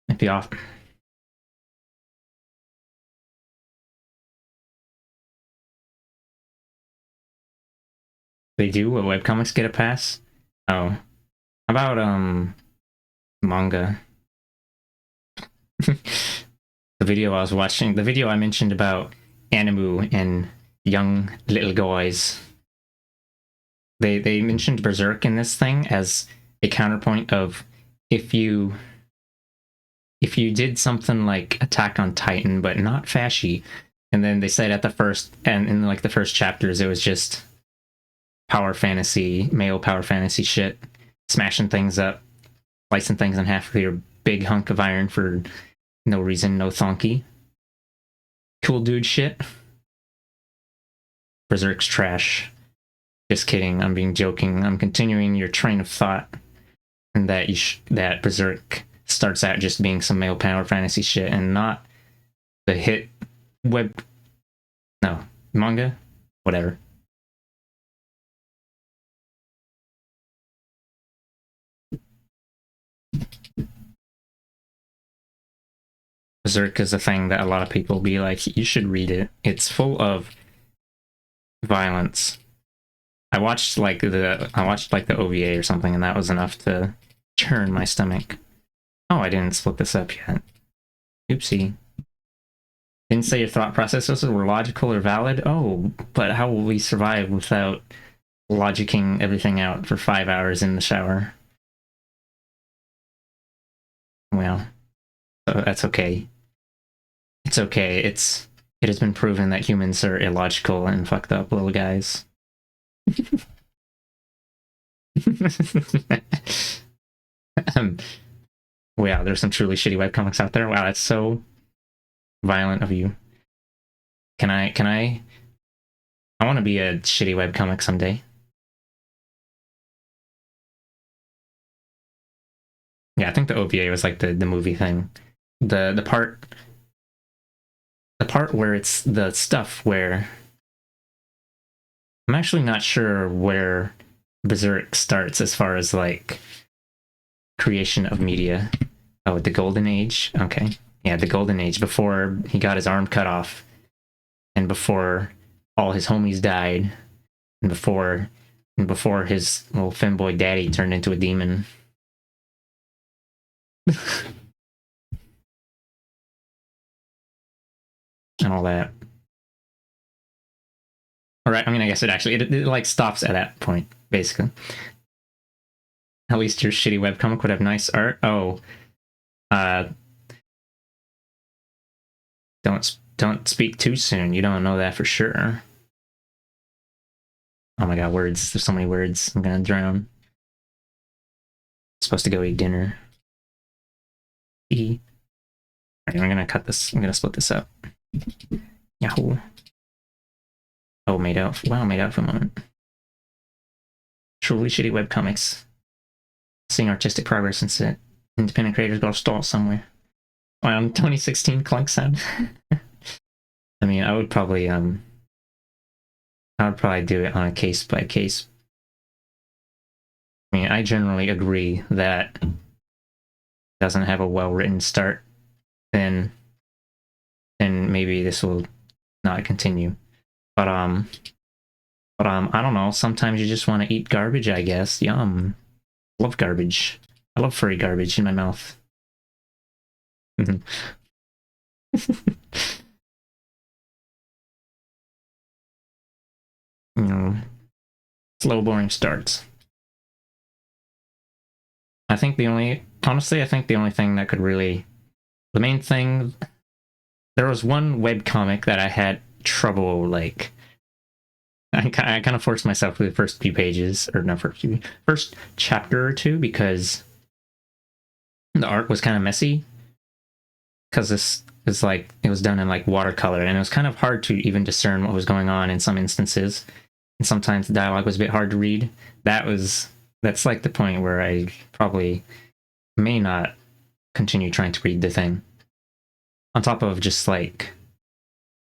If you off. They do? What, webcomics get a pass? Oh. How about, manga? The video I was watching, the video I mentioned about Animu and young little guys. They mentioned Berserk in this thing as a counterpoint of if you did something like Attack on Titan but not fashy, and then they said at the first and in like the first chapters it was just power fantasy, male power fantasy shit, smashing things up, slicing things in half with your big hunk of iron for no reason, no thonky. Cool dude shit. Berserk's trash. Just kidding, I'm being joking. I'm continuing your train of thought, and that that Berserk starts out just being some male power fantasy shit and not the hit manga, whatever. Berserk is a thing that a lot of people be like, you should read it. It's full of violence. I watched like the OVA or something, and that was enough to churn my stomach. Oh, I didn't split this up yet. Oopsie. Didn't say your thought processes were logical or valid. Oh, but how will we survive without logicking everything out for 5 hours in the shower? Well, that's okay. It's okay. It has been proven that humans are illogical and fucked up little guys. Wow, there's some truly shitty webcomics out there. Wow, that's so violent of you. I want to be a shitty webcomic someday. Yeah, I think the OVA was like the movie thing. The part where it's the stuff where I'm actually not sure where Berserk starts as far as like creation of media. Oh, the Golden Age? Okay. Yeah, the Golden Age, before he got his arm cut off, and before all his homies died, and before his little femboy daddy turned into a demon. And all that. Alright, I mean, I guess it like stops at that point, basically. At least your shitty webcomic would have nice art. Oh. Don't speak too soon. You don't know that for sure. Oh my god, words. There's so many words. I'm gonna drown. I'm supposed to go eat dinner. Alright, I'm gonna cut this. I'm gonna split this up. Yahoo. Oh, made out. Wow, made out for a moment. Truly shitty webcomics. Seeing artistic progress instead. Independent creators got stall somewhere. Wow, 2016 clunk sound. I mean, I would probably do it on a case by case. I mean, I generally agree that it doesn't have a well-written start, then maybe this will not continue. But I don't know. Sometimes you just want to eat garbage, I guess. Yum. Love garbage. I love furry garbage in my mouth. You know, slow, boring starts. I think the only thing that could really, the main thing, there was one webcomic that I had trouble, like, I kind of forced myself through the first few pages, or no, first chapter or two, because the art was kind of messy. Because this is like, it was done in like watercolor, and it was kind of hard to even discern what was going on in some instances. And sometimes the dialogue was a bit hard to read. That was That's like the point where I probably may not continue trying to read the thing. On top of just like,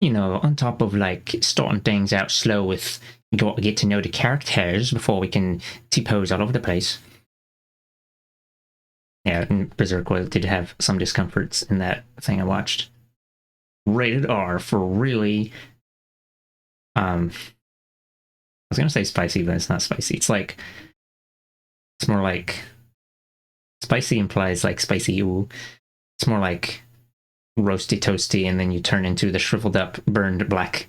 on top of like starting things out slow with you got to get to know the characters before we can T-pose all over the place. Yeah, and Berserk did have some discomforts in that thing I watched. Rated R for really, I was gonna say spicy, but it's not spicy. It's more like spicy implies like spicy. Ooh, it's more like roasty toasty, and then you turn into the shriveled up, burned black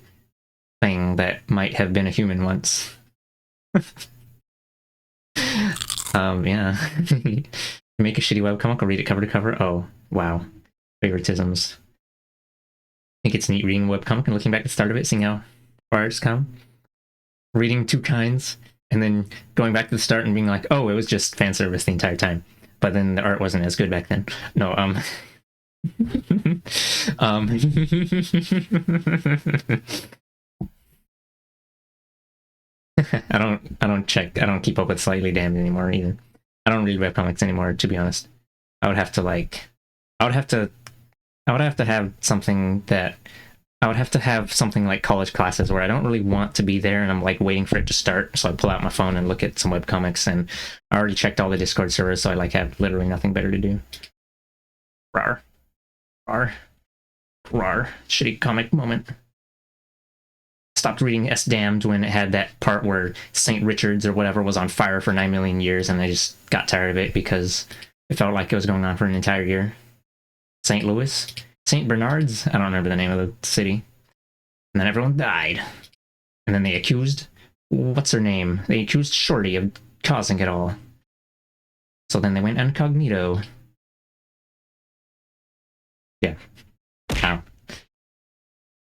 thing that might have been a human once. Yeah. Make a shitty webcomic, I'll read it cover to cover. Oh, wow. Favoritisms. I think it's neat reading a webcomic and looking back at the start of it, seeing how far it's come. Reading Two Kinds, and then going back to the start and being like, oh, it was just fan service the entire time. But then the art wasn't as good back then. No, I don't keep up with Slightly Damned anymore either. I don't read webcomics anymore, to be honest. I would have to have something like college classes where I don't really want to be there and I'm like waiting for it to start. So I pull out my phone and look at some webcomics, and I already checked all the Discord servers, so I like have literally nothing better to do. Rar. Shitty comic moment. Stopped reading S Damned when it had that part where St. Richard's or whatever was on fire for 9 million years, and I just got tired of it because it felt like it was going on for an entire year. St. Louis? St. Bernard's? I don't remember the name of the city. And then everyone died. And then they accused, what's her name? They accused Shorty of causing it all. So then they went incognito. Yeah. Ow.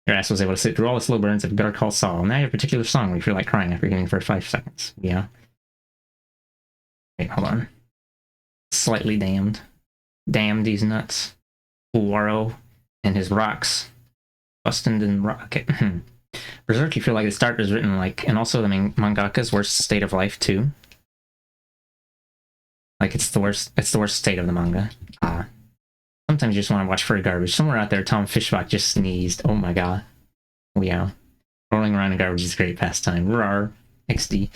Your ass was able to sit through all the slow burns of Better Call Saul. Now you have a particular song where you feel like crying after getting for 5 seconds. Yeah. Wait, hold on. Slightly Damned. Damn these nuts. Waro and his rocks. Bustin' and Rocket. Berserk, you feel like the start is written like, and also the mangaka's worst state of life too. Like it's the worst state of the manga. Sometimes you just want to watch furry garbage. Somewhere out there, Tom Fishbach just sneezed. Oh my god. Oh yeah. Rolling around in garbage is a great pastime. Rar. XD.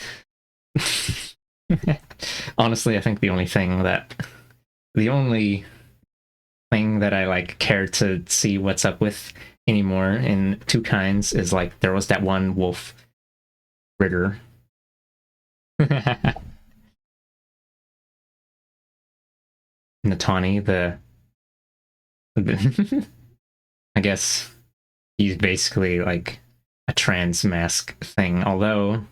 Honestly, I think the only thing that I like care to see what's up with anymore in Two Kinds is like there was that one wolf Ritter. Natani, I guess he's basically like a trans mask thing, although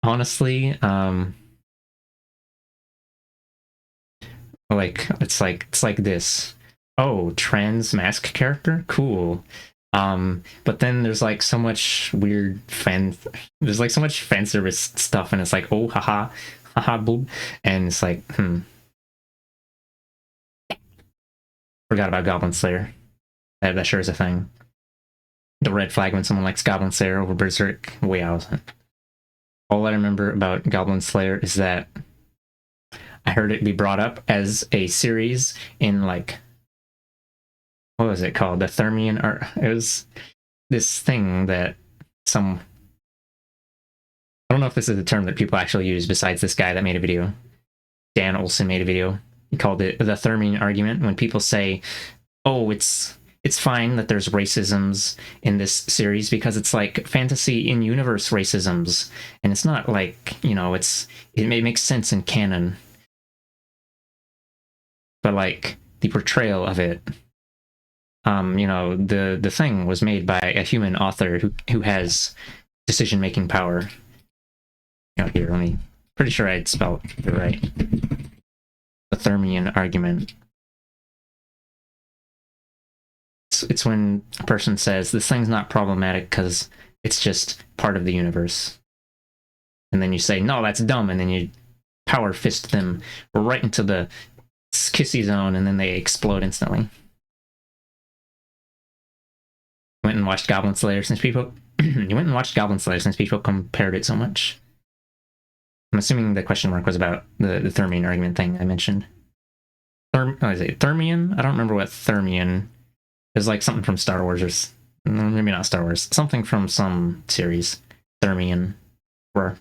honestly, like it's like this. Oh, trans mask character? Cool. But then there's like so much weird there's like so much fan service stuff, and it's like, oh haha boob, and it's like forgot about Goblin Slayer. That sure is a thing. The red flag when someone likes Goblin Slayer over Berserk, way out. All I remember about Goblin Slayer is that I heard it be brought up as a series in like, what was it called? The Thermian art. It was this thing that I don't know if this is a term that people actually use besides this guy that made a video. Dan Olson made a video. He called it the Thermian argument, when people say, oh, it's fine that there's racisms in this series because it's like fantasy in universe racisms, and it's not like, it may make sense in canon, but like the portrayal of it, the thing was made by a human author who has decision-making power. Here, pretty sure I'd spelled it right. The Thermian argument. It's when a person says this thing's not problematic because it's just part of the universe, and then you say no, that's dumb, and then you power fist them right into the kissy zone, and then they explode instantly. Went and watched Goblin Slayer since people compared it so much. I'm assuming the question mark was about the Thermian argument thing I mentioned. Is it Thermian? I don't remember what Thermian is, like something from Star Wars or maybe not Star Wars, something from some series. Thermian, where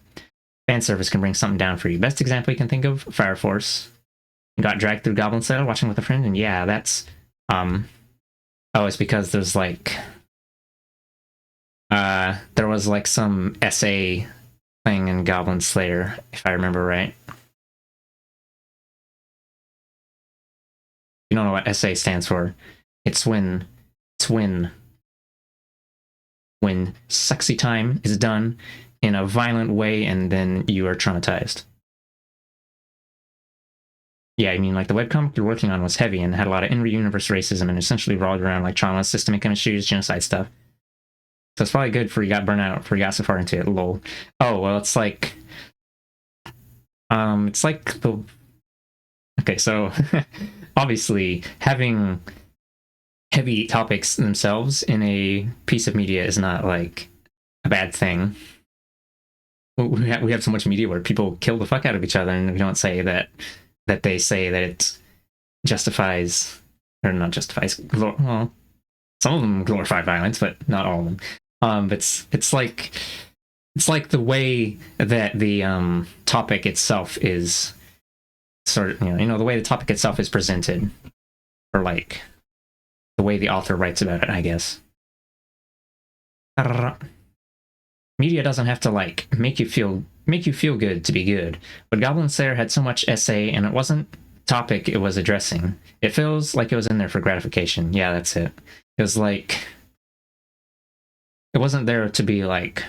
fan service can bring something down for you. Best example you can think of, Fire Force. Got dragged through Goblin Slayer watching with a friend, and yeah, that's it's because there's like there was like some SA thing in Goblin Slayer, if I remember right. You don't know what SA stands for. It's when sexy time is done in a violent way and then you are traumatized. Yeah, I mean, like the webcomic you're working on was heavy and had a lot of in-universe racism and essentially revolved around like trauma, systemic issues, genocide stuff. So it's probably good for you got burnout, for you got so far into it, lol. Oh, well, it's like the... Okay, so obviously having heavy topics themselves in a piece of media is not like a bad thing. We have so much media where people kill the fuck out of each other, and we don't say that they say that it justifies, or not justifies, well, some of them glorify violence, but not all of them. But it's like the way that the topic itself is sort of, the way the topic itself is presented, or like the way the author writes about it, I guess. Media doesn't have to like make you feel good to be good. But Goblin Slayer had so much essay, and it wasn't topic it was addressing. It feels like it was in there for gratification. Yeah, that's it. It was like, it wasn't there to be like,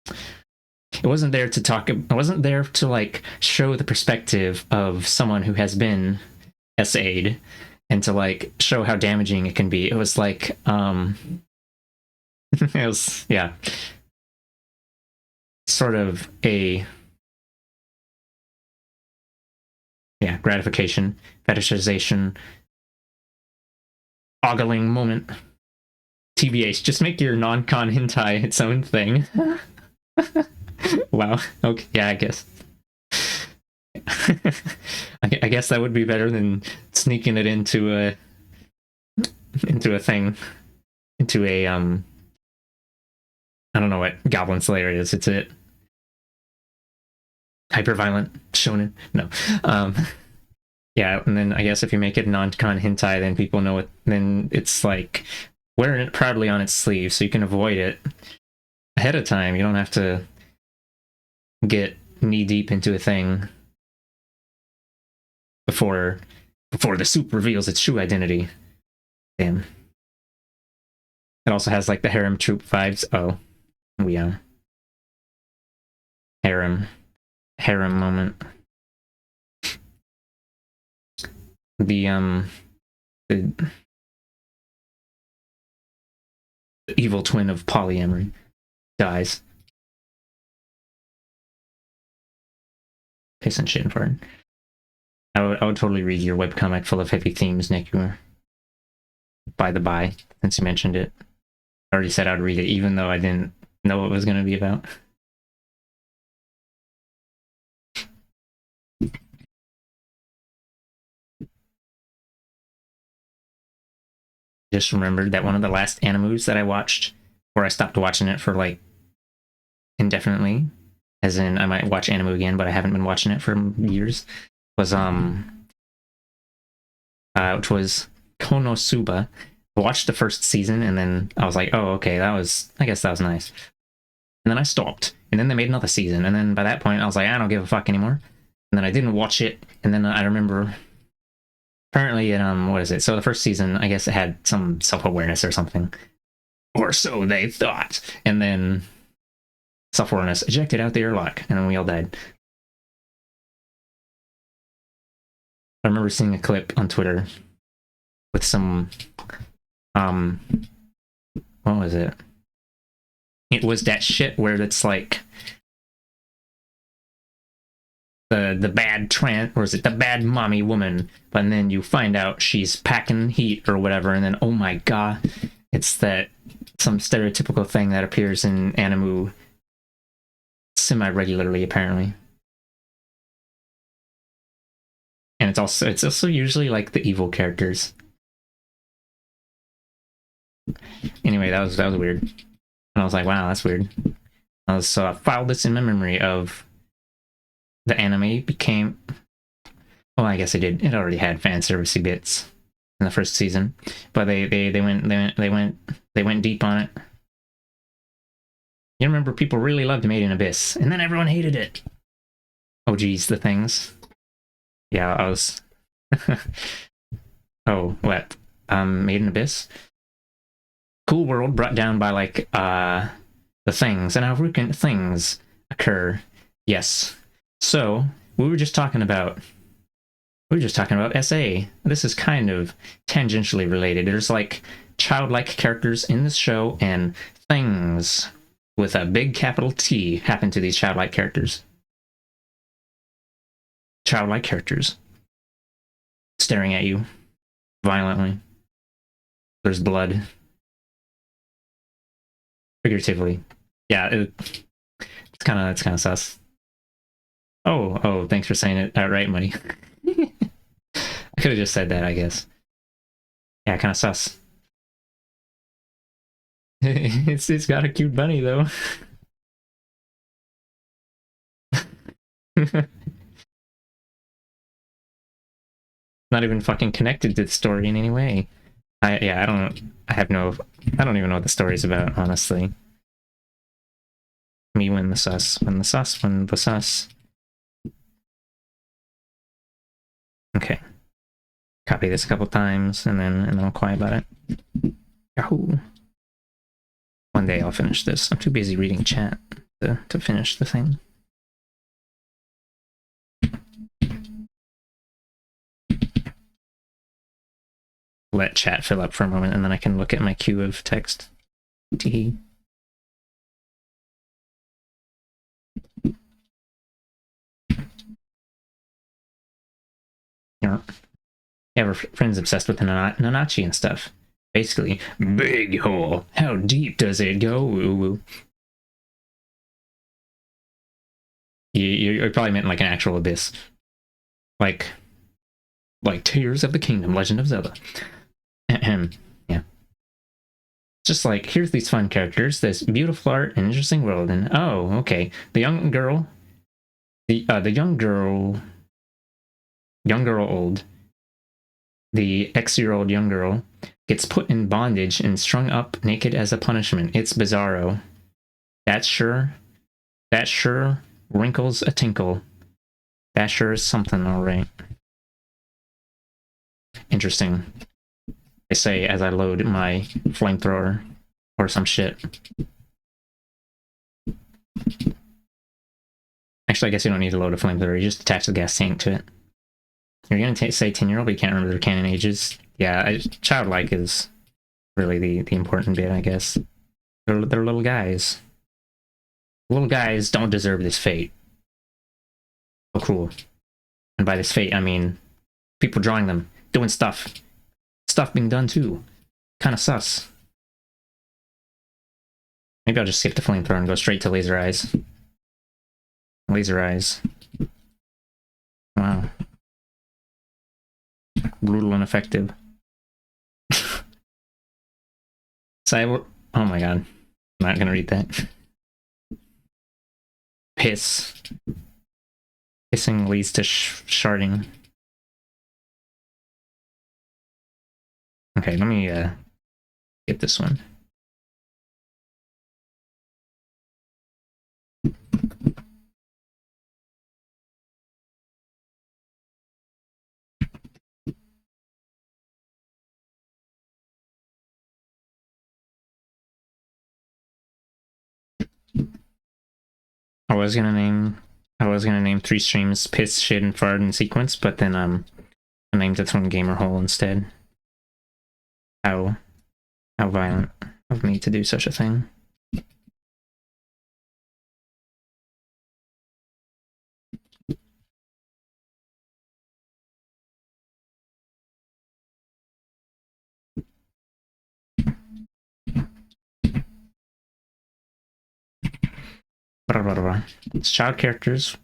it wasn't there to talk, it wasn't there to like show the perspective of someone who has been essayed and to like show how damaging it can be. It was like it was, yeah, sort of a, yeah, gratification, fetishization, ogling moment. TBH, just make your non-con hentai its own thing. Wow. Okay. Yeah, I guess. I guess that would be better than sneaking it into a thing, into a I don't know what Goblin Slayer is. It's it. Hyper-violent shonen. No. Yeah, and then I guess if you make it non-con hentai, then people know it. Then it's like wearing it proudly on its sleeve, so you can avoid it ahead of time. You don't have to get knee-deep into a thing before the soup reveals its true identity. Damn. It also has like the harem troop vibes. Oh, yeah. Harem moment. The evil twin of polyamory dies. Piss and shit and fart. I would totally read your webcomic full of heavy themes, Nick. By the by, since you mentioned it. I already said I'd read it, even though I didn't know what it was going to be about. Just remembered that one of the last animus that I watched, where I stopped watching it for like indefinitely, as in I might watch anime again, but I haven't been watching it for years, was which was Konosuba. I watched the first season and then I was like, oh, okay, I guess that was nice. And then I stopped, and then they made another season, and then by that point I was like, I don't give a fuck anymore. And then I didn't watch it, and then I remember apparently it what is it? So the first season, I guess it had some self-awareness or something. Or so they thought. And then self-awareness ejected out the airlock, and then we all died. I remember seeing a clip on Twitter with some what was it? It was that shit where it's like the bad or is it the bad mommy woman, but then you find out she's packing heat or whatever, and then oh my god, it's that some stereotypical thing that appears in anime semi-regularly, apparently. And it's also usually like the evil characters. Anyway, that was weird. And I was like, wow, that's weird. So I filed this in my memory of the anime became. Well, I guess it did. It already had fan servicey bits in the first season, but they went deep on it. You remember people really loved Made in Abyss, and then everyone hated it. Oh geez, the things. Yeah, I was. Oh, what? Made in Abyss. Cool world brought down by like the things, and how frequent things occur. Yes. So we were just talking about SA. This is kind of tangentially related. There's like childlike characters in this show, and things with a big capital T happen to these childlike characters. Childlike characters staring at you violently. There's blood. Figuratively. Yeah, it's kind of sus. Oh, thanks for saying it outright, Muddy. I could have just said that, I guess. Yeah, kind of sus. It's got a cute bunny though. Not even fucking connected to the story in any way. I don't even know what the story's about, honestly. Me when the sus. Okay. Copy this a couple times and then I'll quiet about it. Yahoo. One day I'll finish this. I'm too busy reading chat to finish the thing. Let chat fill up for a moment and then I can look at my queue of text. Tee. Yeah, our friend's obsessed with Nanachi and stuff. Basically, big hole. How deep does it go? Woo-woo. You probably meant like an actual abyss. Like Tears of the Kingdom, Legend of Zelda. Yeah. Just like, here's these fun characters, this beautiful art and interesting world, and oh, okay. The young girl old. The X-year-old young girl gets put in bondage and strung up naked as a punishment. It's bizarro. That sure wrinkles a tinkle. That sure is something, alright. Interesting. I say as I load my flamethrower or some shit. Actually, I guess you don't need to load a flamethrower. You just attach the gas tank to it. You're gonna say 10-year-old, but you can't remember their canon ages. Yeah, childlike is really the important bit, I guess. They're little guys. Little guys don't deserve this fate. Oh, cool. And by this fate, I mean people drawing them, doing stuff. Stuff being done too. Kind of sus. Maybe I'll just skip the flamethrower and go straight to laser eyes. Laser eyes. Wow. Brutal and effective. Cyber. Oh my god. I'm not gonna read that. Piss. Pissing leads to sharding. Okay, let me get this one. I was gonna name 3 streams Piss, Shit, and Fart in sequence, but then I named it from Gamer Hole instead. How violent of me to do such a thing. Blah, blah, blah. It's child characters.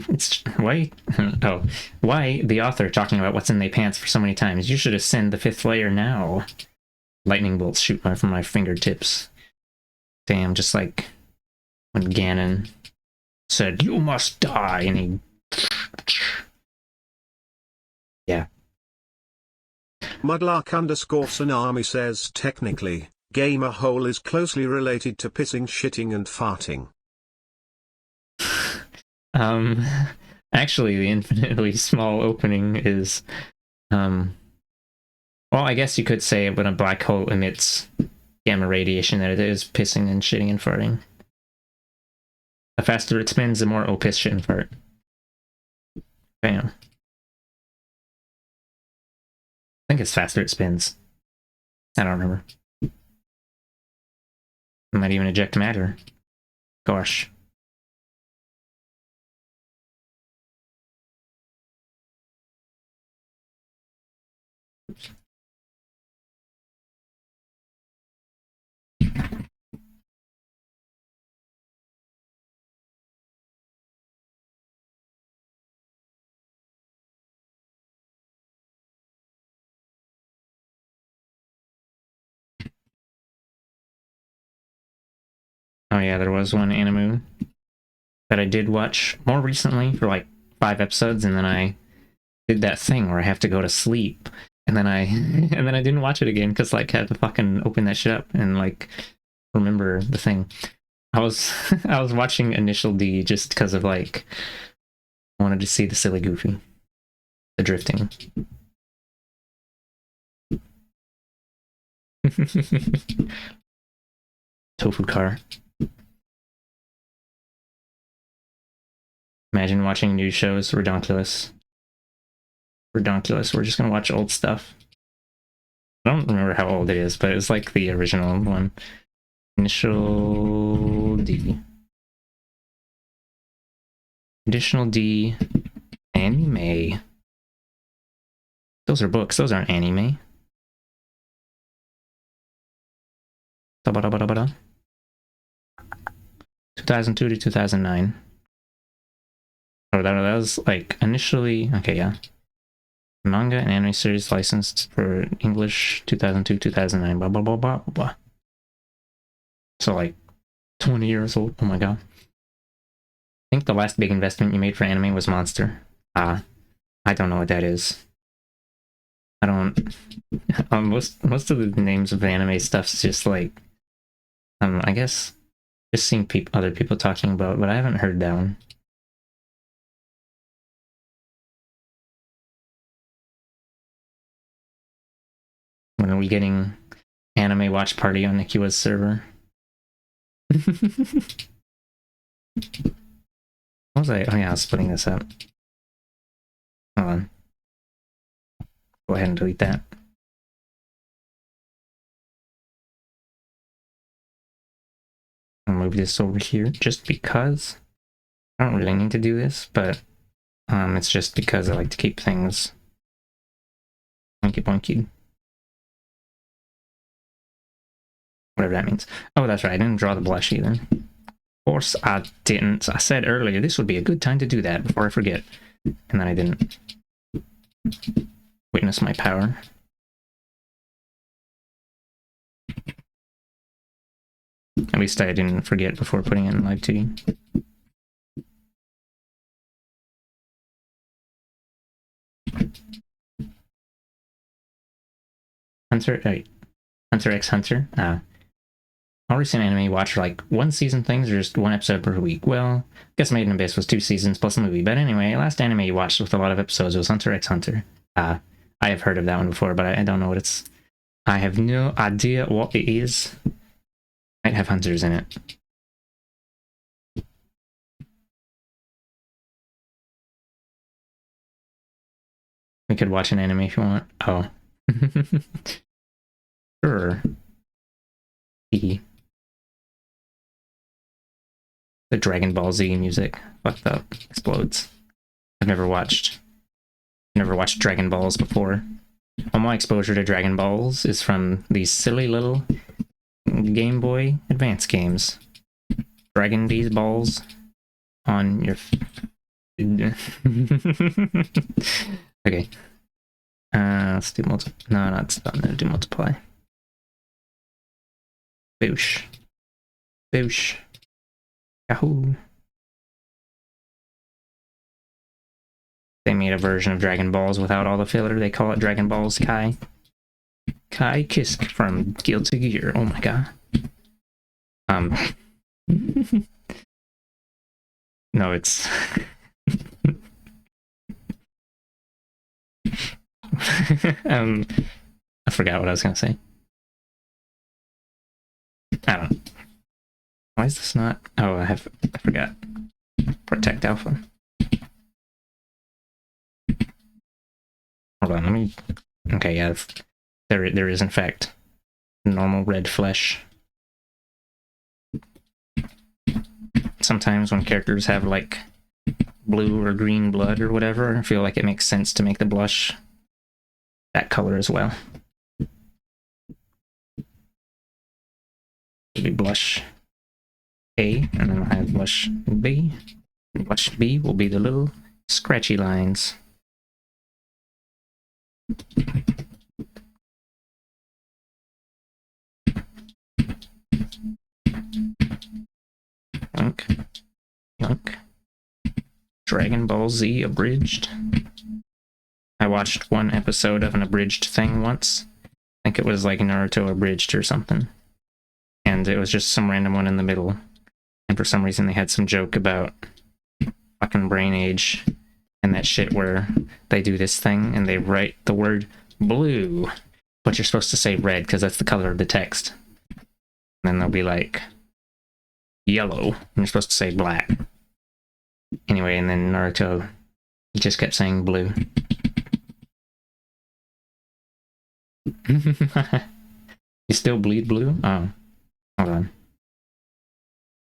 It's why? Oh, why the author talking about what's in their pants for so many times? You should ascend the 5th layer now. Lightning bolts shoot from my fingertips. Damn, just like when Ganon said, "You must die," and he. Yeah. Mudlark_Tsunami says technically, gamer hole is closely related to pissing, shitting, and farting. Actually, the infinitely small opening is, well, I guess you could say when a black hole emits gamma radiation that it is pissing and shitting and farting. The faster it spins, the more it'll piss, shit, and fart. Bam. I think it's faster it spins. I don't remember. It might even eject matter. Gosh. Oh yeah, there was one anime that I did watch more recently for like 5 episodes, and then I did that thing where I have to go to sleep, and then I and then I didn't watch it again because like I had to fucking open that shit up and like remember the thing. I was I was watching Initial D just because of like I wanted to see the silly Goofy, the drifting. Tofu car. Imagine watching new shows. Redonkulous. Redonkulous. We're just gonna watch old stuff. I don't remember how old it is, but it's like the original one. Initial D. Additional D. Anime. Those are books. Those aren't anime. 2002 to 2009. Oh, that was like initially, okay, yeah. Manga and anime series licensed for English 2002, 2009, blah, blah, blah, blah, blah. So like 20 years old. Oh my god. I think the last big investment you made for anime was Monster. I don't know what that is. I don't. Most of the names of anime stuff's just like, I guess, just seeing other people talking about, but I haven't heard that one. When are we getting anime watch party on Nikiwa's server? What was I? Oh yeah, I was splitting this up. Hold on. Go ahead and delete that. I'll move this over here just because. I don't really need to do this, but it's just because I like to keep things boinky boinky. Whatever that means. Oh, that's right, I didn't draw the blush either. Of course I didn't. I said earlier this would be a good time to do that before I forget. And then I didn't. Witness my power. At least I didn't forget before putting it in Live 2D. Hunter x Hunter. All recent anime you watch are like one season things or just one episode per week. Well, I guess Made in Abyss was 2 seasons plus a movie. But anyway, last anime you watched with a lot of episodes was Hunter x Hunter. I have heard of that one before, but I don't know what it's. I have no idea what it is. Might have hunters in it. We could watch an anime if you want. Oh. Sure. E. The Dragon Ball Z music. Fucked up. Explodes. I've never watched Dragon Balls before. All my exposure to Dragon Balls is from these silly little Game Boy Advance games. dragging these balls on your. Okay. Let's do No, not stop. I'm gonna do multiply. Boosh. Boosh. Yahoo. They made a version of Dragon Balls without all the filler. They call it Dragon Balls Kai. Kai Kisk from Guilty Gear. Oh my god. No, it's... I forgot what I was gonna say. I don't know. Why is this not... Oh, I forgot. Protect Alpha. Hold on, let me... Okay, yeah, there is in fact normal red flesh. Sometimes when characters have like blue or green blood or whatever, I feel like it makes sense to make the blush that color as well. It'll be blush A, and then I'll have blush B. And blush B will be the little scratchy lines. Yoink. Yoink. Dragon Ball Z abridged. I watched one episode of an abridged thing once. I think it was like Naruto abridged or something. And it was just some random one in the middle. And for some reason they had some joke about fucking brain age and that shit where they do this thing and they write the word blue, but you're supposed to say red because that's the color of the text. And then they'll be like yellow, and you're supposed to say black. Anyway, and then Naruto, he just kept saying blue. You still bleed blue? Oh, hold on.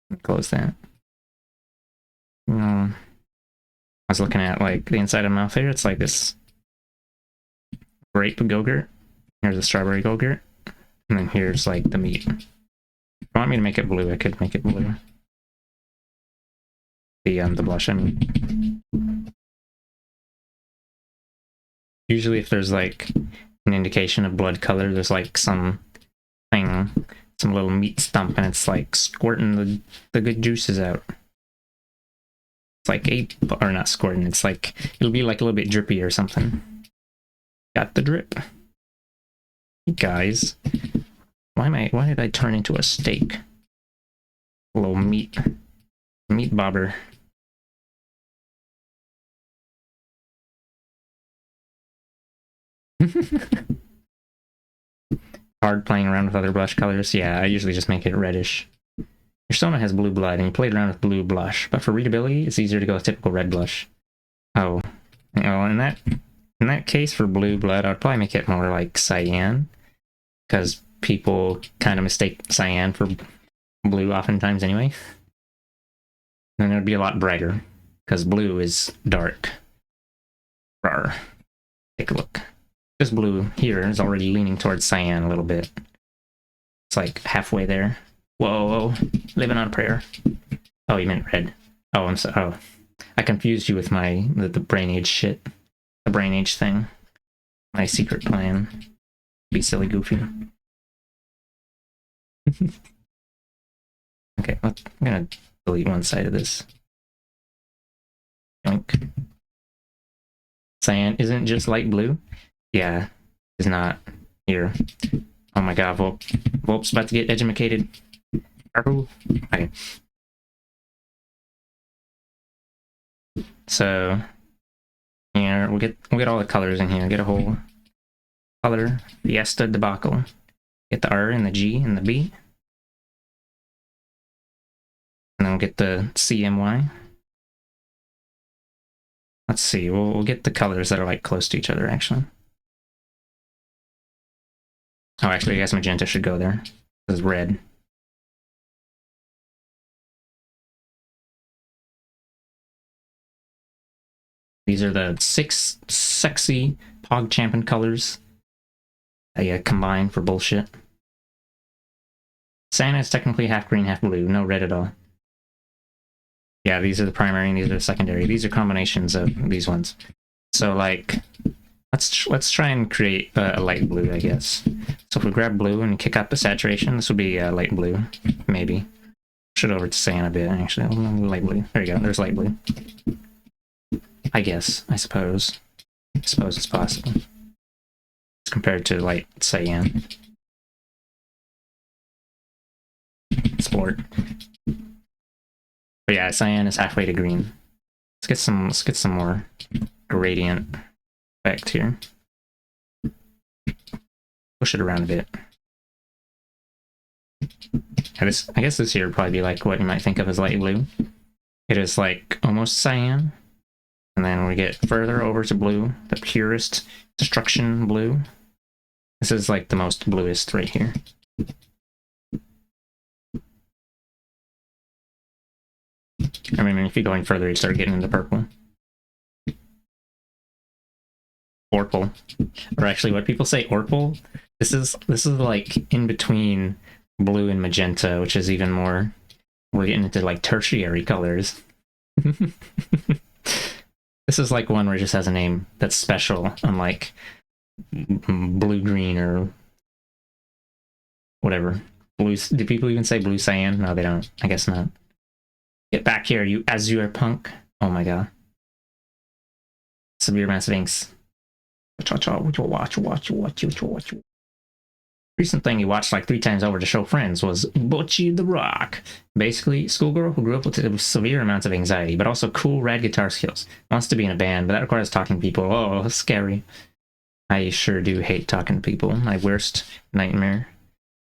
Let me close that. I was looking at like the inside of the mouth here. It's like this grape Go-Gurt. Here's a strawberry Go-Gurt, and then here's like the meat. If you want me to make it blue, I could make it blue. The blush, I mean. Usually if there's like an indication of blood color, there's like some thing, some little meat stump, and it's like squirting the good juices out. It's like or not squirting, it's like, it'll be like a little bit drippy or something. Got the drip. Hey guys, why did I turn into a steak? A little meat bobber. Hard playing around with other blush colors. Yeah, I usually just make it reddish. Your Sona has blue blood, and you played around with blue blush, but for readability, it's easier to go with typical red blush. Oh, well, in that case, for blue blood, I'd probably make it more like cyan, because people kind of mistake cyan for blue oftentimes anyway. And it would be a lot brighter, because blue is dark. Rawr. Take a look. This blue here is already leaning towards cyan a little bit. It's like halfway there. Whoa, living on a prayer. Oh, you meant red. Oh, I'm sorry. Oh, I confused you with the brain age shit. The brain age thing. My secret plan. Be silly goofy. Okay, I'm gonna delete one side of this. Yoink. Cyan isn't just light blue. Yeah, it's not. Here. Oh my god, Volp's about to get edumacated. Okay. So, yeah, we'll get all the colors in here. Get a whole color Fiesta debacle. Get the R and the G and the B. And then we'll get the CMY. Let's see, we'll get the colors that are like close to each other actually. Oh, actually, I guess magenta should go there. This is red. These are the 6 sexy PogChamp colors that combine for bullshit. Santa is technically half green, half blue. No red at all. Yeah, these are the primary and these are the secondary. These are combinations of these ones. So like, let's try and create a light blue, I guess. So if we grab blue and kick up the saturation, this would be light blue, maybe. Should over to cyan a bit, actually. Light blue. There you go. There's light blue. I guess. I suppose. I suppose it's possible. It's compared to light cyan. Sport. But yeah, cyan is halfway to green. Let's get some more gradient effect here. Push it around a bit. I guess this here would probably be like what you might think of as light blue. It is like almost cyan. And then we get further over to blue, the purest destruction blue. This is like the most bluest right here. I mean, if you're going further, you start getting into purple. Orpal. Or actually, what people say, orpal. This is like in between blue and magenta, which is even more. We're getting into like tertiary colors. This is like one where it just has a name that's special, unlike blue green or whatever. Blue. Do people even say blue cyan? No, they don't. I guess not. Get back here, you azure punk. Oh my god. Severe Massive Inks. Recent thing you watched like 3 times over to show friends was Butchie the Rock. Basically, schoolgirl who grew up with severe amounts of anxiety, but also cool, rad guitar skills. Wants to be in a band, but that requires talking to people. Oh, scary. I sure do hate talking to people. My worst nightmare.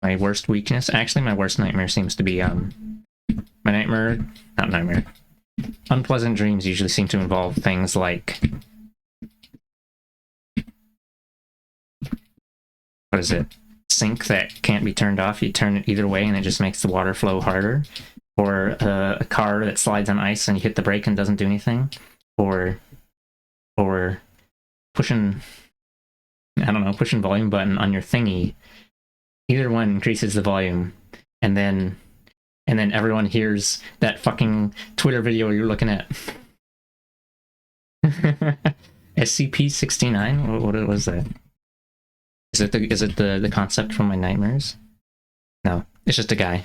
My worst weakness. Actually, my worst nightmare seems to be, my nightmare... Not nightmare. Unpleasant dreams usually seem to involve things like... What is it? Sink that can't be turned off. You turn it either way and it just makes the water flow harder. Or a car that slides on ice and you hit the brake and doesn't do anything. Or pushing, I don't know, pushing volume button on your thingy. Either one increases the volume, and then everyone hears that fucking Twitter video you're looking at. SCP-69? What was that? Is it the concept from my nightmares? No, it's just a guy.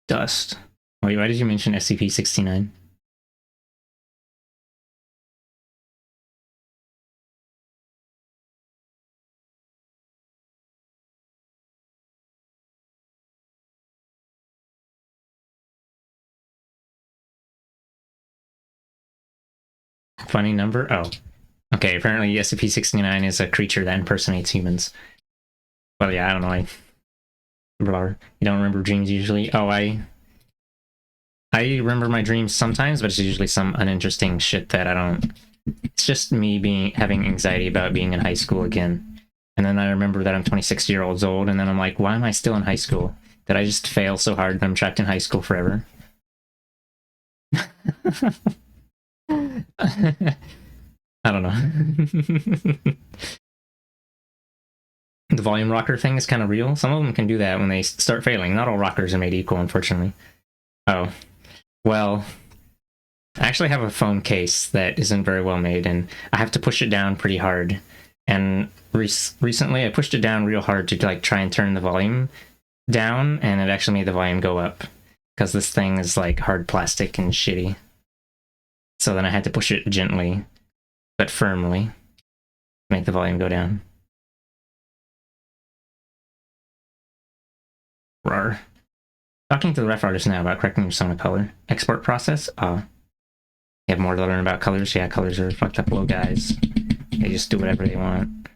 Dust. Wait, why did you mention SCP-69? Funny number? Oh. Okay, apparently SCP-69 is a creature that impersonates humans. Well, yeah, I don't know. You don't remember dreams usually? Oh, I remember my dreams sometimes, but it's usually some uninteresting shit that I don't... It's just me having anxiety about being in high school again. And then I remember that I'm 26 years old, and then I'm like, why am I still in high school? Did I just fail so hard that I'm trapped in high school forever? I don't know. The volume rocker thing is kind of real. Some of them can do that when they start failing. Not all rockers are made equal, unfortunately. Oh. Well, I actually have a phone case that isn't very well made, and I have to push it down pretty hard. And recently I pushed it down real hard to like try and turn the volume down, and it actually made the volume go up. Because this thing is like hard plastic and shitty. So then I had to push it gently, but firmly, to make the volume go down. Rawr. Talking to the ref artist now about correcting your Sona color. Export process? You have more to learn about colors? Yeah, colors are fucked up little guys. They just do whatever they want.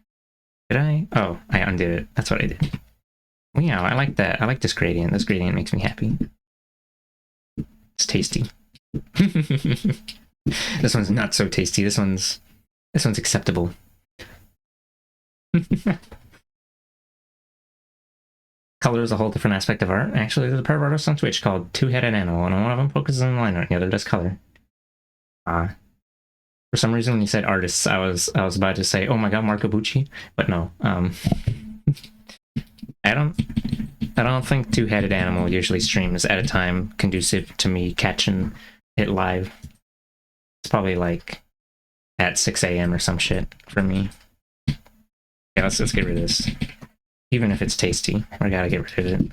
Did I? Oh, I undid it. That's what I did. Wow, I like that. I like this gradient. This gradient makes me happy. It's tasty. This one's not so tasty. This one's acceptable. color is a whole different aspect of art. Actually, there's a pair of artists on Twitch called Two Headed Animal, and one of them focuses on line art, and the other does color. For some reason, when you said artists, I was about to say, oh my god, Marco Bucci, but no. I don't think Two Headed Animal usually streams at a time conducive to me catching it live. It's probably like at 6 a.m. or some shit for me. Yeah, let's get rid of this. Even if it's tasty, I gotta get rid of it.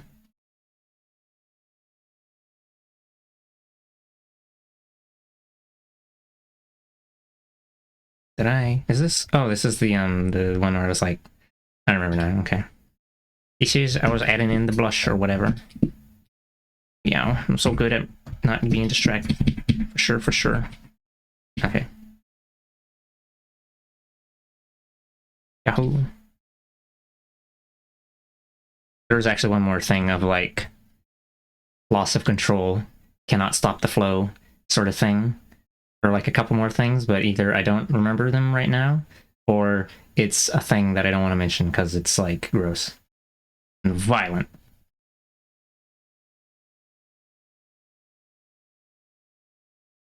Did I? Is this? Oh, this is the one where I was like, I don't remember now. Okay. This is, I was adding in the blush or whatever. Yeah, I'm so good at not being distracted. For sure. Okay. Yahoo. There was actually one more thing of like loss of control, cannot stop the flow sort of thing. Or like a couple more things, but either I don't remember them right now, or it's a thing that I don't want to mention because it's like gross and violent.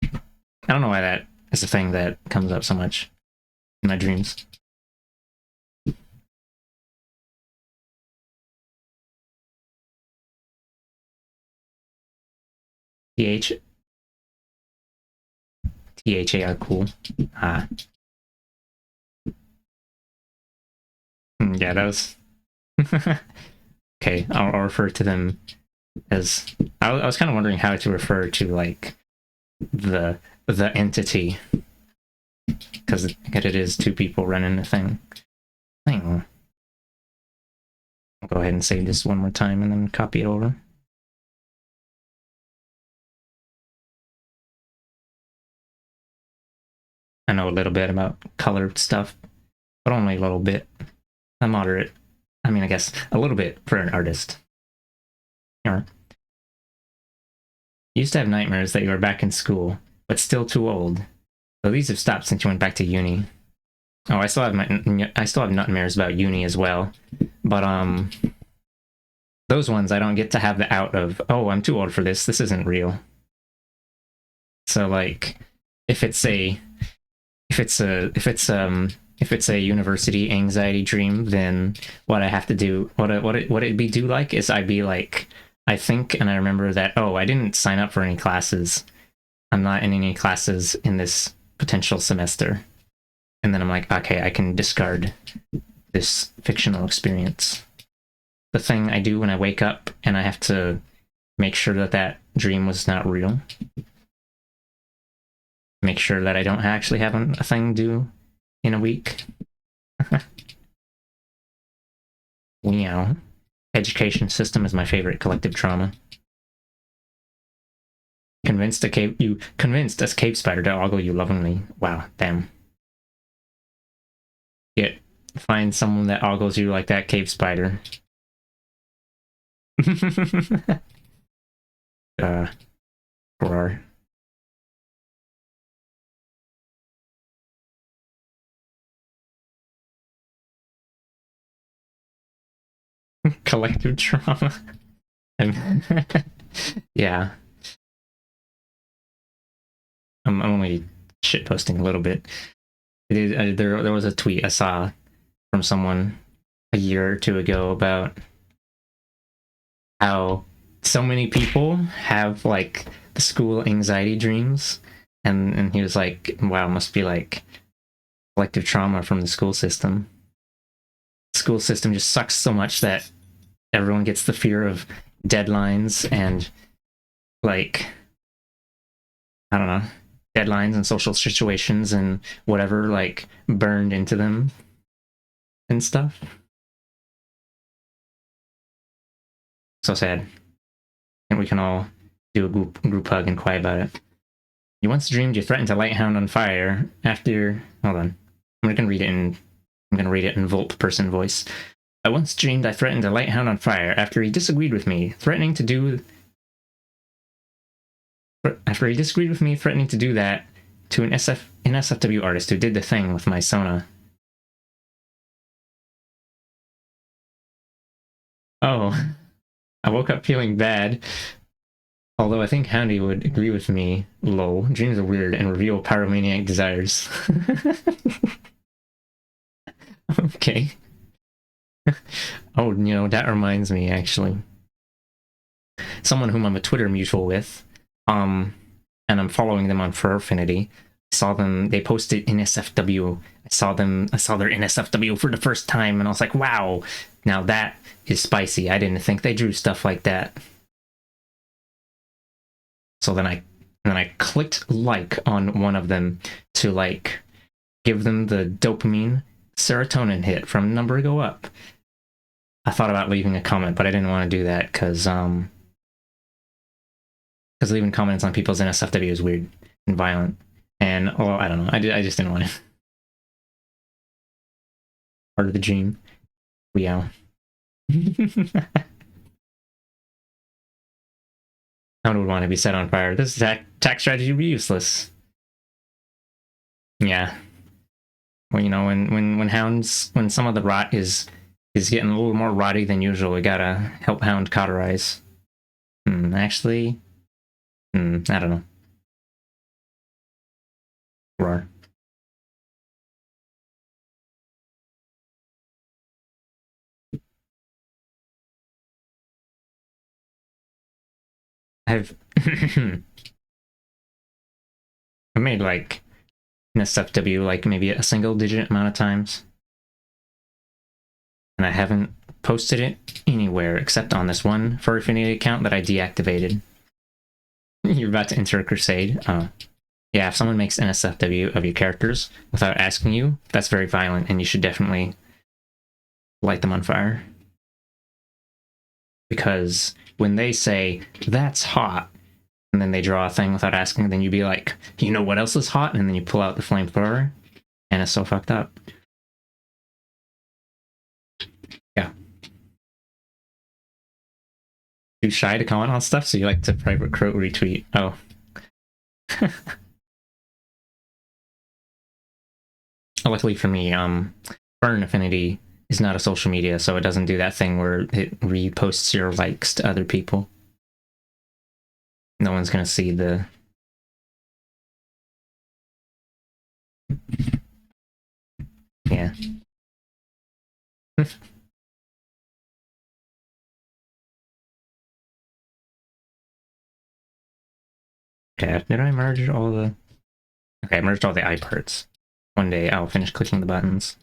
I don't know why that is a thing that comes up so much in my dreams. THA are cool. Yeah, that was... Okay, I'll refer to them as... I was kind of wondering how to refer to, like, the entity. Because it is two people running the thing. I'll go ahead and save this one more time and then copy it over. I know a little bit about colored stuff, but only a little bit. A moderate. I mean, I guess a little bit for an artist. You used to have nightmares that you were back in school, but still too old. So these have stopped since you went back to uni. Oh, I still have nightmares about uni as well, but those ones I don't get to have the out of, oh, I'm too old for this. This isn't real. So like, if it's a university anxiety dream, then what I have to do, what it'd be do like is I'd be like, I think, and I remember that, oh, I didn't sign up for any classes. I'm not in any classes in this potential semester. And then I'm like, okay, I can discard this fictional experience. The thing I do when I wake up and I have to make sure that that dream was not real. Make sure that I don't actually have a thing due in a week. Meow. Education system is my favorite collective trauma. Convinced a cave spider to ogle you lovingly. Wow, damn. Find someone that ogles you like that cave spider. Roar. Collective trauma. Yeah. I'm only shitposting a little bit. There was a tweet I saw from someone a year or two ago about how so many people have like the school anxiety dreams, and he was like, wow, it must be like collective trauma from the school system. The school system just sucks so much that everyone gets the fear of deadlines and like, I don't know, deadlines and social situations and whatever like burned into them and stuff. So sad. And we can all do a group hug and cry about it. You once dreamed you threatened to light Hound on fire after... Hold on. I'm gonna read it in Volt person voice. I once dreamed I threatened to light Hound on fire after he disagreed with me, threatening to do that to an SFW artist who did the thing with my Sona. Oh. I woke up feeling bad. Although I think Houndy would agree with me. Lol. Dreams are weird and reveal pyromaniac desires. Okay. Oh, that reminds me, actually. Someone whom I'm a Twitter mutual with, and I'm following them on Fur Affinity. Saw them, they posted NSFW. I saw their NSFW for the first time, and I was like, wow, now that is spicy. I didn't think they drew stuff like that. So then I clicked like on one of them to like give them the dopamine serotonin hit from number go up. I thought about leaving a comment, but I didn't want to do that because leaving comments on people's NSFW is weird and violent. And I don't know. I just didn't want it. Part of the dream. Yeah. Hound would want to be set on fire. This attack strategy would be useless. Yeah. Well, when some of the rot is getting a little more rotty than usual, we gotta help Hound cauterize. Actually, I don't know. Roar. I've I made like an SFW like maybe a single digit amount of times, and I haven't posted it anywhere except on this one Fur Affinity account that I deactivated. You're about to enter a crusade. Yeah, if someone makes NSFW of your characters without asking you, that's very violent, and you should definitely light them on fire. Because when they say, that's hot, and then they draw a thing without asking, then you'd be like, you know what else is hot? And then you pull out the flamethrower, and it's so fucked up. Yeah. Too shy to comment on stuff, so you like to private quote retweet. Oh. Luckily for me, Burn Affinity is not a social media, so it doesn't do that thing where it reposts your likes to other people. No one's gonna see the... Yeah. Okay, did I merge all the... Okay, I merged all the eye parts. One day I'll finish clicking the buttons.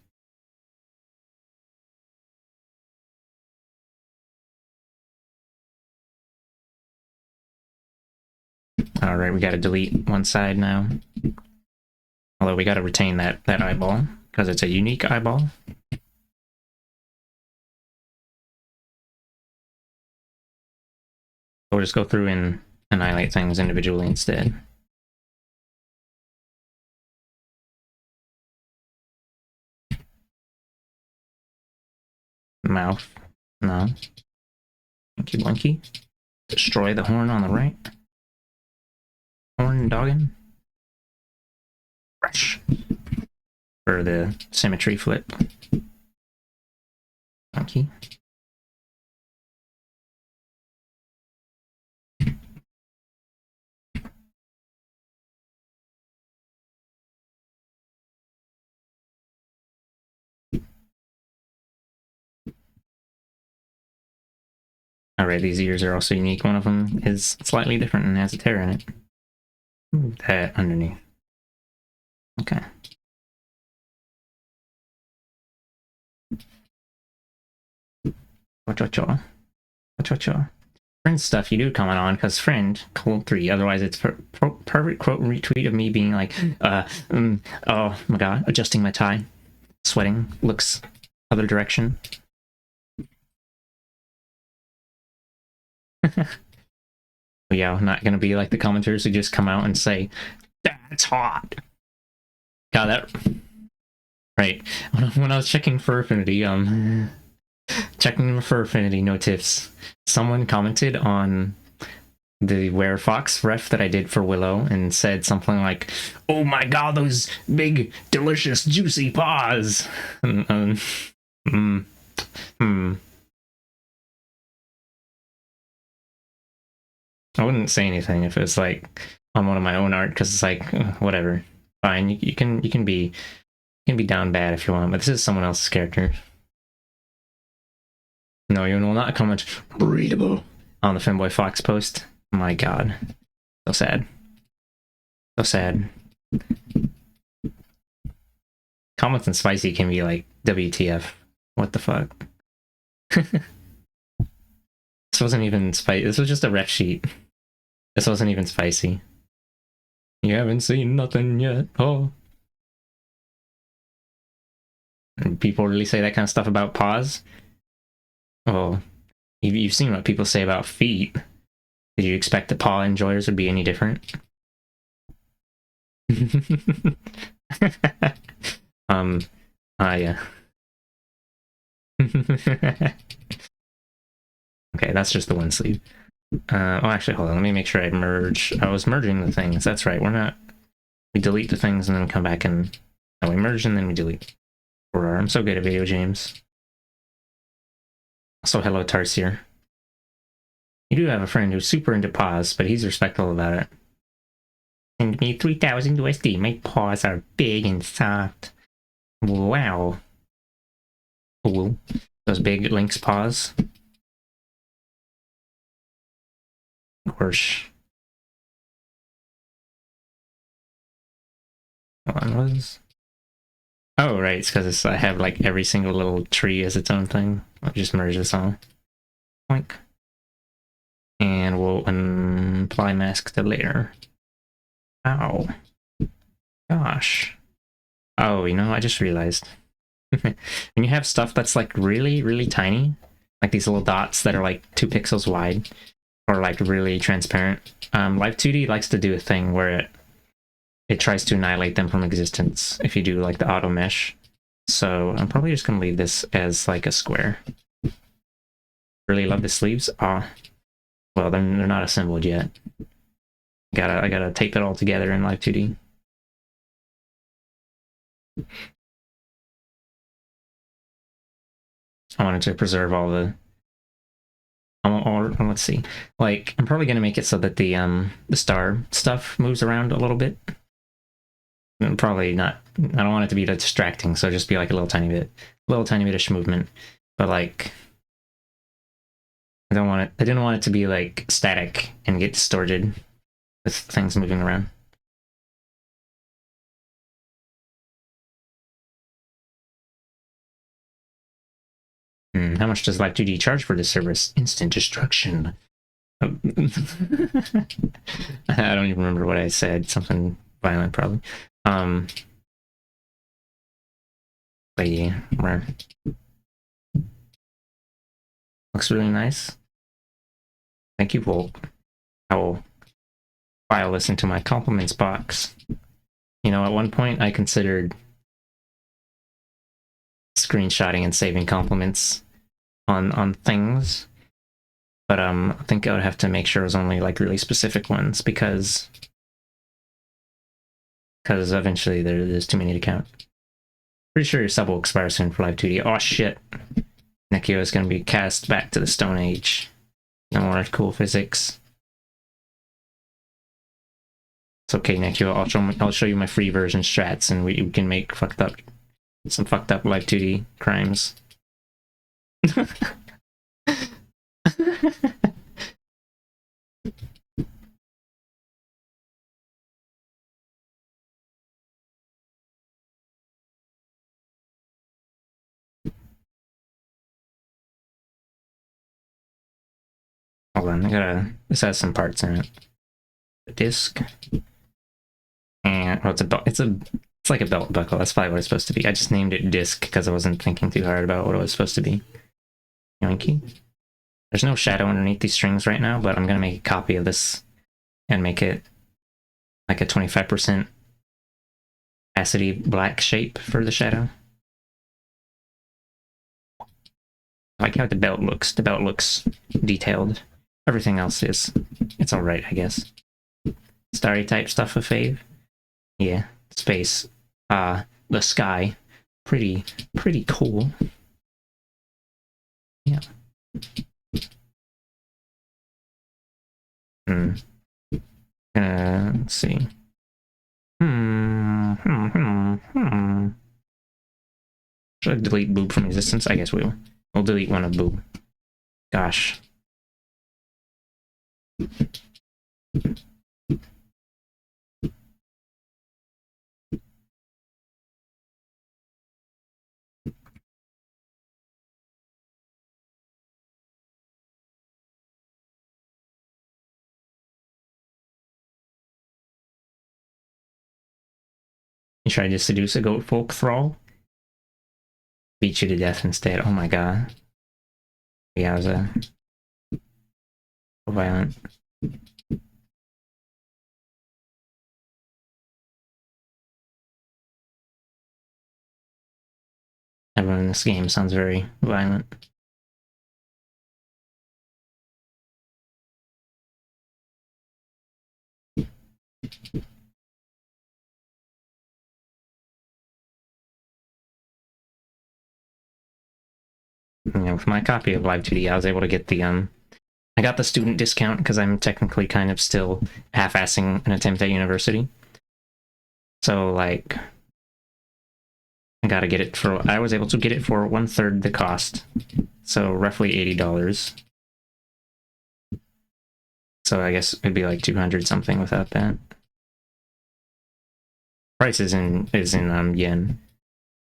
Alright, we gotta delete one side now. Although we gotta retain that eyeball, because it's a unique eyeball. We'll just go through and annihilate things individually instead. Mouth. No. Blinky blinky. Destroy the horn on the right. Horn doggin. Fresh. For the symmetry flip. Monkey. Alright, these ears are also unique. One of them is slightly different and has a tear in it. Move that underneath. Okay. Cha-cha-cha. Friend stuff you do comment on, because friend, quote 3, otherwise it's perfect quote retweet of me being like, oh my god, adjusting my tie, sweating, looks other direction. Yeah, I'm not gonna be like the commenters who just come out and say, that's hot. God, that... Right, when I was checking Fur Affinity, checking Fur Affinity, no tips, someone commented on the Werefox ref that I did for Willow and said something like, oh my god, those big, delicious, juicy paws! I wouldn't say anything if it was like on one of my own art, because it's like whatever. Fine, you can be down bad if you want, but this is someone else's character. No, you will not comment breedable on the Femboy Fox post. My god. So sad. So sad. Comments and spicy can be like, WTF. What the fuck? This wasn't even spicy. This was just a ref sheet. This wasn't even spicy. You haven't seen nothing yet. Oh. And people really say that kind of stuff about paws? Oh, you've seen what people say about feet. Did you expect that paw enjoyers would be any different? Yeah. Okay, that's just the one sleeve. Oh, actually, hold on. Let me make sure I merge. I was merging the things. That's right. We're not. We delete the things and then come back and. No, we merge and then we delete. I'm so good at video games. Also, hello, Tarsier. You do have a friend who's super into paws, but he's respectful about it. Send me 3,000 USD. My paws are big and soft. Wow. Cool. Those big lynx paws. Of course. Hold on, what is... Oh, right, it's because I have like every single little tree as its own thing. I'll just merge this all. Boink. And we'll apply mask to layer. Ow. Gosh. Oh, you know, I just realized. When you have stuff that's like really, really tiny, like these little dots that are like 2 pixels wide, or like really transparent, Live 2D likes to do a thing where it tries to annihilate them from existence if you do like the auto mesh. So I'm probably just gonna leave this as like a square. Really love the sleeves. Ah, well, they're not assembled yet. I gotta tape it all together in Live 2D. I wanted to preserve all the. Let's see. Like, I'm probably gonna make it so that the star stuff moves around a little bit. Probably not. I don't want it to be distracting, so just be like a little tiny bit-ish movement. But like, I didn't want it to be like static and get distorted with things moving around. How much does Live 2D charge for this service? Instant destruction. I don't even remember what I said. Something violent, probably. But yeah, looks really nice. Thank you, Volt. I will file this into my compliments box. You know, at one point I considered screenshotting and saving compliments on things, but I think I would have to make sure it was only like really specific ones, because eventually there's too many to count. Pretty sure your sub will expire soon for Live 2D. Oh shit! Nekio is going to be cast back to the Stone Age. No more cool physics. It's okay, Nekio. I'll show you my free version strats, and we can make some fucked up Live 2D crimes. Hold on, this has some parts in it. A disc. And, oh, it's like a belt buckle. That's probably what it's supposed to be. I just named it disc because I wasn't thinking too hard about what it was supposed to be. Yoinky. There's no shadow underneath these strings right now, but I'm gonna make a copy of this and make it like a 25% opacity black shape for the shadow. I like how the belt looks. The belt looks detailed. Everything else it's alright, I guess. Starry type stuff a fave. Yeah, space. The sky. Pretty cool. Yeah. Hmm. Let's see. Should I delete boob from existence? I guess we will. We'll delete one of boob. Gosh. You tried to seduce a goat folk thrall? Beat you to death instead. Oh my god. Yeah, it was a violent. Everyone in this game sounds very violent. You know, with my copy of Live 2D, I was able to get the I got the student discount because I'm technically kind of still half-assing an attempt at university. So like, I gotta get it for. I was able to get it for 1/3 the cost, so roughly $80. So I guess it'd be like 200 something without that. Price is in yen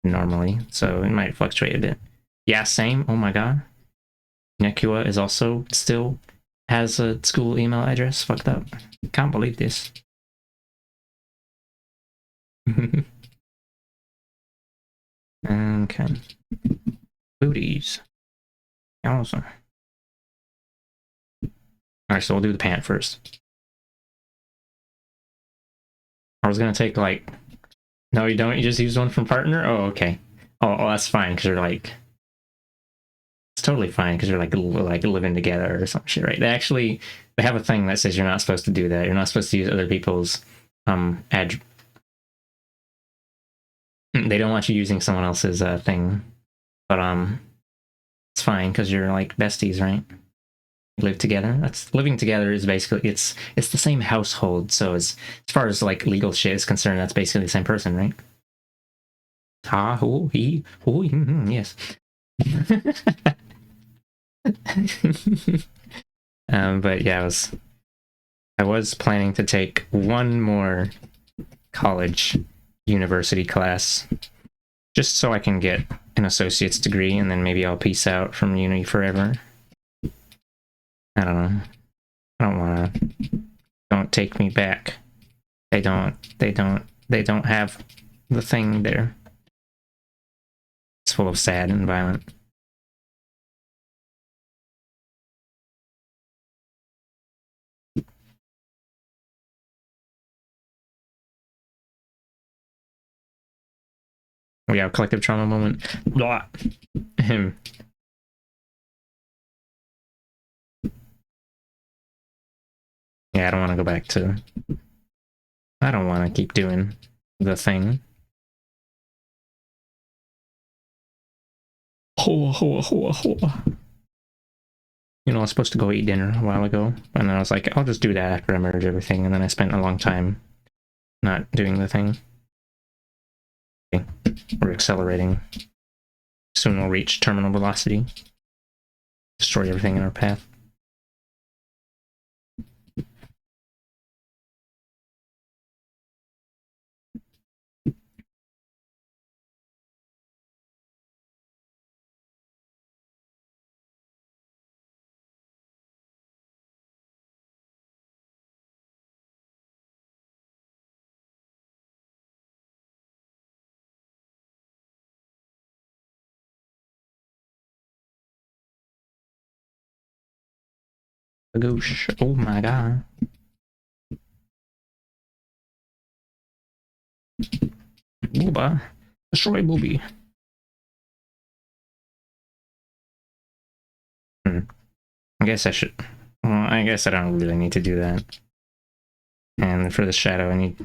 normally, so it might fluctuate a bit. Yeah, same. Oh my god. Nekua is also still has a school email address. Fucked up. Can't believe this. Okay. Booties. Awesome. Alright, so we'll do the pant first. I was gonna take like... No, you don't? You just use one from partner? Oh, okay. Oh, that's fine, because you're like... It's totally fine, because you're like living together or some shit, right? They have a thing that says you're not supposed to do that. You're not supposed to use other people's they don't want you using someone else's thing, but it's fine because you're like besties, right? You live together. That's living together is basically it's the same household. So as far as like legal shit is concerned, that's basically the same person, right? Ah, who he, who yes. But yeah, I was planning to take one more college university class just so I can get an associate's degree, and then maybe I'll peace out from uni forever. I don't know. I don't wanna. Don't take me back. They don't have the thing there. It's full of sad and violent. We have a collective trauma moment. Blah. Him. Yeah, I don't want to go back to... I don't want to keep doing the thing. Hoa, hoa, hoa, hoa. You know, I was supposed to go eat dinner a while ago, and then I was like, I'll just do that after I merge everything, and then I spent a long time not doing the thing. Okay. We're accelerating. Soon we'll reach terminal velocity. Destroy everything in our path. Goosh. Oh my god. Booba. Destroy Booby. I guess I should... Well, I guess I don't really need to do that. And for the shadow, I need...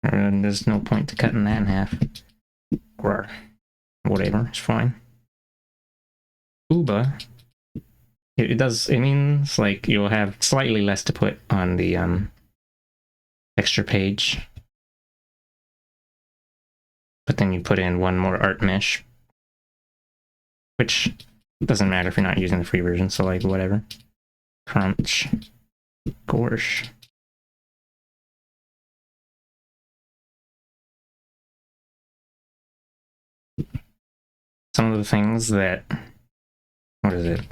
there's no point to cutting that in half. Or whatever, it's fine. Booba it does. It means like you'll have slightly less to put on the texture page, but then you put in one more art mesh, which doesn't matter if you're not using the free version. So like whatever. Crunch, Gorsh. Some of the things that, what is it?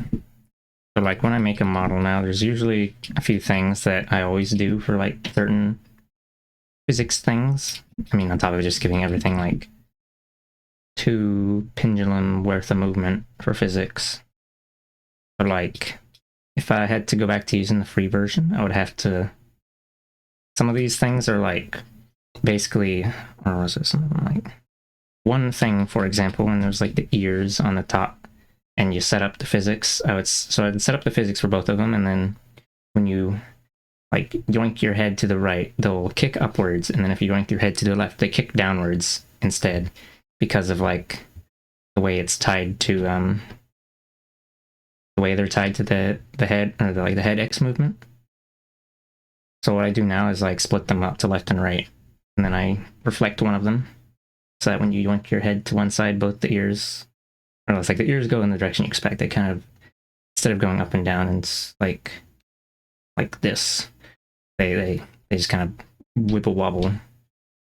So like when I make a model now, there's usually a few things that I always do for like certain physics things. I mean, on top of just giving everything like 2 pendulum worth of movement for physics. But like, if I had to go back to using the free version, I would have to, some of these things are like, basically, or was it something like, one thing, for example, when there's like the ears on the top, and you set up the physics, I'd set up the physics for both of them, and then when you like yoink your head to the right, they'll kick upwards, and then if you yoink your head to the left, they kick downwards instead, because of like the way it's tied to the way they're tied to the head, or the head X movement. So what I do now is like split them up to left and right, and then I reflect one of them, so that when you yoink your head to one side, both the ears, or it's like the ears go in the direction you expect. They kind of, instead of going up and down and like this, they just kind of wibble wobble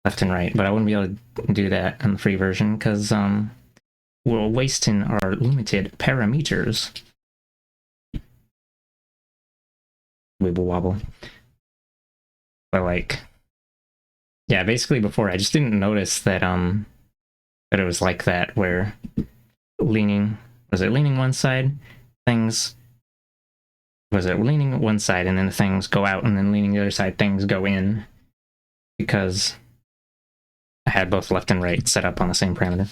left and right. But I wouldn't be able to do that in the free version because we're wasting our limited parameters. Wibble wobble. But like, yeah, basically before I just didn't notice that that it was like that, where leaning one side, things, was it leaning one side and then the things go out, and then leaning the other side, things go in, because I had both left and right set up on the same parameter.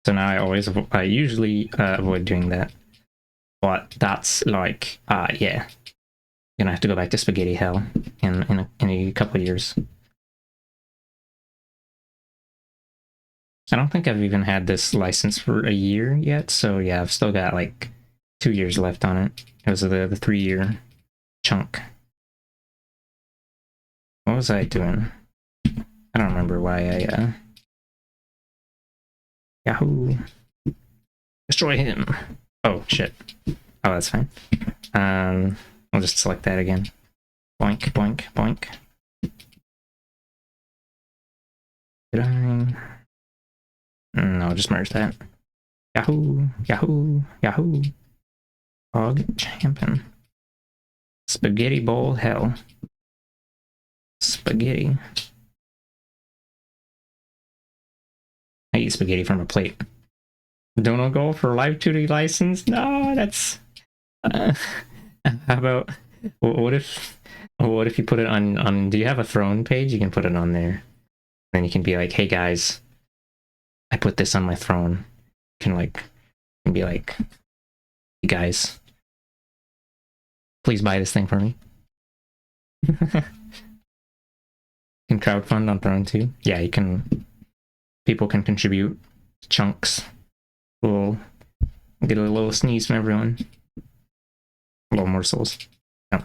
So now I usually avoid doing that. But that's like, yeah, gonna have to go back to spaghetti hell in a couple of years. I don't think I've even had this license for a year yet, so yeah, I've still got like 2 years left on it. It was the 3-year chunk. What was I doing? I don't remember why I Yahoo! Destroy him! Oh shit. Oh, that's fine. I'll just select that again. Boink, boink, boink. Did I? No, just merge that. Yahoo! Yahoo! Yahoo! Hog champion. Spaghetti bowl hell. Spaghetti. I eat spaghetti from a plate. Donut goal for live 2D license? No, that's. How about what if you put it on? Do you have a throne page? You can put it on there. Then you can be like, hey guys, I put this on my throne. You can be like, hey guys, please buy this thing for me. Can crowdfund on Throne too. Yeah, you can. People can contribute chunks. We'll get a little sneeze from everyone. A little morsels. Oh.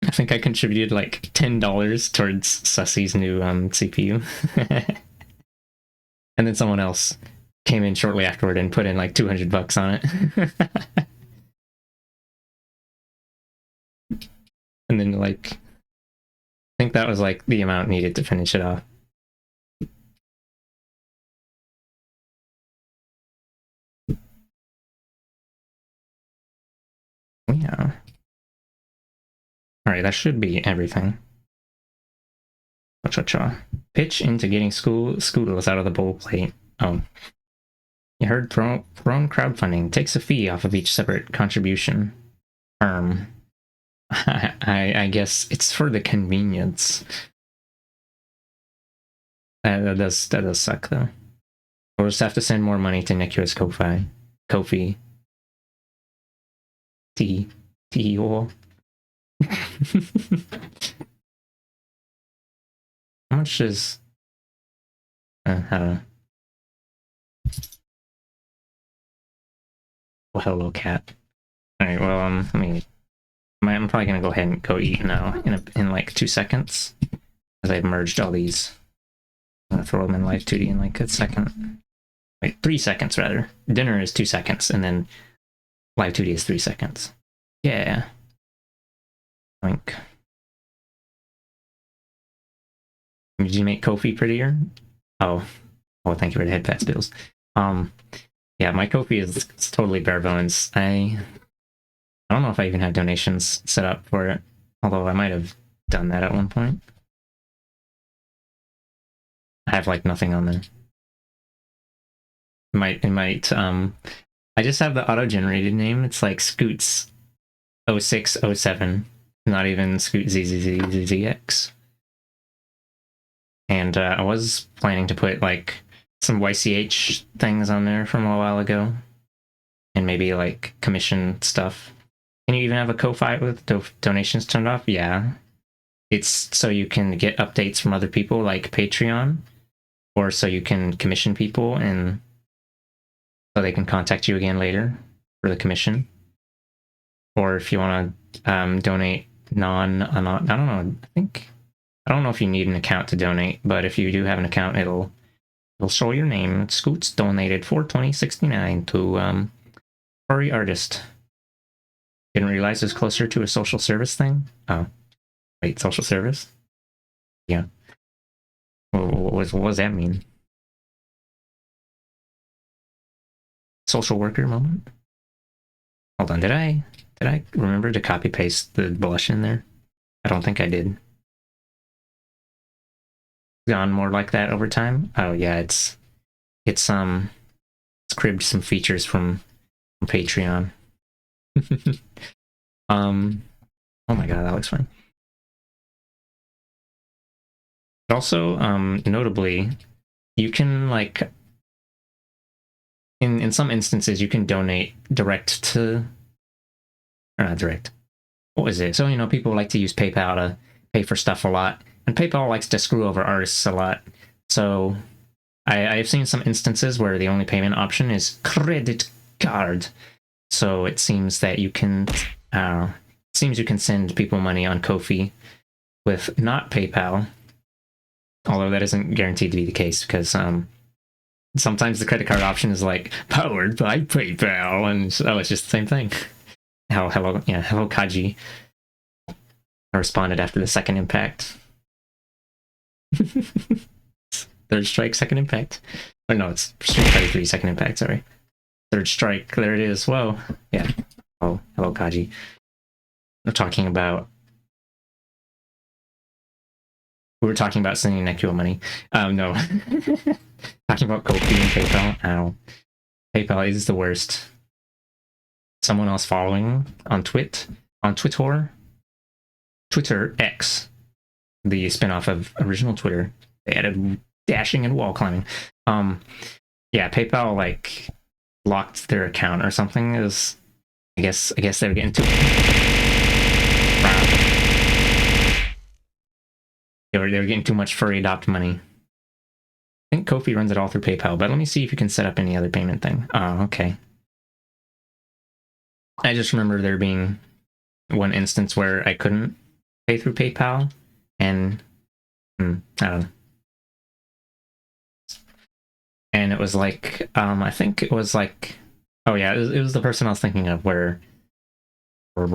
I think I contributed like $10 towards Sussy's new CPU. And then someone else came in shortly afterward and put in like $200 on it. And then like, I think that was like the amount needed to finish it off. Yeah. Alright, that should be everything. Cha-cha-cha. Pitch into getting Scoodles out of the bowl plate. Oh. You heard Throne crowdfunding takes a fee off of each separate contribution. I guess it's for the convenience. That does suck though. We'll just have to send more money to Nicholas Kofi. T-O. How much is... I don't know. Oh, hello, cat. All right. Well, I'm probably gonna go ahead and go eat now in like 2 seconds, as I've merged all these. I'm gonna throw them in Live 2D in like a second. Wait, 3 seconds rather. Dinner is 2 seconds, and then Live 2D is 3 seconds. Yeah. Think. Did you make Ko-fi prettier? Oh, thank you for the head pats, Bills. Yeah, my Ko-fi is totally bare bones. I don't know if I even have donations set up for it, although I might have done that at one point. I have like nothing on there. It might. I just have the auto-generated name. It's like Scoots 0607, not even Scoot ZZZZX. And I was planning to put like some YCH things on there from a while ago, and maybe like commission stuff. Can you even have a Ko-fi with donations turned off? Yeah. It's so you can get updates from other people like Patreon, or so you can commission people and so they can contact you again later for the commission. Or if you want to donate I don't know, I don't know if you need an account to donate, but if you do have an account, it'll show your name. Scoots donated $420.69 to furry artist. Didn't realize it's closer to a social service thing. Oh, wait, social service? Yeah. What does that mean? Social worker moment? Hold on, did I remember to copy paste the blush in there? I don't think I did. Gone more like that over time. Oh yeah, it's cribbed some features from Patreon. Oh my god, that looks funny. Also, notably, you can like in some instances you can donate direct to, or not direct. What was it? So people like to use PayPal to pay for stuff a lot, and PayPal likes to screw over artists a lot. So I've seen some instances where the only payment option is credit card. So it seems that you can send people money on Ko-fi with not PayPal, although that isn't guaranteed to be the case because sometimes the credit card option is like powered by PayPal, and it's just the same thing. Hello Kaji. I responded after the second impact. Third strike, second impact. Or no, it's Street Fighter 3 second impact, sorry. Third strike, there it is. Whoa. Yeah. Oh, hello Kaji. We were talking about sending Nekio money. No. Talking about Ko-fi and PayPal. Ow. PayPal is the worst. Someone else following on Twitter X, the spinoff of original Twitter. They added dashing and wall climbing. Yeah, PayPal like locked their account or something. Is I guess they were getting too. They were getting too much furry adopt money. I think Ko-fi runs it all through PayPal, but let me see if you can set up any other payment thing. Oh, okay. I just remember there being one instance where I couldn't pay through PayPal, and I don't know. And it was like, I think it was like, oh yeah, it was the person I was thinking of where they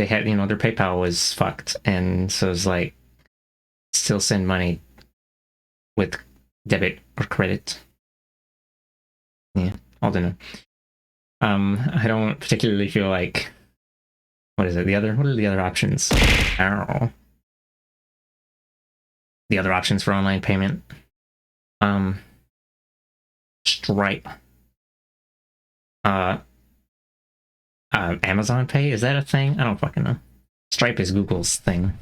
had, their PayPal was fucked, and so it was like, still send money with debit or credit. Yeah, I'll do. I don't particularly feel like, what are the other options? Ow. The other options for online payment. Stripe. Amazon Pay, is that a thing? I don't fucking know. Stripe is Google's thing.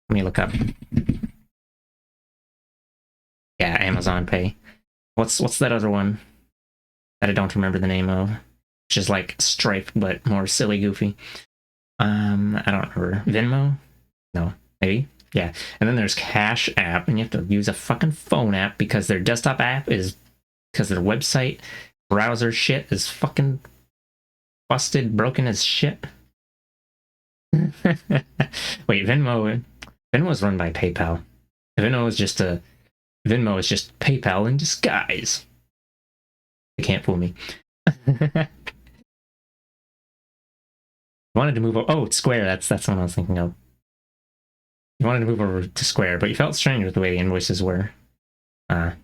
Let me look up. Yeah, Amazon Pay. What's that other one that I don't remember the name of? Which is like Stripe, but more silly, goofy. I don't remember. Venmo? No, maybe. Yeah. And then there's Cash App, and you have to use a fucking phone app because their desktop app is because their website browser shit is fucking busted, broken as shit. Wait, Venmo's run by PayPal. Venmo is just PayPal in disguise. They can't fool me. Wanted to move over. Oh, Square. That's what I was thinking of. You wanted to move over to Square, but you felt strange with the way the invoices were. Yeah,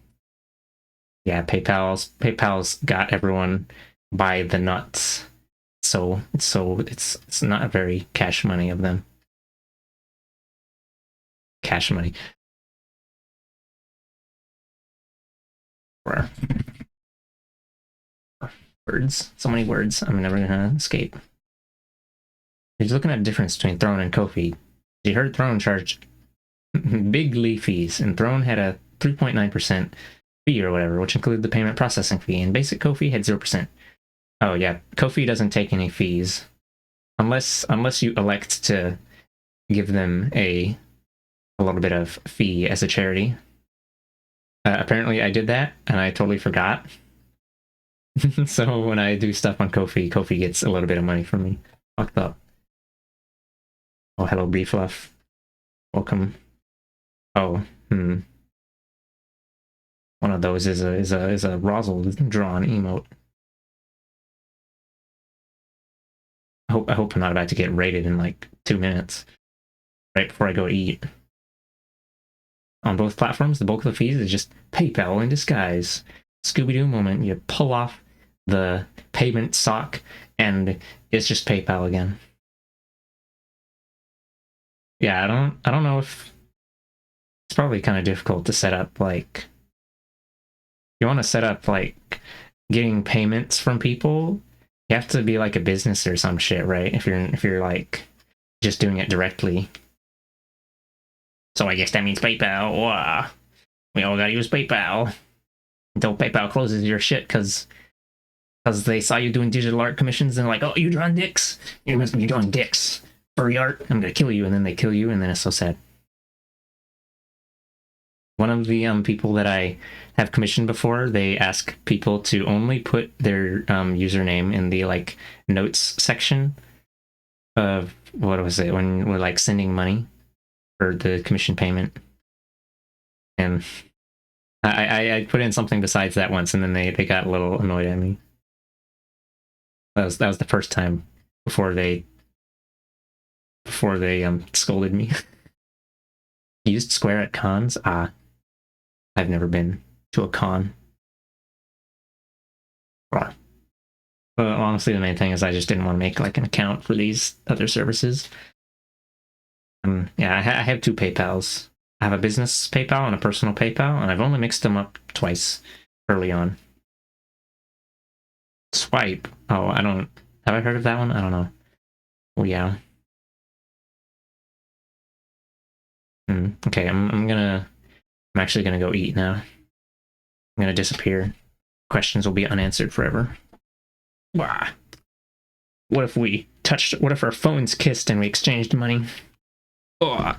PayPal's got everyone by the nuts. So it's not very cash money of them. Cash money. Words. So many words. I'm never gonna escape. He's looking at the difference between Throne and Ko-fi. You heard Throne charged big fees, and Throne had a 3.9% fee or whatever, which included the payment processing fee, and basic Ko-fi had 0%. Oh yeah, Ko-fi doesn't take any fees unless you elect to give them a little bit of fee as a charity. Apparently I did that and I totally forgot. So when I do stuff on Ko-fi gets a little bit of money from me. Fucked up. Oh, hello, Beefluff. Welcome. Oh, One of those is a Rosal drawn emote. I hope I'm not about to get raided in like 2 minutes, right before I go eat. On both platforms, the bulk of the fees is just PayPal in disguise. Scooby-Doo moment, you pull off the payment sock, and it's just PayPal again. Yeah, I don't know if it's probably kind of difficult to set up, like, you want to set up like getting payments from people, you have to be like a business or some shit, right? If you're like just doing it directly. So I guess that means PayPal. We all gotta use PayPal until PayPal closes your shit because they saw you doing digital art commissions and like, oh, you drawing dicks? You must be drawing dicks. Furry art. I'm gonna kill you, and then they kill you, and then it's so sad. One of the people that I have commissioned before, they ask people to only put their username in the like notes section of what was it when we're like sending money for the commission payment, and I put in something besides that once, and then they got a little annoyed at me. That was the first time before they scolded me. Used Square at cons? I've never been to a con. But honestly, the main thing is I just didn't want to make like an account for these other services. Yeah, I have two PayPals. I have a business PayPal and a personal PayPal, and I've only mixed them up twice early on. Swipe. Oh, I don't. Have I heard of that one? I don't know. Oh yeah. Okay, I'm actually gonna go eat now. I'm gonna disappear. Questions will be unanswered forever. Wah. What if our phones kissed and we exchanged money? Oh.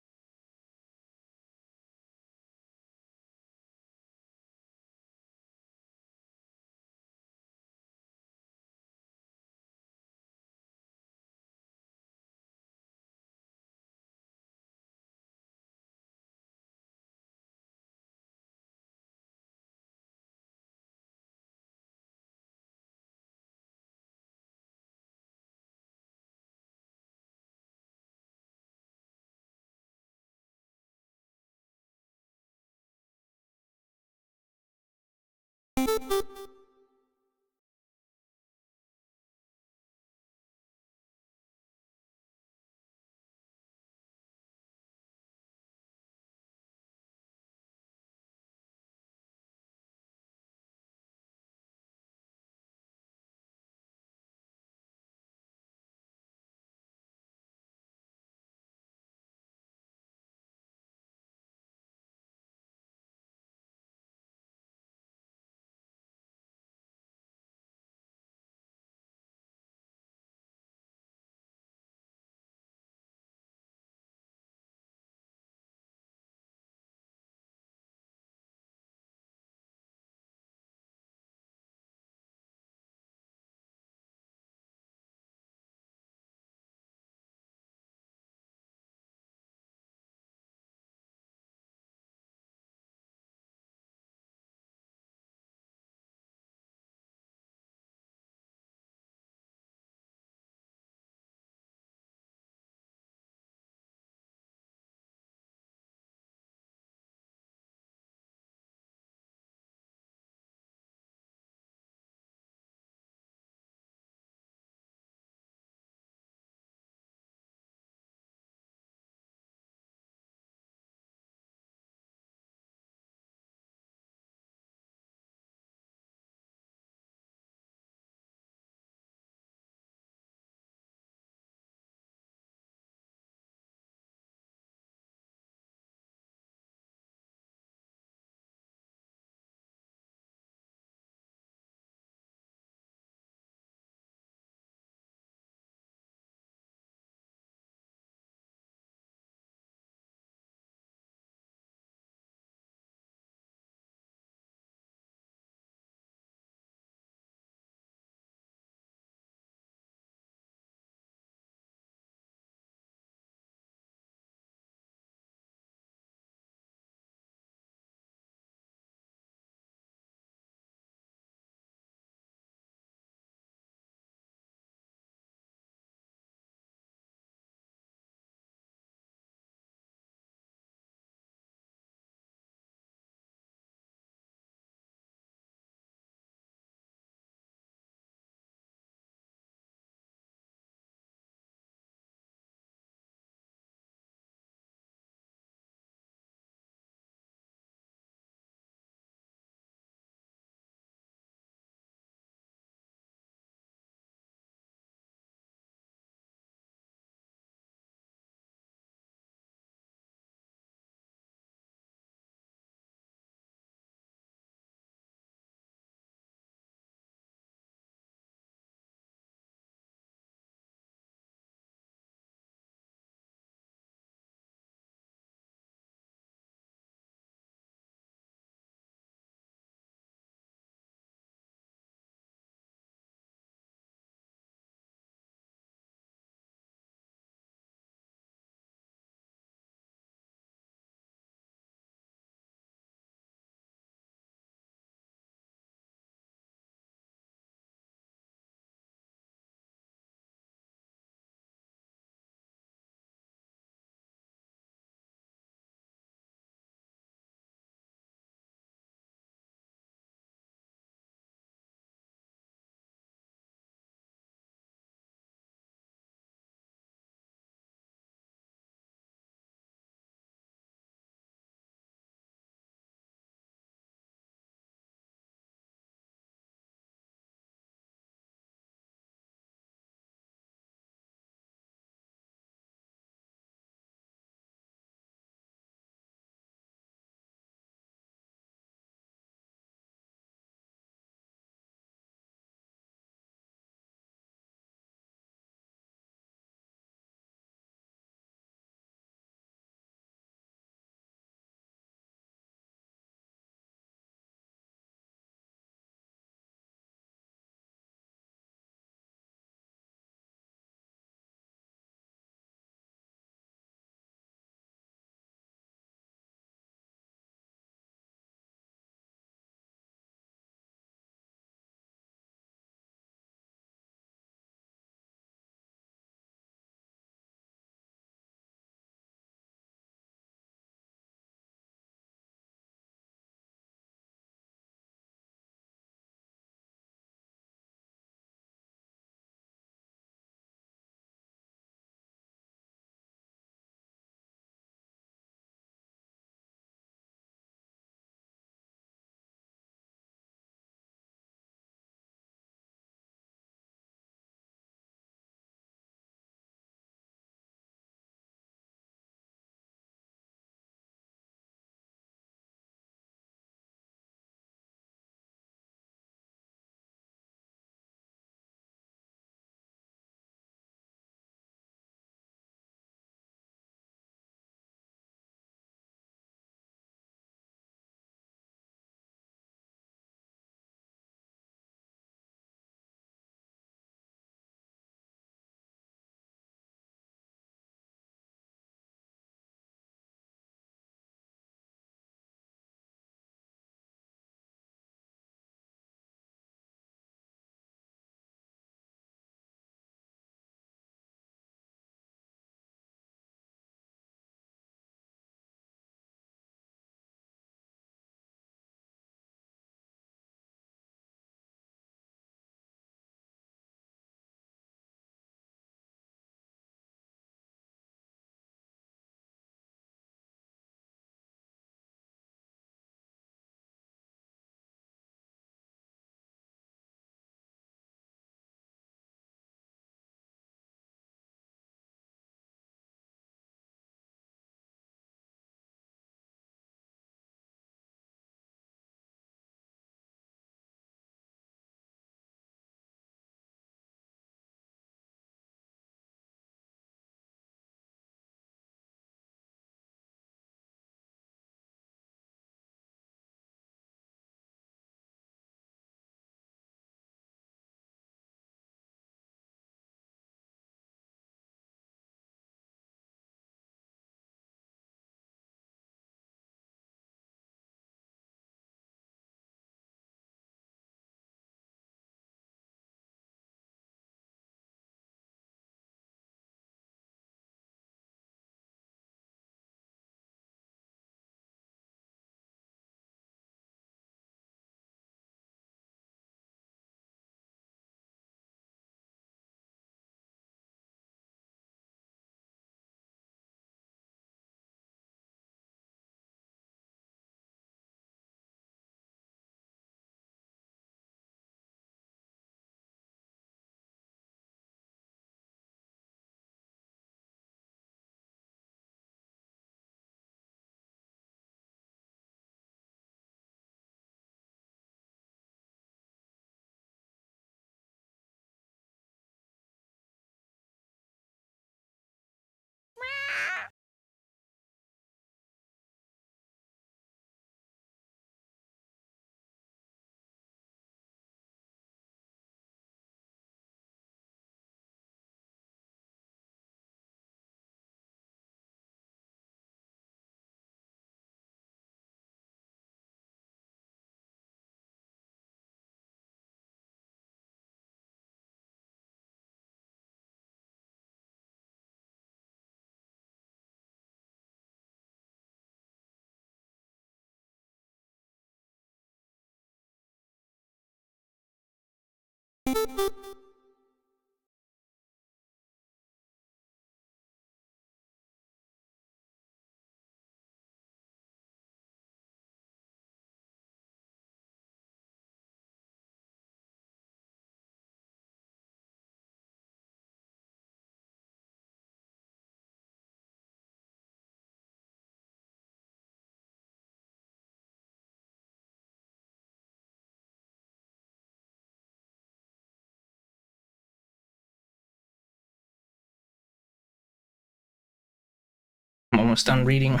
I'm almost done reading.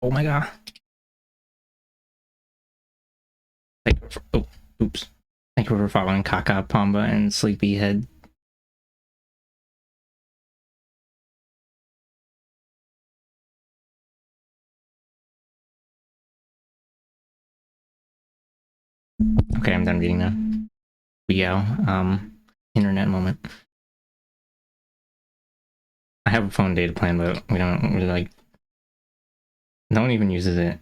Oh my god. Oops. Thank you for following Kaka, Pamba, and Sleepyhead. Okay, I'm done reading now. Yeah, internet moment. I have a phone data plan, but we don't really like. No one even uses it.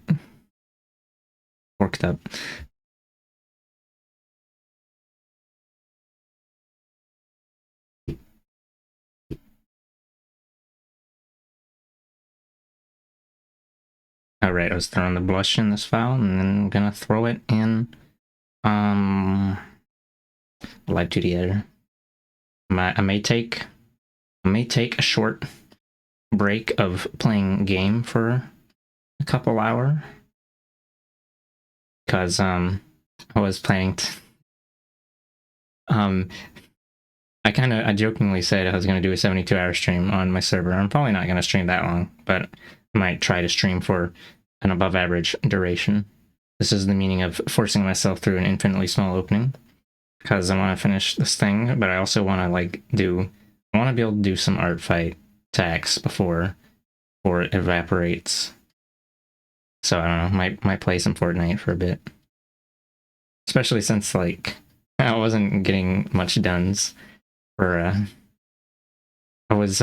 Worked up. Alright, I was throwing the blush in this file, and then I'm gonna throw it in Live 2D editor. I may take a short break of playing game for a couple hours, because I was planning to I jokingly said I was going to do a 72-hour stream on my server. I'm probably not going to stream that long, but I might try to stream for an above average duration. This is the meaning of forcing myself through an infinitely small opening, because I want to finish this thing, but I also want to I want to be able to do some art fight attacks before it evaporates. So I don't know, might play some Fortnite for a bit. Especially since I wasn't getting much dones for I was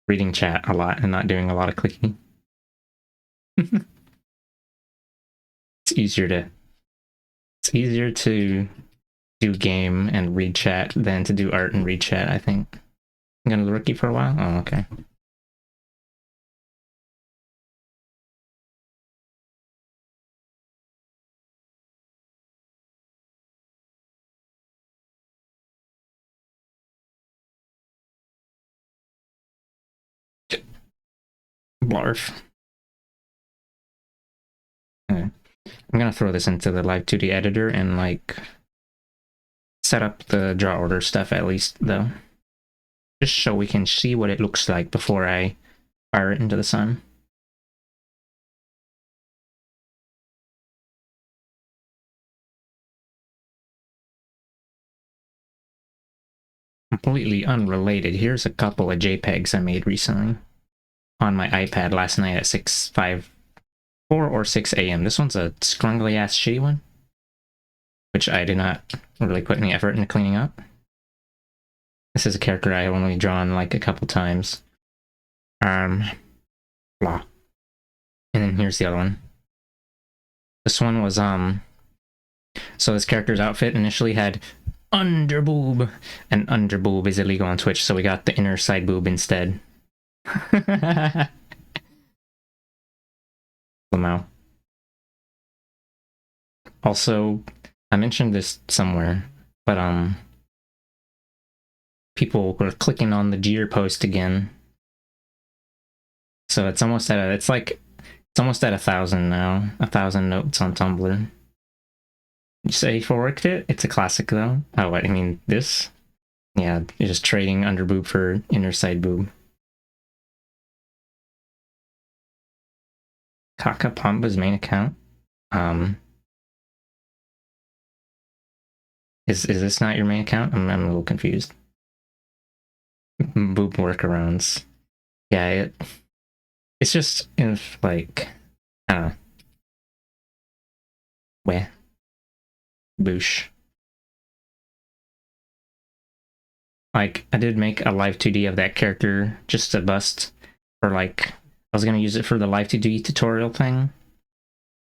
reading chat a lot and not doing a lot of clicking. It's easier to do game and read chat than to do art and read chat, I think. I'm gonna rookie for a while? Oh, okay. Blarf. Okay. I'm gonna throw this into the Live 2D editor and set up the draw order stuff at least, though. Just so we can see what it looks like before I fire it into the sun. Completely unrelated, here's a couple of JPEGs I made recently on my iPad last night at 4 or 6 a.m. This one's a scrungly ass shitty one, which I did not really put any effort into cleaning up. This is a character I only drawn a couple times. Blah. And then here's the other one. This one was so this character's outfit initially had underboob, and underboob is illegal on Twitch, so we got the inner side boob instead. Lamau. Also, I mentioned this somewhere, but people were clicking on the Jeer post again. So it's almost at it's almost at 1,000 now. 1,000 notes on Tumblr. You say forked it? It's a classic though. Oh, what, I mean this? Yeah, you're just trading under boob for inner side boob. Kaka Pamba's main account. Is this not your main account? I'm a little confused. Boob workarounds. Yeah, it's just if I don't know. Where? Boosh. I did make a Live 2D of that character just to bust for I was gonna use it for the Live 2D tutorial thing,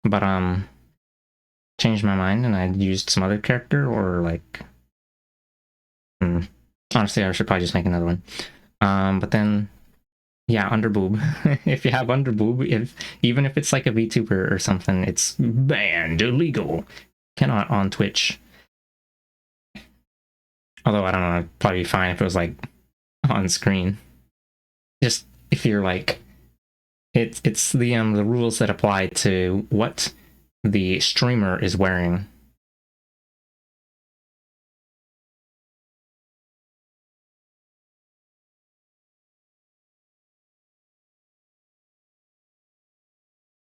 but changed my mind and I used some other character, or Honestly, I should probably just make another one. But then, yeah, underboob. If you have underboob, even if it's like a VTuber or something, it's banned, illegal. Cannot on Twitch. Although I don't know, it'd probably be fine if it was like on screen. Just if you're like, it's the rules that apply to what the streamer is wearing.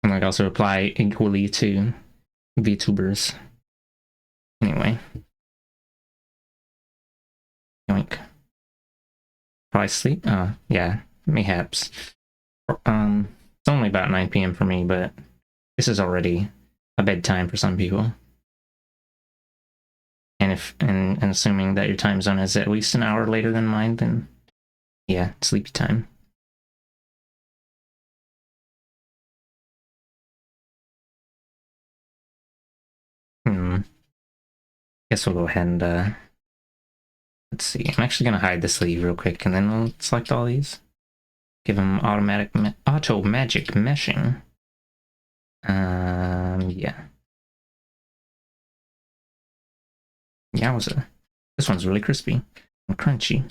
And like also apply equally to VTubers. Anyway. Yoink. Probably sleep? Yeah, mayhaps. It's only about 9 p.m. for me, but this is already a bedtime for some people. And and assuming that your time zone is at least an hour later than mine, then yeah, sleepy time. Guess we'll go ahead and let's see. I'm actually gonna hide the sleeve real quick, and then we'll select all these. Give them automatic auto magic meshing. Yeah. Yowza. This one's really crispy and crunchy.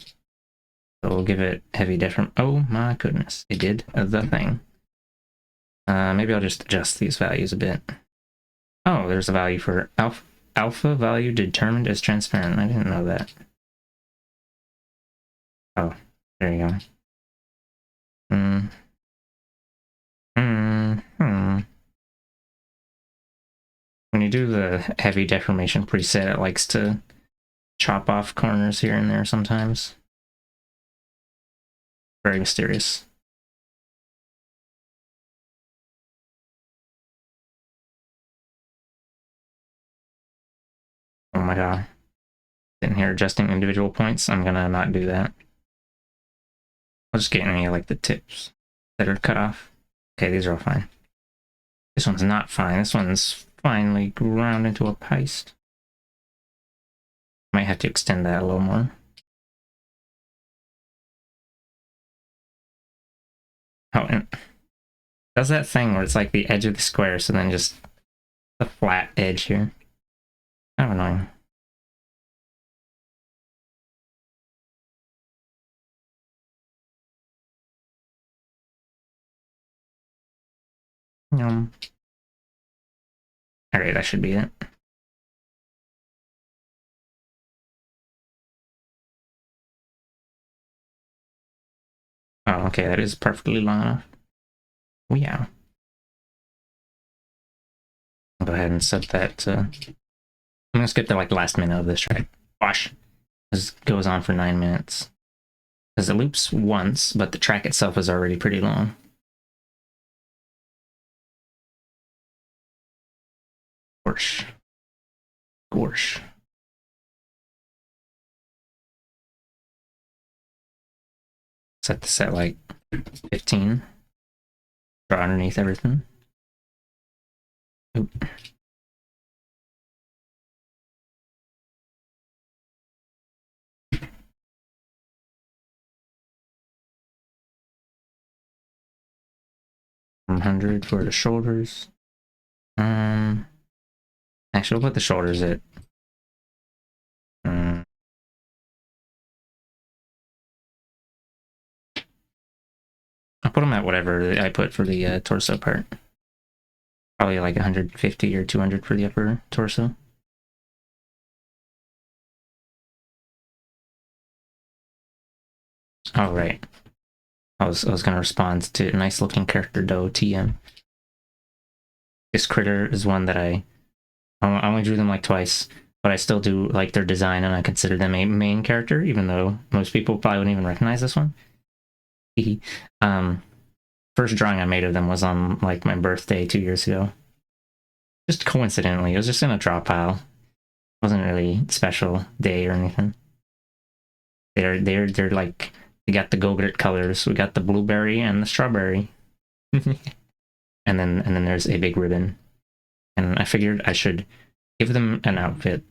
So we'll give it heavy deform. Oh my goodness, it did the thing. Maybe I'll just adjust these values a bit. Oh, there's a value for alpha value determined as transparent. I didn't know that. Oh, there you go. When you do the heavy deformation preset, it likes to chop off corners here and there sometimes. Very mysterious. Oh my god. Sitting here adjusting individual points, I'm gonna not do that. I'll just get any like the tips that are cut off. Okay, these are all fine. This one's not fine. This one's finally ground into a paste. Might have to extend that a little more. Oh, and does that thing where it's like the edge of the square, so then just the flat edge here. Kind of annoying. Alright, that should be it. Oh, okay, that is perfectly long enough. Oh, yeah. I'll go ahead and set that to... I'm gonna skip the like last minute of this track. Wash. This goes on for 9 minutes. Because it loops once, but the track itself is already pretty long. Gorsh. Gorsh. Set this at like 15. Draw underneath everything. Oop. $100 for the shoulders. Actually, we'll put the shoulders at I'll put them at whatever I put for the torso part. Probably like 150 or 200 for the upper torso. All right. I was gonna respond to nice looking character doe TM. This critter is one that I only drew them like twice, but I still do like their design and I consider them a main character, even though most people probably wouldn't even recognize this one. First drawing I made of them was on like my birthday 2 years ago. Just coincidentally, it was just in a draw pile. It wasn't really a special day or anything. They're like, they got the go-gurt colors. We got the blueberry and the strawberry. and then there's a big ribbon. And I figured I should give them an outfit.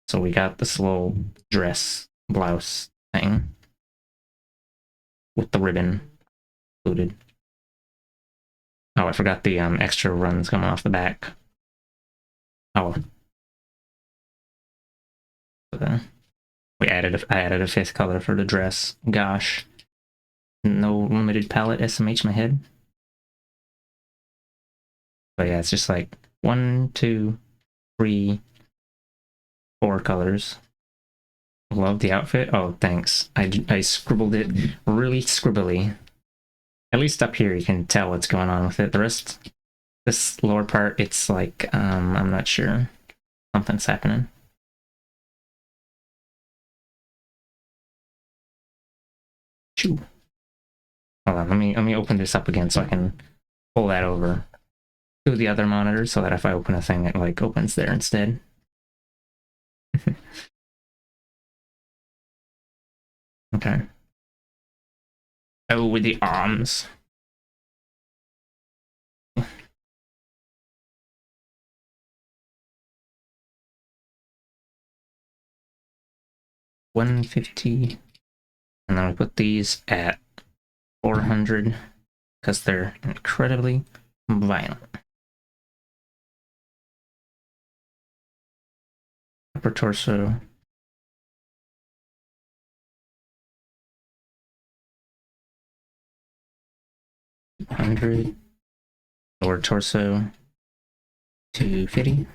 So we got this little dress blouse thing with the ribbon included. Oh, I forgot the extra runs coming off the back. Oh. I added a fifth color for the dress. Gosh. No limited palette SMH my head. But yeah, it's just like 1, 2, 3, 4 colors. Love the outfit. Oh, thanks. I scribbled it really scribbly. At least up here you can tell what's going on with it. The rest, this lower part, it's like, I'm not sure. Something's happening. Choo. Hold on, let me open this up again so I can pull that over to the other monitor so that if I open a thing, it like opens there instead. Okay. Oh, with the arms. $150. And then we put these at 400 because they're incredibly violent. Upper torso. $100. Lower torso. 250.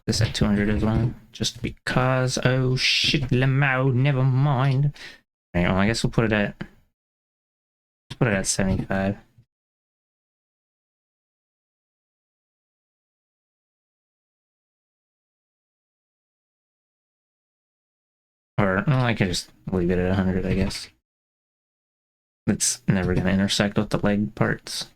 This at 200 as well, just because. Oh shit, Lamau, never mind. Alright, well, I guess we'll put it at 75. Or, well, I could just leave it at 100, I guess. It's never gonna intersect with the leg parts.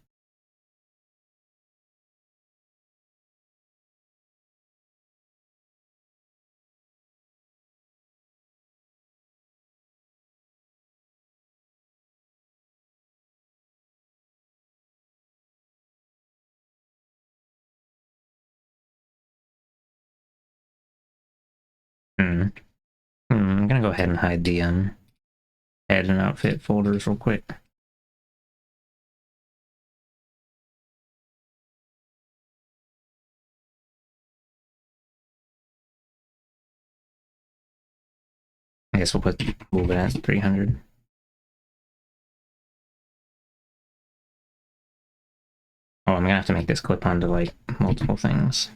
I'm gonna go ahead and hide the head and outfit folders real quick. I guess we'll move it at 300. Oh, I'm gonna have to make this clip onto like multiple things.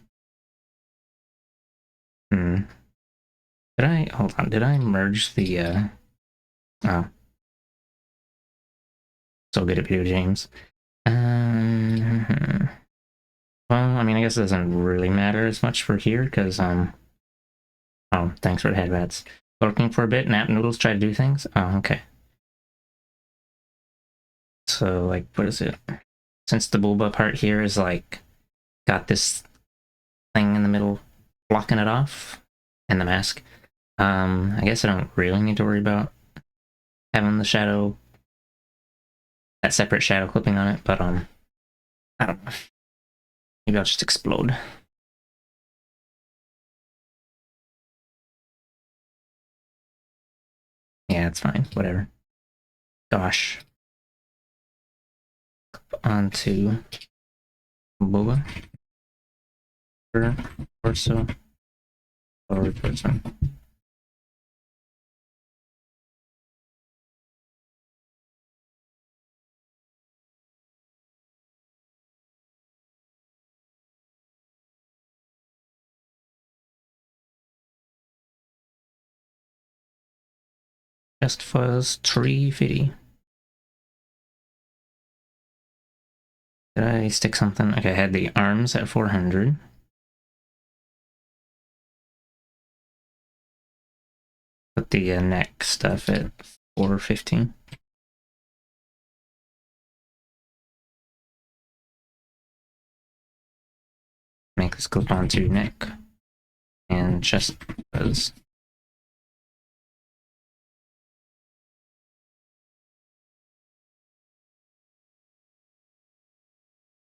Hold on, did I merge the oh. So good at video games. Well, I mean, I guess it doesn't really matter as much for here, because, oh, thanks for the headbats. Looking for a bit, Nap Noodles try to do things? Oh, okay. So, like, what is it? Since the Bulba part here is, like, got this thing in the middle blocking it off, and the mask, I guess I don't really need to worry about having the shadow, that separate shadow clipping on it, but, I don't know. Maybe I'll just explode. Yeah, it's fine. Whatever. Gosh. Onto Bulba. Torso. Lower torso. Just fuzz 350. Did I stick something? Okay, I had the arms at 400. Put the neck stuff at 415. Make this clip onto neck and chest fuzz.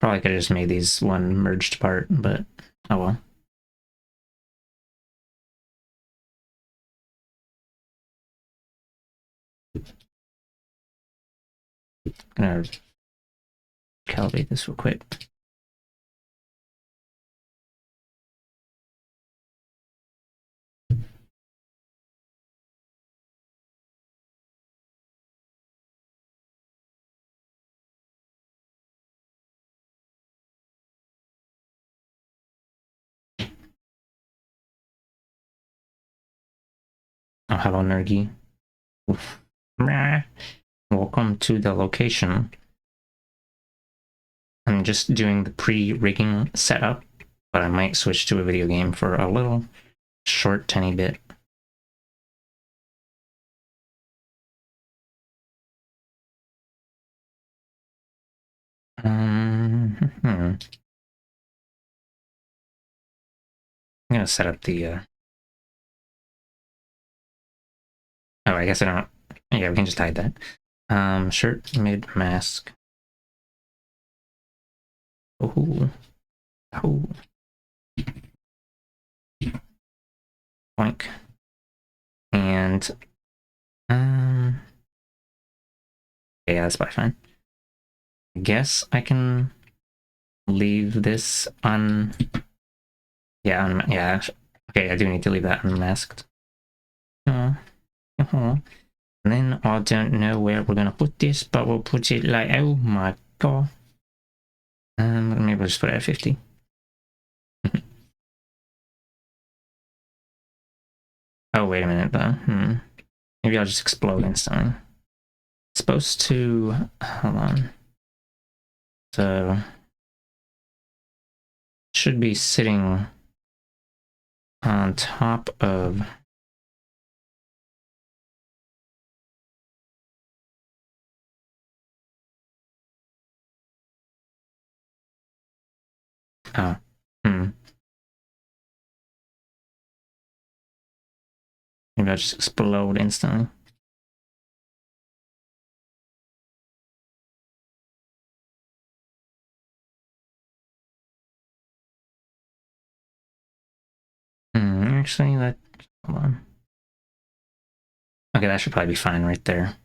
Probably could have just made these one merged part, but oh well. Gonna calibrate this real quick. Oh, hello, Nergy. Welcome to the location. I'm just doing the pre-rigging setup, but I might switch to a video game for a little short, tiny bit. I'm gonna set up the. Oh, I guess I don't. Yeah, we can just hide that. Shirt, mid, mask. Oh, oh. Boink. And yeah, that's probably fine. I guess I can leave this on. Yeah, yeah. Okay, I do need to leave that unmasked. And then I don't know where we're gonna put this, but we'll put it like, oh my god. Maybe we'll just put it at 50. Oh, wait a minute though. Maybe I'll just explode instantly. It's supposed to, hold on. So, should be sitting on top of. Oh, maybe I'll just explode instantly. Actually, hold on. Okay, that should probably be fine right there.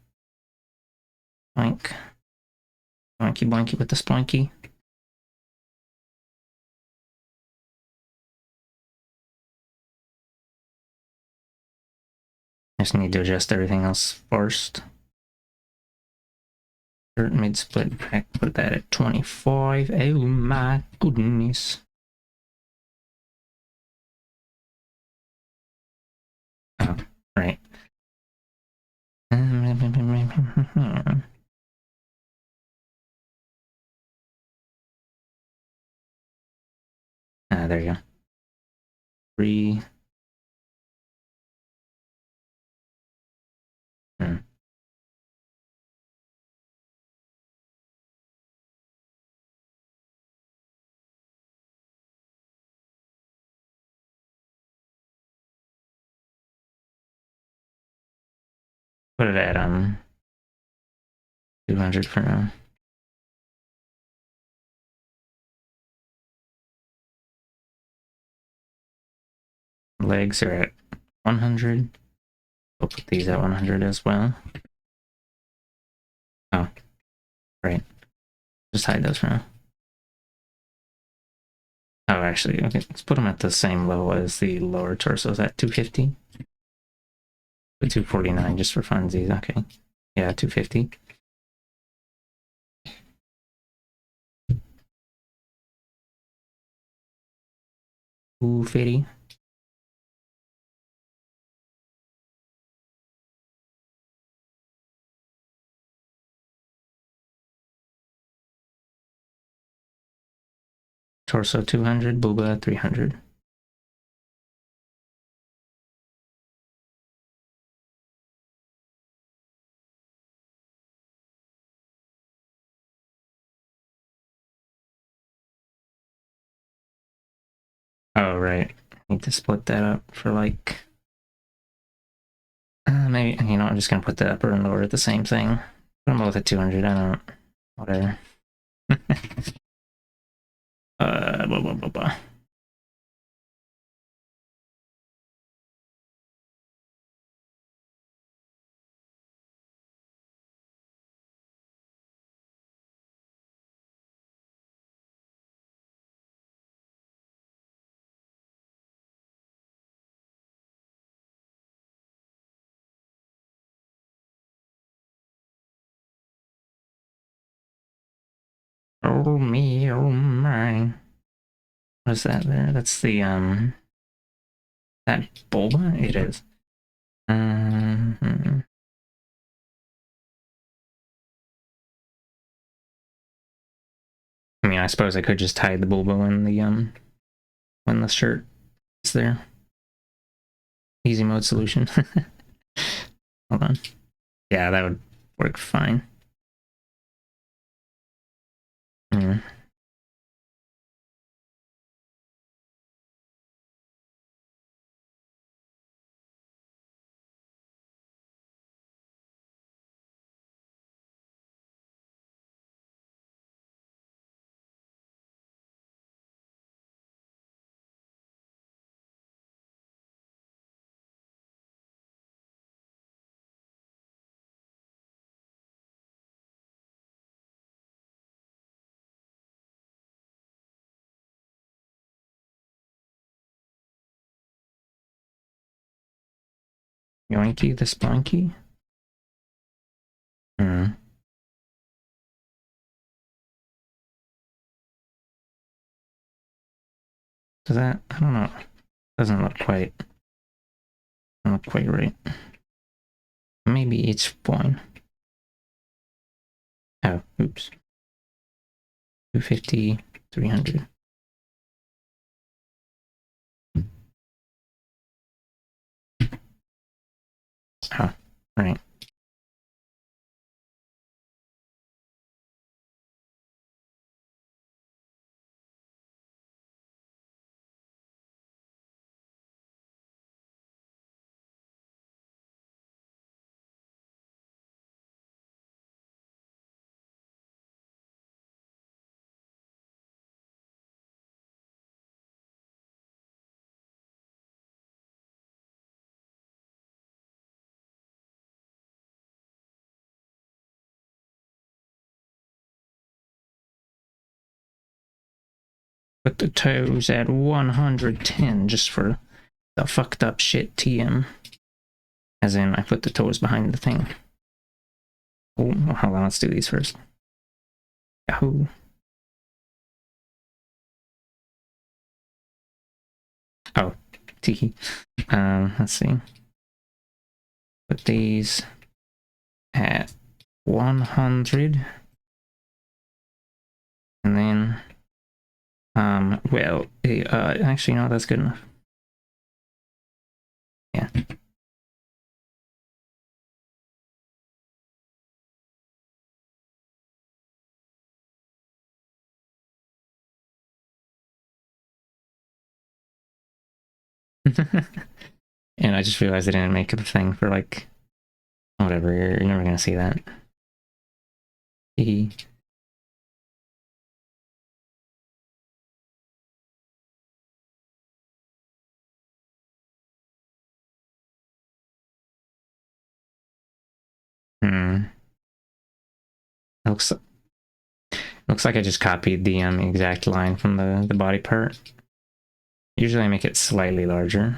Boink. Boinky boinky with the splinky. I just need to adjust everything else first. Mid split back, put that at 25. Oh my goodness. Oh, right. There you go. 3. Put it at 200 for now. Legs are at 100. We'll put these at 100 as well. Oh, right. Just hide those for now. Oh, actually, okay. Let's put them at the same level as the lower torsos at 250. Put 249 just for funsies. Okay. Yeah, 250. Ooh, 50. Torso 200, Booba 300. Oh, right. Need to split that up for like. Maybe, you know, I'm just gonna put the upper and lower at the same thing. Put them both at 200. I don't. Whatever. Blah, blah, blah, blah. Oh me, oh my. What is that there? That's the, that Bulba? It is. Hmm. I mean, I suppose I could just hide the Bulba when the shirt is there. Easy mode solution. Hold on. Yeah, that would work fine. Mm. Yoinky the Splunky? Hmm. Does that? I don't know. Doesn't look quite right. Maybe it's fine. Oh, oops. 250, 300. Oh, right. Put the toes at 110 just for the fucked up shit TM. As in, I put the toes behind the thing. Oh, hold on, let's do these first. Yahoo. Oh, tee. Let's see. Put these at 100. And then, well, actually, no, that's good enough. Yeah. And I just realized I didn't make it a thing for like, whatever, you're never gonna see that. Hee. Hmm. Looks like I just copied the exact line from the body part. Usually I make it slightly larger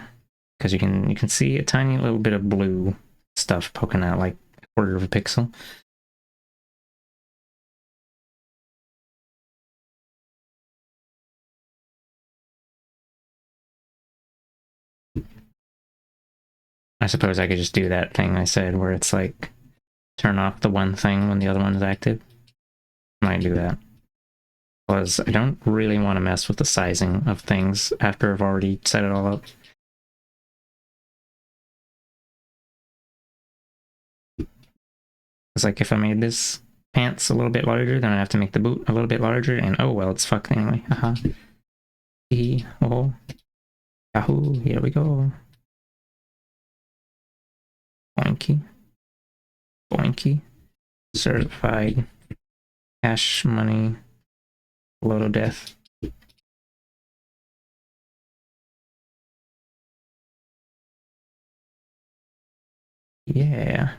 because you can see a tiny little bit of blue stuff poking out, like a quarter of a pixel. I suppose I could just do that thing I said where it's like turn off the one thing when the other one is active. I might do that. Because I don't really want to mess with the sizing of things after I've already set it all up. It's like if I made this pants a little bit larger, then I have to make the boot a little bit larger, and oh well, it's fucked anyway. Haha. Oh. Yahoo, here we go. Boinky. Boinky. Certified. Cash money. Loto death. Yeah.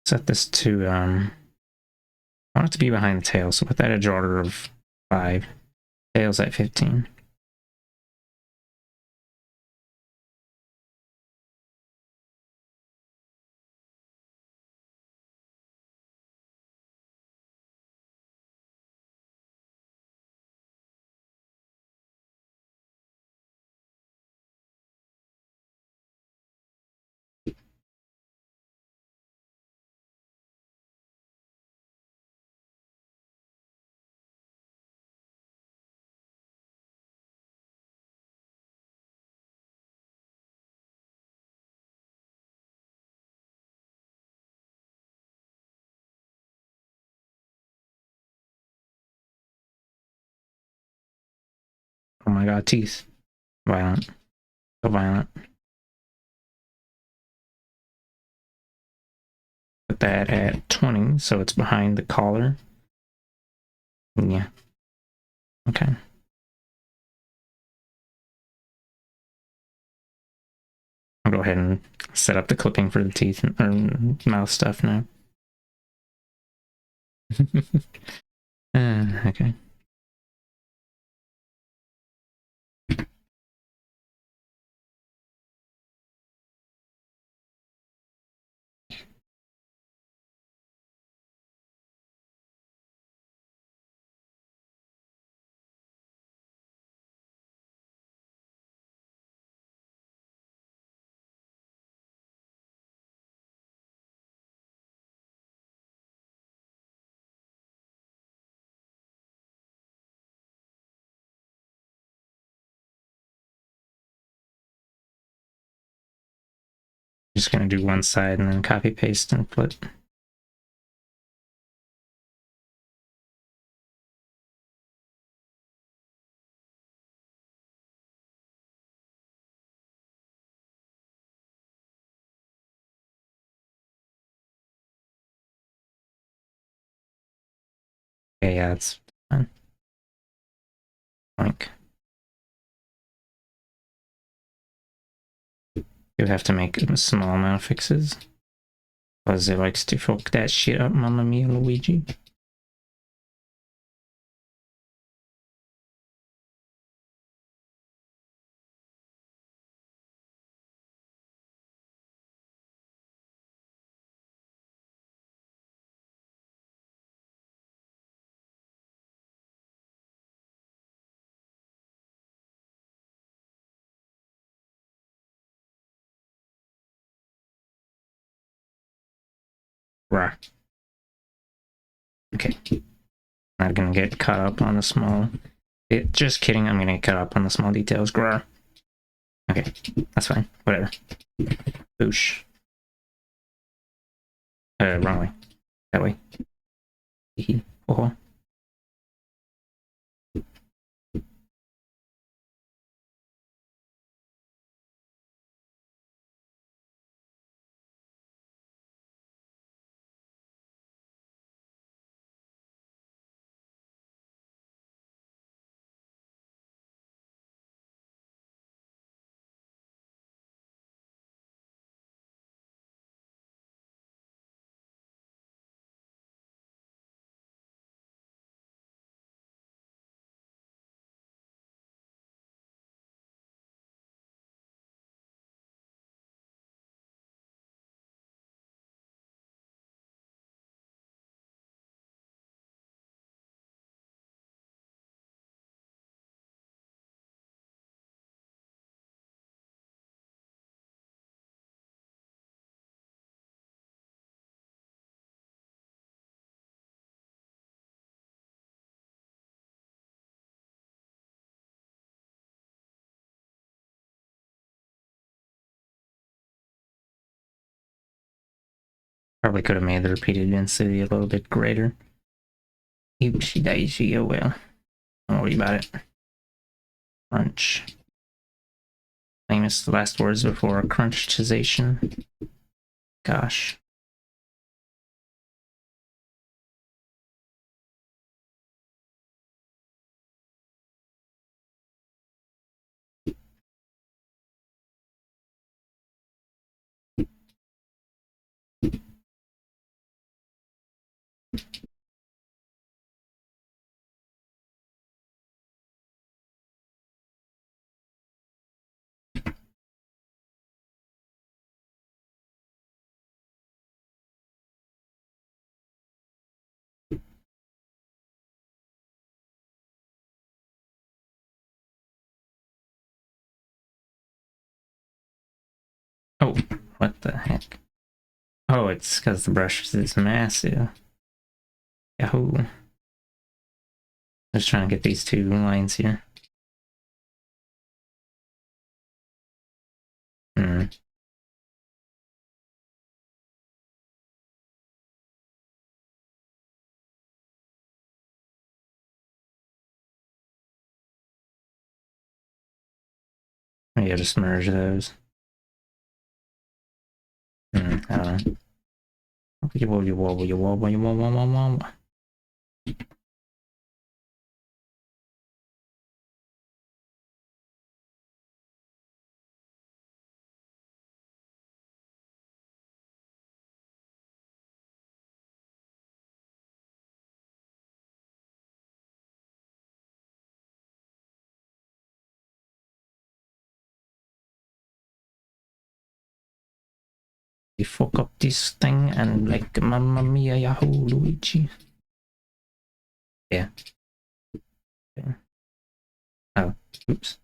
set this to, I want it to be behind the tail, so put that edge order of 5. Tail's at 15. Oh my god, teeth. Violent. So violent. Put that at 20, so it's behind the collar. Yeah. Okay. I'll go ahead and set up the clipping for the teeth or mouth stuff now. Okay. Just gonna do one side and then copy paste and flip. Okay, yeah, it's fine. Like, you have to make a small amount of fixes. Because it likes to fuck that shit up, Mamma Mia Luigi. Rah. Okay. Not gonna get caught up on the small. Just kidding, I'm gonna get caught up on the small details. Grr. Okay, that's fine. Whatever. Boosh. Wrong way. That way. Hee oh. Probably could have made the repeated density a little bit greater. Oopsie daisy, oh well. Don't worry about it. Crunch. Famous last words before crunchization. Gosh. Oh, what the heck? Oh, it's because the brush is massive. Yahoo. Just trying to get these two lines here. Hmm. Maybe I'll just merge those. I don't know. You fuck up this thing and like Mamma Mia Yahoo Luigi. Yeah. Okay. Oh, oops.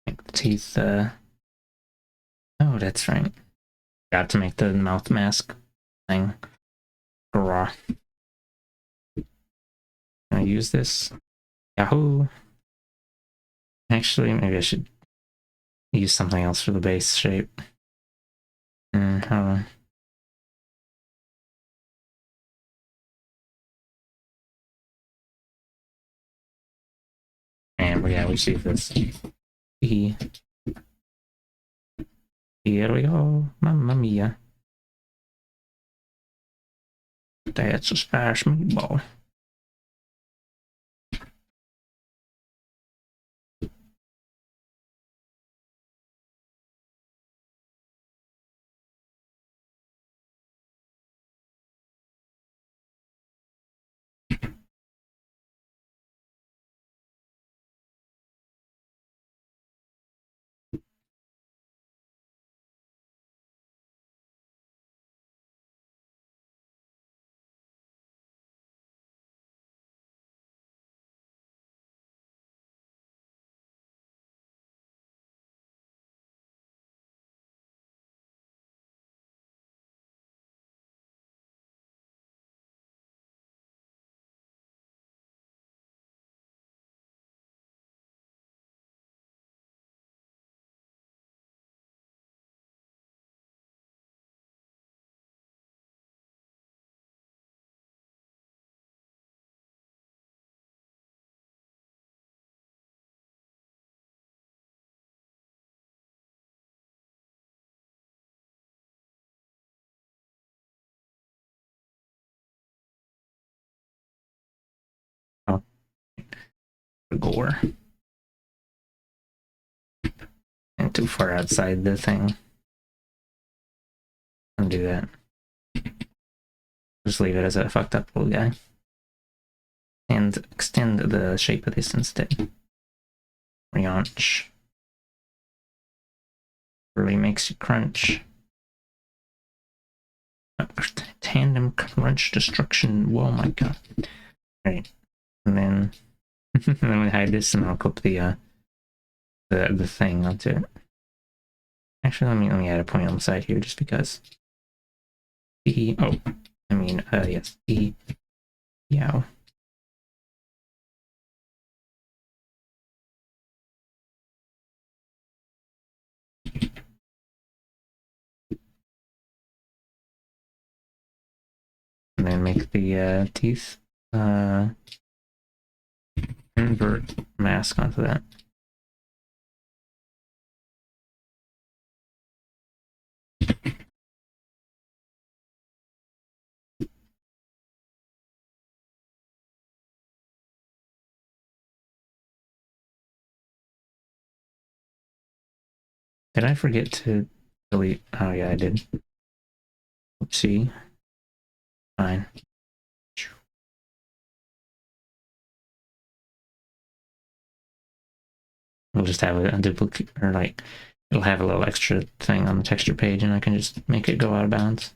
Make the teeth, oh, that's right. Got to make the mouth mask thing. Raw. Can I use this? Yahoo! Actually, maybe I should use something else for the base shape. Hold on. And yeah, we see this. Here we go. Mamma mia. That's a smash meatball. Oh, gore. And too far outside the thing. Don't do that. Just leave it as a fucked up little guy. And extend the shape of this instead. Rianch. Really makes you crunch. Tandem crunch destruction. Oh my god. Right. And then then we hide this and I'll clip the thing onto it. Actually, let me add a point on the side here just because. Yes. Yow. And then make the teeth invert mask onto that. Did I forget to delete? Oh yeah, I did. Oopsie. Fine. We'll just have a duplicate, or like, it'll have a little extra thing on the texture page and I can just make it go out of bounds.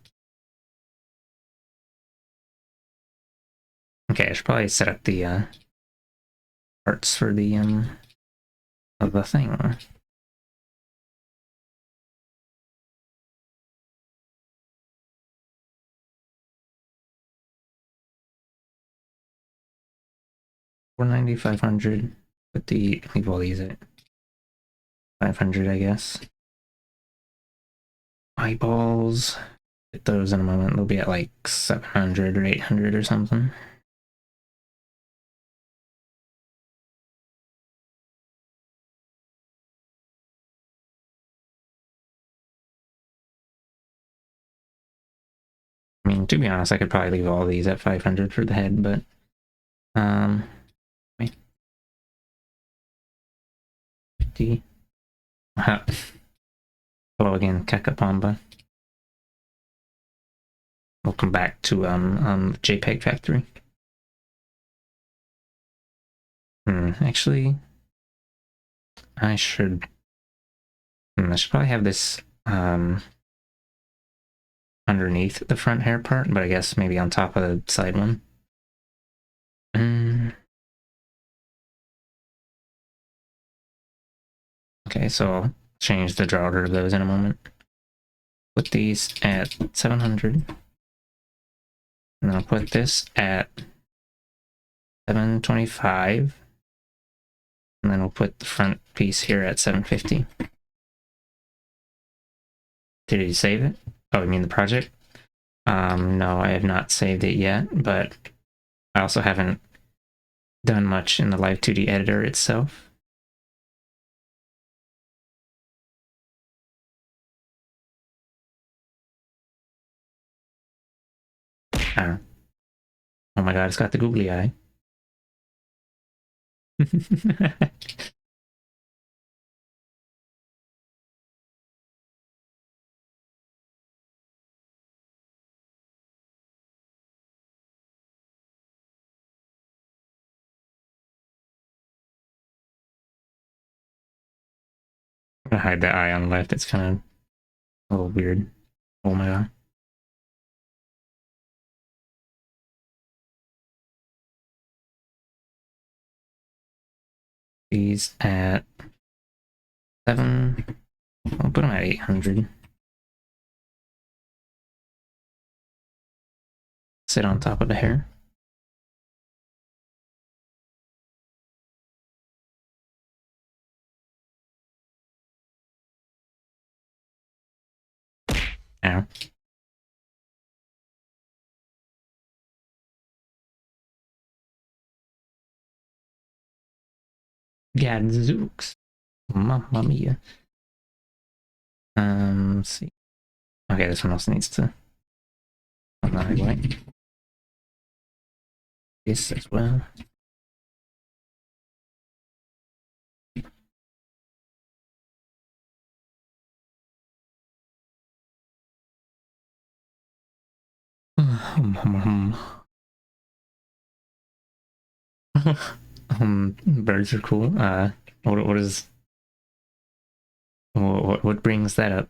Okay, I should probably set up the parts for the of the thing. $490, 500. Put the leave all these at 500, I guess. Eyeballs. Get those in a moment. They'll be at like 700 or 800 or something. I mean, to be honest, I could probably leave all these at 500 for the head, but wait. 50. Hello again, Kakapamba. Welcome back to JPEG Factory. Actually, I should probably have this underneath the front hair part, but I guess maybe on top of the side one. Okay, so I'll change the draw order of those in a moment. Put these at 700. And I'll put this at 725. And then we'll put the front piece here at 750. Did you save it? Oh, you mean the project? No, I have not saved it yet, but I also haven't done much in the Live 2D editor itself. Oh my god, it's got the googly eye. I'm gonna hide that eye on the left. It's kind of a little weird. Oh my god. These at 7. I'll put them at 800. Sit on top of the hair. Ow. Gadzooks. Mamma mia. Let's see. Okay, this one also needs to on the highlight. This as well. Birds are cool. What is what brings that up?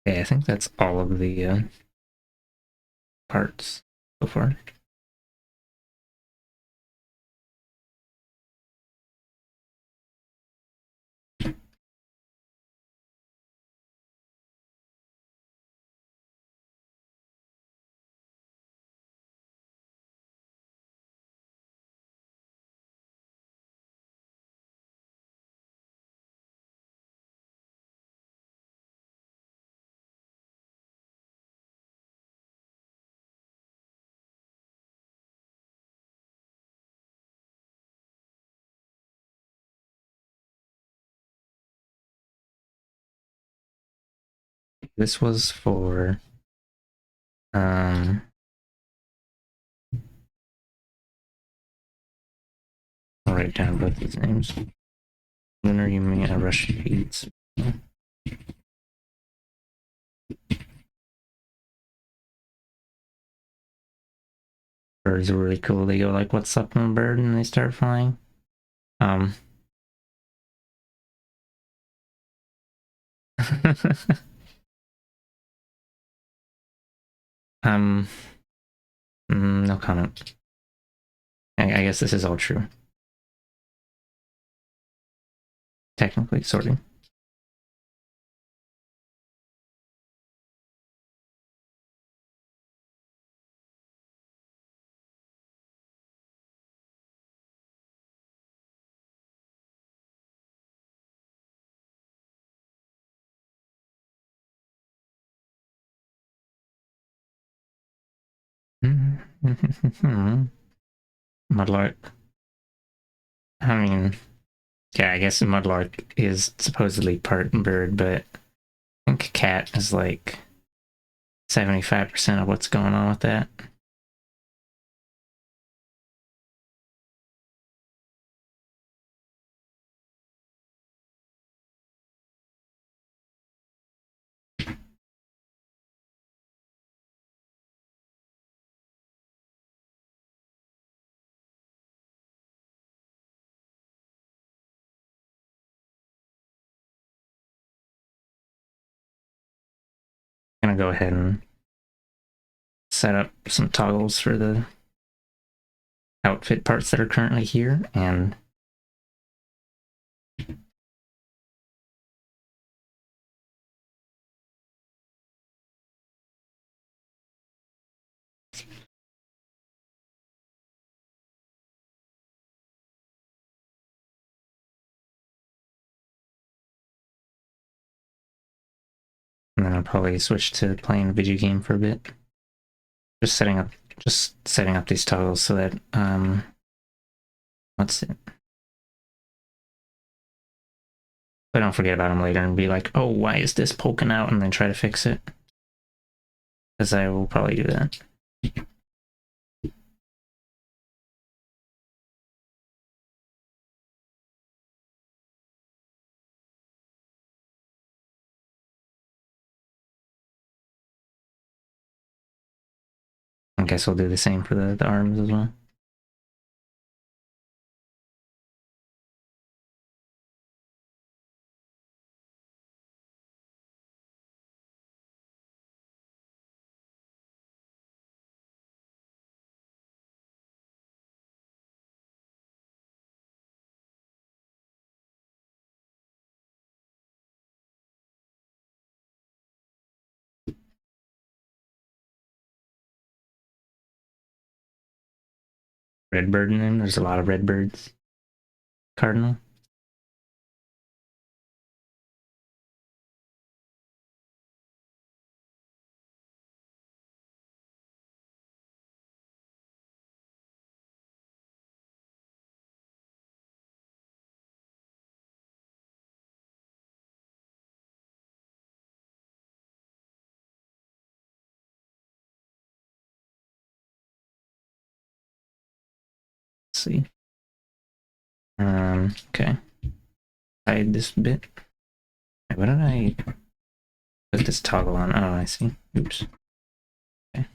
Okay, I think that's all of the parts so far. This was for Um, I'll write down both these names. Lunar Yumi Russian Feeds. Birds are really cool. They go like, "What's up, little bird?" and they start flying. um um no comment. I guess this is all true. Technically, sorting. Mudlark. I mean, yeah, I guess Mudlark is supposedly part bird, but I think cat is like 75% of what's going on with that. I'm gonna go ahead and set up some toggles for the outfit parts that are currently here, and then I'll probably switch to playing a video game for a bit. Just setting up these toggles so that what's it? I don't forget about them later and be like, oh, why is this poking out, and then try to fix it. Because I will probably do that. I guess I'll do the same for the arms as well. Redbird in them. There's a lot of redbirds. Cardinal. Let's see. Okay. Hide this bit. Wait, what did I put this toggle on? Oh, I see. Oops. Okay.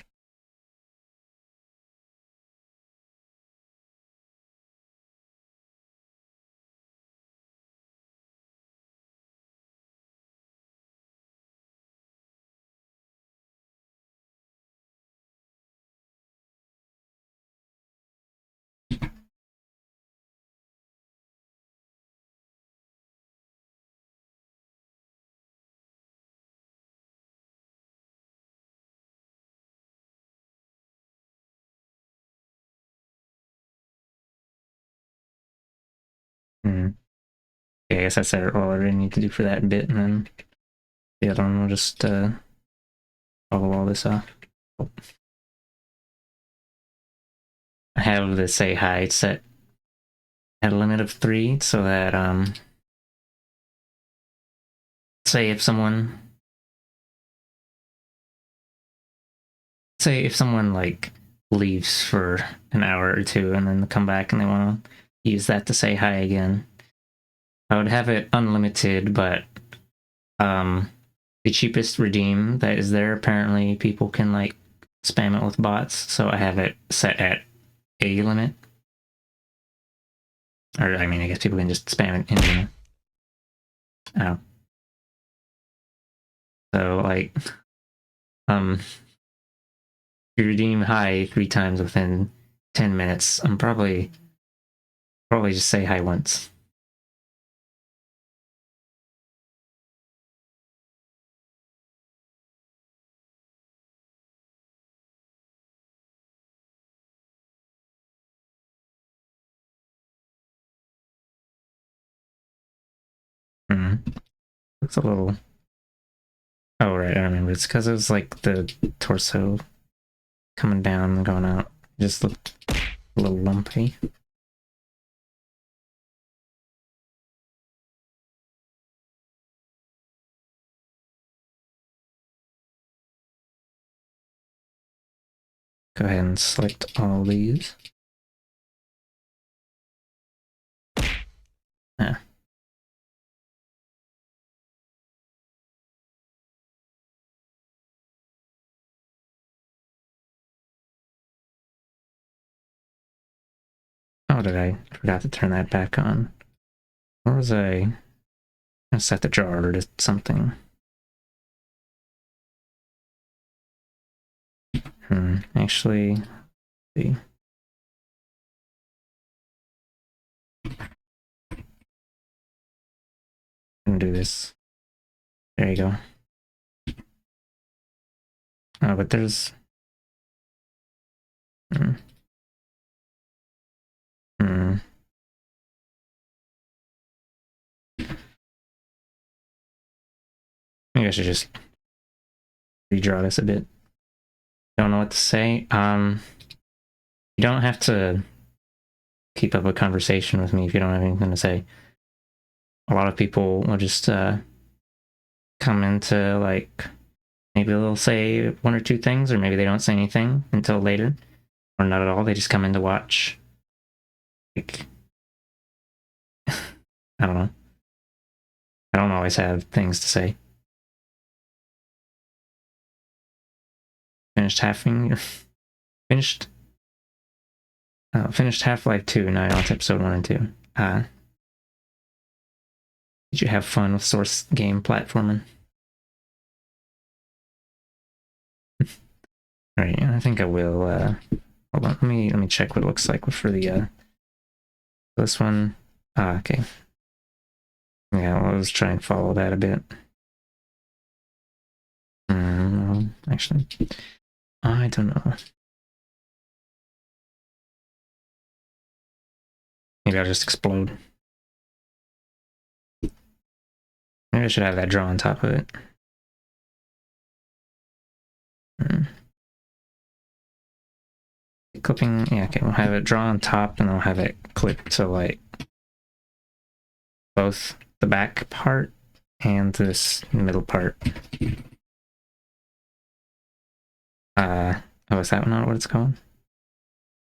Hmm. Okay, I guess that's all I really need to do for that bit, and then the other one will just toggle all this off. Oh. I have the say hi set at a limit of 3 so that say if someone say if someone like leaves for an hour or two and then they come back and they want to use that to say hi again, I would have it unlimited, but the cheapest redeem that is there, apparently people can like spam it with bots, so I have it set at a limit. Or I mean, I guess people can just spam it in. Oh. So like, if you redeem hi 3 times within 10 minutes, I'm probably just say hi once. It's a little. Oh right, I remember. It's because it was like the torso coming down and going out. It just looked a little lumpy. Go ahead and select all these. Yeah. Oh, did I forgot to turn that back on? Or was I gonna set the jar to something? Actually, see. I'm gonna do this. There you go. Oh, but there's. Hmm. Hmm. Maybe I should just redraw this a bit. Don't know what to say. You don't have to keep up a conversation with me if you don't have anything to say. A lot of people will just come into like maybe they'll say 1 or 2 things, or maybe they don't say anything until later, or not at all. They just come in to watch. Like, I don't know. I don't always have things to say. Finished halving. Finished. Finished Half-Life 2. Now on to episode 1 and 2. Did you have fun with Source game platforming? All right, I think I will. Hold on, let me check what it looks like for the this one. Okay. Yeah, well, let's try and follow that a bit. Actually, I don't know. Maybe I'll just explode. Maybe I should have that draw on top of it. Clipping, yeah, okay, we'll have it draw on top and then we'll have it clip to like both the back part and this middle part. Oh, is that not what it's called?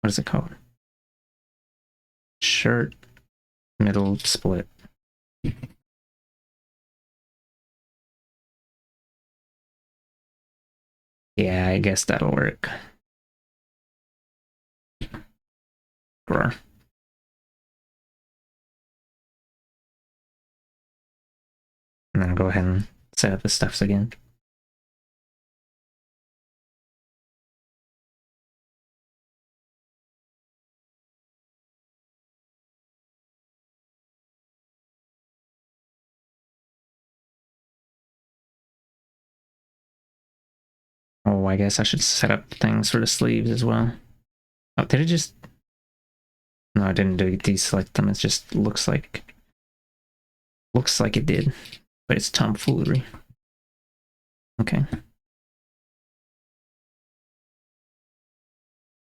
What is it called? Shirt middle split. Yeah, I guess that'll work. Roar. And then go ahead and set up the stuffs again. Oh, I guess I should set up things for the sleeves as well. Oh, did it just... No, I didn't deselect them. It just looks like it did, but it's tomfoolery. Okay.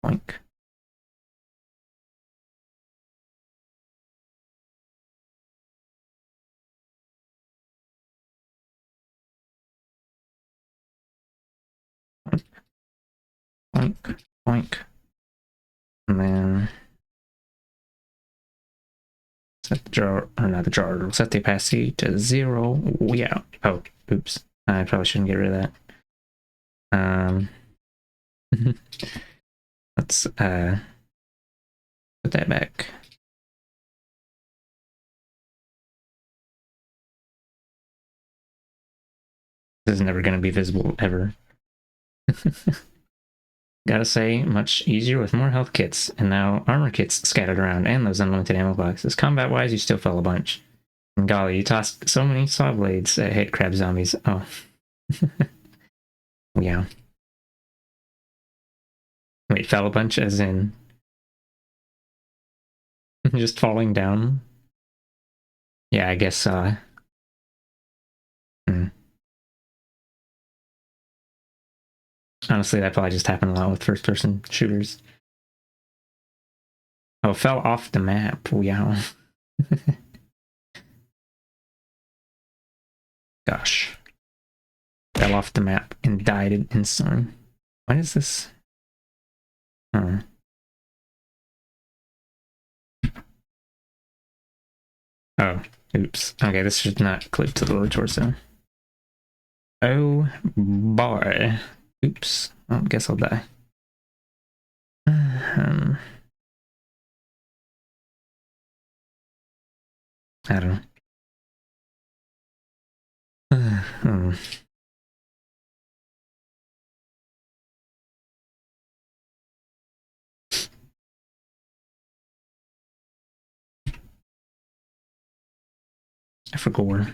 Boink. Boink, boink. And then set the drawer, or not the drawer, set the opacity to 0. We out. Oh, oops. I probably shouldn't get rid of that. Let's put that back. This is never going to be visible ever. Gotta say, much easier with more health kits, and now armor kits scattered around, and those unlimited ammo boxes. Combat-wise, you still fell a bunch. And golly, you tossed so many saw blades at hit crab zombies. Oh. Yeah. Wait, fell a bunch as in... just falling down? Yeah, I guess, Honestly, that probably just happened a lot with first-person shooters. Oh, fell off the map. Wow. Gosh. Fell off the map and died in storm. What is this? Huh. Oh, oops. Okay, this should not clip to the lower torso. Oh, boy. Oops. I guess I'll die. I don't know. I forgot.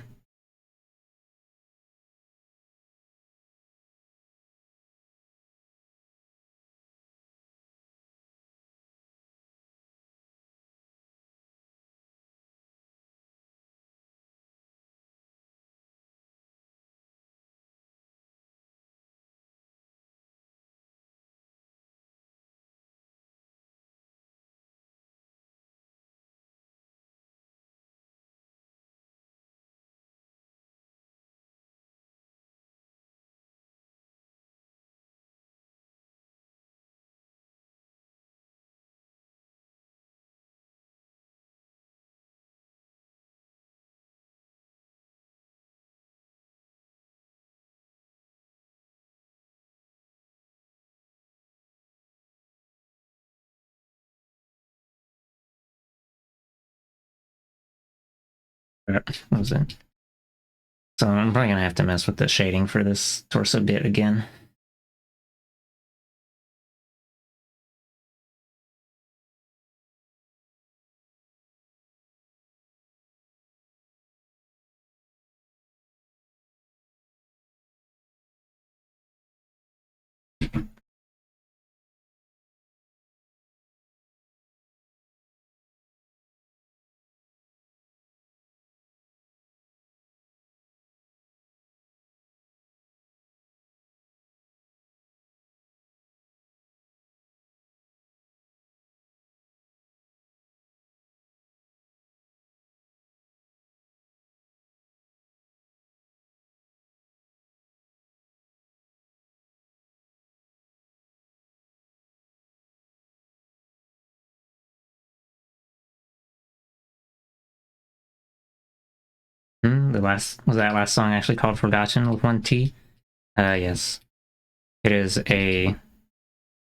What was it? So I'm probably gonna have to mess with the shading for this torso bit again. The last was that last song actually called Forgotten with 1T? Yes. It is a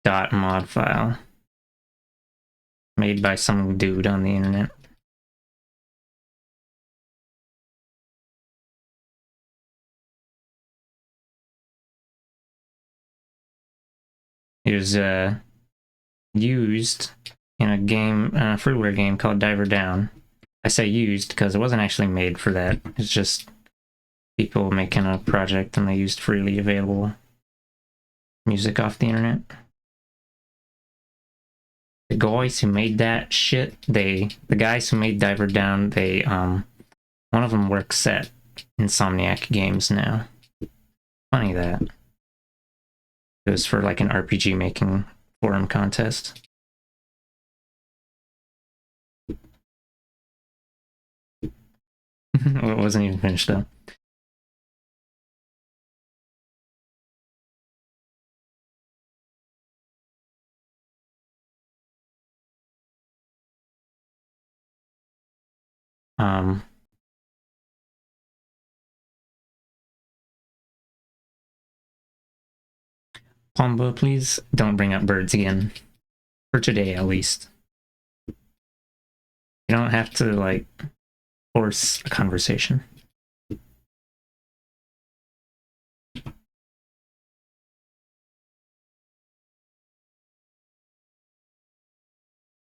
.mod file made by some dude on the internet. It was used in a game, a freeware game called Diver Down. I say used because it wasn't actually made for that. It's just people making a project and they used freely available music off the internet. The guys who made that shit, the guys who made Diver Down, they one of them works at Insomniac Games now. Funny that. It was for like an RPG making forum contest. It wasn't even finished though. Um, Pomba, please don't bring up birds again. For today, at least. You don't have to, like, force a conversation.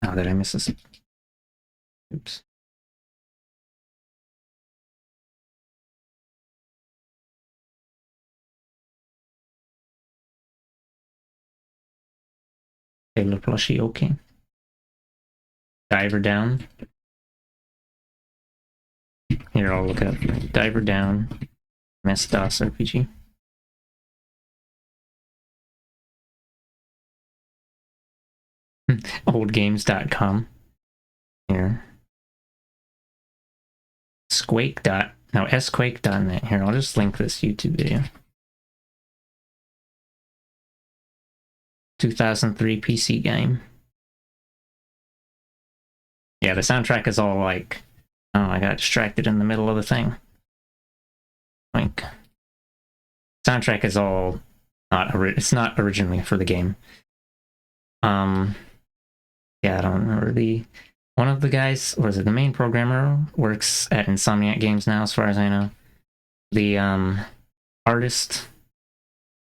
Oh, did I miss this? Oops. Taylor plushie, okay. Diver down. Here, I'll look up. Diver down. MS-DOS RPG. Oldgames.com. Here. Squake.net. Here, I'll just link this YouTube video. 2003 PC game. Yeah, the soundtrack is all like, oh, I got distracted in the middle of the thing. Like, soundtrack is all it's not originally for the game. Yeah, I don't remember one of the guys, or is it the main programmer, works at Insomniac Games now, as far as I know. The artist,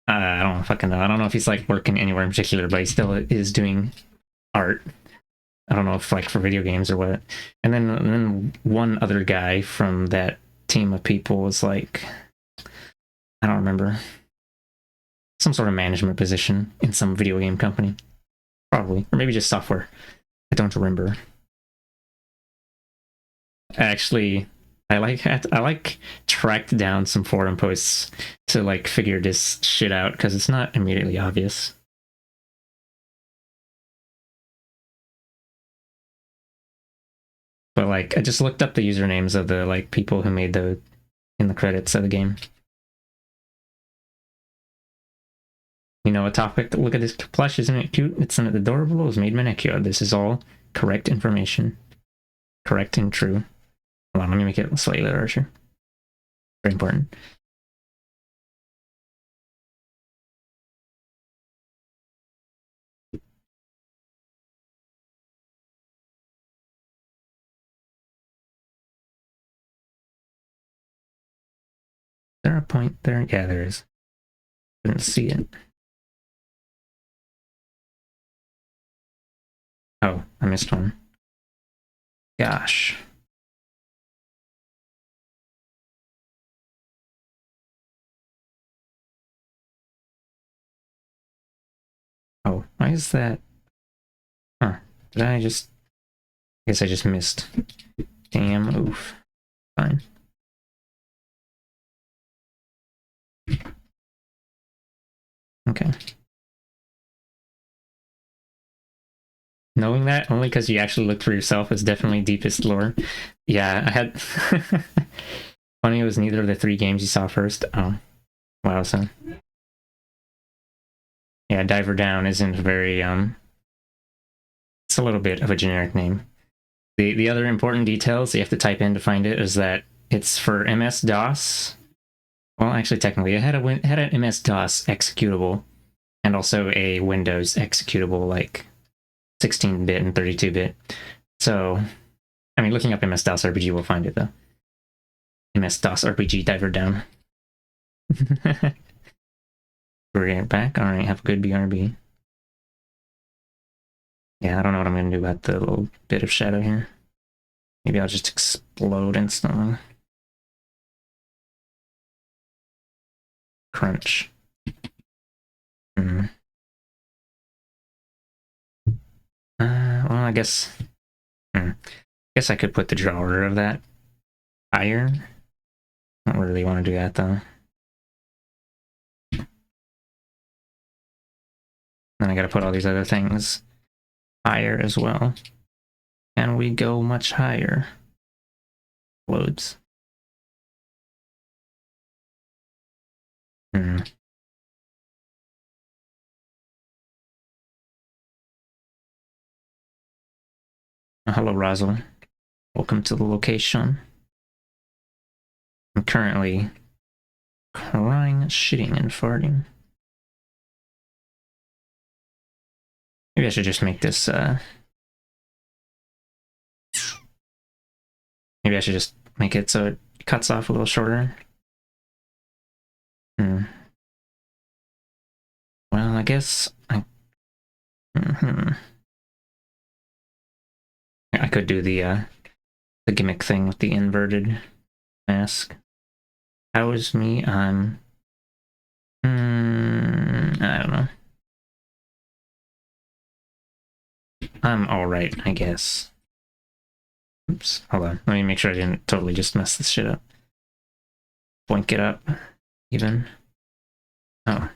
I don't fucking know. I don't know if he's like working anywhere in particular, but he still is doing art. I don't know if like for video games or what. And then one other guy from that team of people was like, I don't remember, some sort of management position in some video game company, probably, or maybe just software. I don't remember. Actually, I like tracked down some forum posts to like figure this shit out because it's not immediately obvious. But like, I just looked up the usernames of the like people who made the in the credits of the game. You know, a topic. Look at this plush, isn't it cute? It's adorable. It was made manicure. This is all correct information, correct and true. Hold on, let me make it slightly larger. Very important. Is there a point there? Yeah, there is. Didn't see it. Oh, I missed one. Gosh. Oh, why is that? Huh. Did I just... I guess I just missed. Damn, oof. Fine. Okay. Knowing that only because you actually looked for yourself is definitely deepest lore. Yeah, I had... Funny it was neither of the three games you saw first. Oh. Wow, so... Yeah, Diver Down isn't very, it's a little bit of a generic name. The other important details you have to type in to find it is that it's for MS-DOS. Well, actually, technically, it had an MS-DOS executable and also a Windows executable, like 16-bit and 32-bit. So, I mean, looking up MS-DOS RPG will find it, though. MS-DOS RPG Diver Down. We're back. All right, have a good BRB. Yeah, I don't know what I'm going to do about the little bit of shadow here. Maybe I'll just explode instantly. Crunch. Well, I guess... guess I could put the draw order of that higher. I don't really want to do that, though. Then I gotta put all these other things higher as well. And we go much higher. Loads. Hello, Rosal. Welcome to the location. I'm currently crying, shitting, and farting. Maybe I should just make this, maybe I should just make it so it cuts off a little shorter. Well, I guess I could do the gimmick thing with the inverted mask. How is me? I don't know. I'm alright, I guess. Oops, hold on. Let me make sure I didn't totally just mess this shit up. Boink it up, even. Oh.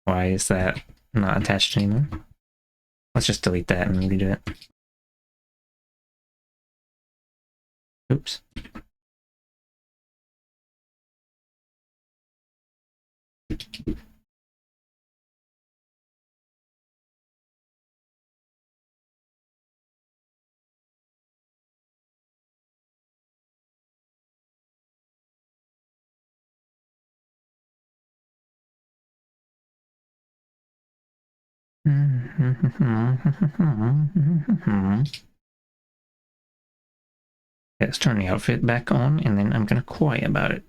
Why is that not attached anymore? Let's just delete that and redo it. Oops. Let's turn the outfit back on, and then I'm gonna quiet about it.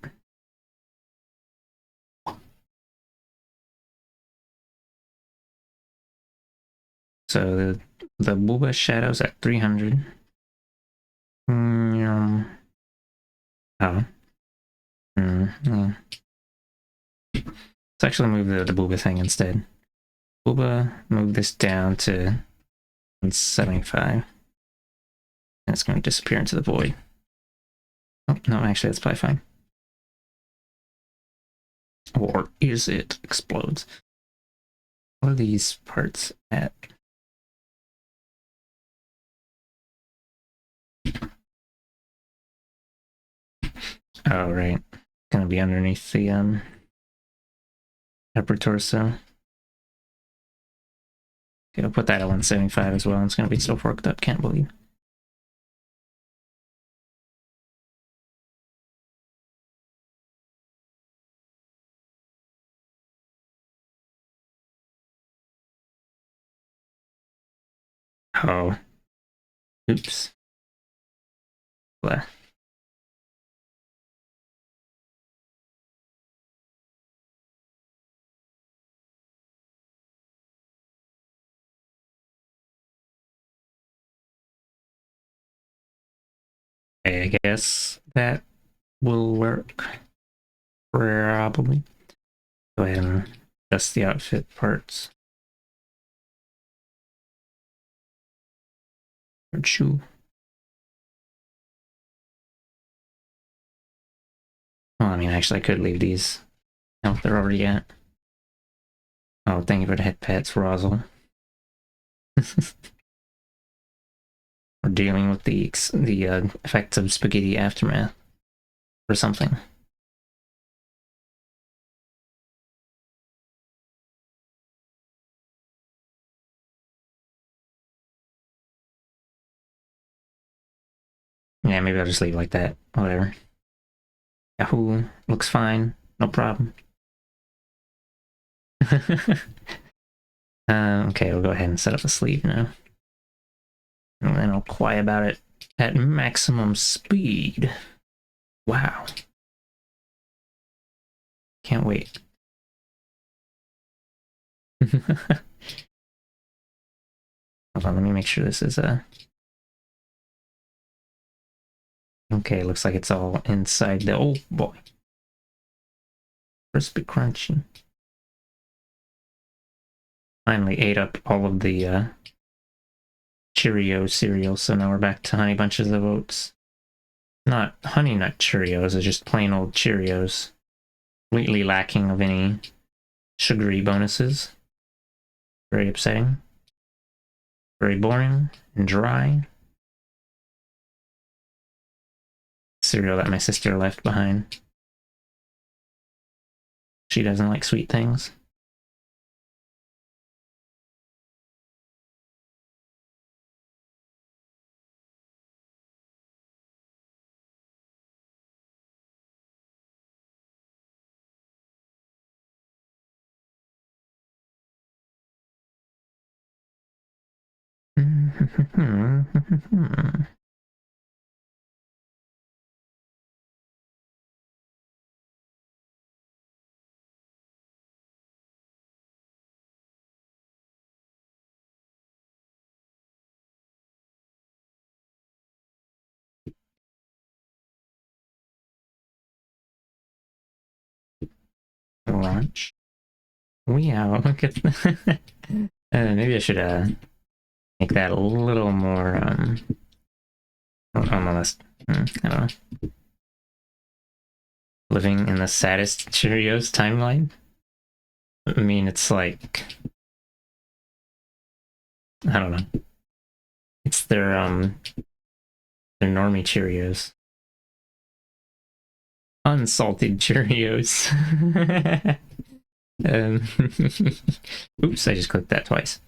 So the Booba Shadow's at 300. Oh. Yeah. Let's actually move the Booba thing instead. Booba, move this down to 175. And it's going to disappear into the void. Oh, no, actually, that's probably fine. Or is it? Explodes. What are these parts at? Oh, right. Gonna be underneath the upper torso. Okay, I'll put that at 175 as well. It's gonna be so forked up, can't believe. Oh. Oops. Blah. I guess that will work. Probably. Go ahead and adjust the outfit parts. Shoe. Well, I mean, actually, I could leave these. No, they're already at. Oh, thank you for the head pats, Rosal. We're dealing with the effects of spaghetti aftermath or something. Yeah, maybe I'll just leave it like that. Whatever. Yahoo looks fine. No problem. Okay, we'll go ahead and set up a sleeve now. And then I'll quiet about it at maximum speed. Wow. Can't wait. Hold on, let me make sure this is okay, looks like it's all inside the... Oh, boy. Crispy crunchy. Finally ate up all of the Cheerio cereal, so now we're back to Honey Bunches of Oats. Not Honey Nut Cheerios, it's just plain old Cheerios. Completely lacking of any sugary bonuses. Very upsetting. Very boring and dry. Cereal that my sister left behind. She doesn't like sweet things. Launch. Meow. Maybe I should make that a little more on the list. I don't know. Living in the saddest Cheerios timeline. I mean, it's like I don't know. It's their normie Cheerios. Unsalted Cheerios. Oops, I just clicked that twice.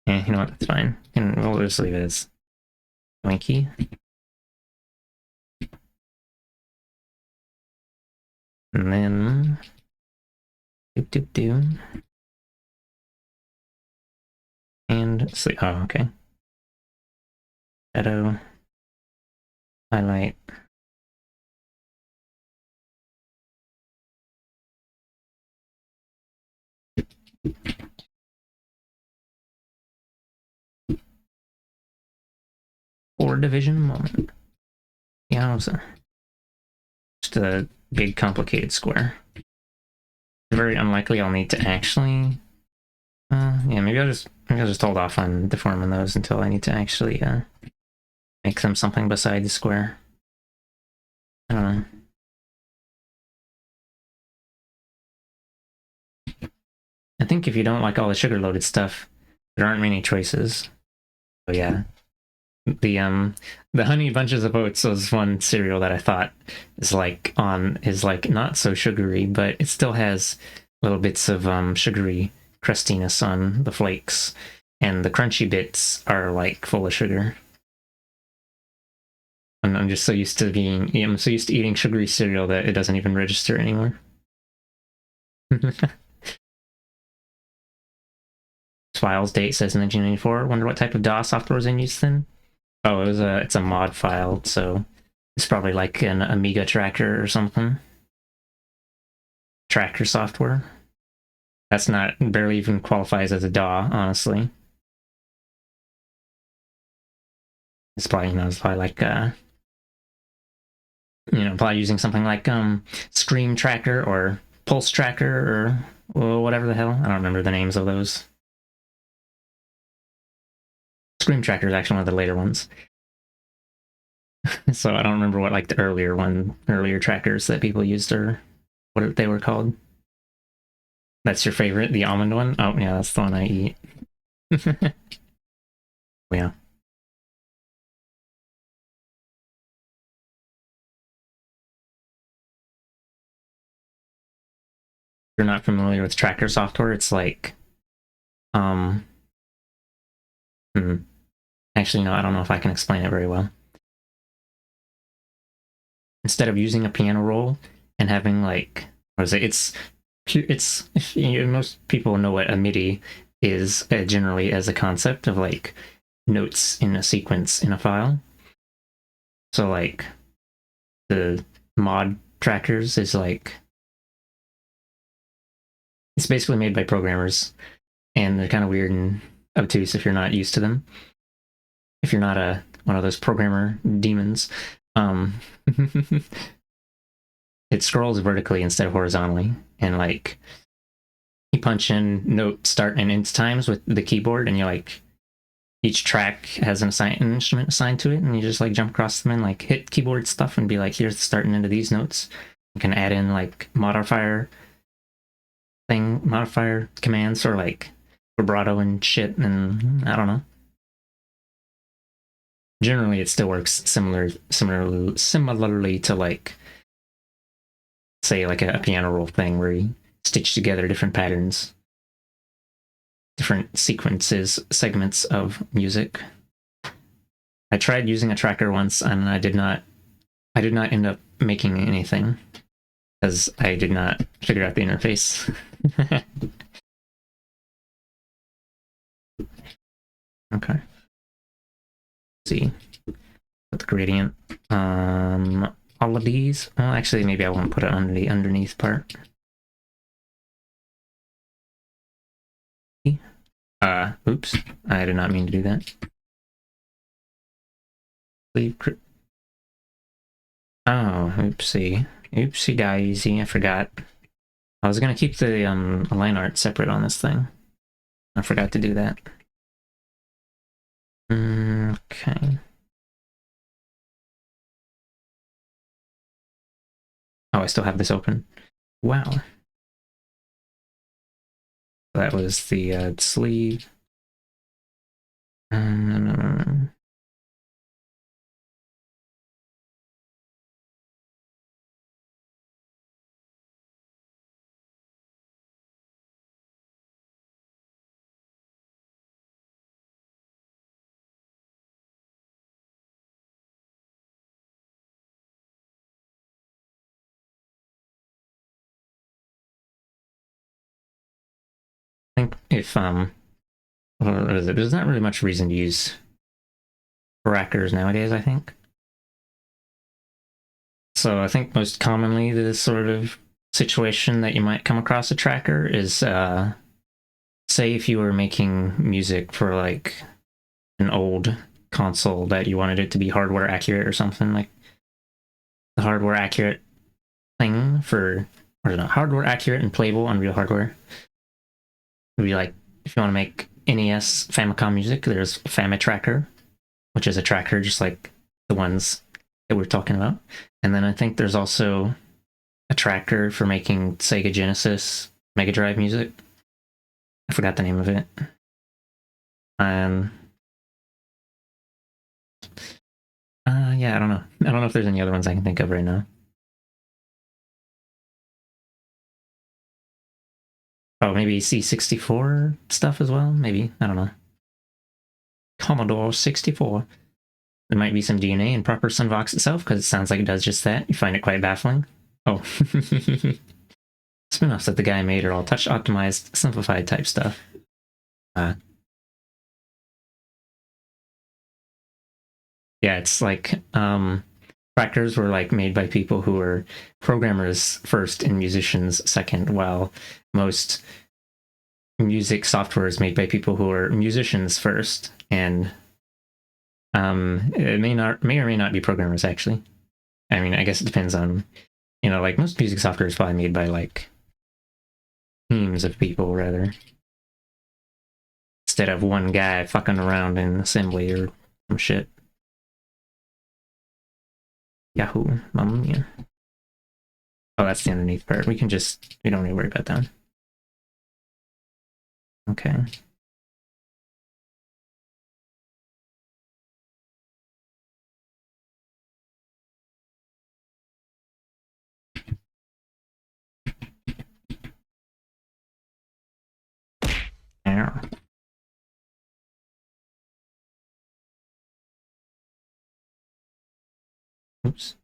You know what? That's fine. And we'll just leave it as Winky. And then do. And sleep. Oh, okay. Shadow. Highlight. Four division moment. Yeah, just a big complicated square. Very unlikely I'll need to actually yeah, maybe I'll just hold off on deforming those until I need to actually make them something beside the square. I don't know. I think if you don't like all the sugar loaded stuff, there aren't many choices. So yeah. The honey bunches of oats was one cereal that I thought is like not so sugary, but it still has little bits of sugary crustiness on the flakes, and the crunchy bits are like full of sugar. And I'm just so used to eating sugary cereal that it doesn't even register anymore. Files date says 1994. Wonder what type of DOS software was in use then? Oh, it's a mod file, so it's probably like an Amiga tracker or something. Tracker software. That's barely even qualifies as a DAW, honestly. It's probably, it's probably like, probably using something like Scream Tracker or Pulse Tracker or whatever the hell. I don't remember the names of those. Scream Tracker is actually one of the later ones. So I don't remember what like the earlier trackers that people used or what they were called. That's your favorite, the almond one? Oh yeah, that's the one I eat. Yeah. If you're not familiar with tracker software, it's like actually no, I don't know if I can explain it very well. Instead of using a piano roll and having like what is it? It's most people know what a MIDI is generally as a concept of like notes in a sequence in a file. So like the mod trackers is like it's basically made by programmers, and they're kind of weird and obtuse if you're not used to them. If you're not one of those programmer demons, it scrolls vertically instead of horizontally, and like you punch in note start and end times with the keyboard, and you're like each track has an instrument assigned to it, and you just like jump across them and like hit keyboard stuff and be like, here's the start and end of these notes. You can add in like modifier commands or like vibrato and shit, and I don't know. Generally, it still works similarly to like, say, like a piano roll thing where you stitch together different patterns, different segments of music. I tried using a tracker once, and I did not end up making anything because I did not figure out the interface. Okay. Let's see. With the gradient. All of these. Well, actually, maybe I won't put it under the underneath part. Oops. I did not mean to do that. Leave. Oh, oopsie. Oopsie daisy, I forgot. I was gonna keep the line art separate on this thing. I forgot to do that. Okay. Oh, I still have this open. Wow. That was the sleeve. I think if what is it? There's not really much reason to use trackers nowadays, I think. So I think most commonly the sort of situation that you might come across a tracker is say if you were making music for like an old console that you wanted it to be hardware accurate or something, like the hardware accurate thing for, or not, hardware accurate and playable on real hardware. It would be like if you want to make NES Famicom music, there's Famitracker, which is a tracker just like the ones that we're talking about. And then I think there's also a tracker for making Sega Genesis Mega Drive music. I forgot the name of it. Yeah, I don't know. I don't know if there's any other ones I can think of right now. Oh, maybe C64 stuff as well? Maybe. I don't know. Commodore 64. There might be some DNA in proper Sunvox itself, because it sounds like it does just that. You find it quite baffling. Oh. Spin-offs that the guy made are all touch-optimized, simplified type stuff. Yeah, it's like trackers were like made by people who were programmers first and musicians second, while most music software is made by people who are musicians first, and it may or may not be programmers actually. I mean, I guess it depends on, like most music software is probably made by like teams of people rather, instead of one guy fucking around in assembly or some shit. Yahoo, mamma mia. Oh, that's the underneath part. We don't need to worry about that. Okay. Ow. Oops.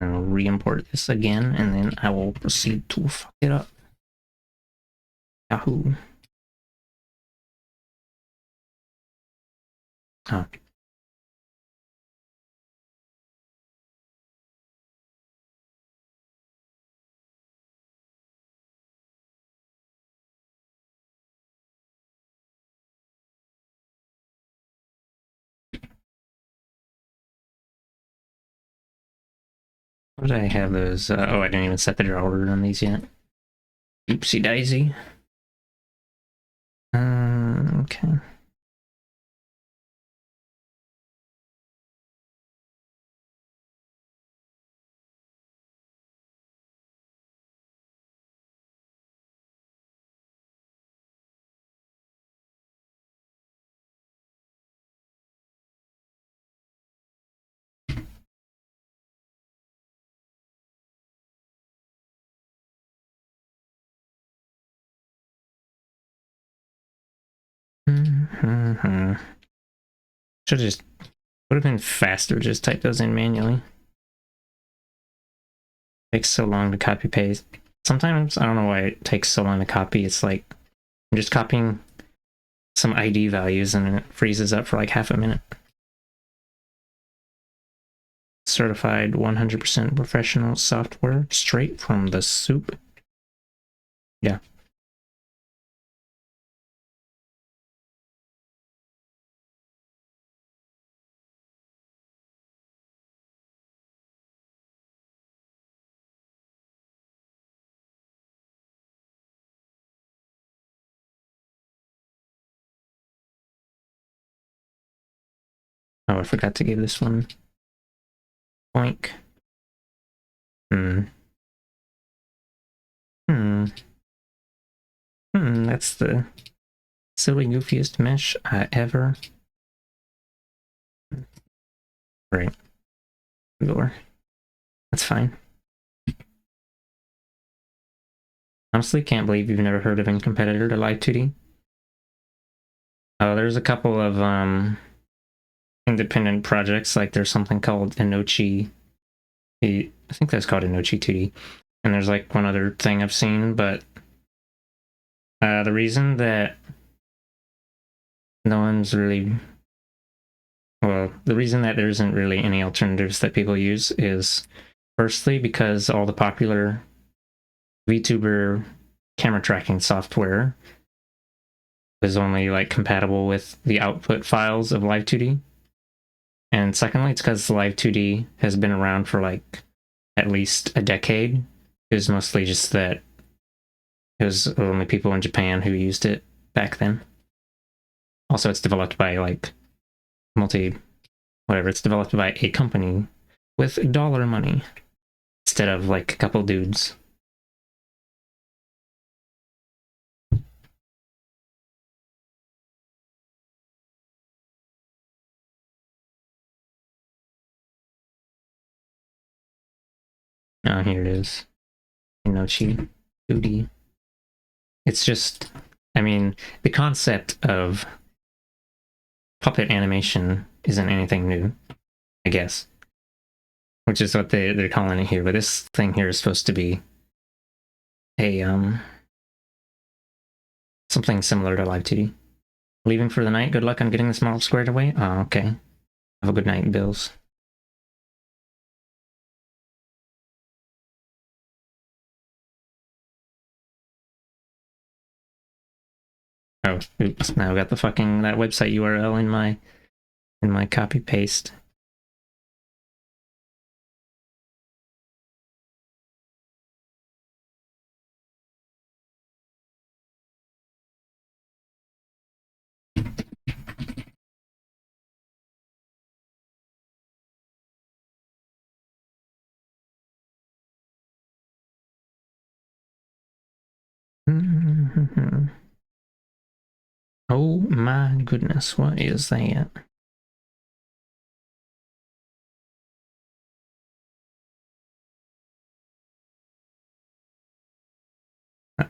I'll re-import this again, and then I will proceed to fuck it up. Yahoo. Oh. What did I have those? Oh, I didn't even set the draw order on these yet. Oopsie daisy. Okay. Should just would have been faster just type those in manually. Takes so long to copy paste. Sometimes I don't know why it takes so long to copy. It's like I'm just copying some ID values and it freezes up for like half a minute. Certified 100% professional software straight from the soup. Yeah. Oh, I forgot to give this one. Boink. That's the silly goofiest mesh I ever. Right. Door. That's fine. Honestly, can't believe you've never heard of any competitor to Live2D. Oh, there's a couple of independent projects, like there's something called Inochi. I think that's called Inochi 2D. And there's like one other thing I've seen, but the reason that no one's really, well, the reason that there isn't really any alternatives that people use is firstly because all the popular VTuber camera tracking software is only like compatible with the output files of Live2D. And secondly, it's because Live2D has been around for like at least a decade. It was mostly just that it was only people in Japan who used it back then. Also, it's developed by like it's developed by a company with dollar money instead of like a couple dudes. Oh, here it is. Inochi 2D. It's just, I mean, the concept of puppet animation isn't anything new, I guess. Which is what they're calling it here, but this thing here is supposed to be a something similar to Live2D. Leaving for the night. Good luck on getting this model squared away. Oh, okay. Have a good night, Bills. Oh, oops. Now I got the fucking that website URL in my copy paste. Oh my goodness, what is that? Oh,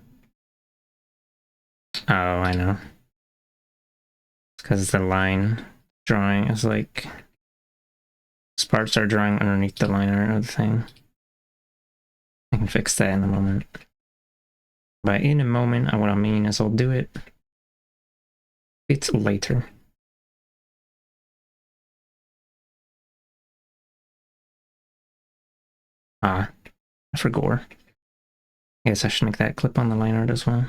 I know. It's because the line drawing is like Those parts are drawing underneath the line art of the thing. I can fix that in a moment. By in a moment, what I mean is I'll do it. It's later. Ah, for gore. I guess I should make that clip on the line art as well.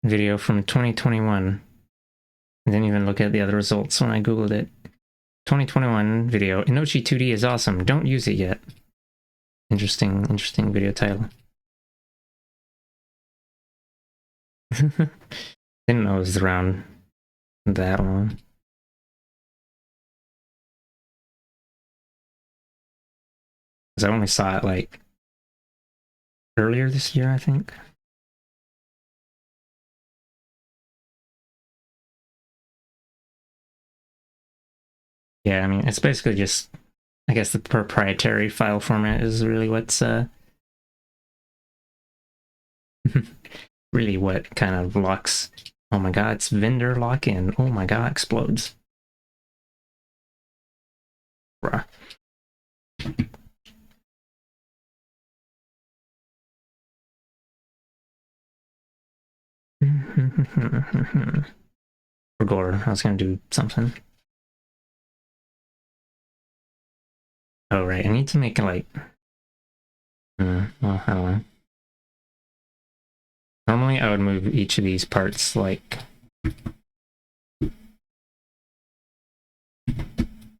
Video from 2021. I didn't even look at the other results when I googled it. 2021 video. Inochi 2D is awesome. Don't use it yet. Interesting video title. Didn't know it was around that long. Because I only saw it like earlier this year, I think. Yeah, I mean, it's basically just, I guess the proprietary file format is really what's really what kind of locks. Oh my god, it's vendor lock-in. Oh my god, explodes. Bruh. For gore, I was gonna do something. Oh right, I need to make it like. Well, I don't know. Normally, I would move each of these parts like. Move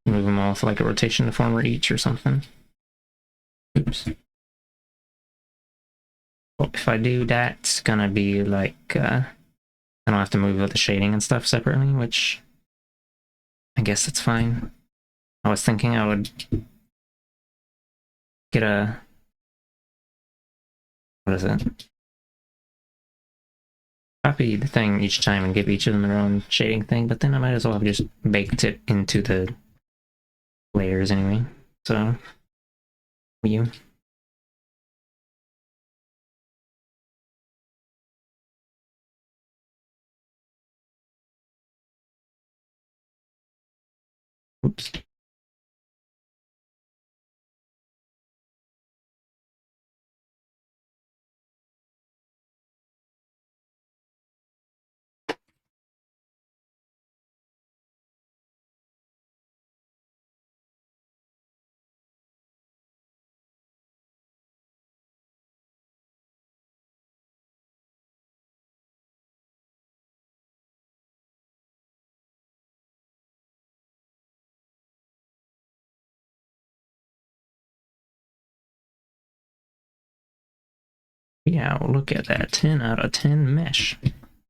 them off like a rotation deformer each or something. Oops. Well, if I do that, it's gonna be like. I don't have to move the shading and stuff separately, which. I guess it's fine. I was thinking I would get a. What is it? Copy the thing each time and give each of them their own shading thing, but then I might as well have just baked it into the layers anyway. So, you. Oops. Yeah, well, look at that. 10 out of 10 mesh.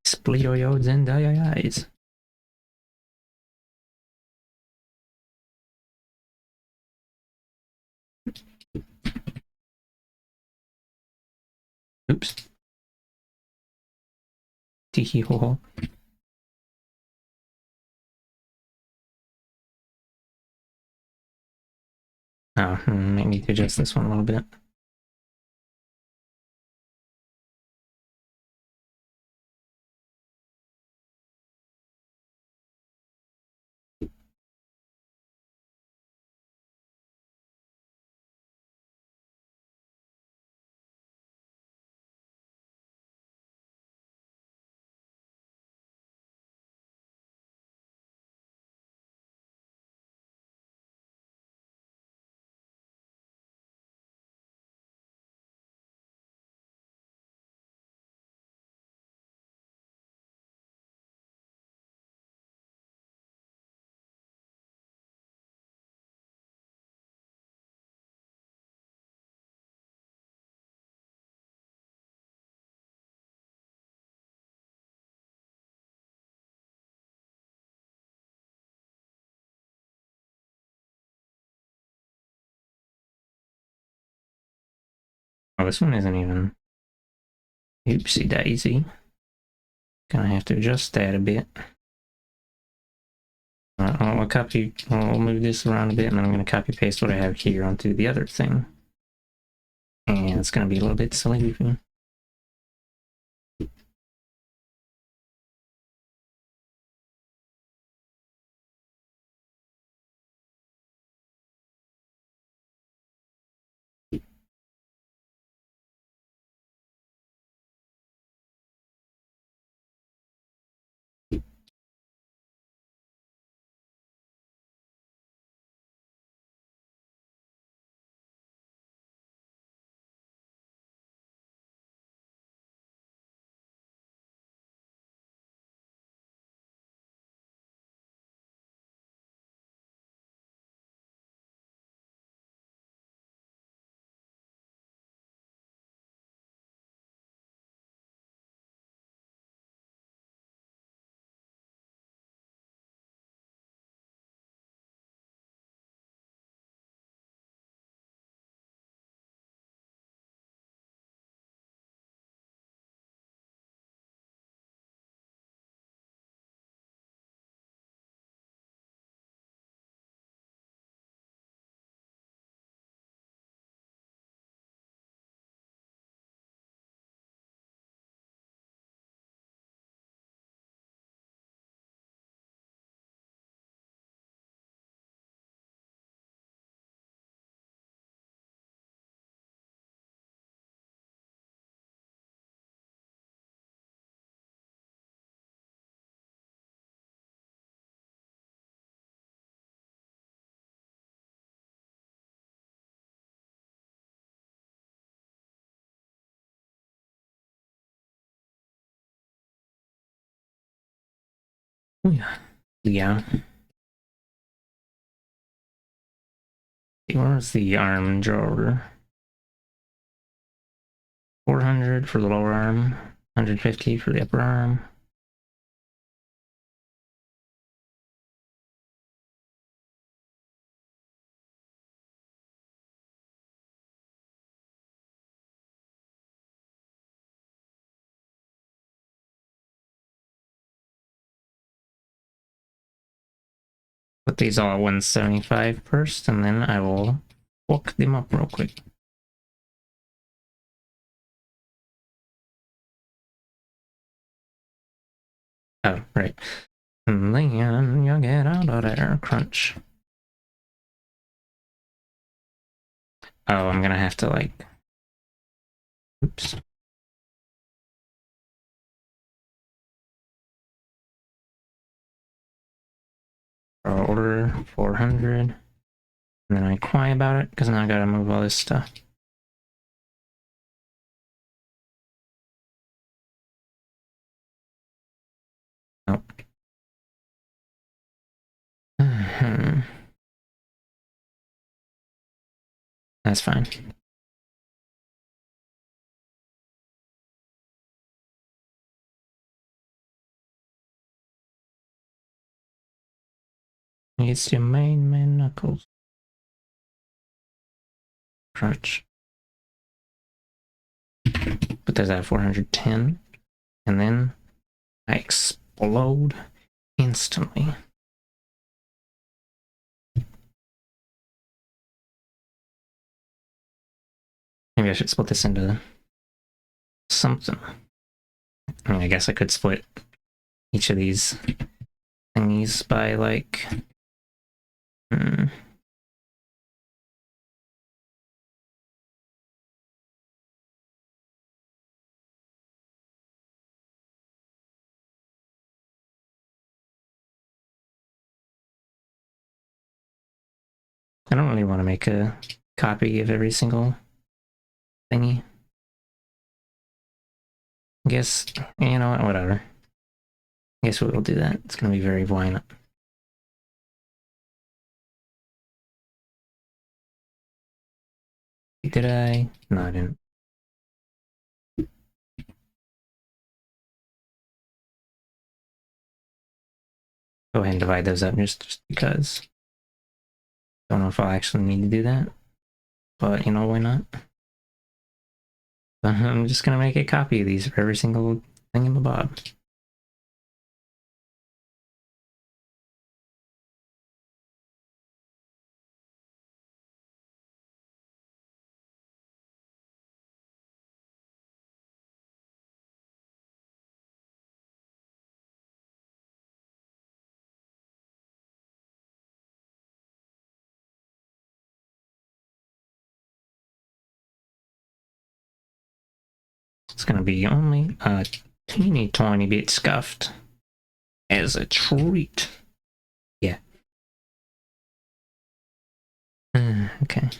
Splitoyodes and eyes. Oops. Tee hee ho ho. Oh, might need to adjust this one a little bit. Oh, this one isn't even. Oopsie daisy. Gonna have to adjust that a bit. I'll move this around a bit, and then I'm gonna copy paste what I have here onto the other thing. And it's gonna be a little bit silly goofy. Yeah. Where's the arm drawer? 400 for the lower arm, 150 for the upper arm. Put these all at 175 first, and then I will walk them up real quick. Oh, right. And then you get out of there, crunch. Oh, I'm gonna have to like... Oops. I'll order 400. And then I quiet about it, because now I gotta move all this stuff. Oh. That's fine. It's your main knuckles. Crunch. But there's that 410. And then I explode instantly. Maybe I should split this into something. I mean, I guess I could split each of these thingies by like... I don't really want to make a copy of every single thingy. I guess, you know what, whatever. I guess we'll do that. It's gonna be very violent. Did I? No, I didn't. Go ahead and divide those up just because. Don't know if I'll actually need to do that. But, you know, why not? I'm just gonna make a copy of these for every single thing in the bob. It's gonna be only a teeny tiny bit scuffed as a treat. Yeah. Okay.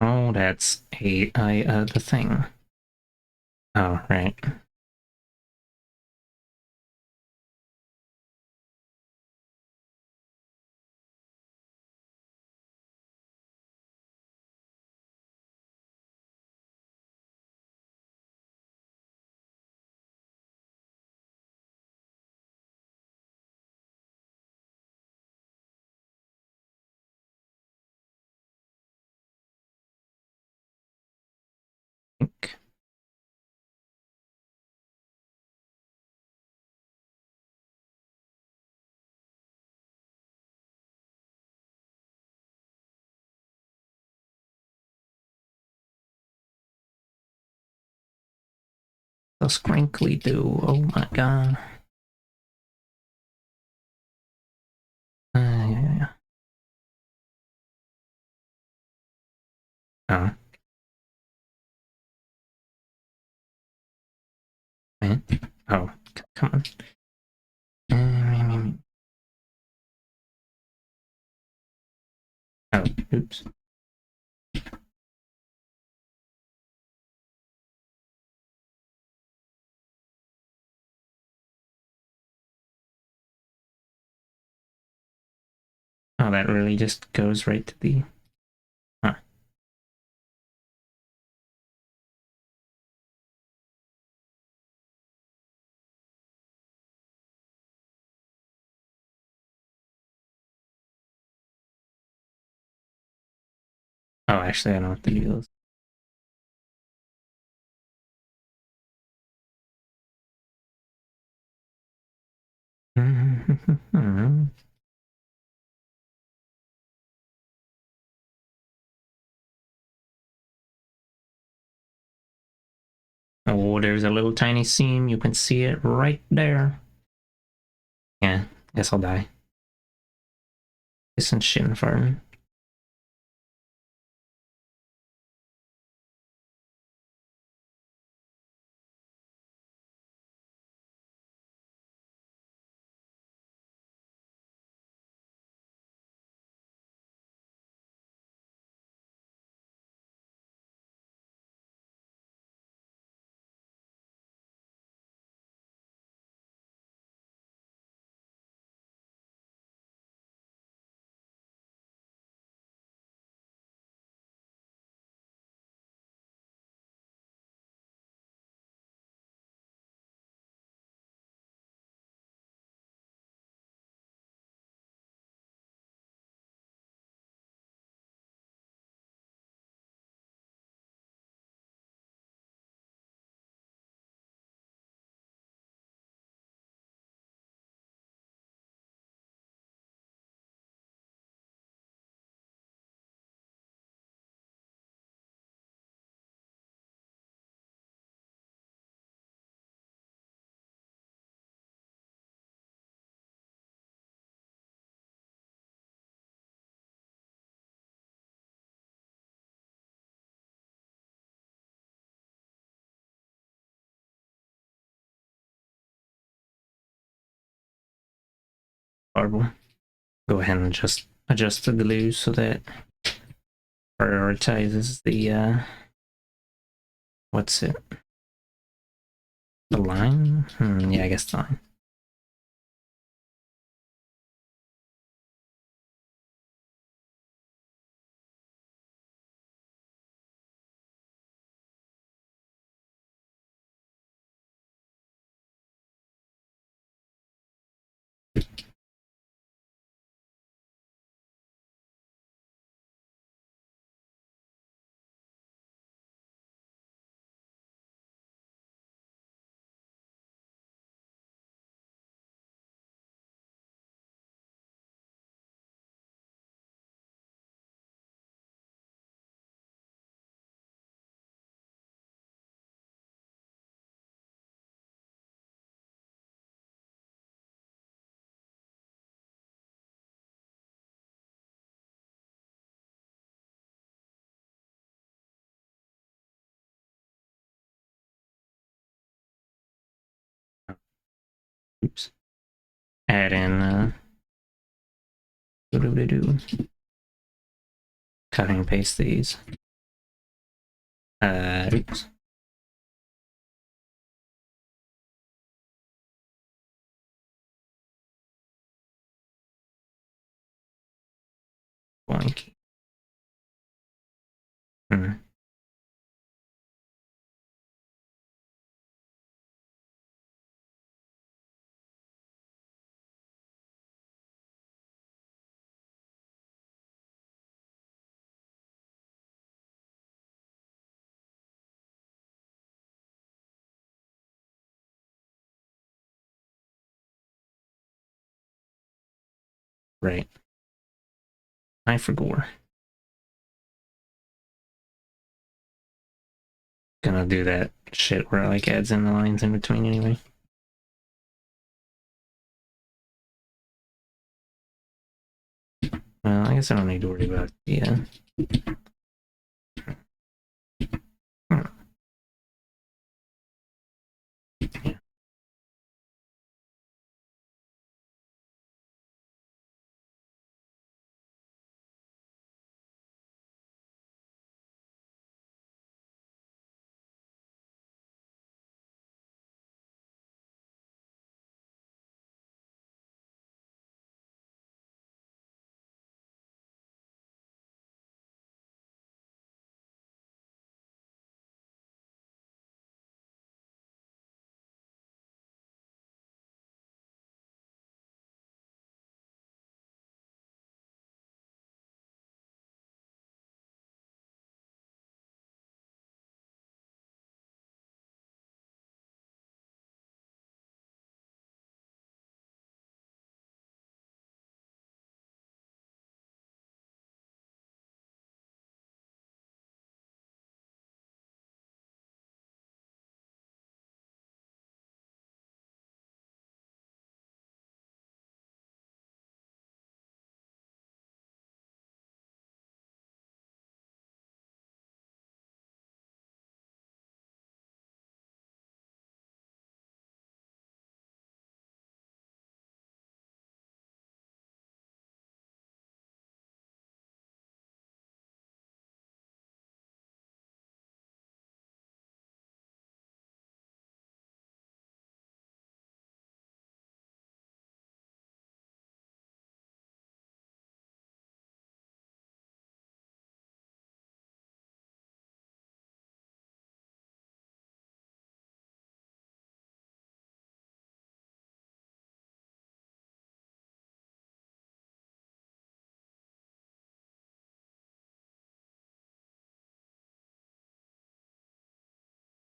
Oh, that's the thing. Oh, right. So scrinkly do. Oh my god. Yeah. Oh, man. Oh, come on. Oh, oops. Oh, that really just goes right to the... Huh. Oh, actually, I don't have to do those. Oh, there's a little tiny seam. You can see it right there. Yeah, guess I'll die. Pissing shit and farting. horrible. Go ahead and just adjust the glue so that prioritizes the what's it? The line? Yeah, I guess the line. Oops. Add in cutting and paste these. Oops. Blank. Right. I forgot. Gonna do that shit where it like adds in the lines in between anyway. Well, I guess I don't need to worry about the yeah.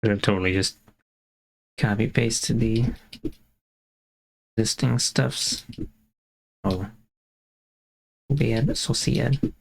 Could have totally just copy pasted the existing stuffs. Oh, bad sociedad.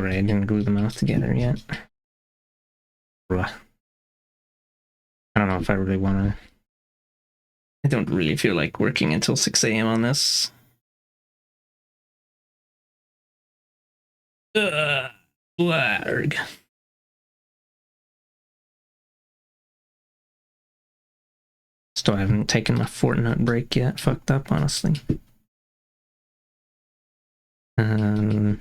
Oh right, I didn't glue the mouth together yet. Bruh. I don't know if I really want to. I don't really feel like working until 6 a.m. on this. Blarg. Still haven't taken my Fortnite break yet. Fucked up, honestly. Yeah.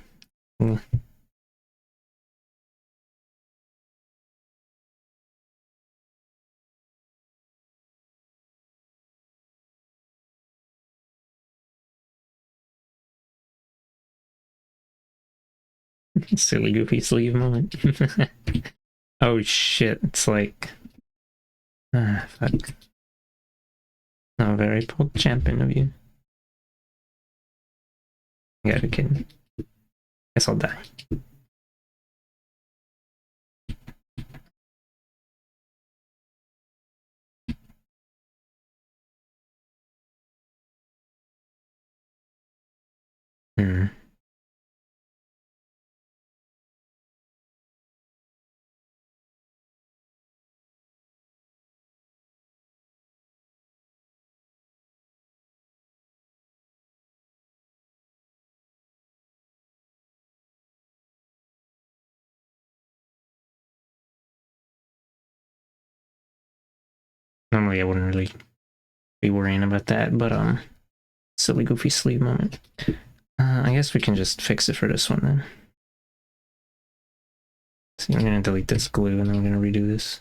Silly goofy sleeve moment. Oh shit, it's like... fuck. Not very poke champion of you. You gotta be kidding. Guess I'll die. Hmm. Normally I wouldn't really be worrying about that, but silly goofy sleeve moment. I guess we can just fix it for this one then. So I'm gonna delete this glue and then I'm gonna redo this.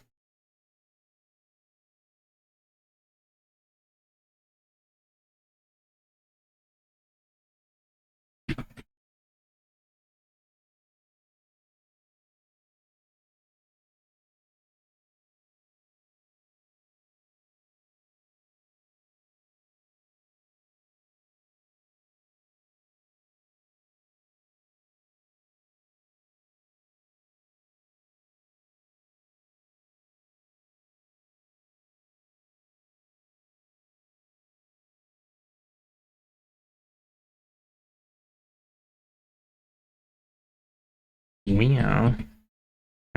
Meow.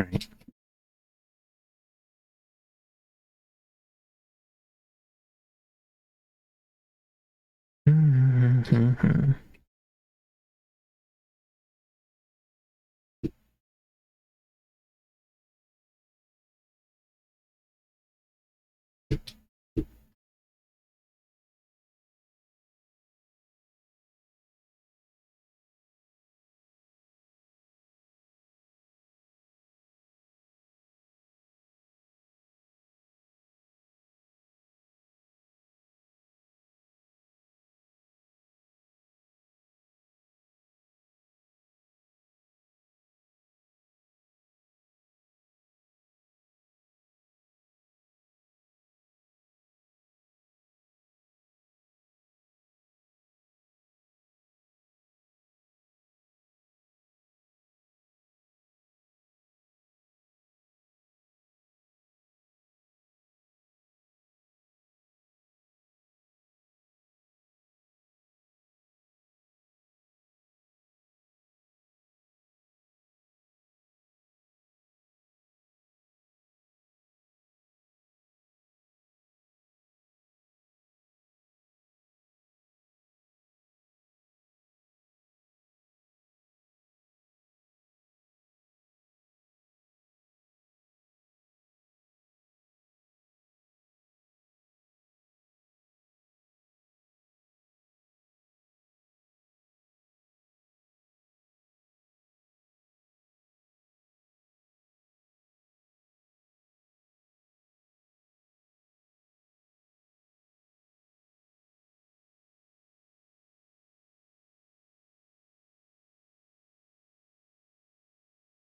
Alright.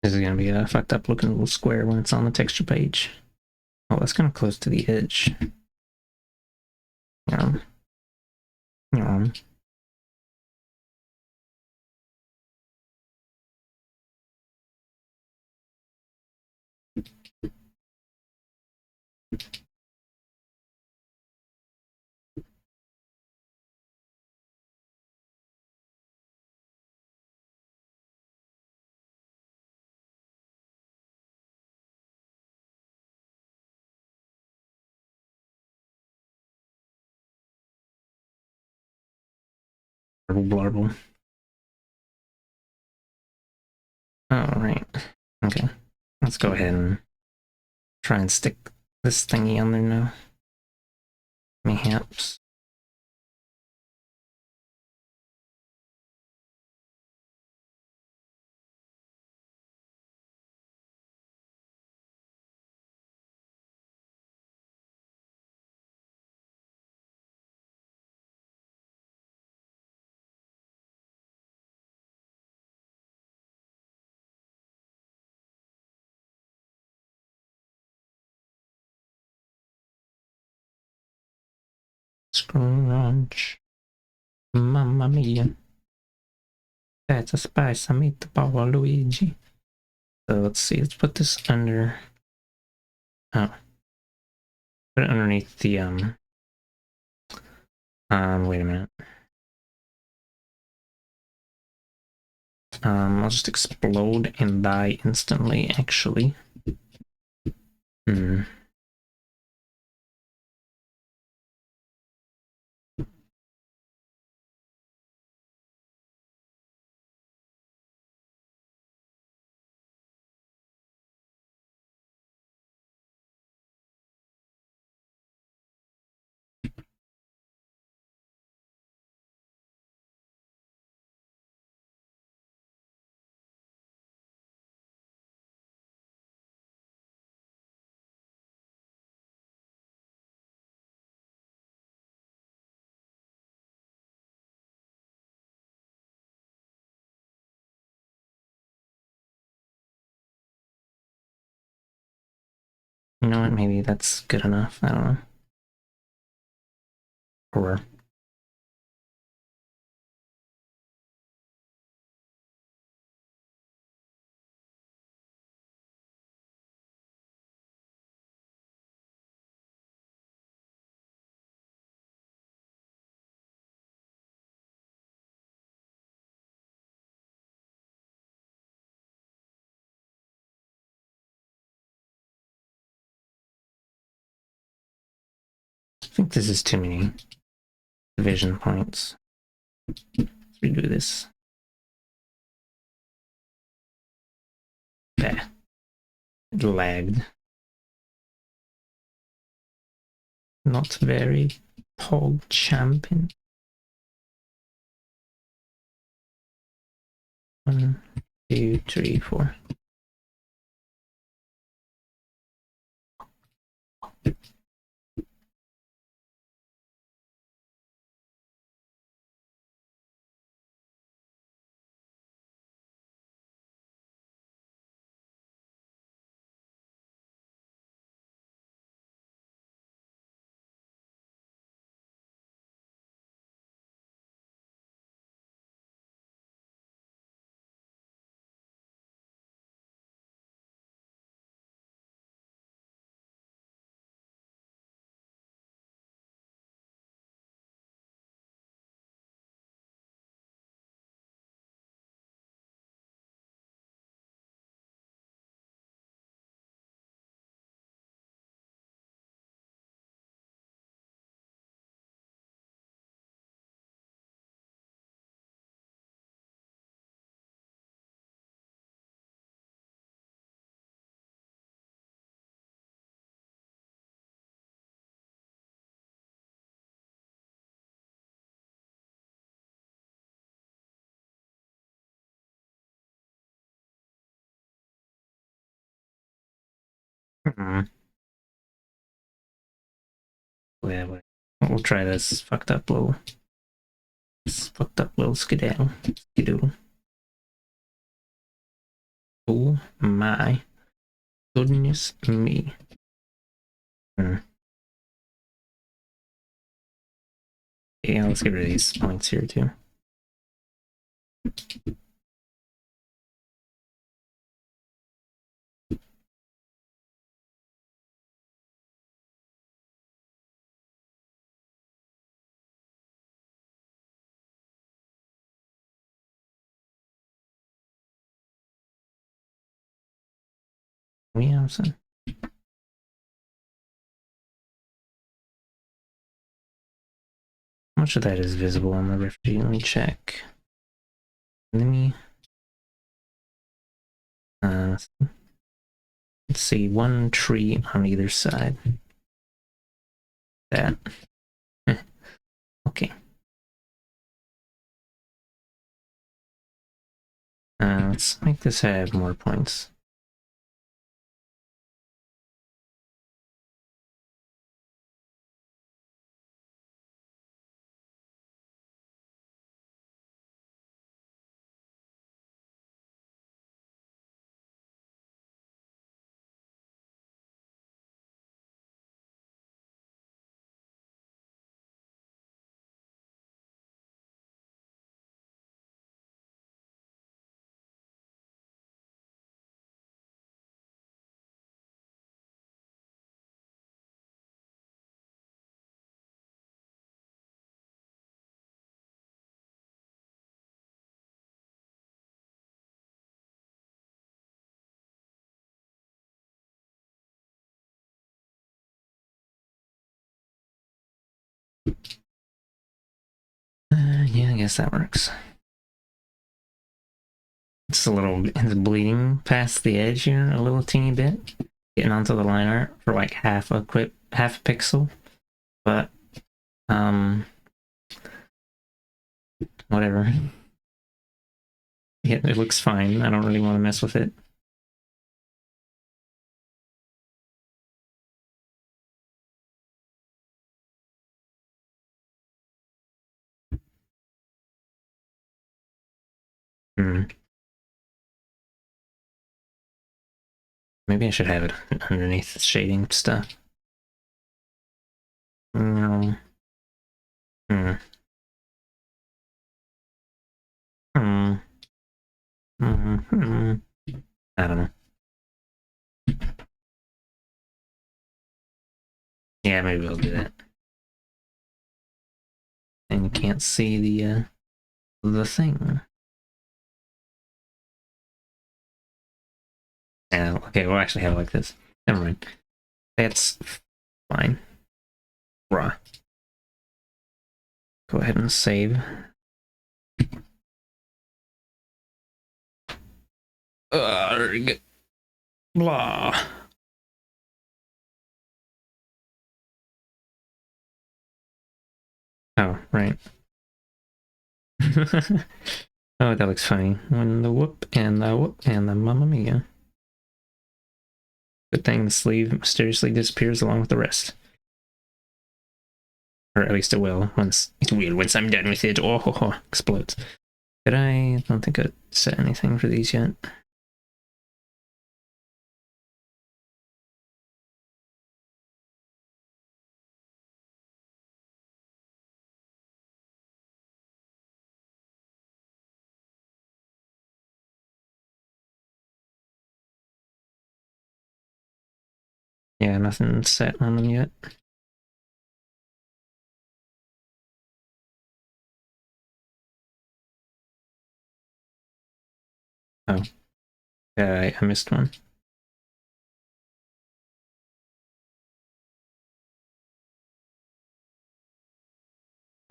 This is gonna be a fucked up looking little square when it's on the texture page. Oh, that's kind of close to the edge. Yeah. Yeah. Blarble, blarble. Alright. Okay. Let's go ahead and try and stick this thingy on there now. Mayhaps. Scrunch. Mamma mia. That's a spice. I made the ball, Luigi. So let's see. Let's put this under. Oh. Put it underneath the wait a minute. I'll just explode and die instantly, actually. Hmm. You know what? Maybe that's good enough. I don't know. Or I think this is too many division points. Let's redo this. Bah. It lagged. Not very Pog champion. 1, 2, 3, 4. Hmm. Well, we'll try this fucked up little skedaddle. Skedoodle. Oh my goodness me. Yeah, let's get rid of these points here too. We have some. How much of that is visible on the rift sheet? Let me check. Enemy. Let's see, one tree on either side. That. Okay. Let's make this have more points. Yeah, I guess that works. It's it's bleeding past the edge here a little teeny bit, getting onto the line art for like half a pixel, but whatever. Yeah, it looks fine. I don't really want to mess with it. Maybe I should have it underneath the shading stuff. No. Hmm. Hmm. Hmm. I don't know. Yeah, maybe I'll do that. And you can't see the thing. Yeah, okay, we'll actually have it like this. Never mind. That's fine. Raw. Go ahead and save. Blah. Oh, right. Oh, that looks funny. When the whoop and the Mamma Mia. Good thing the sleeve mysteriously disappears along with the rest. Or at least it will once I'm done with it. Oh, explodes. Did I don't think I set anything for these yet. Yeah, nothing set on them yet. Oh. I missed one.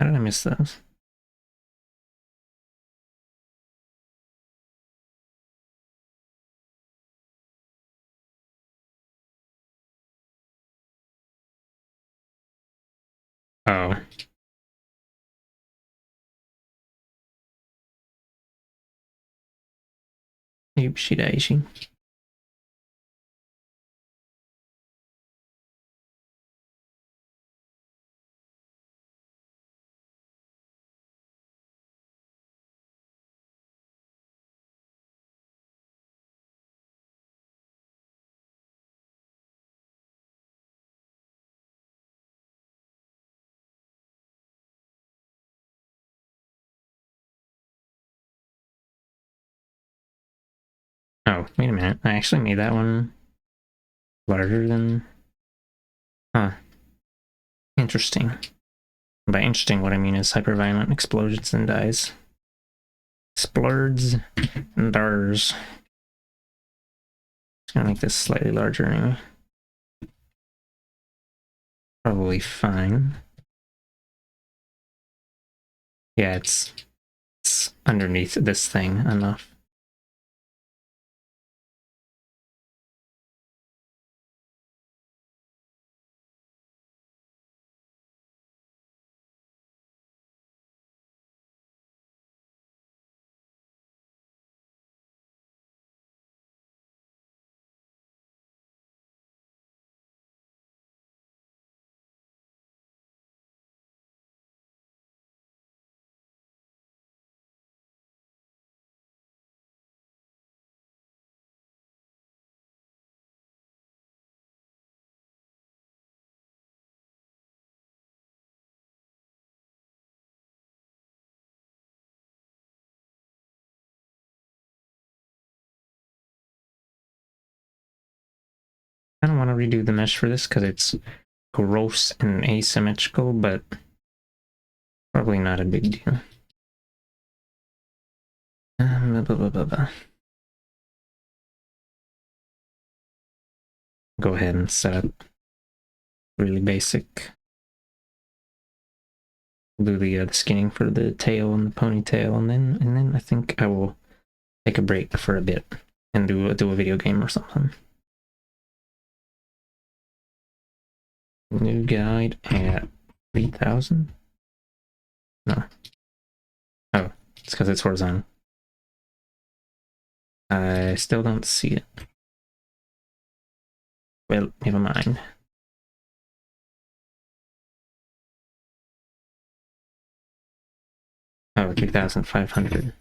How did I miss those? Oh. Oopsie daisy. Oh, wait a minute. I actually made that one larger than... Huh. Interesting. By interesting, what I mean is hyperviolent explosions and dies. Splurds and dars. Just gonna make this slightly larger anyway. Probably fine. Yeah, it's underneath this thing enough. I don't want to redo the mesh for this because it's gross and asymmetrical, but probably not a big deal. Go ahead and set up really basic. Do the skinning for the tail and the ponytail, and then I think I will take a break for a bit and do a video game or something. New guide at 3,000? No. Oh, it's because it's horizontal. I still don't see it. Well, never mind. Oh, 3,500.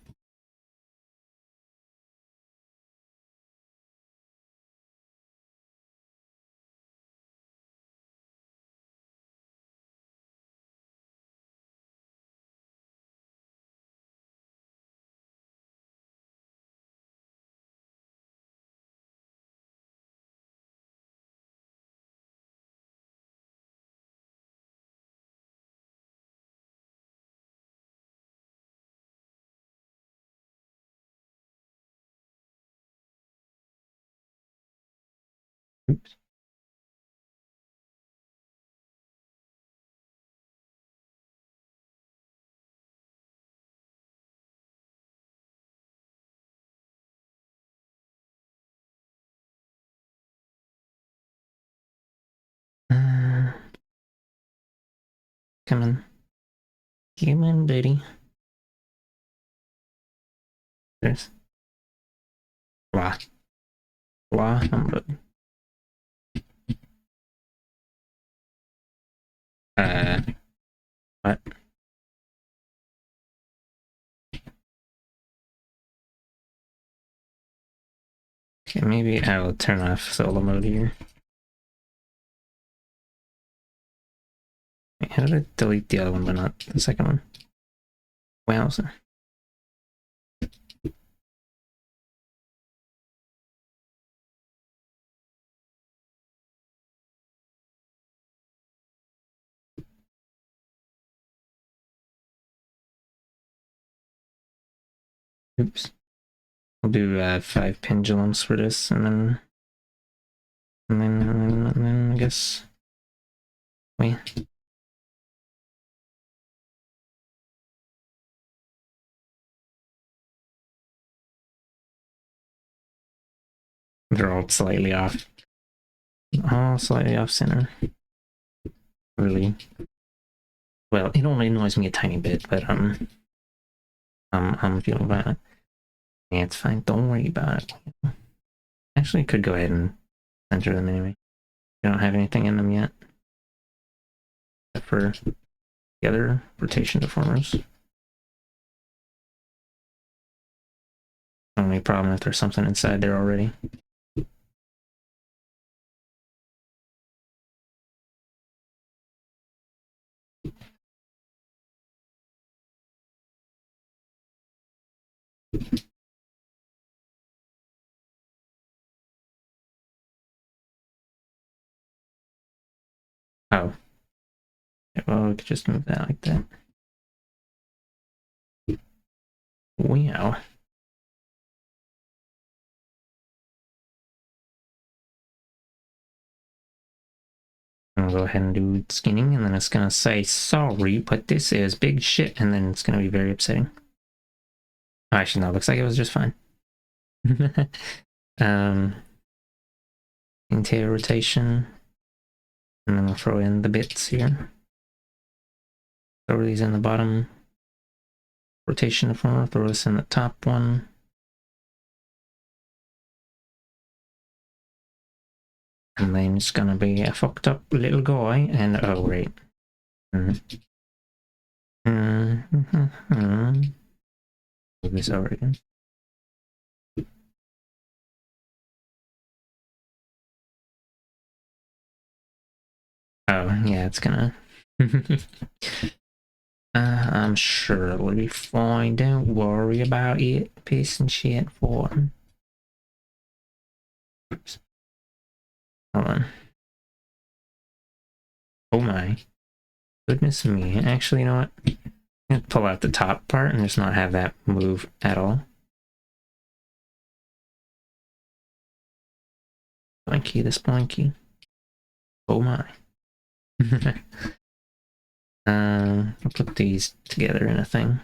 Oops. Come on. Come on, buddy. There's... Blah. Blah humbug. What? Okay, maybe I will turn off solo mode here. Wait, how did I delete the other one but not the second one? Wowzer. Oops. We'll do 5 pendulums for this, and then I guess. Wait. They're all slightly off. All slightly off center. Really. Well, it only annoys me a tiny bit, but I'm feeling bad. Yeah, it's fine. Don't worry about it. Actually, I could go ahead and center them anyway. I don't have anything in them yet. Except for the other rotation deformers. Only problem if there's something inside there already. Oh. Okay, well, we could just move that like that. Wow. gonna go ahead and do skinning, and then it's gonna say sorry, but this is big shit, and then it's gonna be very upsetting. Oh, actually, no, it looks like it was just fine. Interior rotation, and then I'll throw in the bits here. Throw these in the bottom rotation of four, throw this in the top one. And then it's gonna be a fucked up little guy, and oh wait. Move this over again. Oh yeah, it's gonna. I'm sure it'll be fine. Don't worry about it. Piss and shit for. Oops. Hold on. Oh my goodness me! Actually, you know what? I'm gonna pull out the top part and just not have that move at all. Blanky this blanky. Oh my. I'll put these together in a thing.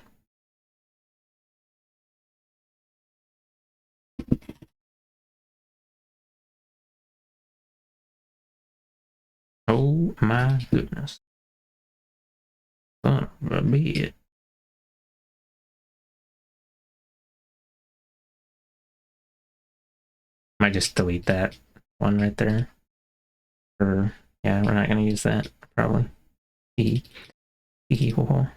Oh my goodness. Son of a bitch. Might just delete that one right there. Or, yeah, we're not gonna use that, probably. Hee hee ho ho.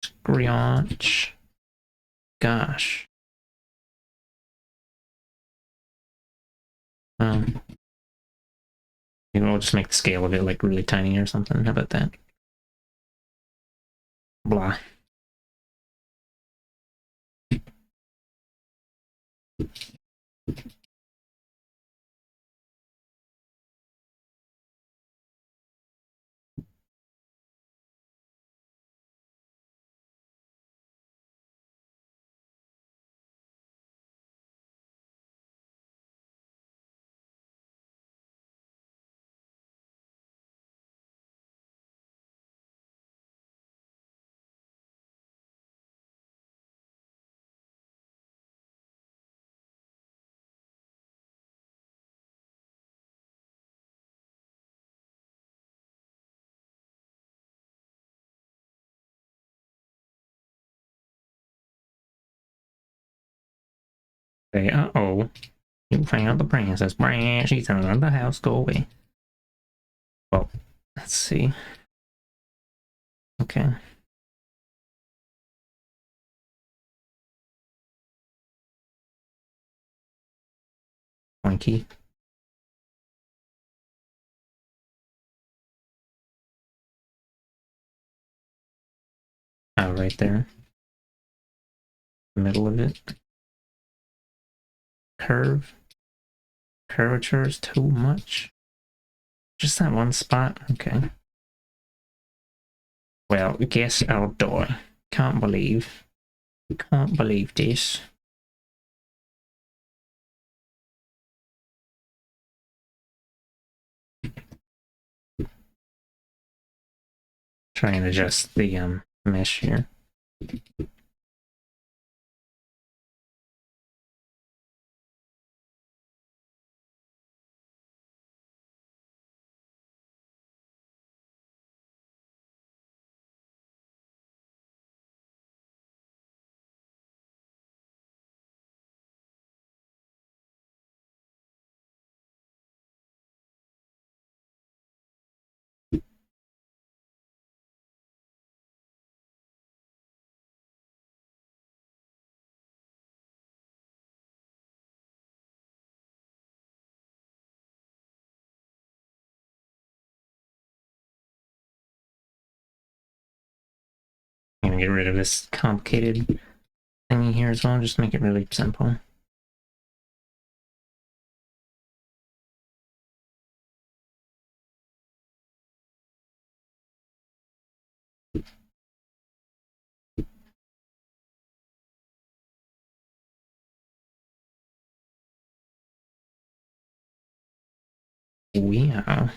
Screech. Gosh. Maybe we'll just make the scale of it like really tiny or something. How about that? Blah. Okay, uh-oh. You found the princess. Brand. She's in the house. Go away. Well, let's see. Okay. Monkey. Oh, right there. Middle of it. Curve. Curvature is too much. Just that one spot? Okay. Well, guess I'll die. Can't believe this. Try and adjust the mesh here. I'm gonna get rid of this complicated thingy here as well, just make it really simple. Yeah.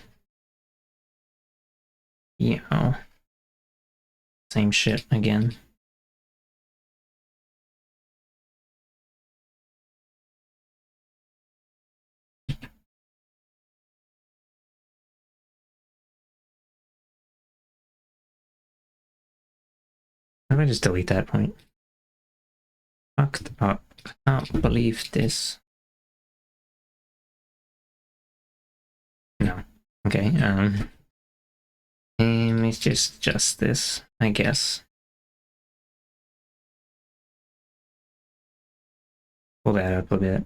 Yeah. Same shit again. How do I just delete that point? Fucked up. I can't believe this. No. Okay, it's just this, I guess. Pull that up a bit.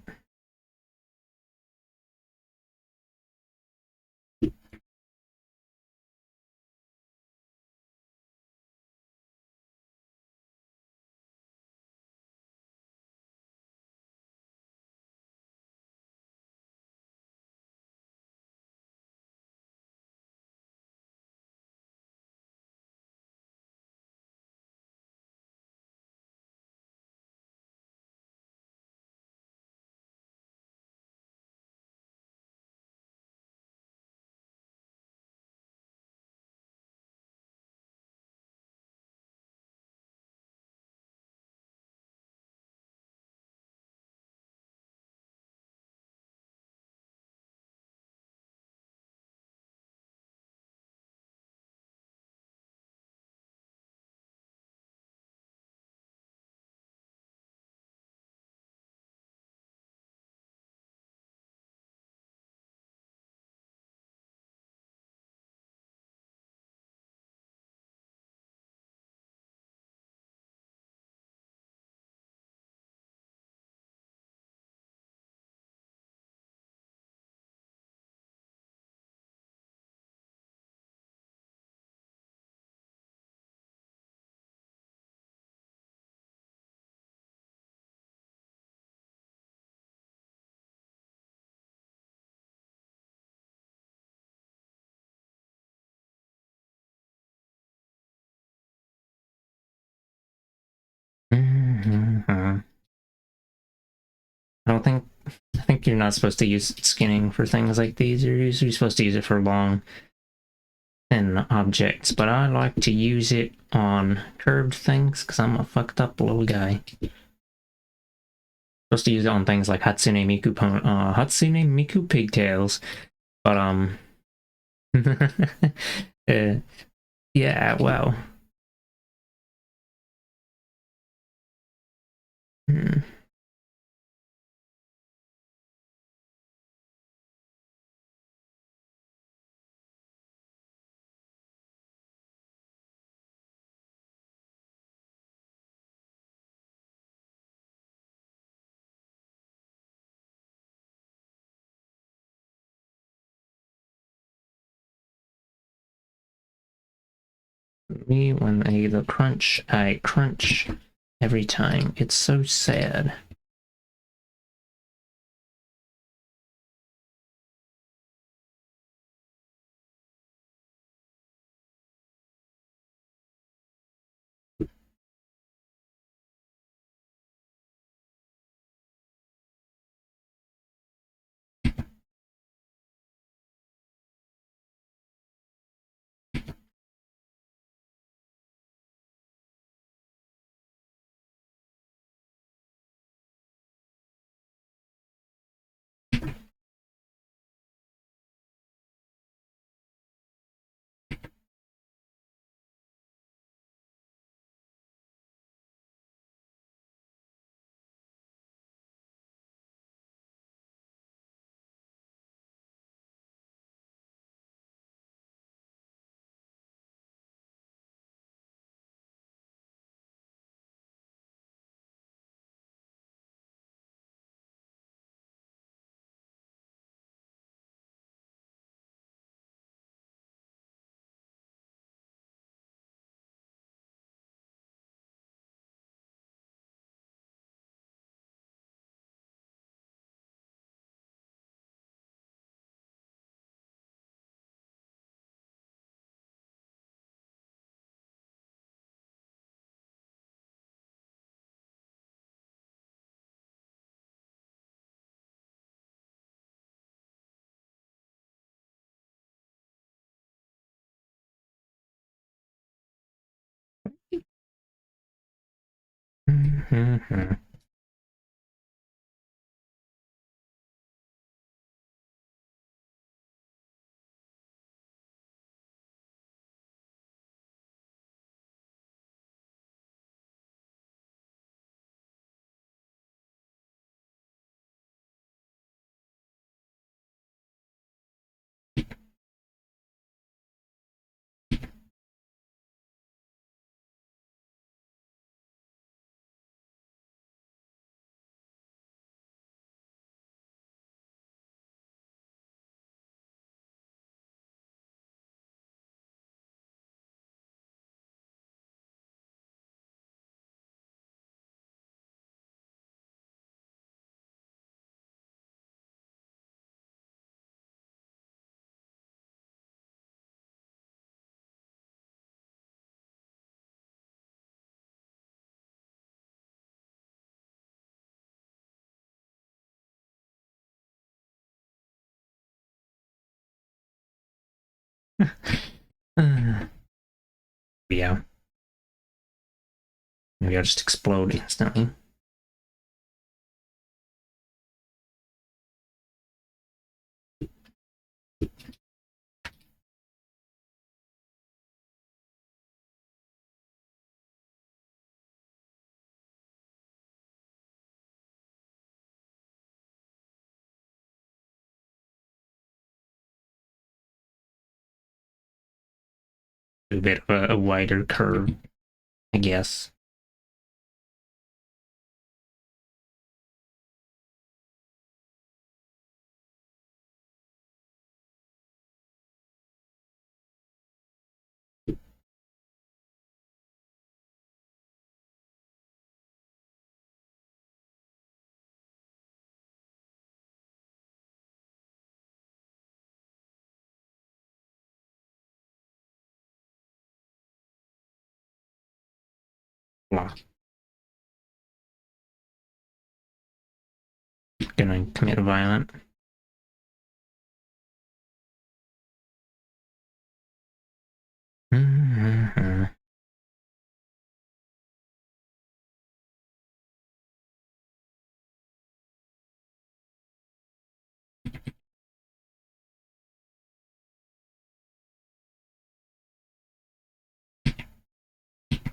I don't think. I think you're not supposed to use skinning for things like these. You're usually supposed to use it for long, thin objects, but I like to use it on curved things because I'm a fucked up little guy. Supposed to use it on things like Hatsune Miku pigtails, but uh, yeah, well. Hmm. Me, when I either crunch, I crunch every time. It's so sad. Mm-hmm. Yeah. Maybe I'll just explode instantly. A bit of a wider curve, I guess. Wow. Gonna commit violent. Mm-hmm.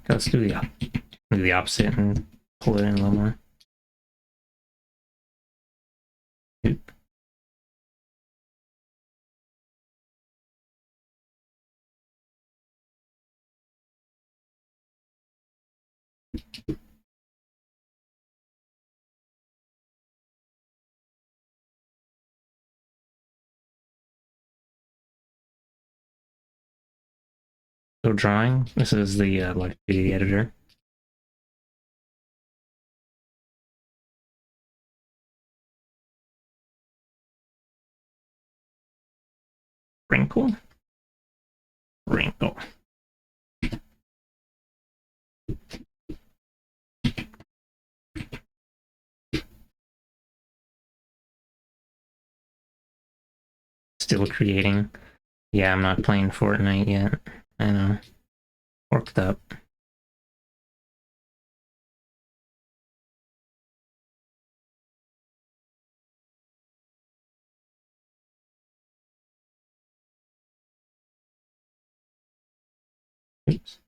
Let's do the opposite and pull it in a little more. Oop. So drawing. This is the the editor. Wrinkle. Wrinkle. Still creating. Yeah, I'm not playing Fortnite yet. I know. Worked up. Oops.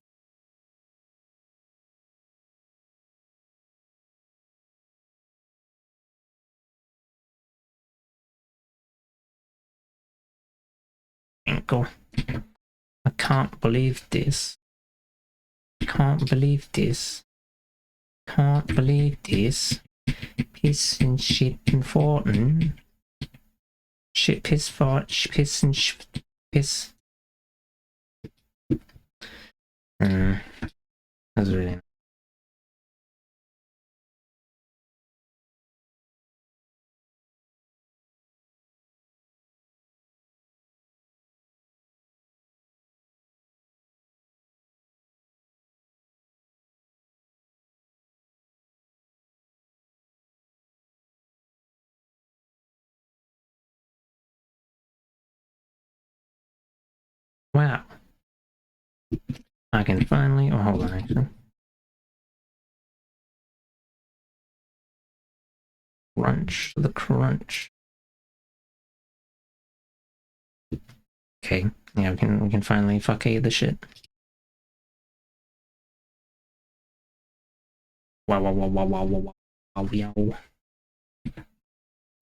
Wrinkle. I can't believe this. Can't believe this. Can't believe this. Piss and shit and farting. Shit, piss, fart, piss and piss. That's really. Wow. I can finally. Oh, hold on, actually. crunch, the crunch. Okay, yeah, we can finally fuck the shit. Wow, wow, wow, wow, wow, wow, wow, wow.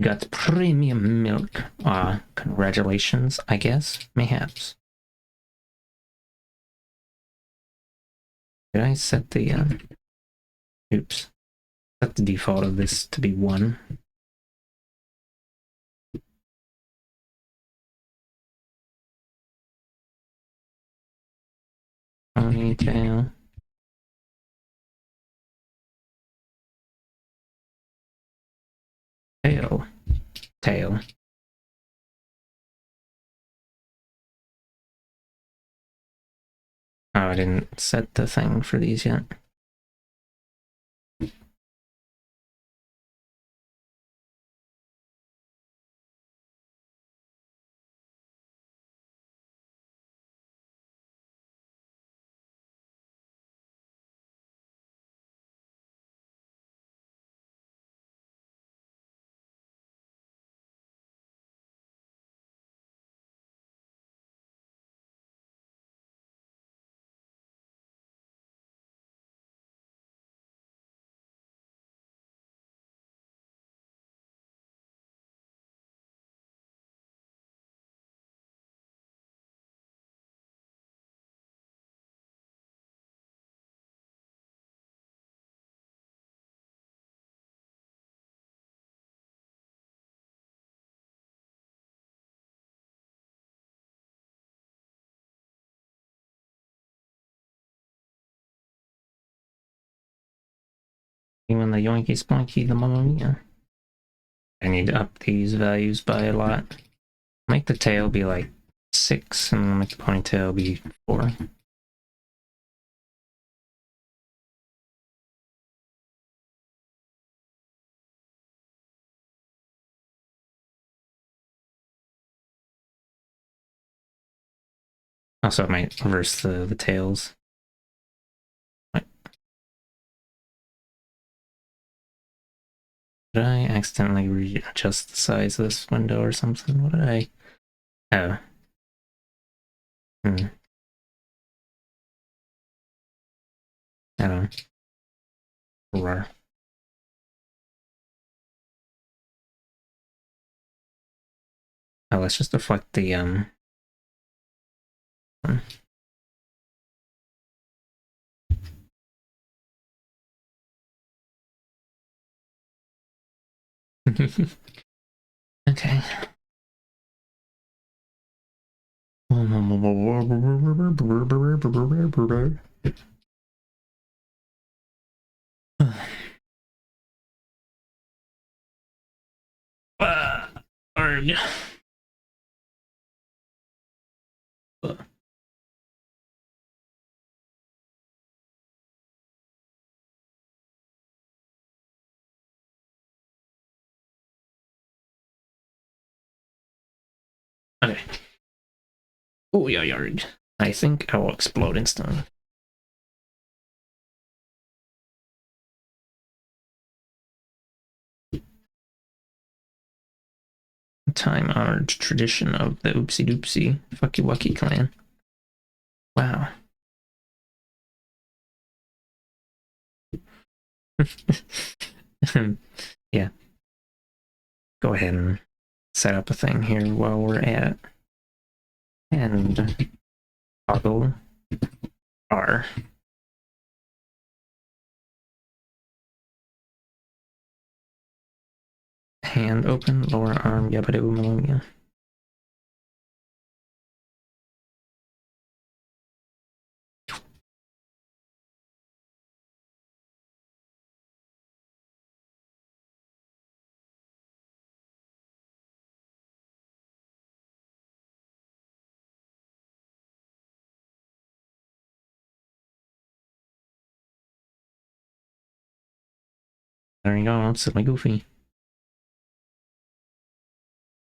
Got premium milk. Congratulations, I guess, mayhaps. Did I set the, oops. Set the default of this to be 1. Ponytail. Tail. Tail. Oh, I didn't set the thing for these yet. When the yoinky splunky, the mamma mia. I need to up these values by a lot. Make the tail be like 6, and make the ponytail be 4. Also, I might reverse the tails. Did I accidentally readjust the size of this window or something? What did I... Oh. I don't know. Roar. Oh, let's just deflect the, Okay. Arg. Okay. Oh, yeah, yard. I think I will explode instantly. Time-honored tradition of the Oopsie Doopsie Fucky Wucky clan. Wow. Yeah. Go ahead and set up a thing here while we're at it. And toggle R. Hand open, lower arm, yabadoo malumia. There you go, silly goofy.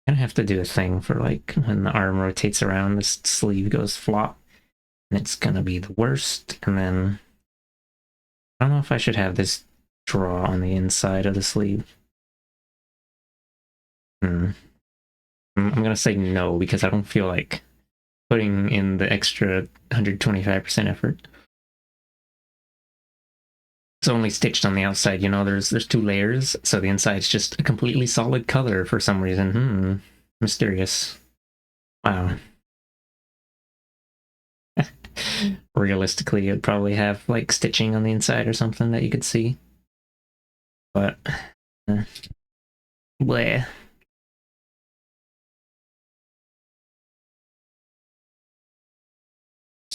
I'm gonna have to do a thing for like when the arm rotates around, this sleeve goes flop, and it's gonna be the worst. And then I don't know if I should have this draw on the inside of the sleeve. I'm gonna say no because I don't feel like putting in the extra 125% effort. It's only stitched on the outside, you know, there's 2 layers, so the inside's just a completely solid color for some reason. Mysterious. Wow. Realistically, it'd probably have like stitching on the inside or something that you could see. But bleh.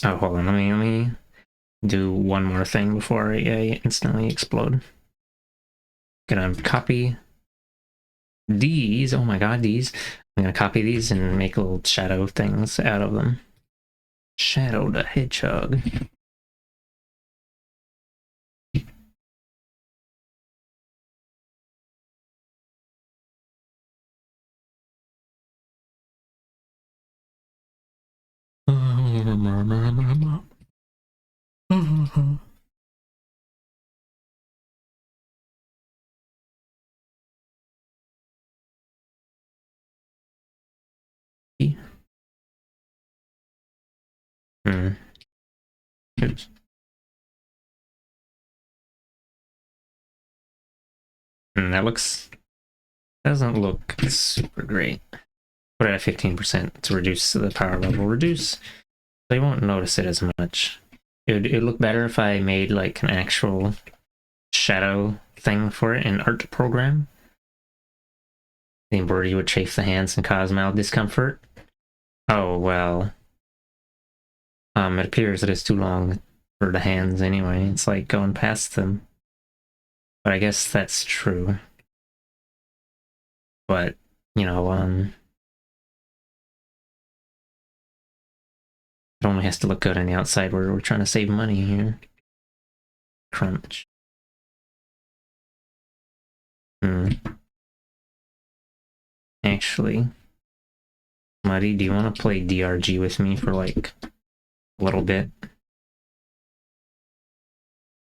Oh, hold on, let me do one more thing before I instantly explode. Gonna copy these. Oh my god, these. I'm gonna copy these and make little shadow things out of them. Shadow the Hedgehog. Oops. That doesn't look super great. Put it at 15% to reduce the power level. Reduce, they won't notice it as much. It'd look better if I made like an actual shadow thing for it in art program. The embroidery would chafe the hands and cause mild discomfort. Oh well. It appears that it's too long for the hands anyway. It's like going past them. But I guess that's true. But, you know, it only has to look good on the outside. We're trying to save money here. Crunch. Actually, Muddy, do you want to play DRG with me for like a little bit?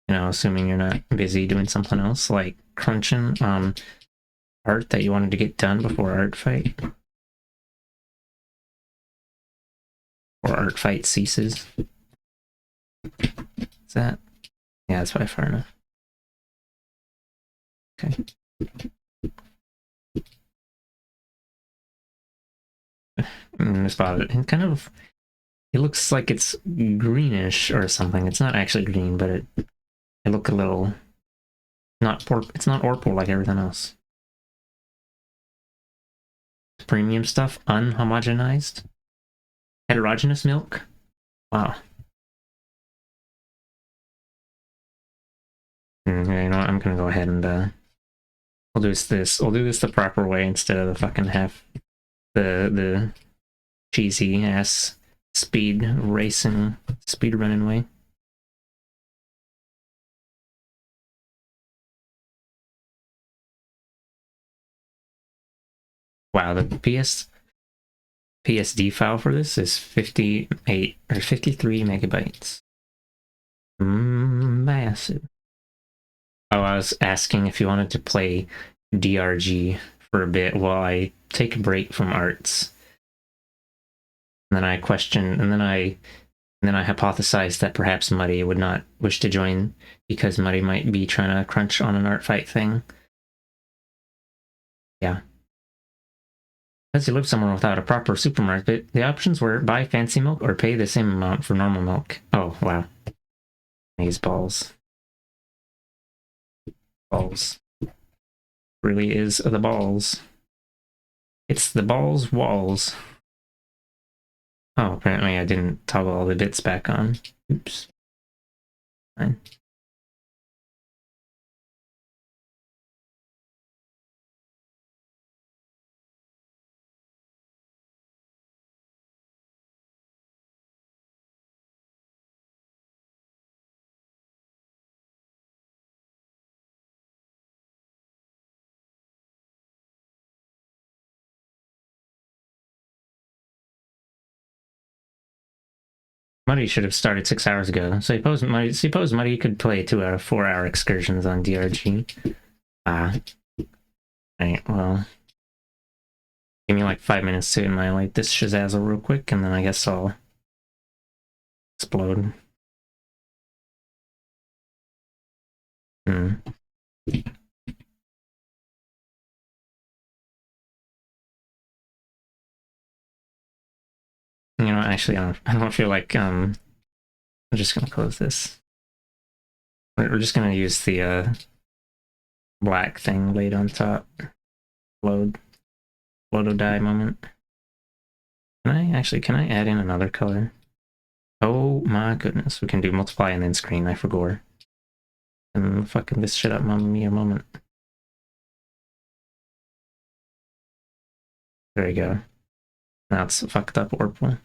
You know, assuming you're not busy doing something else, like crunching art that you wanted to get done before art fight. Or art fight ceases. Is that? Yeah, that's probably far enough. Okay. Spotted it. And kind of, it looks like it's greenish or something. It's not actually green, but it look a little it's not Orpal like everything else. Premium stuff, unhomogenized, heterogeneous milk. Wow. Yeah, you know what? I'm gonna go ahead and we'll do this. We'll do this the proper way instead of the fucking the cheesy ass speed running way. Wow, the PSD file for this is 58 or 53 megabytes. Massive. Oh, I was asking if you wanted to play DRG for a bit while I take a break from arts. And then I questioned, and then I hypothesized that perhaps Muddy would not wish to join because Muddy might be trying to crunch on an art fight thing. Yeah. As you live somewhere without a proper supermarket, the options were buy fancy milk or pay the same amount for normal milk. Oh, wow. These balls. Balls. Really is the balls. It's the balls walls. Oh, apparently I didn't toggle all the bits back on. Oops. Fine. Muddy should have started 6 hours ago. So suppose Muddy could play 2 out of 4 hour excursions on DRG. Right, well. Give me like 5 minutes to annihilate this Shazazzle real quick, and then I guess I'll explode. Hmm. You know, actually, I don't feel like I'm just gonna close this. We're just gonna use the black thing laid on top. Load die moment. Can I add in another color? Oh my goodness, we can do multiply and then screen, I forgot. And fucking this shit up, Mamma Mia moment. There you go. Now it's fucked up Orpal.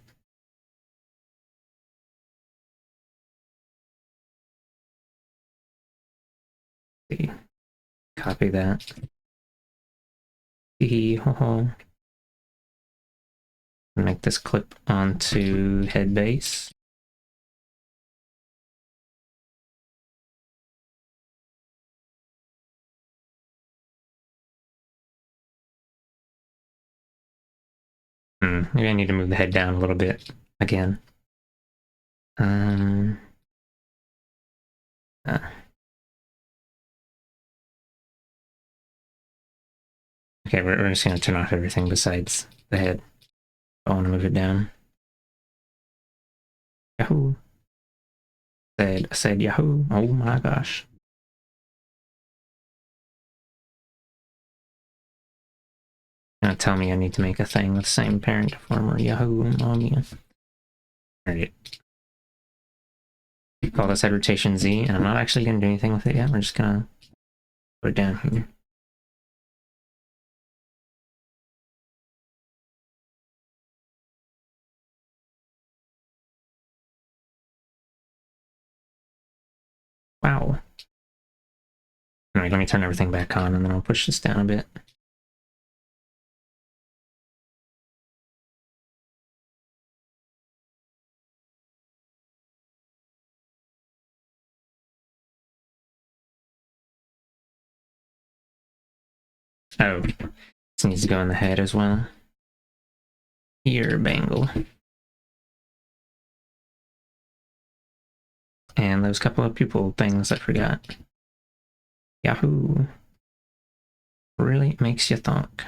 See. Copy that. Ho ho. Make this clip onto head base. Maybe I need to move the head down a little bit again. Okay, we're just gonna turn off everything besides the head. I want to move it down. Yahoo! I said Yahoo! Oh my gosh! Gonna tell me I need to make a thing with same parent deformer. Yahoo! Mommy. Alright. Call this head rotation Z, and I'm not actually gonna do anything with it yet. We're just gonna put it down here. Wow. Alright, let me turn everything back on and then I'll push this down a bit. Oh, this needs to go in the head as well. Ear bangle. And those couple of pupil things I forgot. Yahoo! Really makes you think.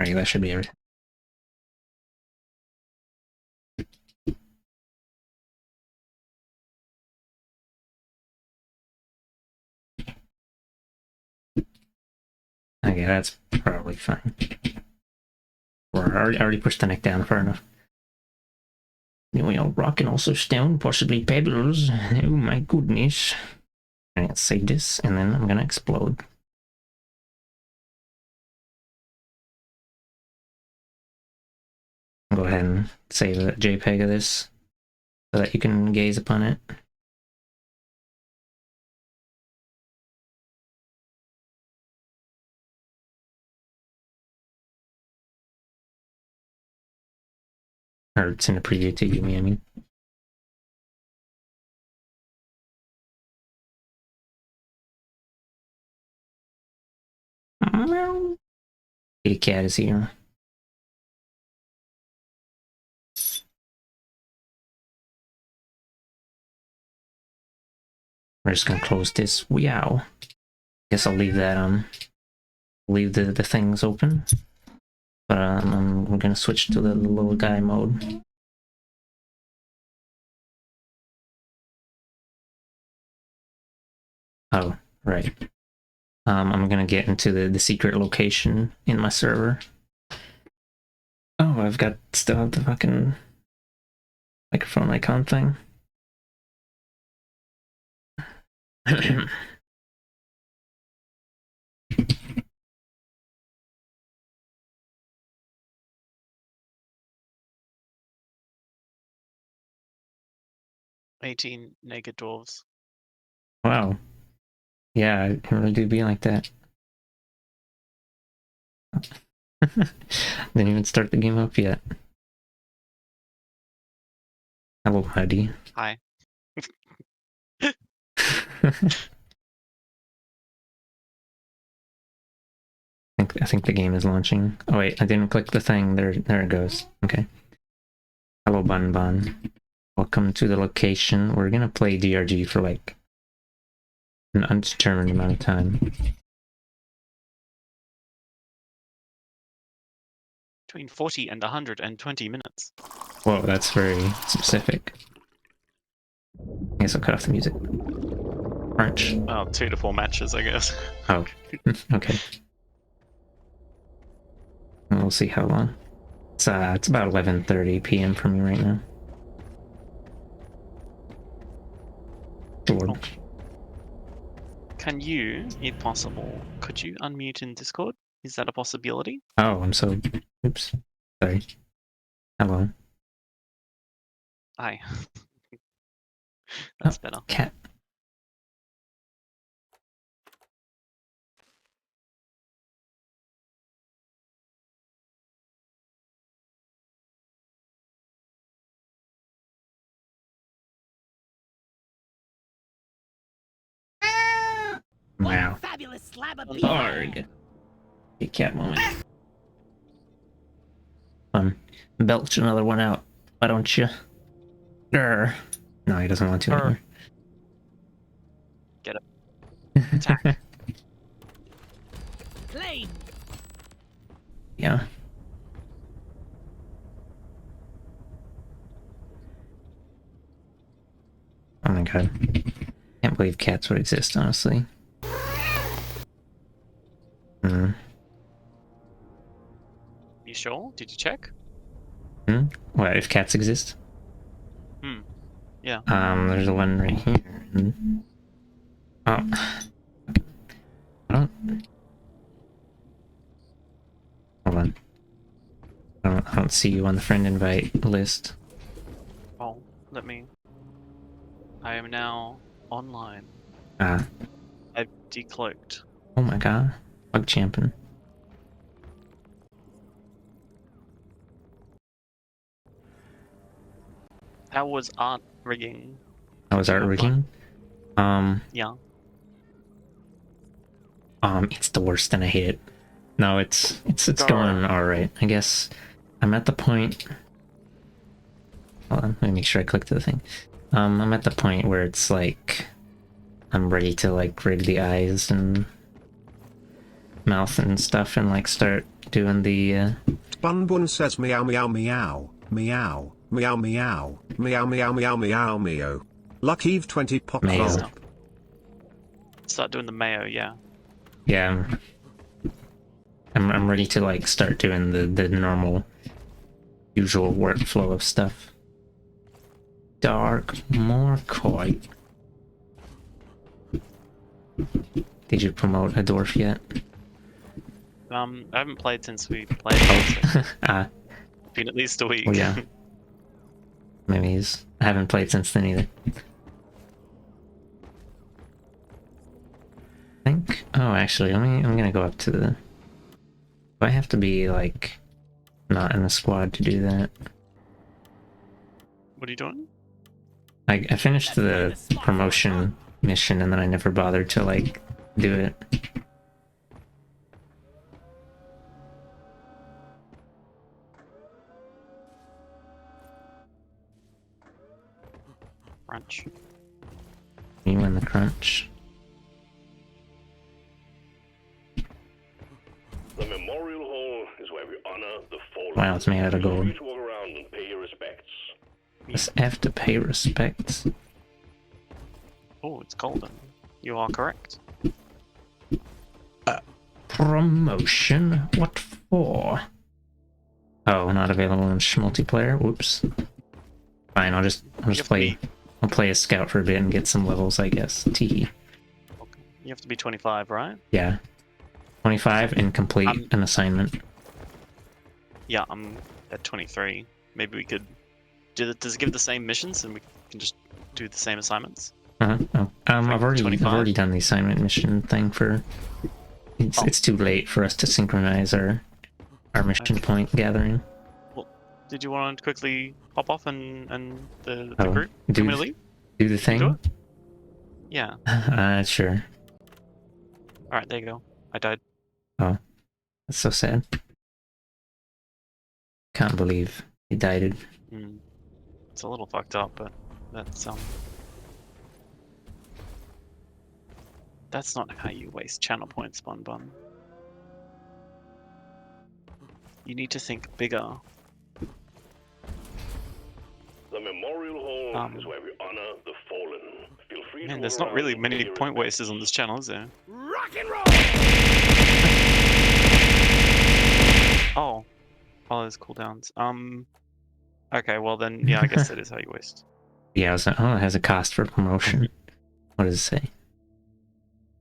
Alright, that should be everything. Okay, that's probably fine. Or I already pushed the neck down far enough. Well, rock and also stone, possibly pebbles. Oh my goodness. Alright, let's save this, and then I'm gonna explode. I'll go ahead and save a JPEG of this so that you can gaze upon it. Or it's in the preview to you, I mean. Kitty cat is here. We're just gonna close this. Wow. Guess I'll leave that leave the things open. But we're gonna switch to the little guy mode. Oh, right. I'm gonna get into the secret location in my server. Oh, I've got still have the fucking microphone icon thing. 18 naked dwarves. Wow. Yeah, it really do be like that. Didn't even start the game up yet. Hello, Huddy. Hi. I think the game is launching. Oh wait, I didn't click the thing. There it goes. Okay. Hello, Bun Bun. Welcome to the location. We're gonna play DRG for like an undetermined amount of time. Between 40 and 120 minutes. Whoa, that's very specific. I guess I'll cut off the music. Crunch. Well, 2 to 4 matches, I guess. Oh, okay. We'll see how long. It's about 11:30 p.m. for me right now. Lord. Can you, if possible, could you unmute in Discord? Is that a possibility? Oh, I'm so... Oops. Sorry. Hello. Aye. That's better. Cat. Wow. Fabulous slab of beef. Arg. A cat moment. Belch another one out. Why don't you? Grr. No, he doesn't want to anymore. Get it. Attack. Flame. Yeah. Oh my god. Can't believe cats would exist, honestly. Hmm. You sure? Did you check? Hmm? What, if cats exist? Yeah. There's one right here. Oh. I don't... Hold on. I don't see you on the friend invite list. Oh, let me. I am now online. Ah. I've decloaked. Oh my god. Bug champion. How was art rigging? That was art rigging. Yeah. It's the worst and I hate it. No, it's going alright. I guess I'm at the point. Hold on, let me make sure I click to the thing. I'm at the point where it's like I'm ready to like rig the eyes and mouth and stuff and like start doing the Bun Bun says meow meow meow meow meow meow meow meow meow meow meow. Luck Eve 20 pop Mayo. gold. Start doing the mayo, yeah. yeah. I'm ready to like start doing the normal usual workflow of stuff. Dark Morcoit. Did you promote a dwarf yet? I haven't played since we played. So Ah, it's been at least a week. oh yeah. Maybe I haven't played since then either. I think. Oh, actually, I'm gonna go up to the. Do I have to be like not in the squad to do that? What are you doing? I finished the promotion mission and then I never bothered to like do it. Crunch. You in the crunch. The Memorial Hall is where we honor the fallen. Wow, it's made out of Feel gold. free to walk around and pay your respects. Just have to pay respects. Oh, it's golden. You are correct. Promotion? What for? Oh, not available in multiplayer? Whoops. Fine, I'll just play. I'll play a scout for a bit and get some levels, I guess. Tee. Okay. You have to be 25, right? Yeah. 25 and complete an assignment. Yeah, I'm at 23. Maybe we could. Does it give the same missions and we can just do the same assignments? Oh. I've already 25? done the assignment mission thing for. It's too late for us to synchronize our mission point gathering. Did you want to quickly hop off and the Oh, group? do- Want me to leave? Do the thing? Do it? Yeah. Sure. Alright, there you go. I died. Oh. That's so sad. Can't believe he died. Mm. It's a little fucked up, but that's not how you waste channel points, Bun Bun. You need to think bigger. The Memorial Hall Um, is where we honor the fallen. Feel free Man, to there's look not really around many here point and there. wasters on this channel, is there? Rock and roll! Oh, there's cooldowns. Okay, well then, yeah, I guess that is how you waste. Yeah, it has a cost for promotion. What does it say?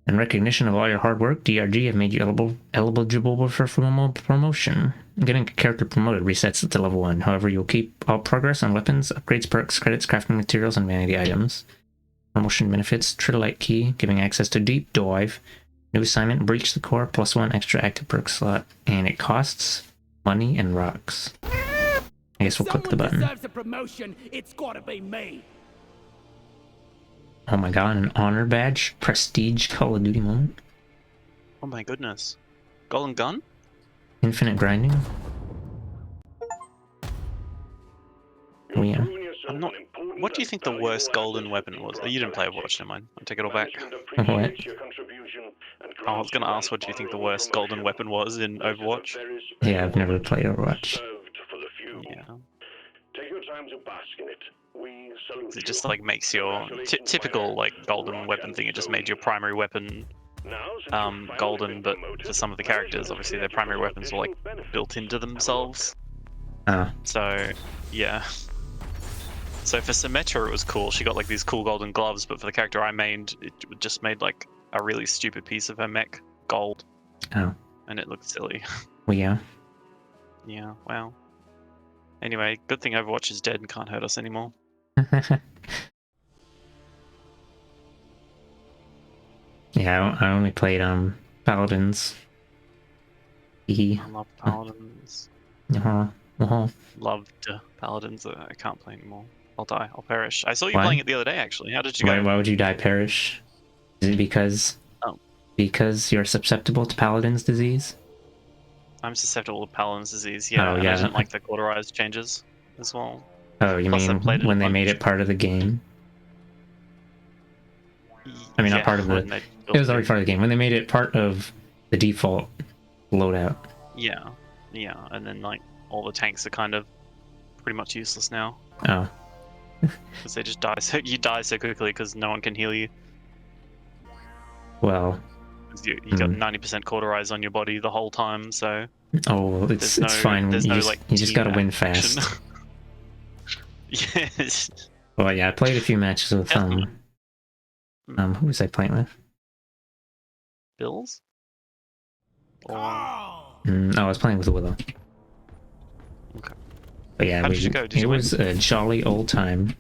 In recognition of all your hard work, DRG have made you eligible for promotion. Getting a character promoted resets it to level 1. However, you'll keep all progress on weapons, upgrades, perks, credits, crafting materials, and vanity items. Promotion benefits: Trilite Key, giving access to Deep Dive. New assignment: Breach the Core, +1 extra active perk slot. And it costs money and rocks. I guess we'll click the button. Deserves a promotion, it's gotta be me. Oh my god, an honor badge? Prestige Call of Duty moment? Oh my goodness. Golden Gun? Infinite grinding? You've Oh, yeah. proven yourself I'm not. an important What do you and think the valuable worst golden asset weapon for was? the Oh, you didn't play Galactic. Overwatch, never mind. I take it all back. Management What? appreciates your contribution and I grants was gonna you ask, an what do you think the honorable worst golden promotion. weapon was in This is a Overwatch? very Yeah, I've special never moment, played Overwatch. reserved for the few. Yeah. Take your time to bask in it. We salute It just you. like makes your Congratulations, typical fighter. like golden Rock weapon and thing. It just stone. made your primary weapon Now, since you've finally golden, been but promoted, for some of the management characters, has obviously their created primary some weapons were like additional benefits. built into Have a look. themselves. Oh, So yeah. So for Symmetra it was cool. She got like these cool golden gloves, but for the character I mained, it just made like a really stupid piece of her mech gold, oh. and it looked silly. Well, yeah. Yeah, wow. Anyway, good thing Overwatch is dead and can't hurt us anymore. Yeah, I only played Paladins. E. I love Paladins. Uh-huh. Loved Paladins. I can't play anymore. I'll die. I'll perish. I saw you Why? playing it the other day, actually. How did you go? Why would you die, Perish? Is it because? Oh. Because you're susceptible to Paladin's disease? I'm susceptible to Paladin's disease. Yeah, Oh, and yeah. I didn't like the cauterized changes as well. Oh, you Plus, I mean played it when they once. made it part of the game? I mean, not part of the... when they It built was already part of the game. When they made it part of the default loadout. Yeah, and then like all the tanks are kind of pretty much useless now Oh. because they just die. So you die so quickly because no one can heal you. Well... 'Cause you got 90% cauterize on your body the whole time, so Oh, it's there's fine. there's You no just, like you just team gotta win action. fast. Yes. Well, yeah, I played a few matches with who was I playing with? Bills? Or Oh! I was playing with Willow. Okay. But yeah, How did you go? Did it you win? was a jolly old time.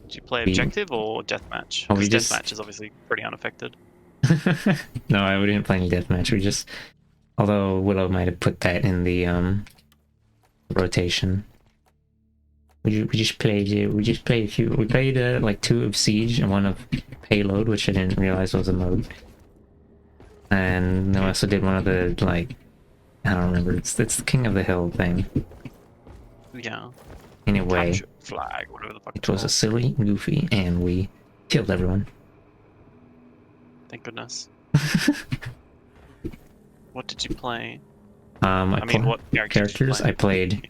did you play We- objective or deathmatch? Oh, we Because just- deathmatch is obviously pretty unaffected. No, we didn't play any deathmatch. We just, although Willow might have put that in the rotation. We just played a few. We played like 2 of Siege and 1 of Payload, which I didn't realize was a mode. And then we also did one of the like, I don't remember. It's the King of the Hill thing. Yeah. Anyway, Capture flag, whatever the fuck it was a called. silly, goofy, and we killed everyone. Thank goodness. What did you play? I mean, pla- what characters? I played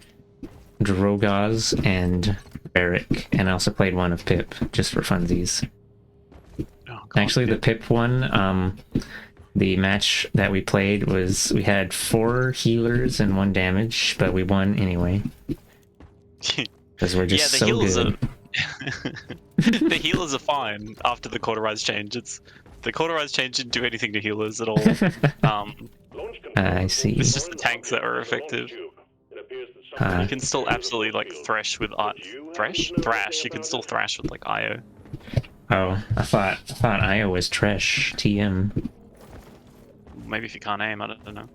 Drogoz and Barrick, and I also played one of Pip just for funsies. Oh, God, Actually, the yeah. Pip one, the match that we played was we had 4 healers and 1 damage, but we won anyway because we're just the so healers good. The healers are fine after the cauterized change. The cauterized change didn't do anything to healers at all. Launch control I see. will It's just the deploy tanks that are object to the launch effective. tube. It appears that something You can still is absolutely like you. thrash with thrash. You can still thrash with like IO. Oh, I thought Io was trash. TM. Maybe if you can't aim, I don't know.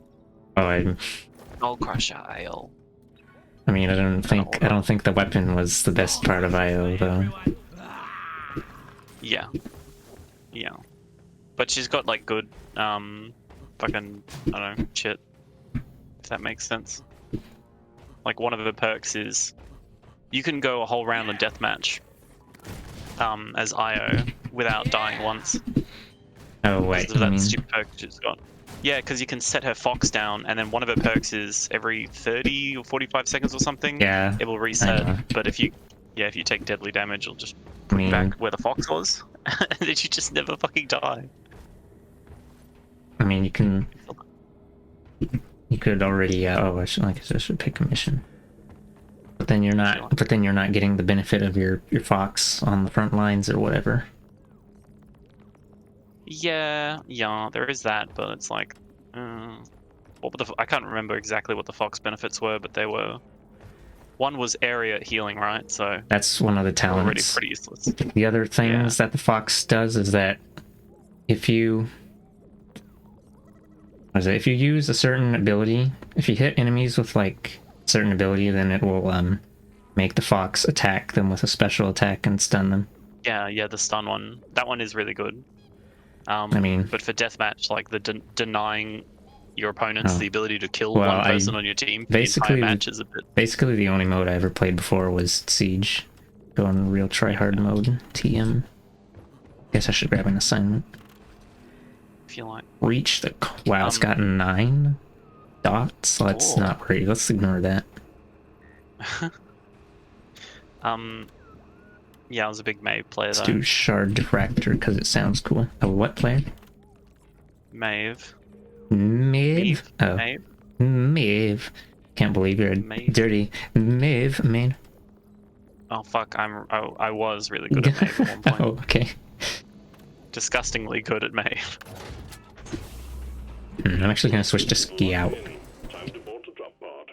Oh, I Gold Crusher IO. mean, I don't think the weapon was the best part of Io though. Yeah. But she's got like good fucking I don't know shit. that makes sense. Like one of the perks is you can go a whole round of deathmatch as IO without dying once. Oh wait, Because of you that mean stupid perk she's got. Yeah, because you can set her Fox down, and then one of her perks is every 30 or 45 seconds or something. yeah? It will I know. reset. But if you take deadly damage, it'll just I put you mean, back where the Fox was, and then you just never fucking die. I mean, you can. You could already. I guess I should pick a mission. But then you're not. But then you're not getting the benefit of your Fox on the front lines or whatever. Yeah, there is that, but it's like, what were I can't remember exactly what the Fox benefits were, but they were. One was area healing, right? So That's one of the they were already talents. pretty useless. The other things that the Fox does is that if you use a certain ability, if you hit enemies with like a certain ability, then it will make the Fox attack them with a special attack and stun them. Yeah, the stun one. That one is really good. I mean, but for deathmatch, like the denying your opponents Oh. the ability to kill Well, one person on your team for basically- the entire match is a bit. basically the only mode I ever played before was Siege. Going real try-hard mode, TM. Guess I should grab an assignment. I feel like. Reach the... Wow, it's got 9 dots. Let's Cool. not worry. Let's ignore that. Yeah, I was a big Maeve player Let's though. do Shard Diffractor because it sounds cool. A what player? Maeve. Maeve. Oh, Maeve. Maeve. Can't believe you're a Maeve. dirty Maeve, man. Oh fuck, I was really good at Maeve at one point. Oh, okay. Disgustingly good at Maeve. I'm actually gonna switch to Ski Out. Time to board the drop pod.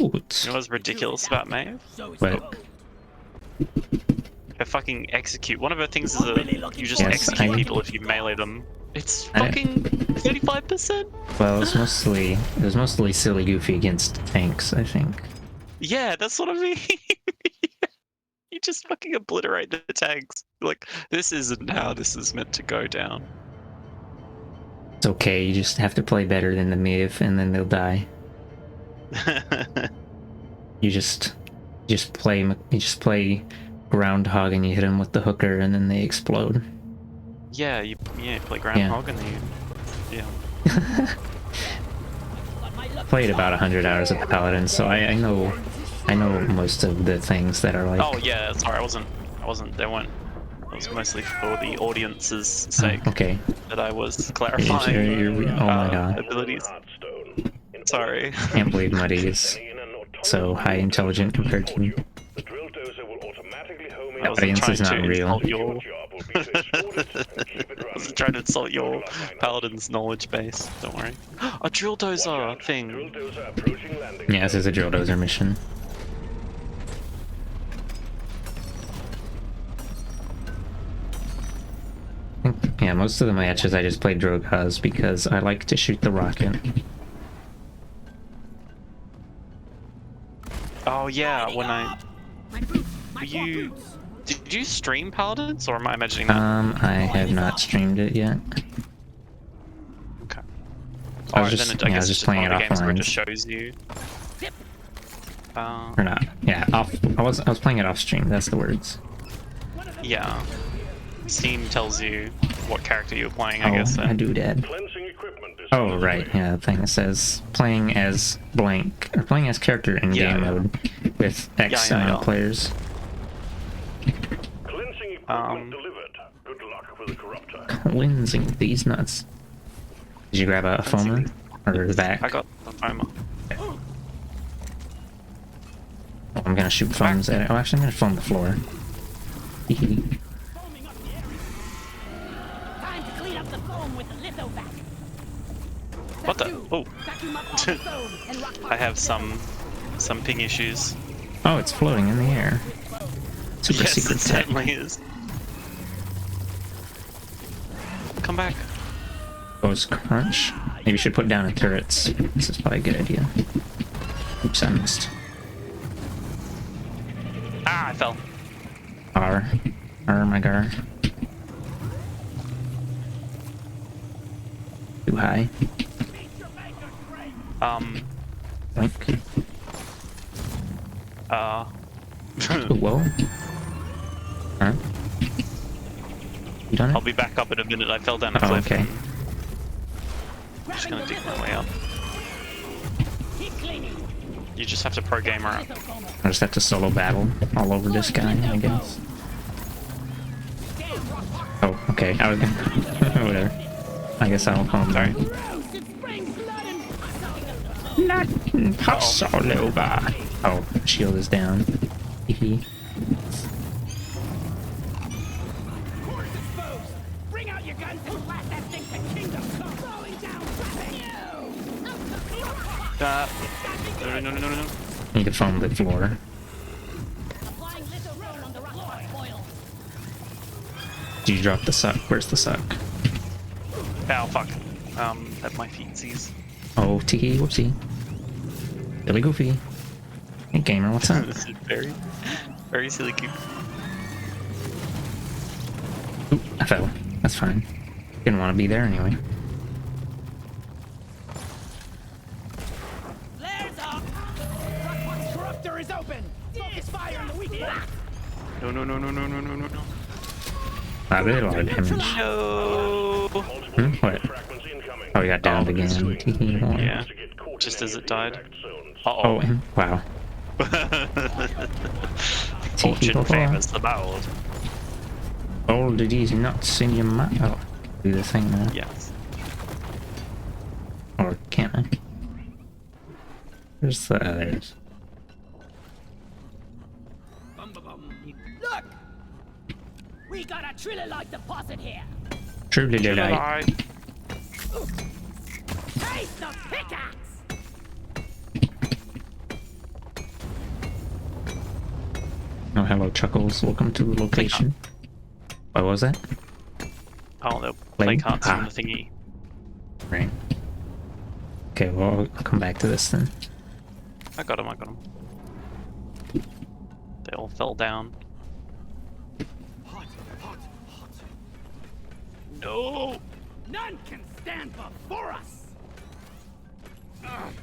Ooh, it's... You know what's ridiculous about Maeve? So it's What? Her fucking execute. One of her things is you just Yes, execute I- people if you melee them. It's I know. fucking 35%. Well, it was mostly silly goofy against tanks, I think. Yeah, that's what I mean. You just fucking obliterate the tanks. Like, this isn't how this is meant to go down. It's okay, you just have to play better than the Maeve and then they'll die. You just play Groundhog and you hit them with the hooker and then they explode. yeah, you play Groundhog and then Played about 100 hours of Paladin, so I know most of the things that are like. Oh yeah, sorry, I wasn't. They weren't. It was mostly for the audience's sake Okay. that I was clarifying Oh my god. abilities. Hearthstone. In Sorry. Can't believe Muddy is in an autonomous so high intelligent compared to me. The drill dozer will automatically home in. I wasn't Audience trying is not to real. insult Your your. job will be to export it and keep it I running. wasn't trying to insult your paladin's knowledge base. Don't worry. A drill Watch dozer out. Drill thing. dozer approaching landing. Yeah, this is a drill dozer mission. Yeah, most of the matches I just played Droghaz because I like to shoot the rocket. Oh yeah, when I My boots, my you poor boots. did you stream paladins or am I imagining that? I have not streamed it yet. Okay. I was Alright, just- then I yeah, I guess was it's just just one playing of the it games where it offline. just shows you. Zip. Or not. Yeah, off. I was playing it off stream. That's the words. Yeah. Steam tells you what character you're playing, Oh, I guess. I do, Dad. Cleansing equipment is Oh, right. Yeah, the thing that says playing as blank or playing as character in Yeah, game yeah. mode with X Yeah. Cleansing players. equipment delivered. Good luck with the corruptor. Cleansing these nuts. Did you grab a foamer or the back? I got the foamer. Oh, I'm gonna shoot foams at it. Oh, actually, I'm gonna foam the floor. Foaming up the area. Time to clean up the foam with the lithovac. What the? Oh, Vacuum up all the foam and rock I have some ping issues. Oh, it's floating in the air. Super Yes, secret it tech. certainly is. Come back. Goes crunch. Maybe you should put down a turrets. This is probably a good idea. Oops, I missed. Ah, I fell. R my gar. Too high. Like, whoa. Huh? You done it? I'll be back up in a minute. I fell down a Oh, cliff. okay. I'm just gonna Grabbing the dig my litho way up. foam. Keep cleaning. You just have to pro gamer up. Litho foam. I just have to solo battle all over this guy, I guess. Damn rock. Oh, okay. I was gonna... whatever. I guess I'll call him. Sorry. Gross. It springs blood and Not pass all over. Oh, shield is down. Hehe. Course exposed. Bring out your guns and blast that thing to kingdom come. Throwing down weapons. No. Need to foam the floor. Applying litho foam on the rock foil. Did you drop the suck? Where's the suck? Ow, fuck. At my feetsies. Oh, tee whoopsie. Billy Goofy. Hey, gamer, what's up? This is very, very silly cute. Oop, I fell. That's fine. Didn't want to be there anyway. Flares up. Rockbox corruptor is open. Focus fire on the weak block. No. I really lot of damage. No. What? Fragments incoming. Oh, he got downed Oh, again. sweet. Tee Yeah. To get caught Just in as any it died. impact zones. Oh, Uh-oh. wow. Fortune famous about. All of these nuts in your mouth. Oh, do the thing now. Yes. Or can't I? Where's the others? Look. We got a trilliloid deposit here. Truly delight. Alright. Taste the pickaxe. Oh, hello, Chuckles. Welcome to the location. What was that? Oh, they'll Play? play cards Ah. on the thingy. Right. Okay, well, I'll come back to this then. I got him. They all fell down. No! None can stand before us. Ugh.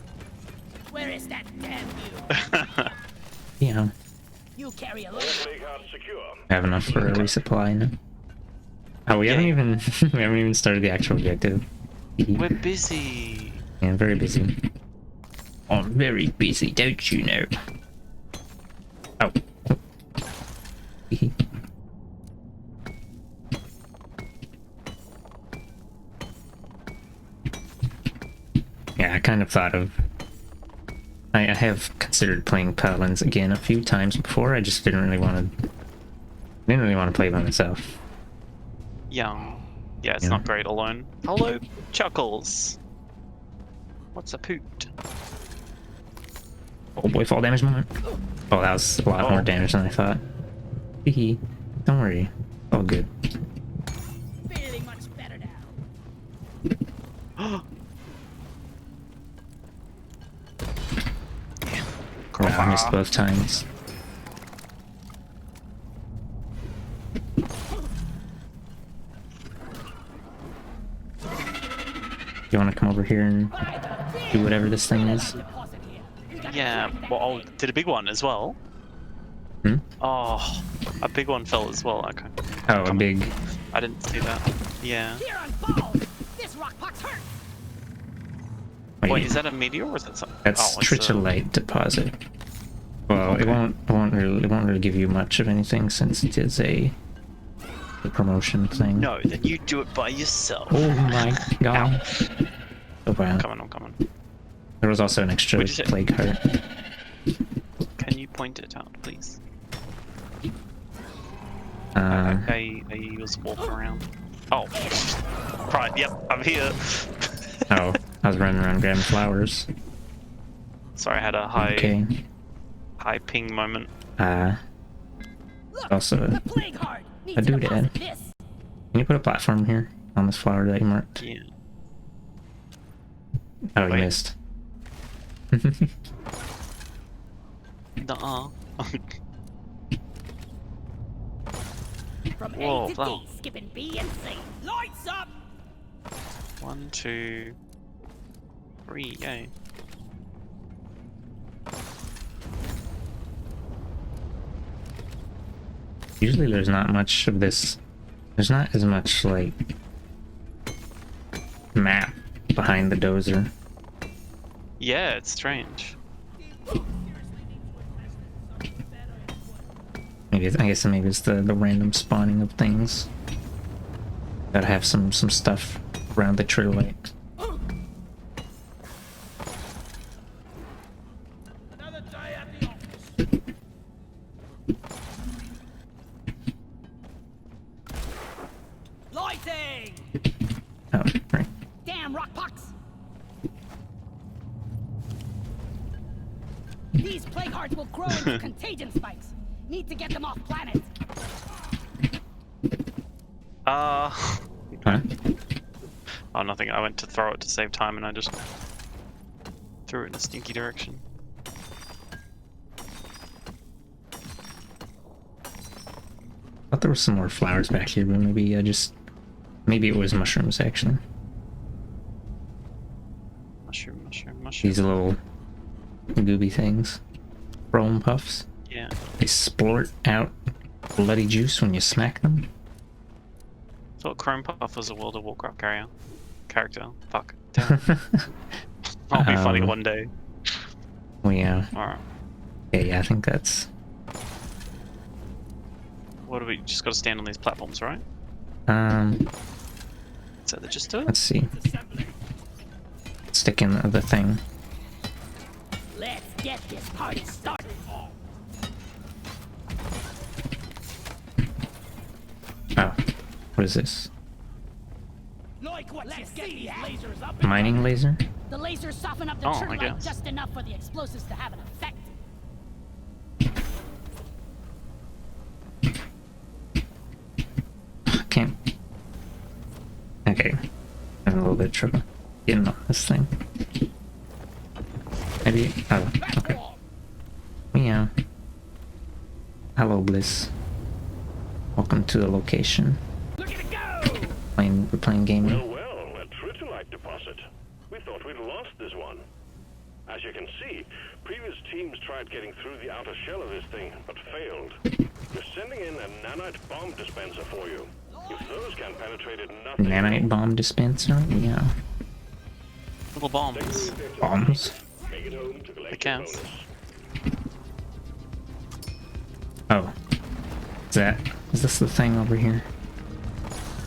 Where is that damn you? Yeah, You carry a load. Play card secure. I have enough for a resupply now. Oh, we haven't even we haven't even started the actual objective. We're busy. Yeah, I'm very busy. I'm very busy, don't you know? Oh. Yeah, I kind of thought of... I have considered playing Paladins again a few times before, I just didn't really want to play by myself. Young. Yeah, it's Yeah. not great alone. Hello, Chuckles. What's a poot? Oh boy, fall damage moment. Oh, that was a lot more damage than I thought. Hee. Don't worry. All good. Feeling much better now. Yeah, I missed both times. You want to come over here and do whatever this thing is? Deposit here. We got Yeah, well, did a big one as well. Hmm? Oh, a big one fell as well. Okay. Oh, a big... I didn't see that. Yeah. here on balls. This rock box hurt. Wait, is that a meteor or is that something? That's oh, it's a- tritolite deposit. Well, Okay. it won't really give you much of anything since it is a promotion thing. No, then you do it by yourself. Oh my god. So violent. I'm coming. There was also an extra What'd you say? plague heart. Can you point it out, please? I was walking around. Oh, right. Yep, I'm here. Oh, I was running around grabbing flowers. Sorry, I had a high Okay. ping moment. Look, Also, the plague heart needs a to doodad. deposit this. Can you put a platform here on this flower that you marked? Yeah. Oh, you Wait. missed. Nuh-uh. From Whoa, A to wow. D, skipping B and C. Lights up. 1, 2, 3, yay. Usually there's not much of this. There's not as much, like, map behind the dozer. Yeah, it's strange. Maybe I guess maybe it's the random spawning of things. Gotta have some stuff around the tree lake. Another day at the office. Lighting! Oh, right. Damn rock pucks! These plague hearts will grow into contagion spikes. Need to get them off planet. Huh? Oh, nothing. I went to throw it to save time and I just threw it in a stinky direction. Thought there was some more flowers back here, but maybe maybe it was mushrooms actually. Mushroom, mushroom, mushroom. These little gooby things. Chrome puffs. Yeah. They splurt out bloody juice when you smack them. Thought Chrome Puff was a World of Warcraft character. Fuck. Damn. I'll be funny one day. Well, yeah. Alright. Yeah, I think that's... What do we just gotta stand on these platforms, right? Is that the gist of it? Let's see. Stick in the thing. Let's get this party started. Oh, what is this? Like what Let's get these lasers up. Mining laser? The lasers soften up the Oh, I true light guess. just enough for the explosives to have an effect. Can't. Okay. Having a little bit of trouble getting on this thing. Maybe. Oh, okay. Meow. Hello, Bliss. Welcome to the location. Look at it go! We're playing gaming. Well, a tritolite deposit. We thought we'd lost this one. As you can see, previous teams tried getting through the outer shell of this thing, but failed. We're sending in a nanite bomb dispenser for you. If those can penetrate it, nothing. Nanite bomb dispenser? Yeah. Little bombs. Bombs? Make it home to collect It counts. your bonus. Oh. Is this the thing over here?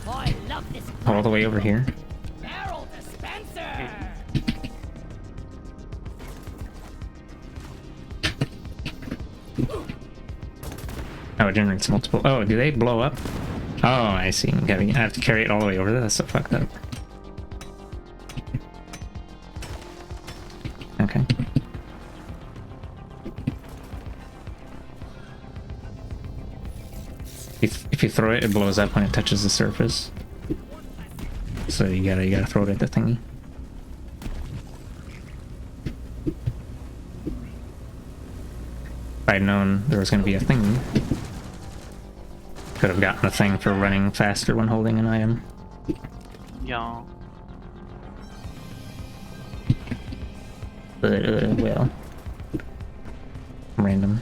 Oh, I love this All the way over here? barrel dispenser! Oh, it generates multiple. Oh, do they blow up? Oh, I see. I have to carry it all the way over there. That's so fucked up. Okay. If you throw it, it blows up when it touches the surface. So you gotta throw it at the thingy. If I'd known there was gonna be a thingy, could have gotten a thing for running faster when holding an item. Yeah. But, well. Random.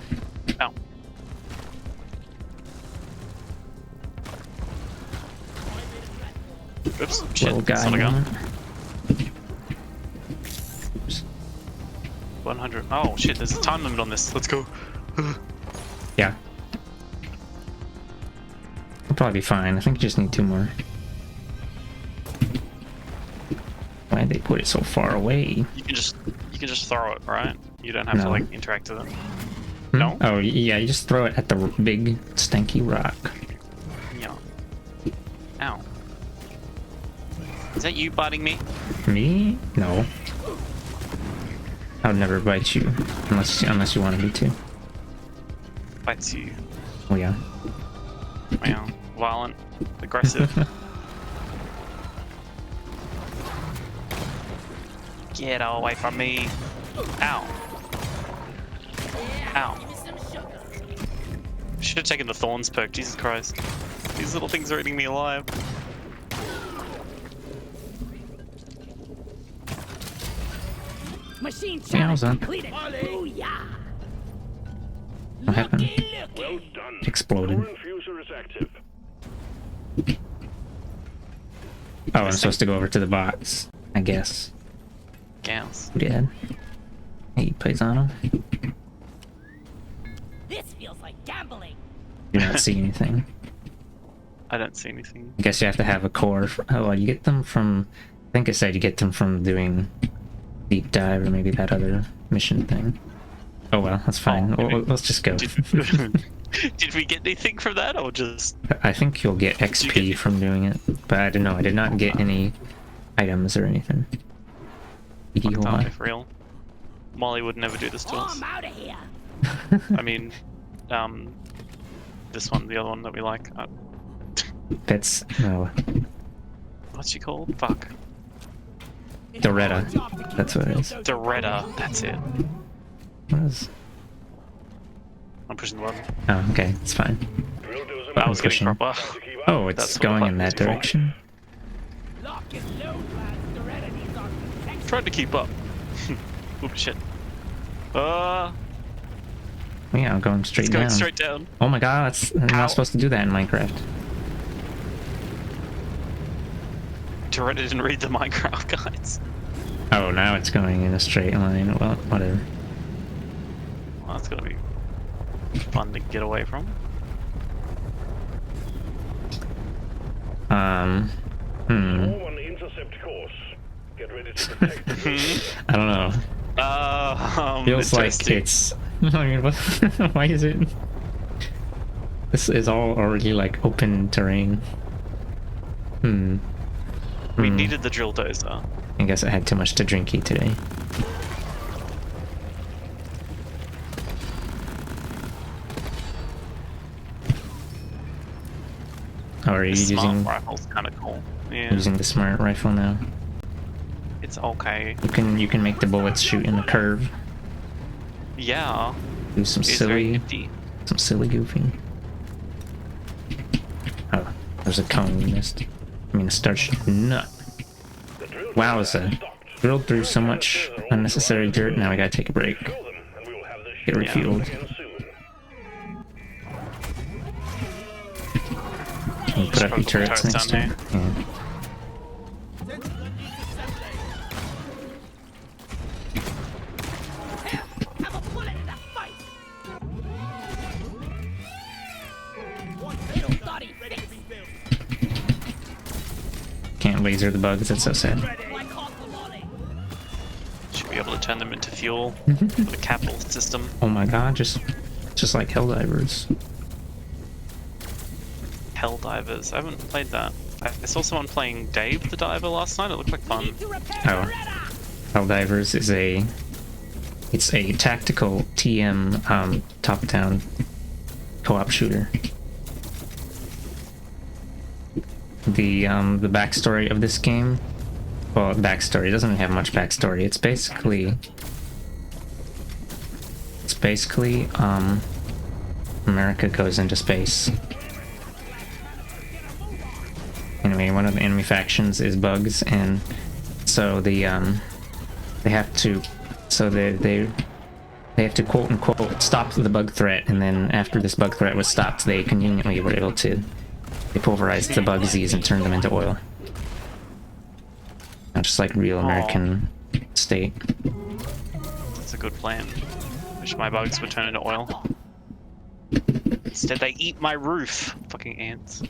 Ow. Oops. Shit. Little guy. That's not a gun. moment. 100. Oh shit, there's a time limit on this. Let's go. Yeah. We'll probably be fine. I think you just need 2 more. Why'd they put it so far away? You can just throw it, right? You don't have to No. like interact with it. Hmm? No? Oh, yeah, you just throw it at the big, stanky rock. Yeah. Ow. Is that you biting me? Me? No. I would never bite you. Unless you wanted me to. Bites you. Oh, yeah. Wow. Violent. Aggressive. Get away from me. Ow. Ow. Should have taken the thorns perk, Jesus Christ. These little things are eating me alive. Machine Yeah, I was challenge on. completed. Booyah! What happened? Well done. It exploded. Core infuser is active. Oh, I'm supposed to go over to the box, I guess. Gauss. Yeah. Hey, Paisano. This feels like gambling. Do not see anything. I don't see anything. I guess you have to have a core. Oh, well, you get them from. I think I said you get them from doing deep dive or maybe that other mission thing. Oh well, that's fine. Oh, maybe. Let's just go. Did we get anything from that, or just? I think you'll get XP from doing it, but I don't know. I did not get any items or anything. Fuck, if real. Molly would never do this to Oh, us. I'm out of here. I mean, this one, the other one that we like. That's no What's she called? Fuck. Doretta. That's what it is. Doretta. That's it. What is? I'm pushing the button. Oh, okay, it's fine. Drill dozer That was pushing. getting proper. Oh, it's That's what the going in button that is for. direction. Lock and load, lads. Doretta needs our protection. Tried to keep up. Oops, shit. Yeah, I'm going straight It's going down. straight down. Oh my god, I'm Ow. not supposed to do that in Minecraft. Doretta didn't read the Minecraft guides. Oh, now it's going in a straight line. Well, whatever. Well, that's gonna be fun to get away from. Form an intercept course. Get ready to protect the drill. I don't know. Feels like interesting. it's. I mean, what? Why is it? This is all already like open terrain. We needed the drill dozer. I guess I had too much to drinky today. Oh, are you The smart using rifle's kind of cool. Yeah, using the smart rifle now? it's okay. You can make the bullets shoot in a curve. Yeah, Do some it's very silly nifty. goofy. Oh, there's a cone we missed. I mean a starch nut. The drill Wowza. dozer stopped. Drilled through so much unnecessary dirt, now we gotta take a break. Drill them, and we will have this Get ship refueled. again soon. Can you put up your Put the turrets turrets next down time? Yeah. Have a bullet in the fight. Little thoughty fix. Can't laser the bugs, that's so sad. Like hot tamale. Should be able to turn them into fuel with a capital system. Oh my god, just like Helldivers. Helldivers. I haven't played that. I saw someone playing Dave the Diver last night. It looked like fun. Need to repair Oh. Doretta. Helldivers is it's a tactical TM top-down co-op shooter. The backstory of this game, well, backstory, it doesn't have much backstory. It's basically America goes into space. Anyway, one of the enemy factions is bugs, and so they have to quote unquote stop the bug threat, and then after this bug threat was stopped, they conveniently were able to pulverize the bugsies and turn them into oil. Not just like real American state. That's a good plan. Wish my bugs would turn into oil. Instead, they eat my roof. Fucking ants.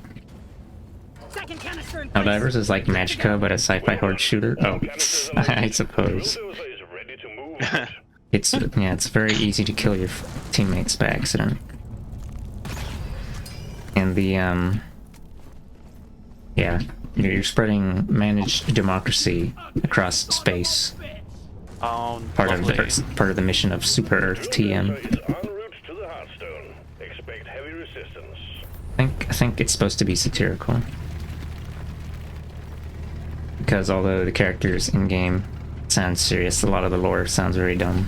Second canister in place. Helldivers is like Magicka, but a sci-fi horde shooter. Oh, I suppose. Drill dozer is ready to move out. It's very easy to kill your teammates by accident. And the you're spreading managed democracy across space. Oh, Part lovely. of the mission of Super Earth TM. Drill dozer is en route to the Hearthstone. Expect heavy resistance. I think it's supposed to be satirical. Because although the characters in game sound serious, a lot of the lore sounds very dumb.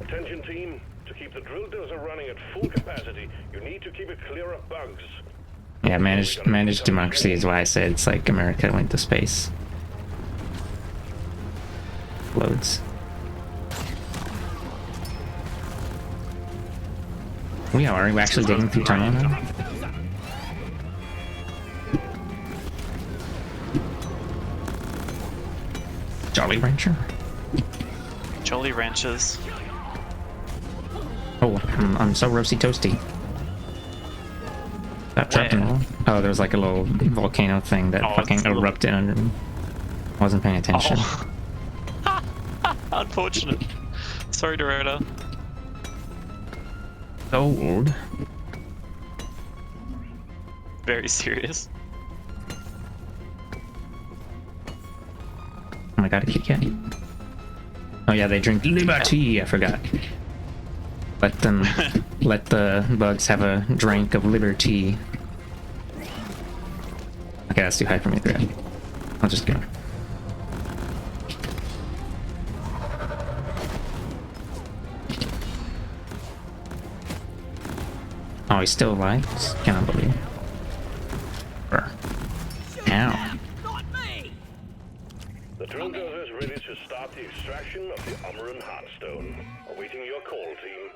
Attention team, to keep the drill dozer running at full capacity, you need to keep it clear of bugs. Yeah, managed democracy is why I said it's like America went to space. Loads. We are we actually digging through tunnel now? Jolly Rancher? Jolly Ranchers. Oh, I'm so roasty toasty. That trapped in the wall? Oh, there was like a little volcano thing that Oh, fucking it's a little- erupted under me. Wasn't paying attention. Oh. Unfortunate. Sorry, Dorota. Gold. Very serious. Oh my god, a Kit Kat. Oh yeah, they drink Liberty, I forgot. Let them, let the bugs have a drink of Liberty. Okay, that's too high for me to grab. I'll just go. Oh, he's still alive? Cannot believe. Brr. Ow. Not me! The Drilldozer is ready to start the extraction of the Umaran Heartstone. Awaiting your call, team.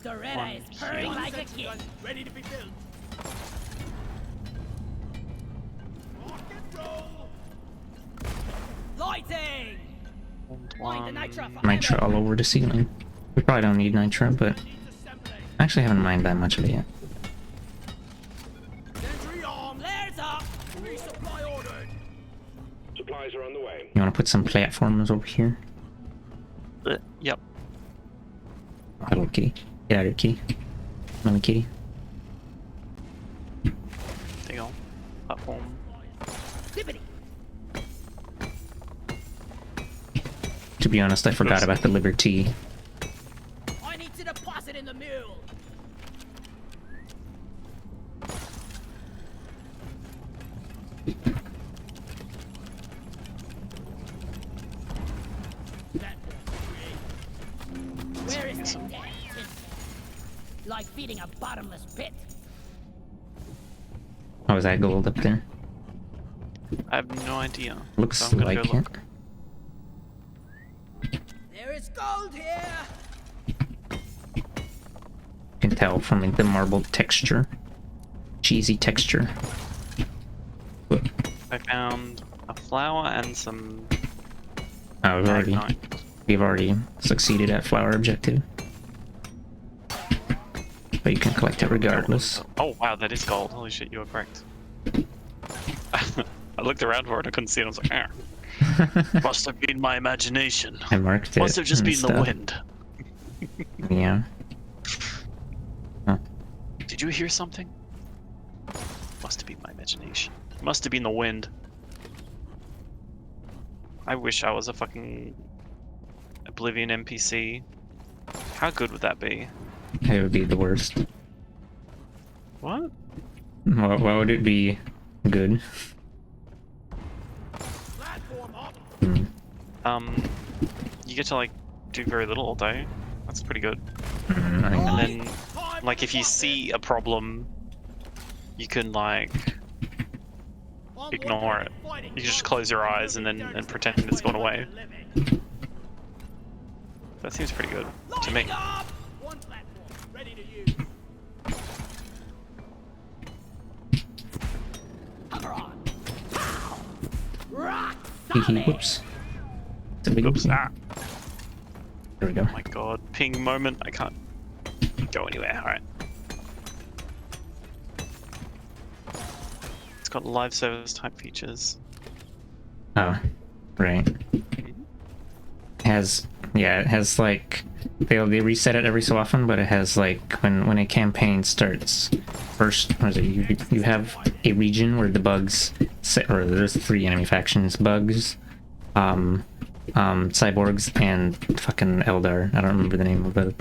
Doretta is purring like a kid. Ready to be built. Rock and roll. Lighting! Find the nitro for Nitro all over the ceiling. We probably don't need nitro, but I actually haven't mined that much of it yet. Sentry arm, flares up! Resupply ordered! Supplies are on the way. You want to put some platforms over here? Yep. Oh, hello, kitty. Get out of here, kitty. Come on, kitty. There you go. Platform. Zippity! To be honest, I forgot about the Liberty. I need to deposit in the mule! Where is that damn tin? Like feeding a bottomless pit. Oh, is that gold up there? I have no idea. Looks so I'm gonna like go it. look. There is gold here! You can tell from like, the marble texture. Cheesy texture. Whoop. I found a flower and some Oh, we've already succeeded at flower objective. But you can collect it regardless. Oh wow, that is gold. Holy shit, you were correct. I looked around for it, I couldn't see it. I was like, ah. Must have been my imagination. I marked it. Must have just and been the stuff. wind. Yeah. Huh. Did you hear something? Must have been my imagination. Must have been the wind. I wish I was a fucking Oblivion NPC. How good would that be? It would be the worst. What? Why would it be good? Platform up! You get to like do very little all day. That's pretty good. I think And then, like, if you see a problem, you can like ignore it. You just close your eyes and then pretend it's gone away. That seems pretty good to me. One platform, ready to use. Hover on. Pow! Rock solid! whoops. It's a big Oops, ah. There we go. Oh my god, ping moment. I can't go anywhere. Alright. It's got live service type features. Oh, right. It has, yeah, it has like, they reset it every so often, but it has like, when a campaign starts, first, what is it, you have a region where the bugs, or there's 3 enemy factions, bugs, cyborgs, and fucking Eldar. I don't remember the name of the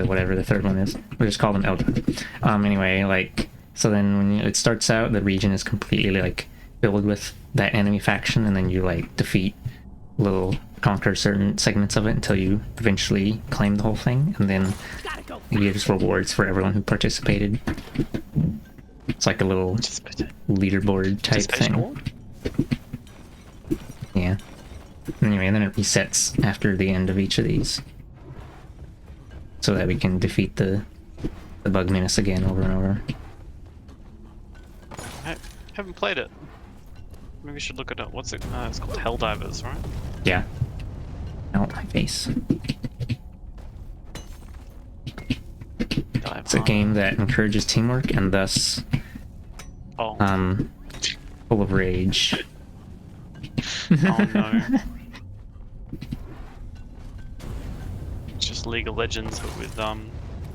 whatever the third one is. We just call them Eldar. Anyway, like, so then when it starts out, the region is completely like filled with that enemy faction, and then you like conquer certain segments of it until you eventually claim the whole thing, and then Gotta go. it gives rewards for everyone who participated. It's like a little leaderboard type Participation thing. award? Yeah. Anyway, and then it resets after the end of each of these. so that we can defeat the bug menace again over and over. I haven't played it. Maybe we should look at it. What's it? It's called Helldivers, right? Yeah. Out my face. Dive It's a hard. game that encourages teamwork and thus Oh. full of rage. Oh no. It's just League of Legends, but with Oh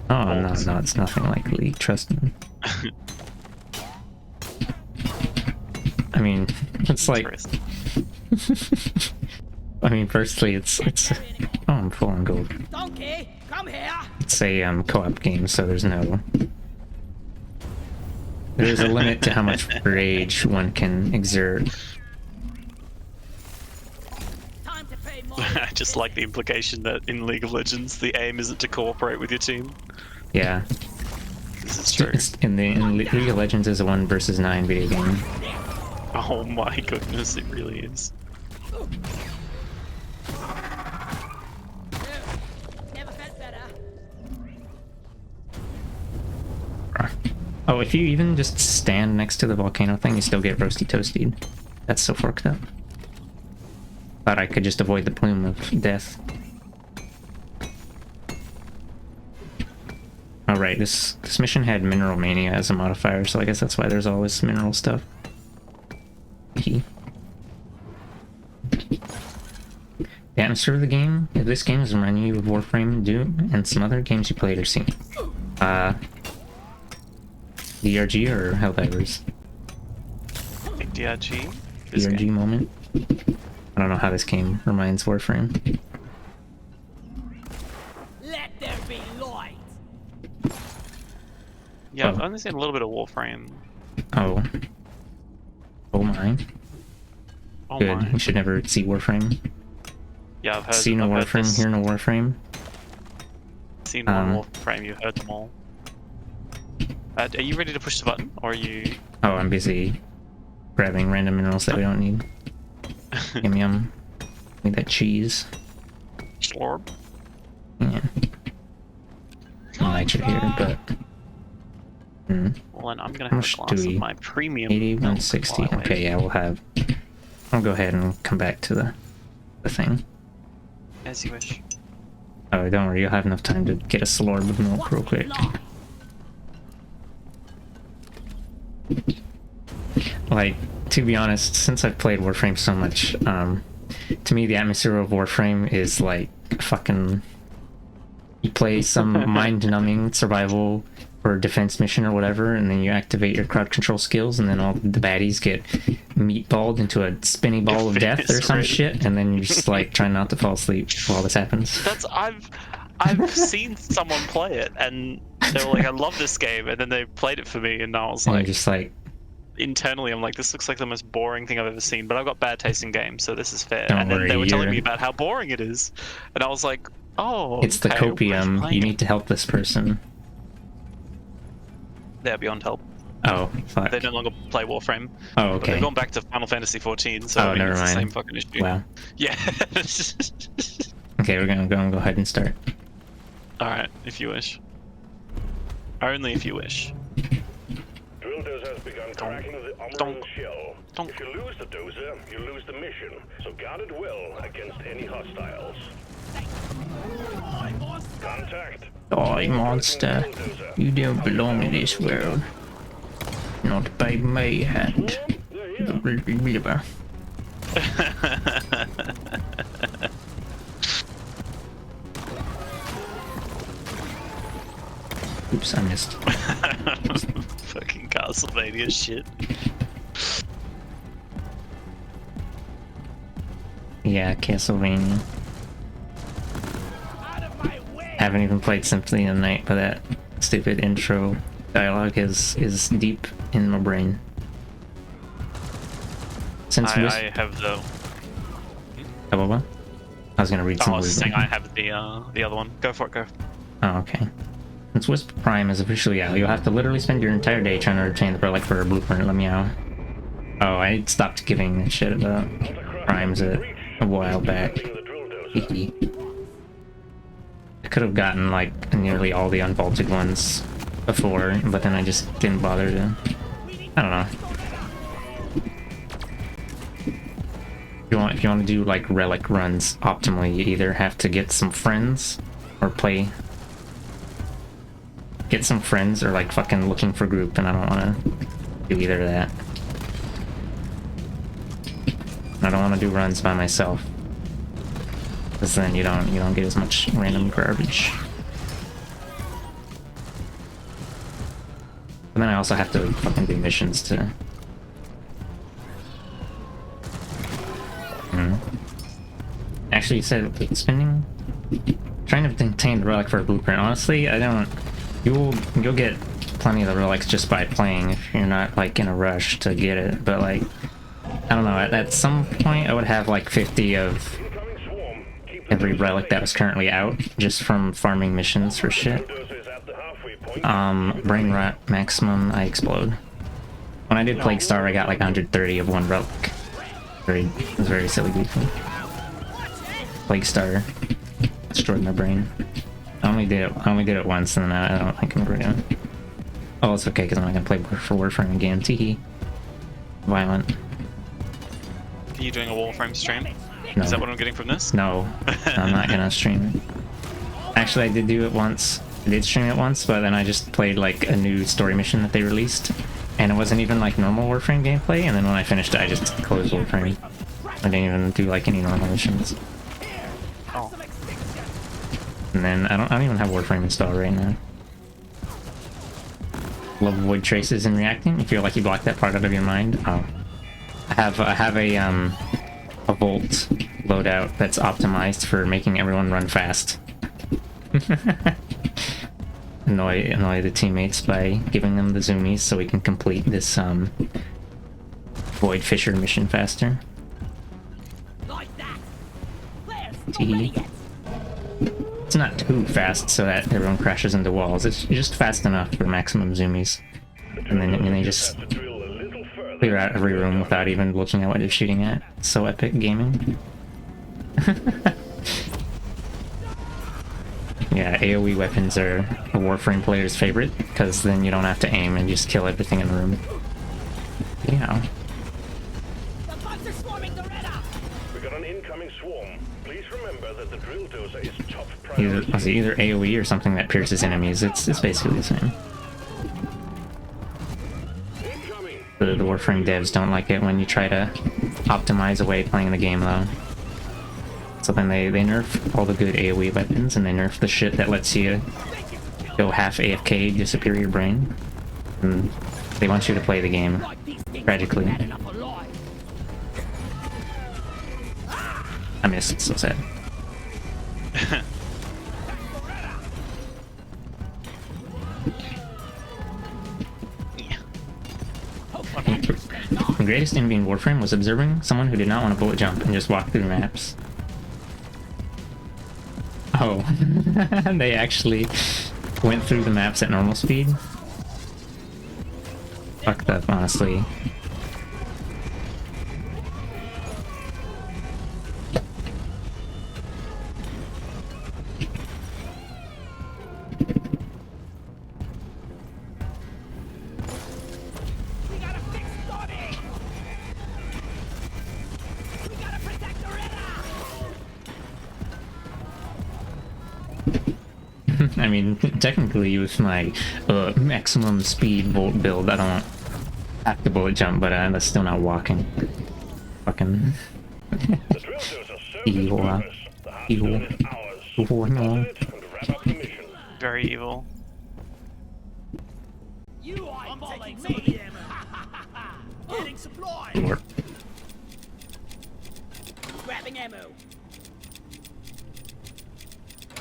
no, bolts. no, it's nothing like League, trust me. I mean, it's like, Interesting. I mean, firstly, it's oh, I'm full on gold. Donkey, come here. It's a co-op game, so there's a limit to how much rage one can exert. Time to pay more. I just like the implication that in League of Legends, the aim isn't to cooperate with your team. Yeah, This is true. it's in League of Legends is a 1 versus 9 video game. Oh my goodness, it really is. Never felt better. Oh, if you even just stand next to the volcano thing, you still get roasty toasted. That's so fucked up. Thought I could just avoid the plume of death. Oh right, this mission had Mineral Mania as a modifier, so I guess that's why there's always mineral stuff. The atmosphere of the game, if this game is reminding you of Warframe, Doom, and some other games you played or seen. DRG or Helldivers? Like DRG? This DRG game. moment? I don't know how this game reminds Warframe. Let there be light. Yeah, I've Oh. only seen a little bit of Warframe. Oh. Oh my. Oh Good. my. You should never see Warframe. Yeah, I've heard. See no I've heard Warframe, this. hear no Warframe. Seen one Um, Warframe, you've heard them all. Are you ready to push the button, or are you? Oh, I'm busy grabbing random minerals that we don't need. Yum yum. Need that cheese. Slorb? Yeah. Some nitro here, but... Well, then I'm gonna How have a much glass do of we- my premium. 80, milk 160. while I Okay, wait. yeah, we'll have... I'll go ahead and come back to the thing. As you wish. Oh, don't worry, you'll have enough time to get a slorb of milk real quick. Like, to be honest, since I've played Warframe so much, to me the atmosphere of Warframe is like fucking... You play some mind-numbing survival or defense mission or whatever, and then you activate your crowd control skills, and then all the baddies get meatballed into a spinny ball of death or some Eviscerated. shit, and then you just like try not to fall asleep while this happens. That's I've seen someone play it, and they were like, "I love this game," and then they played it for me, and I was And you're like, just like, internally, I'm like, "This looks like the most boring thing I've ever seen." But I've got bad taste in games, so this is fair. Don't and then they worry, were telling you're- me about how boring it is, and I was like, "Oh, it's the okay, copium, you need to help this person. They're beyond help. Oh, fuck. They no longer play Warframe. Oh, But they've okay. gone back to Final Fantasy 14, so Oh, I mean, never it's mind. the same fucking issue. Wow. Yeah. Okay, we're gonna go ahead and start. Alright, if you wish. Only if you wish. Drill Dozer has begun tracking the Donk. Omeran shell. Donk. If you lose the Dozer, you lose the mission. So guard it well against any hostiles. Contact. Die, monster. You don't belong in this world. Not by my hand. They're here. Oops, I missed. Fucking Castlevania shit. Yeah, Castlevania. Out of my way. Haven't even played Symphony of the Night, but that stupid intro dialogue is deep in my brain. Since I have the. what? I was gonna read some Oh, I was weird saying one. I have the other one. Go for it, go. Oh, okay. Since Wisp Prime is officially out, you'll have to literally spend your entire day trying to obtain the relic for a blueprint. Let me out. Oh, I stopped giving a shit about Primes a while back. The Drill Dozer. Hee. could have gotten like nearly all the unvaulted ones before, but then I just didn't bother to. I don't know. If you want to do like relic runs optimally, you either have to get some friends or get some friends or like fucking looking for group, and I don't want to do either of that. I don't want to do runs by myself, because then you don't get as much random garbage. And then I also have to fucking do missions to. Actually, you said spending, trying to obtain the relic for a blueprint. Honestly, I don't. You'll get plenty of the relics just by playing if you're not like in a rush to get it. But like, I don't know. At some point, I would have like 50 of every relic that was currently out just from farming missions for shit. Brain rot maximum. I explode. When I did Plague Star, I got like 130 of one relic. It was very silly goofy. Plague Star destroyed my brain. I only did it once, and then I don't think I'm ever gonna. Oh, it's okay because I'm not gonna play for Warframe again. Teehee. Violent. Are you doing a Warframe stream? No. Is that what I'm getting from this? No, I'm not gonna stream it. Actually, I did do it once. I did stream it once, but then I just played like a new story mission that they released, and it wasn't even like normal Warframe gameplay. And then when I finished it, I just closed Warframe. I didn't even do like any normal missions. Oh. And then I don't even have Warframe installed right now. Love void traces and reacting. You feel like you blocked that part out of your mind. Oh, I have a Volt loadout that's optimized for making everyone run fast. annoy the teammates by giving them the zoomies so we can complete this Void Fisher mission faster. Like that. Players, not Tee. ready yet. It's not too fast so that everyone crashes into walls. It's just fast enough for maximum zoomies. And then they just clear out every room without even looking at what they're shooting at. So epic gaming. Yeah, AoE weapons are a Warframe player's favorite, because then you don't have to aim and just kill everything in the room. Yeah. The bugs are swarming the Redder. We got an incoming swarm. Please remember that the drill dozer is top Either priority. AoE or something that pierces enemies. It's basically the same. Incoming. The Warframe devs don't like it when you try to optimize away playing the game though. So then they nerf all the good AoE weapons, and they nerf the shit that lets you go half AFK, disappear your brain. And they want you to play the game Like these things tragically. bad enough alive. I miss it, so sad. The greatest envy in Warframe was observing someone who did not want to bullet jump and just walk through maps. Oh, they actually went through the maps at normal speed? Fucked up, honestly. We gotta fix Donnie. We gotta protect the Redder. I mean, technically with my maximum speed volt build, I don't have to bullet jump, but that's still not walking. Fucking The drill dozer serves its evil. purpose. The Evil. Hearthstone is ours. Oh, no. Deposit it and wrap up the mission. Very evil. You eyeballing me. Getting supplies. Lord. Grabbing ammo.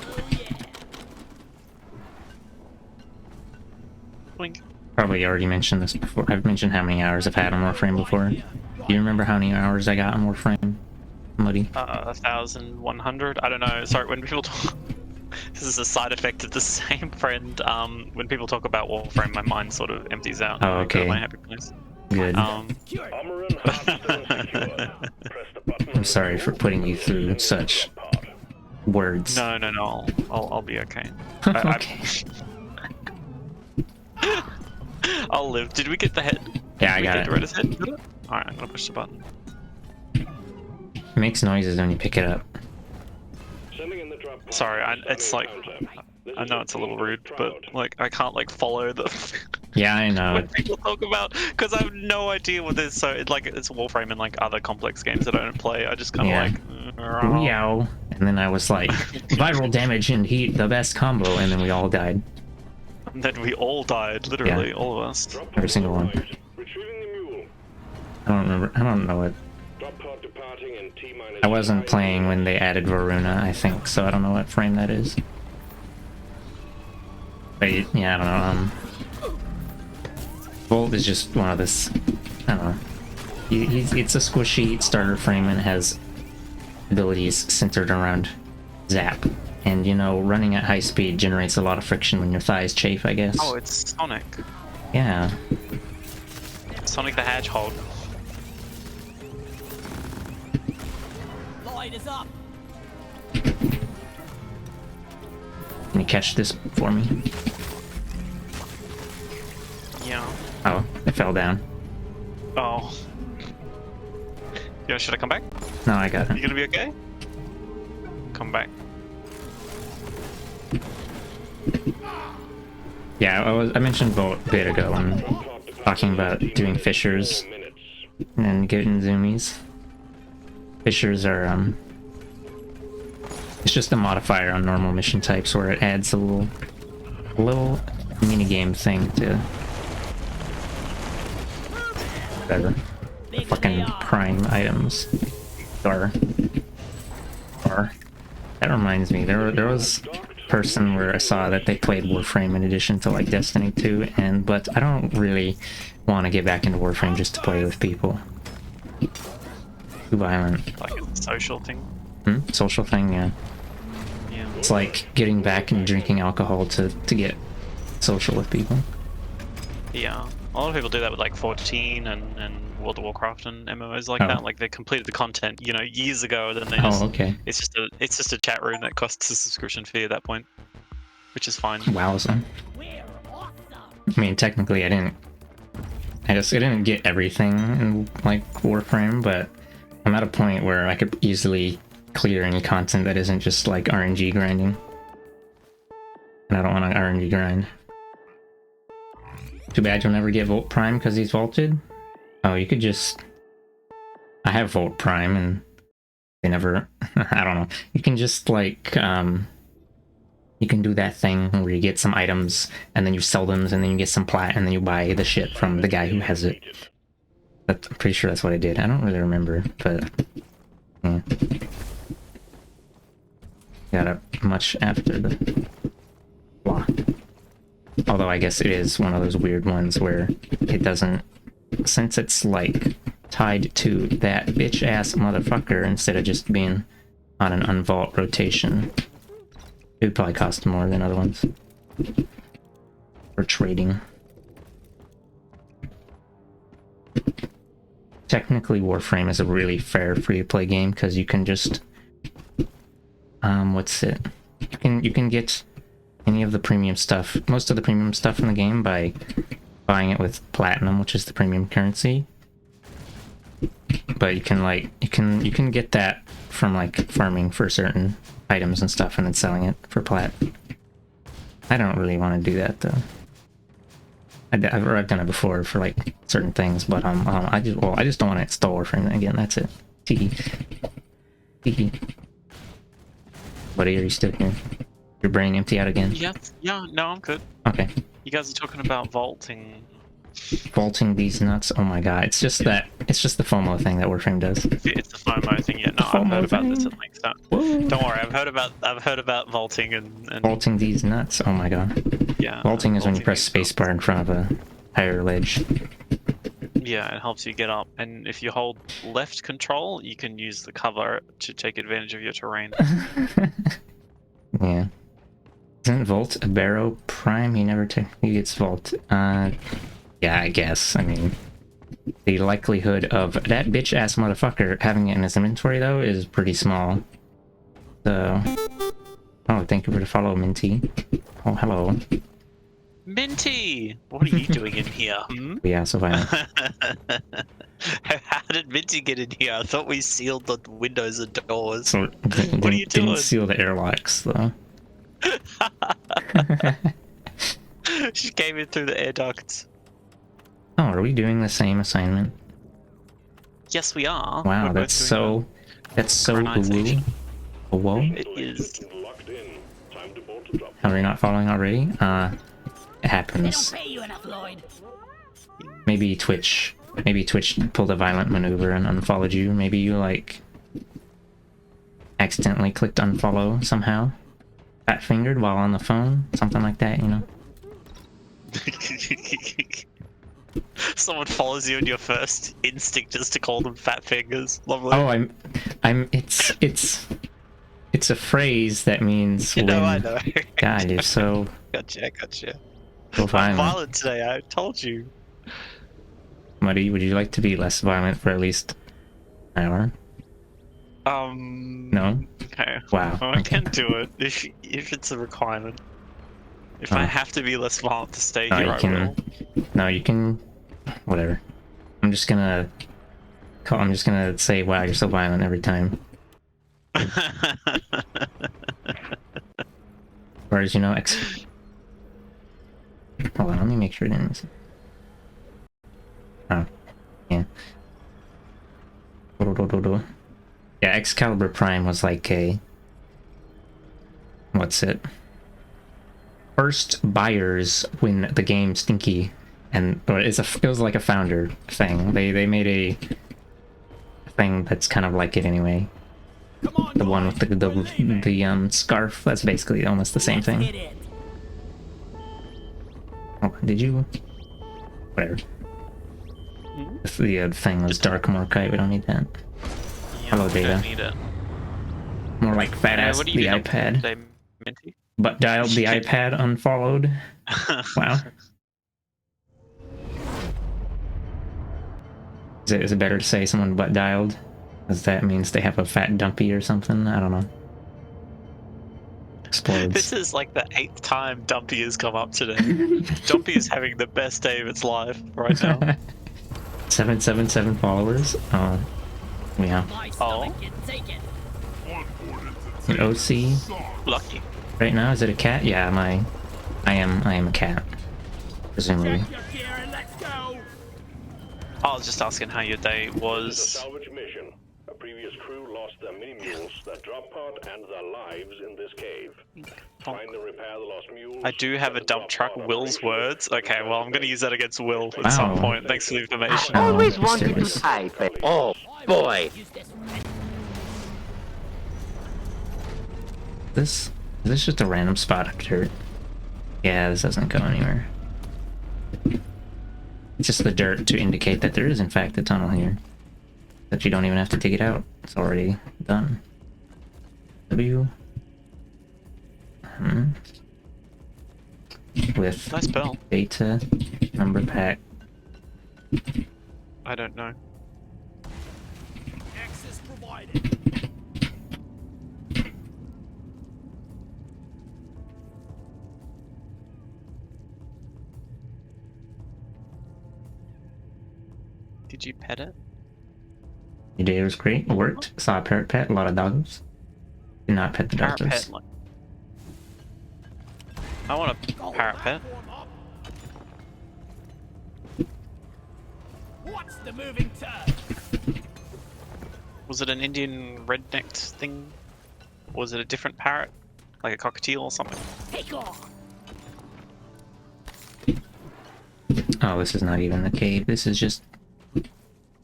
Oh yeah. Blink. Probably already mentioned this before. I've mentioned how many hours I've had on Warframe before. Do you remember how many hours I got on Warframe, Muddy? 1,100. I don't know. Sorry, when people talk. This is a side effect of the same friend. When people talk about Warframe, my mind sort of empties out. Oh, I go to okay. My happy place. Good. Armor and Hearthstone secured. Press the button. I'm sorry for putting you through such words. No, no, no. I'll be okay. Okay. I'll live. Did we get the head? Yeah, I Did we got get it. the Redis head? Alright, I'm gonna push the button. It makes noises when you pick it up. Sending in the drop pod. Sorry, it's like I know it's a little rude, but like I can't like follow the Yeah, I know. when people talk about because I have no idea what this. So it, like it's Warframe and like other complex games that I don't play. I just kind of Yeah. like. Meow. And then I was like, viral damage and heat, the best combo, and then we all died. And then we all died, literally, all of us. Drop pod Every single one. arrived. Retrieving the mule. I don't remember. I don't know what. Drop pod departing in T-minus I wasn't 5 playing when they added Varuna, I think, so I don't know what frame that is. But yeah, I don't know. Volt is just one of this. I don't know. It's a squishy starter frame and has abilities centered around zap. And you know, running at high speed generates a lot of friction when your thighs chafe, I guess. Oh, it's Sonic. Yeah. Sonic the Hedgehog. Lloyd is up. Can you catch this for me? Yeah. Oh, it fell down. Oh. Yeah, should I come back? No, I got You it. gonna be okay? Come back. Yeah, I mentioned Volt a bit ago when talking about doing fissures and getting zoomies. Fissures are it's just a modifier on normal mission types where it adds a little mini game thing to whatever fucking prime items are. That reminds me, there was a person where I saw that they played Warframe in addition to like Destiny 2, but I don't really want to get back into Warframe just to play with people. Too violent. Like it's a social thing. Social thing, yeah. Yeah. It's like getting back and drinking alcohol to get social with people. Yeah. A lot of people do that with like 14 and World of Warcraft and MMOs like Oh. that. Like they completed the content, you know, years ago. Then they just Oh, okay. it's just a chat room that costs a subscription fee at that point, which is fine. Wowza. We're awesome. I mean, technically, I didn't get everything in like Warframe, but I'm at a point where I could easily clear any content that isn't just like RNG grinding, and I don't want to RNG grind. Too bad you'll never get Volt Prime because he's vaulted. Oh, you could just. I have Volt Prime and they never. I don't know. You can just like you can do that thing where you get some items and then you sell them and then you get some plat and then you buy the shit from the guy who has it. But I'm pretty sure that's what I did. I don't really remember, but yeah. Got up much after the blah. Although I guess it is one of those weird ones where it doesn't, since it's like tied to that bitch ass motherfucker instead of just being on an unvault rotation. It would probably cost more than other ones. For trading. Technically, Warframe is a really fair free-to-play game because you can just what's it? You can get any of the premium stuff, most of the premium stuff in the game by buying it with platinum, which is the premium currency. But you can like you can get that from like farming for certain items and stuff and then selling it for plat. I don't really want to do that though. I've done it before for like certain things, but I just don't want to install Warframe again. That's it. Tee. Buddy, are you still here? Your brain empty out again? Yeah, no, I'm good. Okay. You guys are talking about vaulting. Vaulting these nuts. Oh my god! It's just the FOMO thing that Warframe does. It's the FOMO thing. Yeah, no, I've FOMO heard about this thing. at length. So Whoa. don't worry, I've heard about vaulting and Vaulting these nuts. Oh my god! yeah. Vaulting is when you press these- spacebar in front of a higher ledge. Yeah, it helps you get up, and if you hold left control, you can use the cover to take advantage of your terrain. Yeah. Isn't Volt a Barrow Prime? He never he gets Volt. Yeah, I guess. I mean, the likelihood of that bitch ass motherfucker having it in his inventory though is pretty small. So Oh, thank you for the follow, Minty. Oh, hello. Minty! What are you doing in here? Hmm? Yeah, so violent. How did Minty get in here? I thought we sealed the windows and doors. So What are you didn't doing? seal the airlocks though. She came in through the air ducts. Oh, are we doing the same assignment? Yes, we are. Wow, We're that's both so woo. Colonization. Whoa. It is. Locked in. Time to bolt the drop. Are we not following already? It They don't happens. pay you enough, Lloyd. Maybe Twitch pulled a violent maneuver and unfollowed you. Maybe you like accidentally clicked unfollow somehow. Fat fingered while on the phone, something like that, you know. Someone follows you and your first instinct is to call them fat fingers. Lovely. Oh, it's a phrase that means you know, when, I know. God, you're so Gotcha. so I'm violent. violent today, I told you. Muddy, would you like to be less violent for at least an hour? No? Okay. Wow. I Okay. can do it if it's a requirement. If I Oh. have to be less violent to stay No, here, you I can. will. No, you can. Whatever. I'm just gonna say, wow, you're so violent every time. Whereas, you know, hold on, let me make sure it didn't miss it. Oh, yeah. Yeah, Excalibur Prime was like a... What's it? First buyers when the game Stinky, and or it was like a founder thing. They made a thing that's kind of like it anyway. Come on, The one with Lloyd, we're leaving. the scarf. That's basically almost the same Let's hit thing. it. Oh, did you? Whatever. If the thing was Dark Morkite, we don't need that. Yeah, Hello, we Data. don't need it. More like fat ass What are the you been up to iPad. today, Minty? But dialed the iPad unfollowed. Wow. Is it better to say someone butt dialed? Because that means they have a fat dumpy or something? I don't know. Explodes. This is like the 8th time Dumpy has come up today. Dumpy is having the best day of its life right now. 777 followers. Oh, yeah. My stomach can take it. An OC Lucky. right now. Is it a cat? Yeah, I am a cat. Presumably. Check your gear and let's go. I was just asking how your day This is a was. salvage mission. A previous crew lost their mini mules, their drop pod, and their lives in this cave. Find and repair the lost mules. I do have a get the dump drop truck, pod Will's operational, words. and Okay, well, I'm going to use that against Will at Wow. some point. Thanks for the information. Oh, Always wanted serious. to type it. Oh, boy. Use this. Is this just a random spot of dirt? Yeah, this doesn't go anywhere. It's just the dirt to indicate that there is in fact a tunnel here. That you don't even have to dig it out. It's already done. W. With Nice bell. data number pack. I don't know. Access provided. Did you pet it? Your day was great. It worked. Saw a parrot pet. A lot of dogs. Did not pet the Parrot dogs. pet. Like... I want a parrot pet. What's the moving turd? Was it an Indian rednecked thing? Or was it a different parrot? Like a cockatiel or something? Take off. Oh, this is not even the cave. This is just...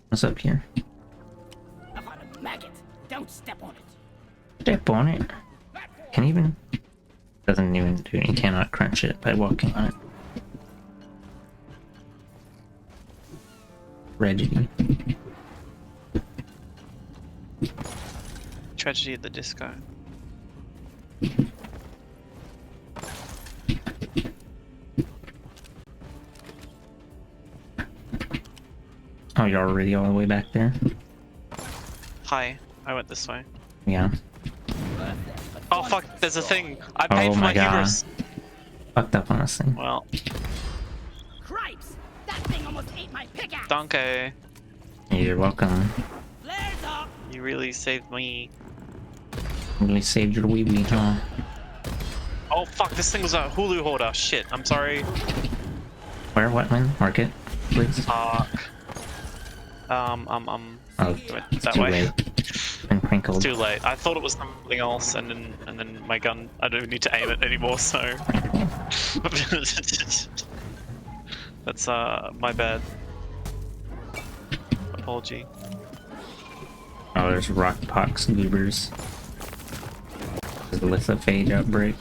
What's up here? I've got a maggot. Don't step on it. Step on it. Can even... Doesn't even do it. You cannot crunch it by walking on it. Reggie. Tragedy at the Disco. Oh, you're already all the way back there? Hi, I went this way. Yeah. Oh, fuck, there's a thing. I paid Oh for my my God. hubris. Fucked up on this thing. Well, Cripes! That thing almost ate my pickaxe! Donkey, You're welcome. Flares up! you really saved me. Really saved your wee wee, huh? Oh fuck, this thing was a Hulu hoarder. Shit, I'm sorry. Where? What? When? Market? Please? Fuck. Oh, That too way. late. Been crinkled. Too late. I thought it was something else, and then my gun. I don't need to aim it anymore, so. That's my bad. Apology. Oh, there's rock pox goobers. There's the lithophage outbreak.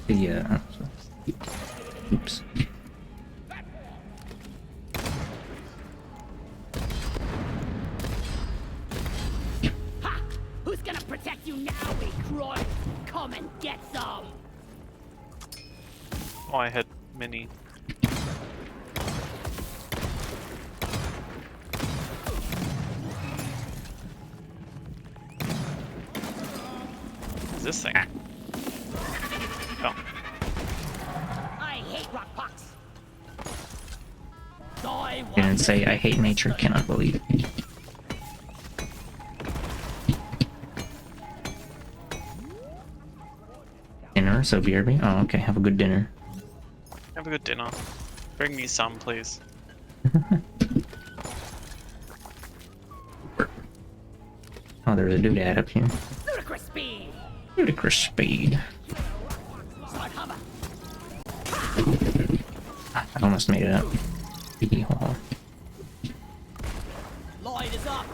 Yeah. Oops. Ha! Who's gonna protect you now, we Croy? Come and get some! Oh, I had mini. What's this thing? Oh. I hate rock pox! Die Didn't one! say I hate nature, cannot believe. Dinner, so BRB? Oh, okay, have a good dinner. Have a good dinner. Bring me some, please. Oh, there's a doodad up here. Ludicrous speed! Ludicrous speed. Start hover! I almost made it up. Hee-hee-ho-ho. Lloyd is up!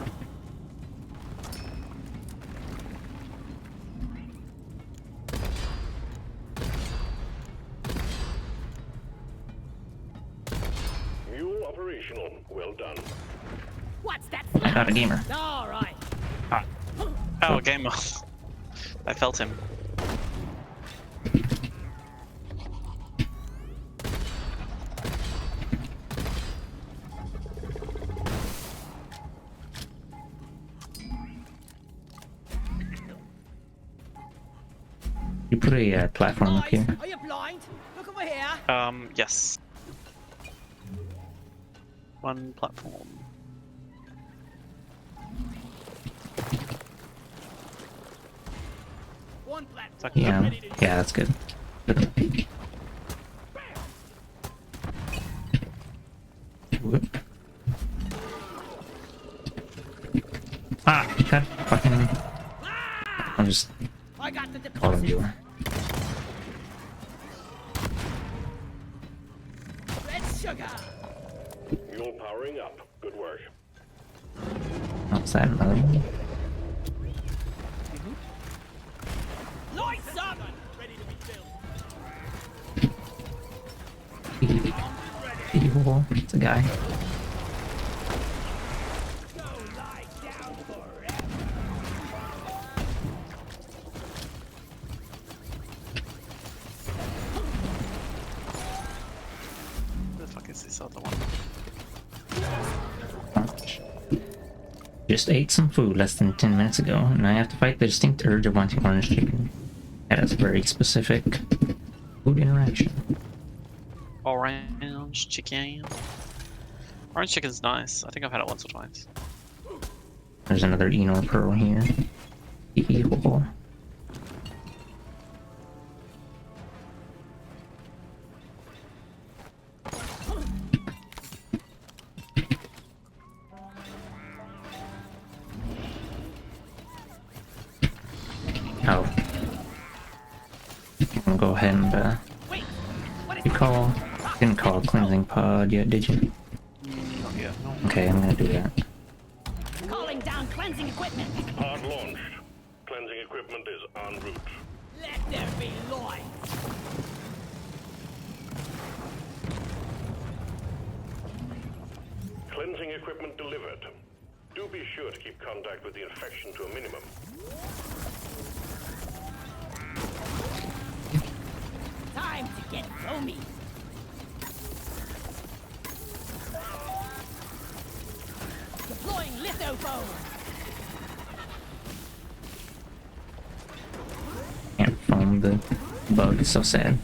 Mule operational. Well done. What's that? I got a gamer. Alright. Oh, gamer. I felt him. You put a platform up here. Are you blind? Look over here! Yes. One platform. One platform. Fuck Yeah, Ready to yeah, that's good. Good. Whoop. Ah, God, fucking. I'm just I got the all of deposit. you. Red sugar! Mule powering up. Good work. What's that? Another one? Lights up! Ready to be filled. Hee-hee-ho-ho. It's a guy. Go lie down forever! Where the fuck is this other one? Just ate some food less than 10 minutes ago, and I have to fight the distinct urge of wanting orange chicken. That is a very specific food interaction. Orange chicken. Orange chicken's nice. I think I've had it once or twice. There's another Enor Pearl here. Hee-hee-ho-ho. Oh. I'm gonna go ahead and, Wait! What is you call, didn't call a cleansing pod yet, did you? Not yet. No. Okay, I'm gonna do that. calling down cleansing equipment? Pod launched. Cleansing equipment is en route. Let there be light! Cleansing equipment delivered. Do be sure to keep contact with the infection to a minimum. Time to get foamy! Deploying litho lithofoam. Can't foam the bug. It's so sad.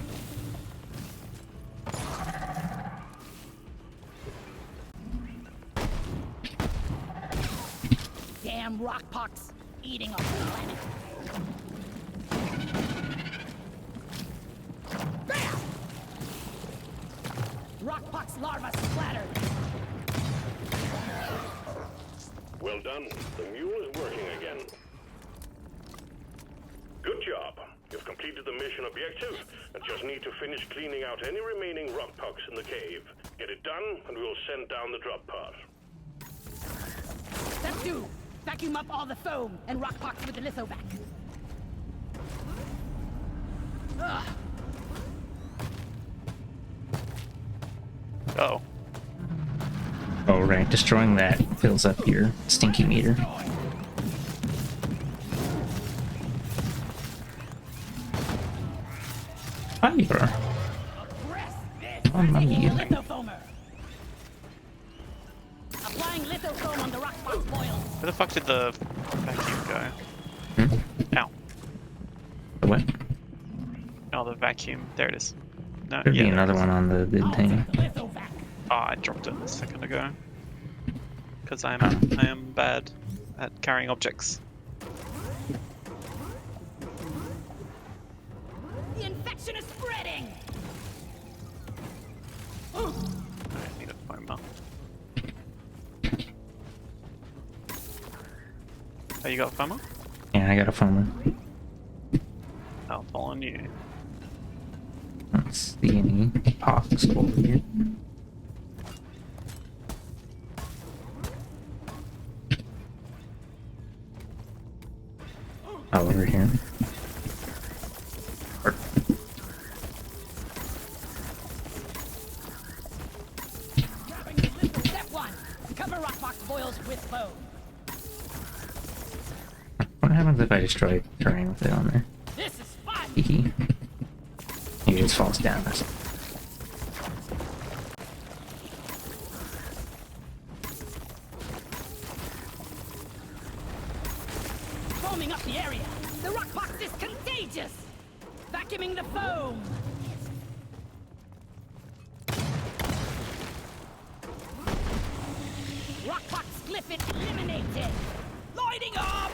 Damn rockpox eating up the planet. Bam! Rockpox larva splattered. Well done. The mule is working again. Good job. You've completed the mission objective and just need to finish cleaning out any remaining rockpox in the cave. Get it done and we'll send down the drop pod. Step 2. Vacuum up all the foam and rockpox with the lithovac. Ugh. Oh. Oh right, destroying that fills up your stinky meter. Fire! Press this. Oh, my Taking God. lithofoamer. Applying lithofoam on the rockpox boils. Where the fuck did the vacuum go? Hmm? Ow. The what? Oh, the vacuum. There it is. No, There'd be there it another is. one on the bid I'll thing. take the lithovac. Oh, I dropped it a second ago. Because I Oh. am bad at carrying objects. The infection is spreading. I need a foamer. Oh, you got a foamer? Yeah, I got a foamer. I'll fall on you. Let's see any pox over here. Oh, over here. Or- Grabbing the litho. Step 1. Cover rockpox boils with foam. What happens if I destroy terrain with it on there? This is fun. Hehe. He just falls down. Foaming up the area. The rockpox is contagious. Vacuuming the foam. Rockpox glyphid eliminated. Lighting up.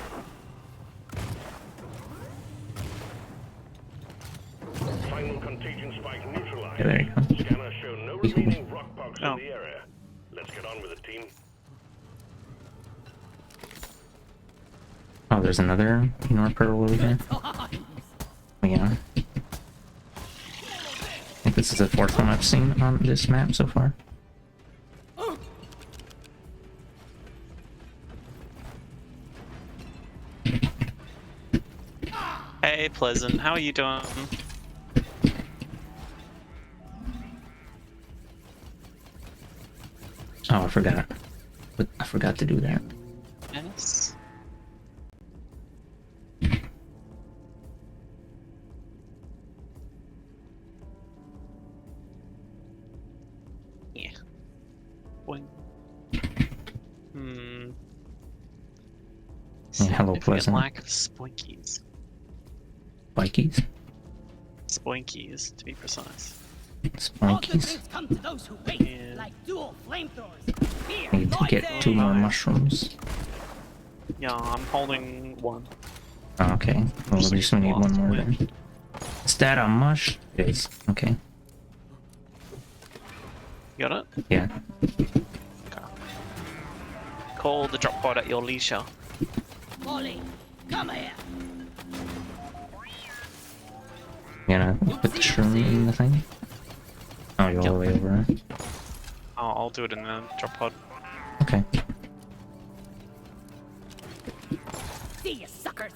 Final contagion spike neutralized. Yeah, there you go. Scanners show no remaining rockpox Oh. in the area. Let's get on with it, team. Oh, there's another Pinor Pearl over here. Yeah. I think this is the fourth one I've seen on this map so far. Hey, Pleasant, how are you doing? Oh, I forgot. But I forgot to do that. Yes. Yeah. Boing. Hmm. Yeah, hello, Significant Pleasant. lack of spoinkies. Spikies? Spoinkies, to be precise. All good Spikies? things come to those who wait, Yeah. like dual flamethrowers. Fear, Need to get poison. 2 more mushrooms. Yeah, I'm holding one. Oh, okay. Well, at least we need one more Win. then. Is that a mush? It is. Okay. You got it? Yeah. Call the drop pod at your leisure. Molly, come here. You gonna put the shroom in the thing? Oh, you're all the way over. I'll do it in the drop pod. Okay. See you, suckers.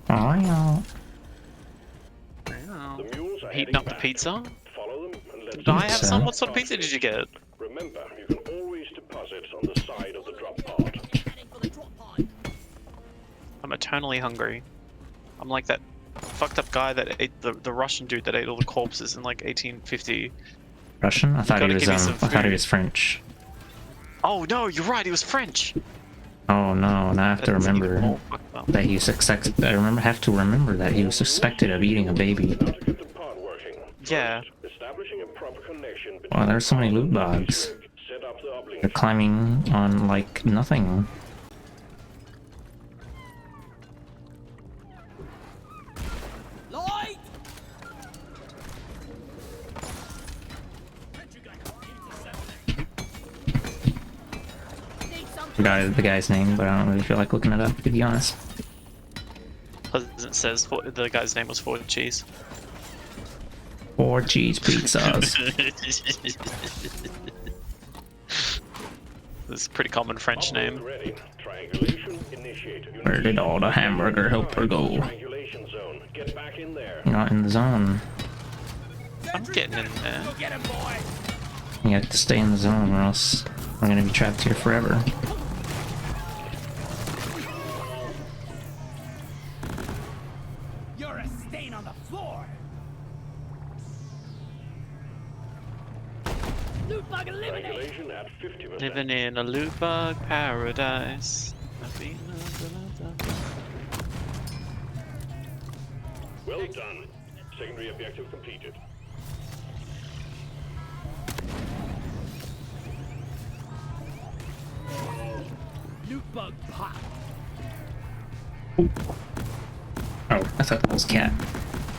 Oh, yeah. Wow. The mules are Heating heading up the back. pizza? Follow them and let's Did I have Pizza. some? What sort of pizza did you get? Remember, you can always deposit on the side of the drop pod. Heading for the drop pod. I'm eternally hungry. I'm like that fucked up guy that ate the Russian dude that ate all the corpses in like 1850. Russian? I thought he gotta was give me some I thought he food. was French. Oh no, you're right. He was French. Oh no, now I have to That's even remember more fucked up. that he was have to remember that he was suspected of eating a baby. How to get the pod working. Yeah. First, establishing a proper connection between Wow, there's so many loot bugs. set up the uplink. They're climbing on like nothing. Lloyd! Need some The guy's name, but I don't really feel like looking it up, to be honest. It says the guy's name was Ford Cheese. 4 cheese pizzas. This is a pretty common French name. Ready. Triangulation initiated. Where did all the hamburger helper go? Triangulation zone. Get back in there. You're not in the zone. I'm getting in there. Go get him, boy! You have to stay in the zone or else we're gonna be trapped here forever. You're a stain on the floor! Loot bug eliminated! Triangulation at 50%. Living in a loot bug paradise. Well done. Secondary objective completed. Loot bug pop! Oh, I thought that was cat.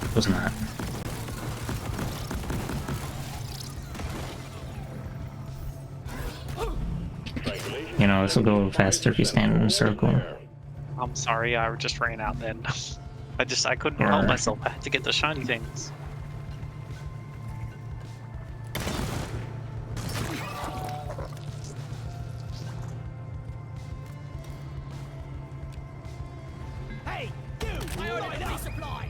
It was not. Triangulation. You know, this will go faster if you stand in a circle. I'm sorry, I just ran out then. I couldn't help Or- myself. I had to get the shiny things. Hey, you! I ordered a resupply!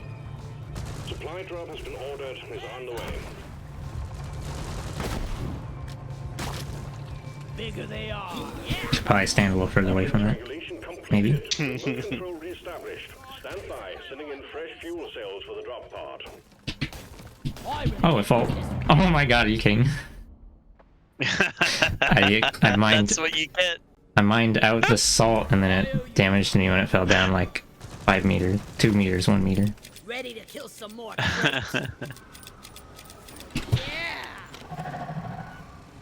Supply drop has been ordered and is on the way. Bigger they are! Should probably stand a little further away from it. Triangulation completed. Maybe. Remote control reestablished. Stand by. Sending in fresh fuel cells for the drop pod. Oh, it fall. Oh my god, are you kidding? I mined That's what you get. I mined out the salt and then it damaged me when it fell down like 5 meters, 2 meters, 1 meter. Ready to kill some more crits. Yeah!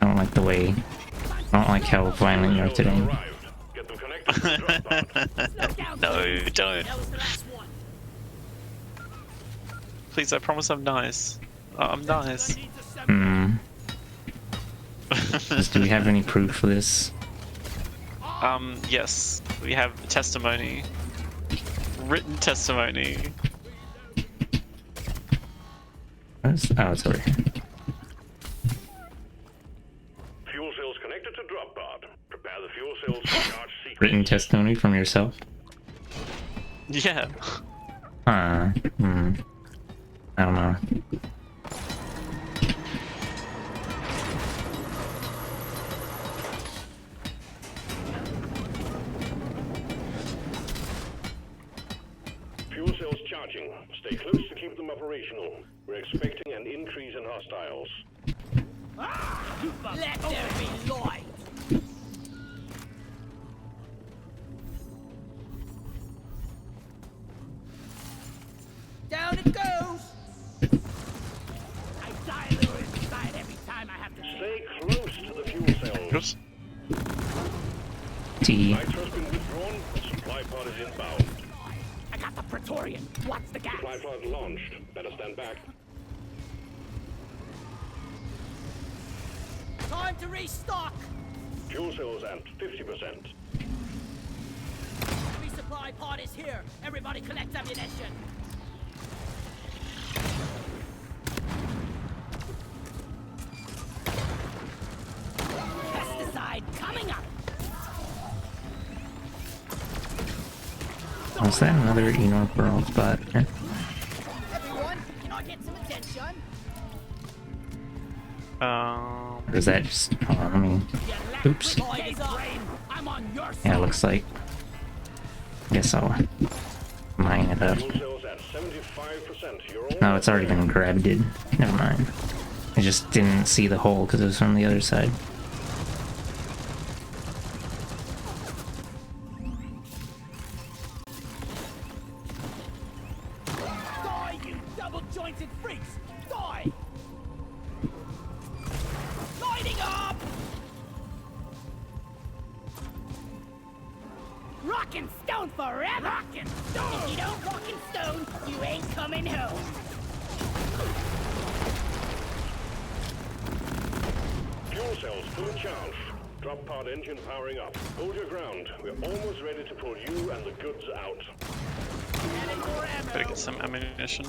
I don't like the way. I don't like how violent you are today. Arrived. Get them connected to the drop pod. Slow down, No, please. don't. That was the last one. Please, I promise I'm nice. I'm nice. Needs assembly. Do we have any proof for this? Yes, we have testimony. Written testimony. Oh, it's over here. Fuel cells connected to drop pod. Prepare the fuel cells for charge sequence. Written testimony from yourself? Yeah. I don't know. Fuel cells charging. Stay close to keep them operational. We're expecting an increase in hostiles. Let there be light. Down it goes. I die a little inside every time I have to. Stay close to the fuel cells. Oops. T. Nitro's been withdrawn. Supply pod is inbound. I got the Praetorian. What's the gas? Supply pod launched. Better stand back. Time to restock. Fuel cells at 50%. Resupply pod is here. Everybody collect ammunition. Pesticide coming up. Was that another Enoch World spot? Everyone, can I get some attention? Or is that just... Hold on, let me... Oops. Lloyd is up. I'm on your side. Yeah, it looks like... I guess I'll mine it up. Fuel cells at 75%. You're all No, it's already been grabbed, dude. Never mind. I just didn't see the hole because it was from the other side. anointed freaks! Die! Lighting up! Rockin' stone forever! Rockin' stone! If you don't rockin' stone, you ain't coming home! Fuel cells fully charged. Drop pod engine powering up. Hold your ground. We're almost ready to pull you and the goods out. Adding more ammo! Better get some ammunition.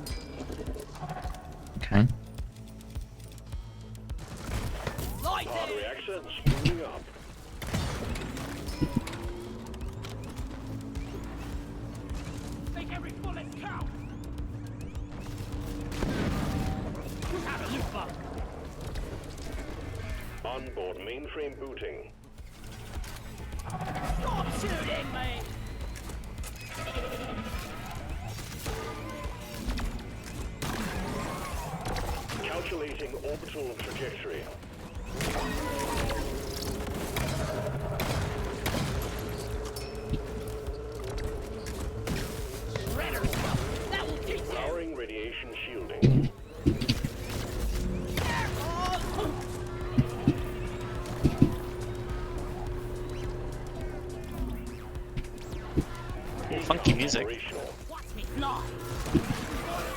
Okay. Pod Lighting! reactor spooling up. Make every bullet count! Have a loot bug! Onboard mainframe booting. Stop shooting me! Calculating orbital trajectory. Shredder stuff! That will teach you! Powering radiation shielding. Careful! Funky music. Operational. Watch me fly!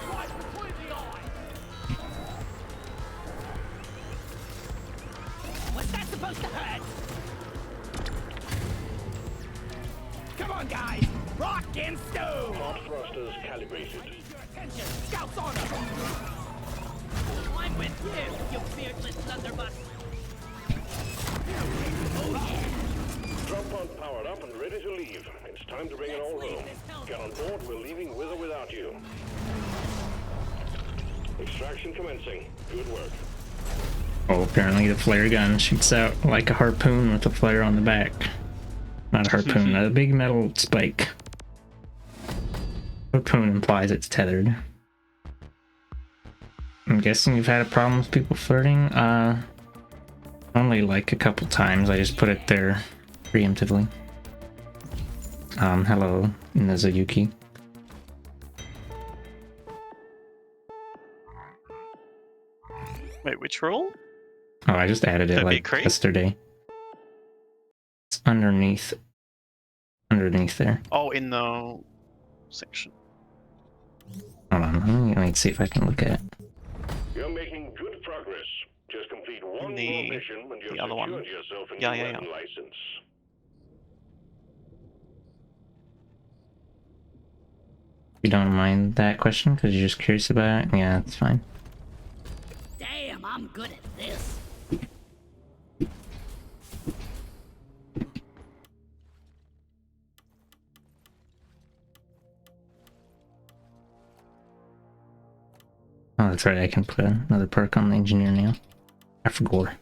Right between the eyes! What's that supposed to hurt? Come on, guys! Rock and stone! Pod thrusters calibrated. I need your attention! Scouts on us! I'm with you, you beardless blunderbuss! Oh yeah! Drop pod powered up and ready to leave. It's time to bring it all home. Get on board, we're leaving with or without you. Extraction commencing. Good work. Oh, apparently the flare gun shoots out like a harpoon with a flare on the back. Not a harpoon, a big metal spike. Harpoon implies it's tethered. I'm guessing you've had a problem with people flirting? Only like a couple times. I just put it there preemptively. Hello, Nezuyuki. Wait, which rule? Oh, I just added it That'd be like great. yesterday. It's underneath there. Oh, in the section. Hold on, let me see if I can look at it. You're making good progress. Just complete one The- more mission and you've the other one. secured yourself a Yeah, new yeah, yeah. weapon license. You don't mind that question because you're just curious about it? Yeah, that's fine. Damn, I'm good at this. Oh, that's right, I can put another perk on the engineer now. I forgot.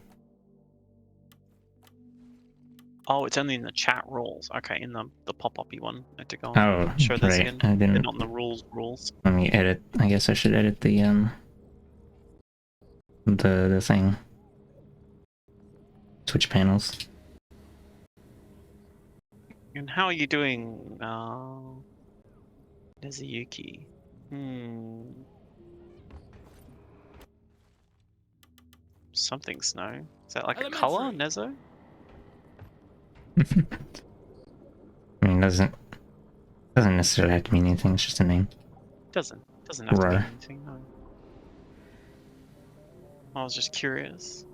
Oh, it's only in the chat rules. Okay, in the pop-up-y one. I had to go Oh, and show this right, again. I They're didn't. not in the rules. Let me edit. I guess I should edit the thing. Switch panels. And how are you doing, Nezuyuki? Something snow. Is that like a color, Elementary. Nezo? I mean, doesn't necessarily have to mean anything. It's just a name. Doesn't have to be Right. anything, no. I was just curious.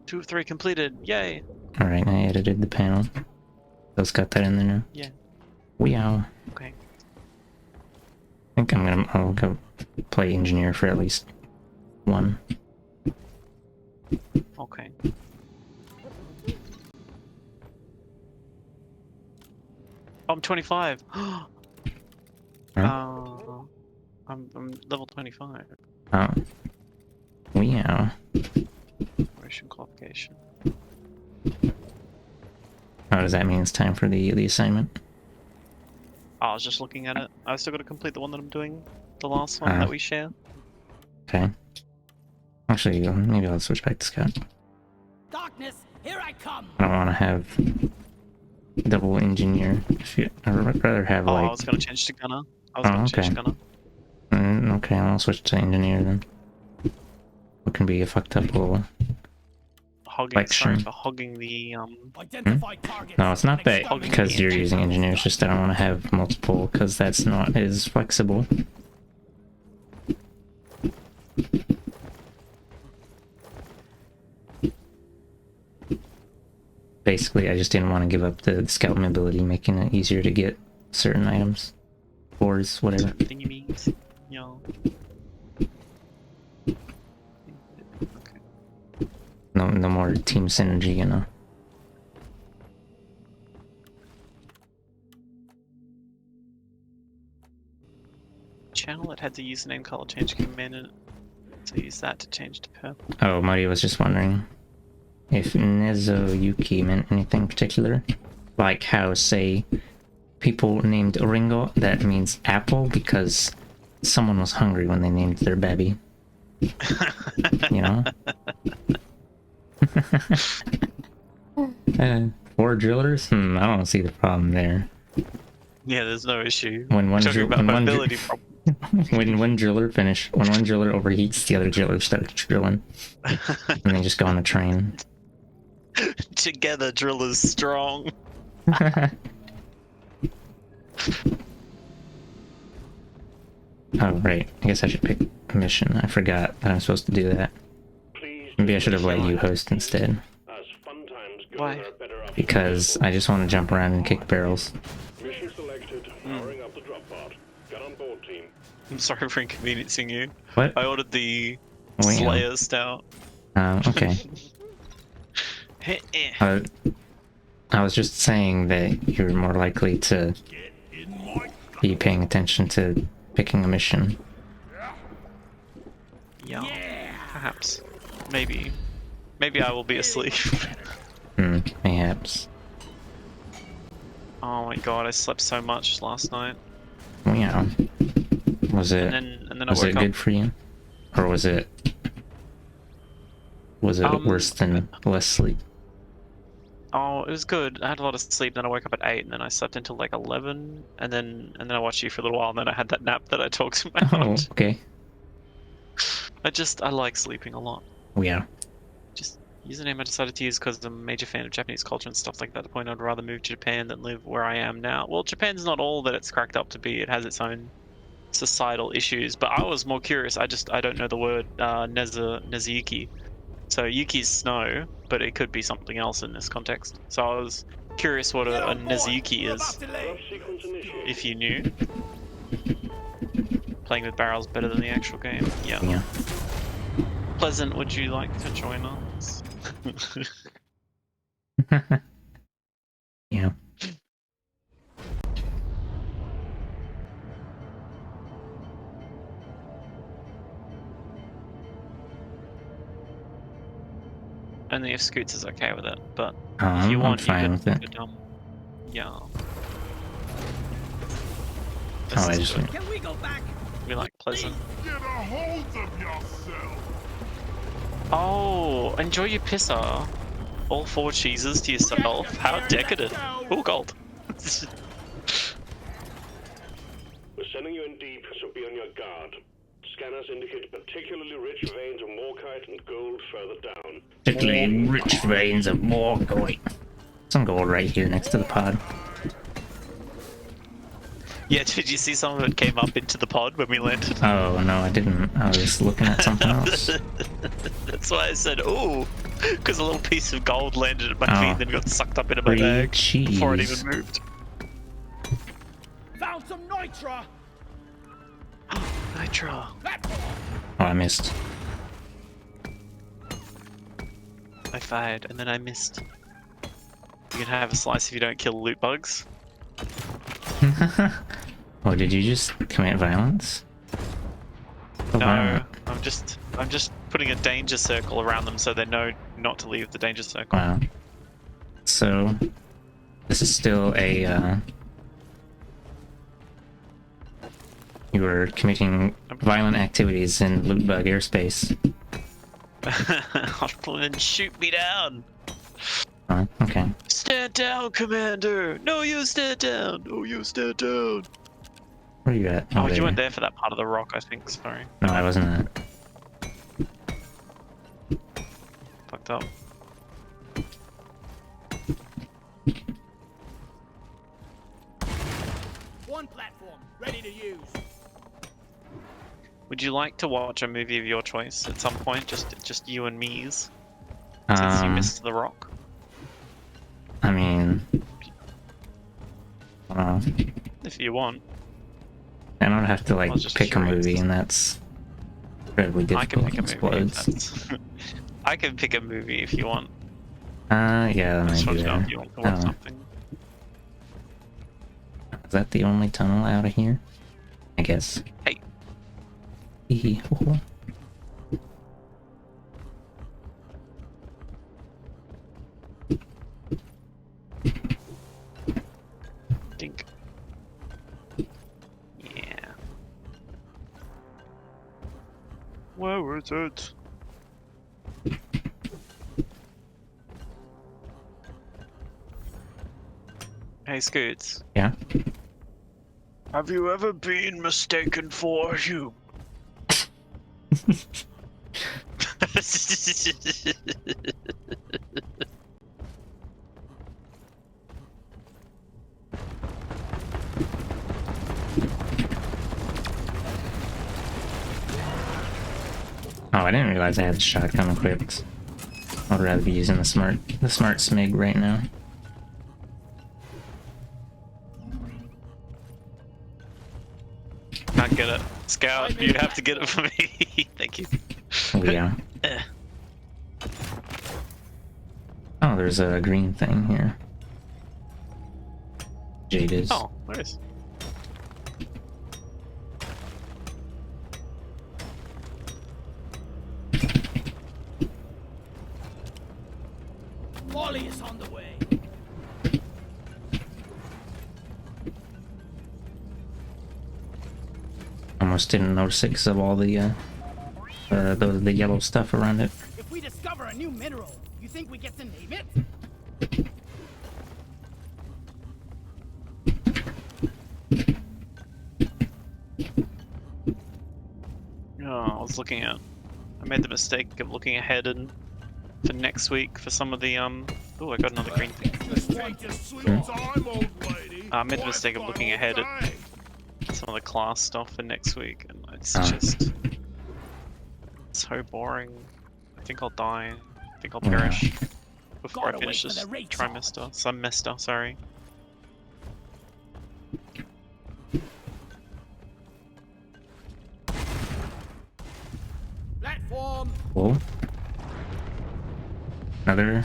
Two of three completed. Yay! All right, I edited the panel. Those got that in there now. Yeah. Wow. Okay. I think I'll go play engineer for at least one. Okay. I'm 25. Huh? I'm level 25. Oh. Wow. Operation qualification. Oh, does that mean it's time for the assignment? I was just looking at it. I still got to complete the one that I'm doing, the last one that we share. okay. Actually, maybe I'll switch back to Scout. Darkness, here I come. I don't want to have double engineer. I'd rather have Oh, like. I was gonna change to gunner. I was Oh, gonna change okay. to gunner. Okay, I'll switch to engineer then. What can be a fucked up little. Sorry Section. for hogging the Identify targets. No, it's not that Hogging because the you're engine. using engineer. It's just that I want to have multiple because that's not as flexible. Basically, I just didn't want to give up the scout mobility, making it easier to get certain items, ores, whatever. Thingy means, yeah. No more team synergy, you know. Channel that had the username color change command in it. So use that to change to purple. Oh, Marty was just wondering if Nezuyuki meant anything particular, like how, say, people named Ringo, that means apple because someone was hungry when they named their baby. You know? 4 drillers? I don't see the problem there. Yeah, there's no issue. When one We're talking about mobility problem. when one driller overheats, the other driller starts drilling, and they just go on a train. Together, drillers strong. Oh, right. I guess I should pick a mission. I forgot that I'm supposed to do that. Please Maybe I should have let you host instead. as fun times go, Why? there are better options. Because I just want to jump around and kick barrels. Mission selected. Powering up the drop pod. Get on board, team. I'm sorry for inconveniencing you. What? I ordered the Oh, yeah. Slayer stout. Okay. Eh. I was just saying that you're more likely to be paying attention to picking a mission. Yeah, perhaps. Maybe. Maybe I will be asleep. Mayhaps. Oh my god, I slept so much last night. Well, yeah. Was it? And then I Was woke it up. good for you, or was it? Was it worse than less sleep? Oh, it was good. I had a lot of sleep. Then I woke up at 8, and then I slept until like 11, and then I watched you for a little while, and then I had that nap that I talked about. Oh, okay. I like sleeping a lot. Oh, yeah. Just username I decided to use because I'm a major fan of Japanese culture and stuff like that. The point I'd rather move to Japan than live where I am now. Well, Japan's not all that it's cracked up to be. It has its own societal issues. But I was more curious. I don't know the word Nezuyuki. So Yuki's snow, but it could be something else in this context. So I was curious what a Nezuyuki is, Rough sequence initiated. if you knew. Playing with barrels better than the actual game. Yeah. Yeah. Pleasant, would you like to join us? Yeah. Only if Scoots is okay with it, but Oh, if you I'm want, fine with it. Yeah. Oh, I is just good. Can we go back? We like Pleasant. Get a hold of yourself! Oh, enjoy your pisser. All 4 cheeses to yourself. How decadent. Oh, gold. We're sending you in deep, so be on your guard. Scanners indicate particularly rich veins of morkite and gold further down. Particularly rich veins of more gold. Some gold right here next to the pod. Yeah, did you see some of it came up into the pod when we landed? Oh no, I didn't. I was looking at something else. That's why I said, ooh, because a little piece of gold landed at my Oh. feet and then got sucked up into my Free bag before it cheese. even moved. Found some nitra. Nitro. Oh, I missed. I fired and then I missed. You can have a slice if you don't kill loot bugs. Oh, did you just commit violence? So No, violent. I'm just putting a danger circle around them so they know not to leave the danger circle. Wow. So, this is still a, You were committing violent activities in Lootbug airspace. Then shoot me down. Oh, okay. Stand down, Commander. No, you stand down. No, you stand down. Where are you at? Oh, you there. weren't there for that part of the rock, I think. Sorry. No, I wasn't at. Fucked up. One platform, ready to use. Would you like to watch a movie of your choice at some point? Just you and me's? Since you missed the rock. I mean, I don't know. If you want. I don't have to like I was just pick curious. a movie, and that's incredibly I can difficult. pick a movie. Explodes. I can pick a movie if you want. Yeah, that I just might want be to know there. if you want to watch Oh. something. Is that the only tunnel out of here? I guess. Hey. Hee hee ho ho. Dink. Yeah. Where is it? Hey, Scoots. Yeah. Have you ever been mistaken for a human? Oh, I didn't realize I had the shotgun equipped. I'd rather be using the smart smig right now. Can't get it. Scout, you have to get it for me. Thank you. Oh, yeah. Eh. Oh, there's a green thing here. Jade is. Oh, where is? Molly is on the way. Almost didn't notice it because of all the yellow stuff around it. If we discover a new mineral, you think we get to name it? Oh, I was looking at. I made the mistake of looking ahead and for next week for some of the Oh, I got another green thing. Just take your sweet time, old lady. I made the mistake of looking ahead at some of the class stuff for next week, and it's just so boring. I think I'll die. I think I'll perish before Gotta I finish wait for this the race semester. Sorry. Platform. Cool. Another.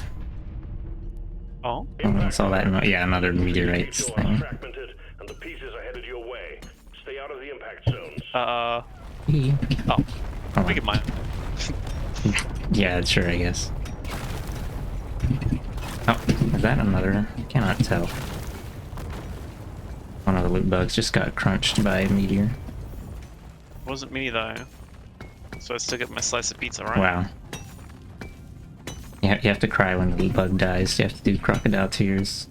Oh, Oh, I saw that. Yeah, another meteorites Vehicle are thing. fragmented, and the pieces are headed your way. Stay out of the impact zones. Hee. Oh, Hold we on. can mine. Yeah, sure, I guess. Oh, is that another? I cannot tell. One of the loot bugs just got crunched by a meteor. Wasn't me though. So I still get my slice of pizza, right? Wow. You have to cry when the loot bug dies. You have to do crocodile tears.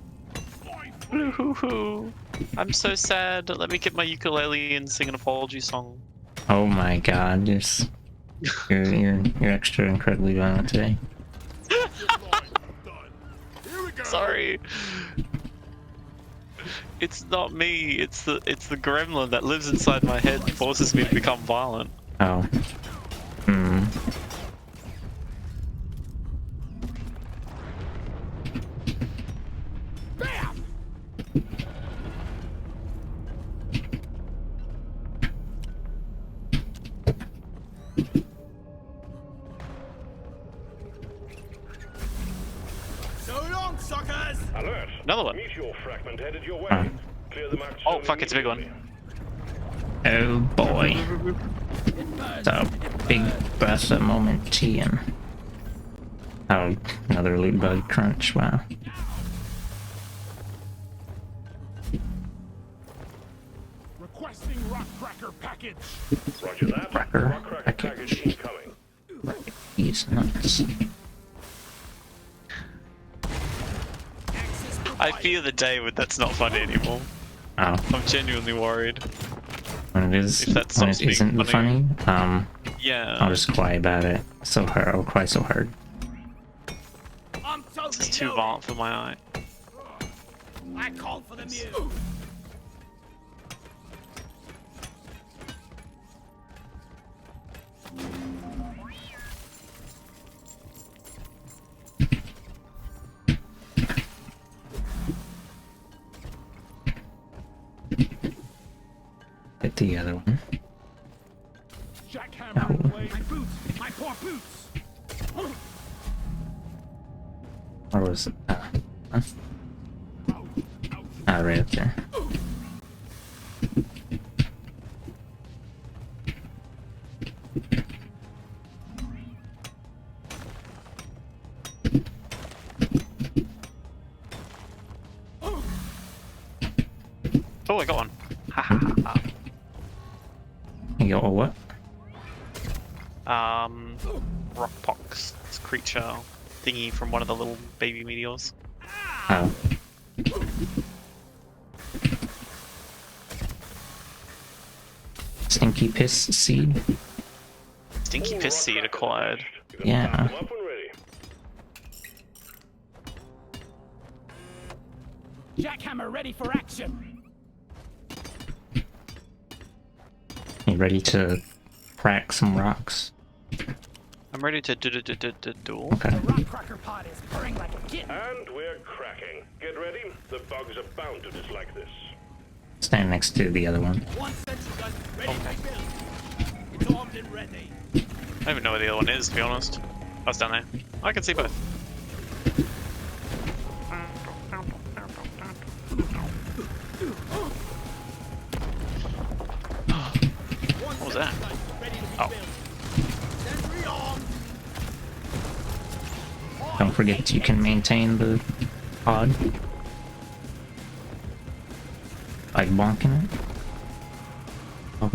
Hoo-hoo-hoo. I'm so sad. Let me get my ukulele and sing an apology song. Oh my god, you're extra incredibly violent today. Here we go. Sorry. It's not me. It's the gremlin that lives inside my head and forces me to become violent. Oh. Hmm. Bam! So long, suckers. Alert! Another one. Meteor fragment headed your way. Huh. Clear the marked Oh zone fuck! It's a big one. immediately. Oh boy. It's a big burst of momentium. Oh, another loot bug crunch, wow. Requesting rock cracker package. Roger that. Cracker Rock cracker package. package incoming. These nuts. I fear the day when that's not funny anymore. Oh, I'm genuinely worried. when it is, If that when stops it being isn't funny, funny. I'll Yeah, just cry about it so hard. I'll cry so hard. I'm this totally is too loaded. violent for my eye. I called for the muse. Hit the other one. Jackhammer No. blade. My boots! My poor boots! Or was it? Huh? Ah, right up there. Oh, I got one. Ha ha ha ha. You got a what? Rockpox creature thingy from one of the little baby meteors. Oh. Stinky piss seed? Stinky All piss rock seed crackers acquired. attached. You can Yeah. start them up and ready. Jackhammer ready for action! You ready to crack some rocks? I'm ready to duel. Okay. The rock cracker pod is purring like a kitten. And we're cracking. Get ready. The bugs are bound to dislike this. Stand next to the other one. One sentry gun ready to be built. It's armed and ready. I don't even know where the other one is, to be honest. I was down there. I can see both. What was that? Oh. Sentry on! Don't forget you can maintain the pod by bonking it. Oh.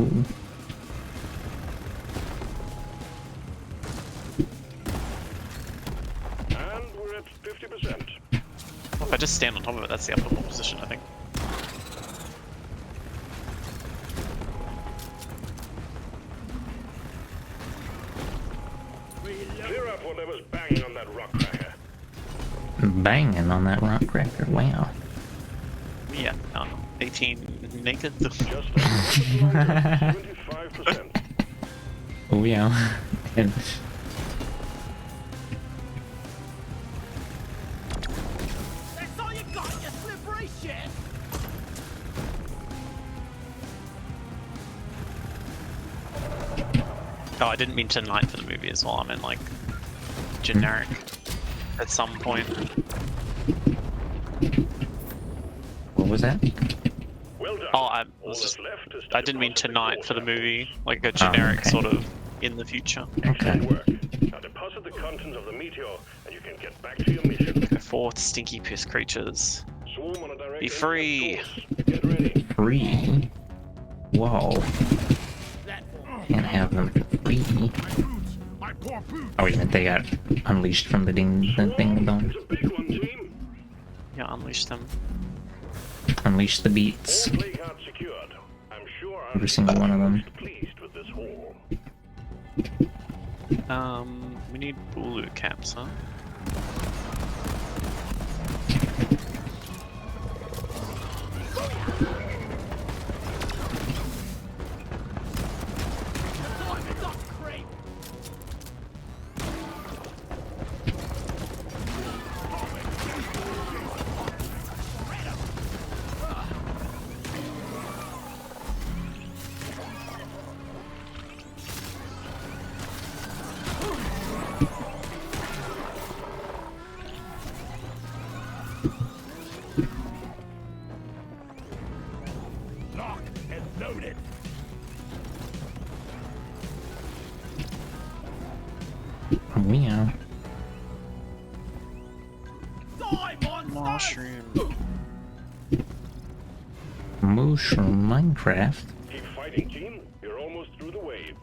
And we're at 50%. Well, if I just stand on top of it, that's the optimal position, I think. Clear up whatever's banging on that rock cracker. Banging on that rock cracker. Wow. Yeah, 18 naked. Just a little longer, 75%. Oh yeah. And That's all you got, you slippery shit! Oh, I didn't mean tonight for the movie as well. I meant like generic at some point. what was that? Well done. Oh, All that's left is to I didn't mean deposit the tonight for the core movie, like a generic okay. sort of in the future. Excellent Okay. work. Now deposit the contents of the meteor, and you can get back to your mission. Fourth stinky piss creatures. Swarm on a direct Be impact free. course. Get ready. Free? Whoa. Can't have them for free. My boots. My poor boots. Oh wait a minute, they got unleashed from the ding dong. It's a big one, team. Yeah, unleash them. Unleash the beats. All play cards secured. I'm sure I'll Every single one of them. most pleased with this haul. We need Bulu caps, huh? Duck creep! Lock and loaded. Meow. Die, monster! Mushroom. Moo. Mushroom Minecraft. Keep fighting, team. You're almost through the wave.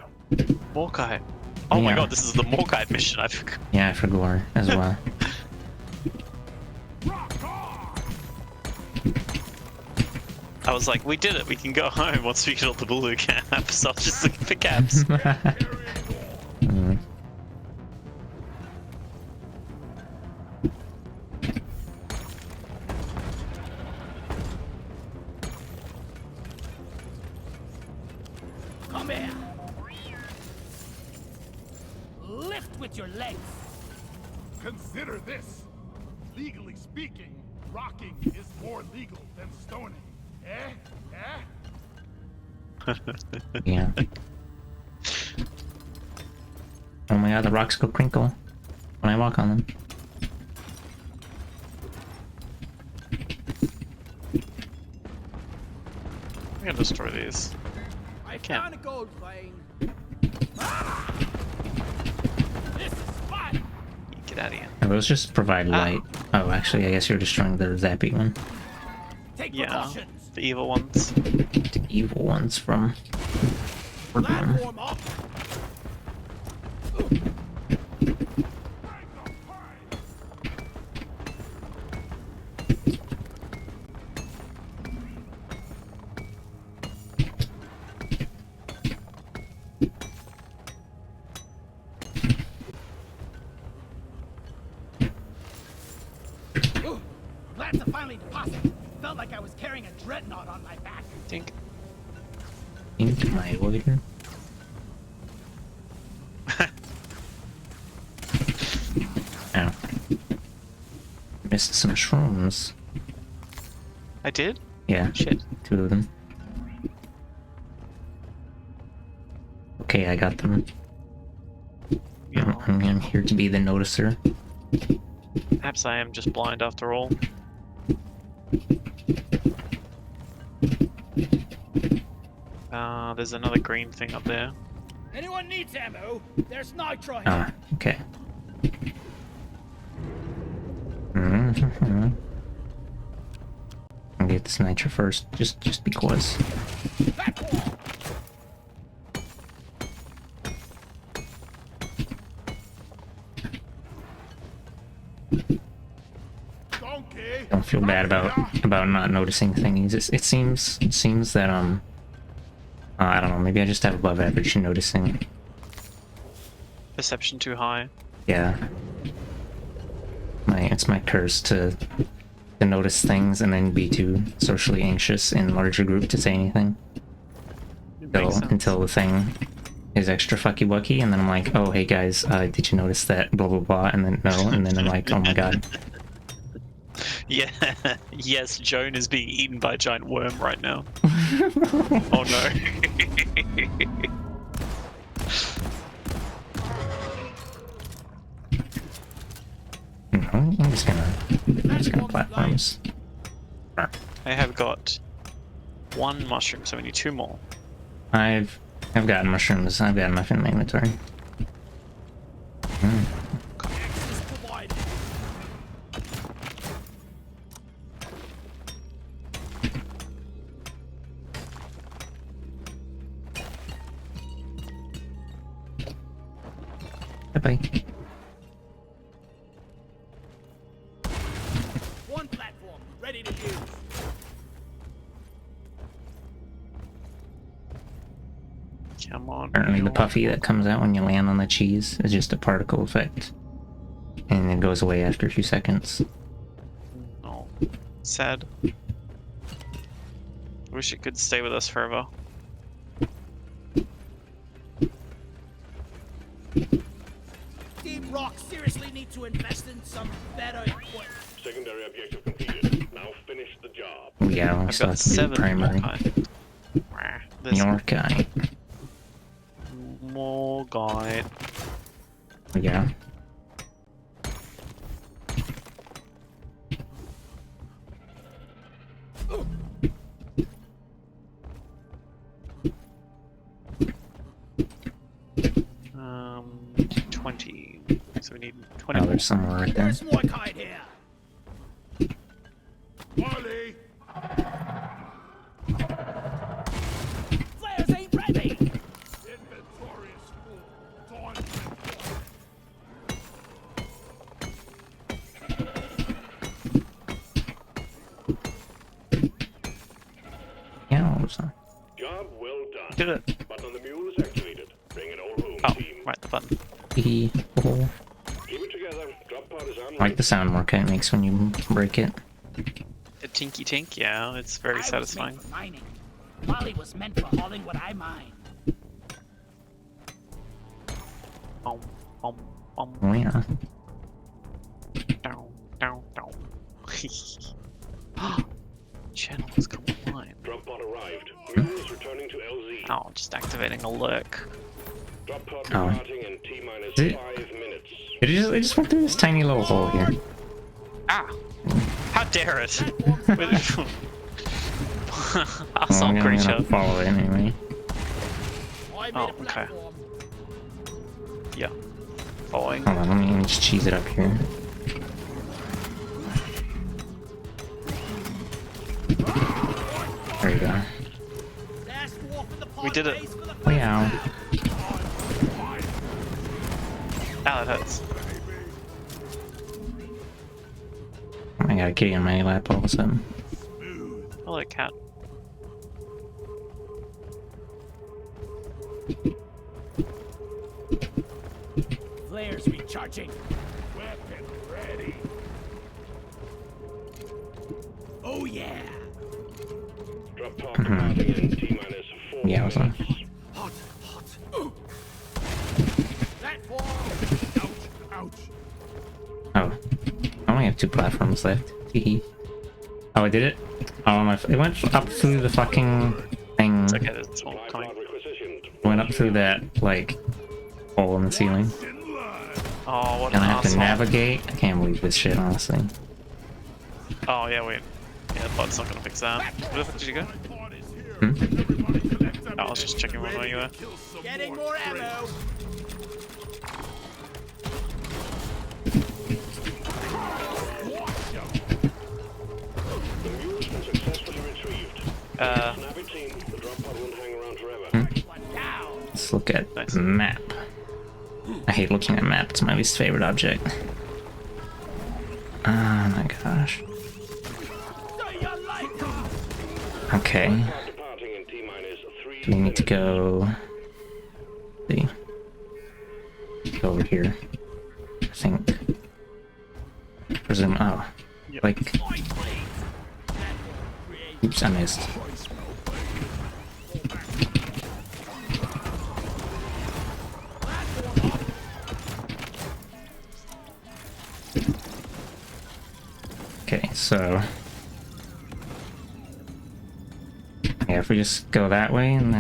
Morkai. Oh my Yeah. god, this is the Morkai mission. I forgot. Yeah, for Gore as well. I was like, we did it. We can go home once we get all the blue caps. So I was just looking for caps. Mm. Come here. Lift with your legs. Consider this. Legally speaking, rocking is more legal than stoning. Eh? Eh? Yeah. Oh my god, the rocks go crinkle when I walk on them. I'm gonna destroy these. I can't. found a gold vein. This is fun. Get out of here. Those just provide light. Oh, actually, I guess you're destroying the zappy one. Take Yeah. precautions. The evil ones. The evil ones from... Platform up. Ooh, glad to finally deposit. Felt like I was carrying a dreadnought on my back. Dink. Into my order. Ow. Missed some shrooms. I did? Yeah, Shit. 2 of them. Okay, I got them. Yeah. I'm here to be the noticer. Perhaps I am just blind after all. There's another green thing up there. Anyone needs ammo? There's nitro here. Ah, okay. Mm-hmm. I'll get this nitro first, just because. Platform. Donkey! Don't feel bad about not noticing things. It seems that I don't know. Maybe I just have above average noticing. Perception too high. Yeah. It's my curse to notice things and then be too socially anxious in larger group to say anything. It makes sense. Until the thing is extra fucky wucky, and then I'm like, oh hey guys, did you notice that? Blah blah blah, and then no, and then I'm like, oh my god. Yeah. Yes, Joan is being eaten by a giant worm right now. Oh no. No, I'm just gonna platforms. I have got 1 mushroom, so we need 2 more. I've gotten mushrooms. I've got enough in my inventory. Access provided. Bye bye. One platform ready to use. Come on. Apparently the Neil. puffy that comes out when you land on the cheese is just a particle effect. And it goes away after a few seconds. Oh, sad. Wish it could stay with us forever. Deep Rock seriously need to invest in some better equipment. Secondary objective completed. Now finish the job. Yeah, we I've still got have to do 7 primary. Morkai. There's Your guy. more guy. Yeah. Um, 20. So we need Oh, 20 more. there's somewhere right there. There's more kite here. Wally! Well done. Did it? Button on the mule is activated. Bring it all home, Oh, team. right, the button. Hee. Oh. Keep it together. Drop pod is on. I like the sound mark it makes when you break it. A tinky tink, yeah, it's very I satisfying. was made for mining. Molly was meant for hauling what I mine. Bum, bum, bum, Oh yeah. down, down, down. Channel has come online. Drop pod arrived. Mule is returning to LZ. Oh, just activating a lurk. Drop pod Oh. departing in T-minus Did it- 5 minutes. It just went through this tiny little hole here. Ah! How dare it! Well, Assault I'm gonna creature. follow it anyway. I made Oh, a okay. platform. Yeah. Following. Hold on, let me just cheese it up here. There you go. Last war for the We did it. race for the Oh yeah. Ow, that hurts. I got a kitty on my lap all of a sudden. Hello, cat. Flares recharging. Weapon ready. Oh yeah. Drop pod departing in T-minus 4 Yeah, I was on. minutes. Hot, hot. Platform. Ouch, ouch. Oh. I only have 2 platforms left. Hee. Oh, I did it? Oh, it went up through the fucking thing. It's okay, it's all Supply coming. pod requisitioned. Went up through that, like, hole in the ceiling. Oh, what an And I have to asshole. navigate. I can't believe this shit, honestly. Oh, yeah, wait. Yeah, the pod's not gonna fix that. Where the fuck did you go? Pod is here. Hmm? Everybody collect Oh, I was just checking where you were. Kill some Getting more traitors. ammo. The mule's been successfully retrieved. Snappy team, the drop pod won't hang around forever. One down. Let's look at Nice. map. I hate looking at map. It's my least favorite object. Oh my gosh. Okay. Pod departing in T-minus 3 Do we need to go? See. Go over here. I think. Presume. Oh. Like. Oops, I missed. Okay, so. Yeah, if we just go that way and then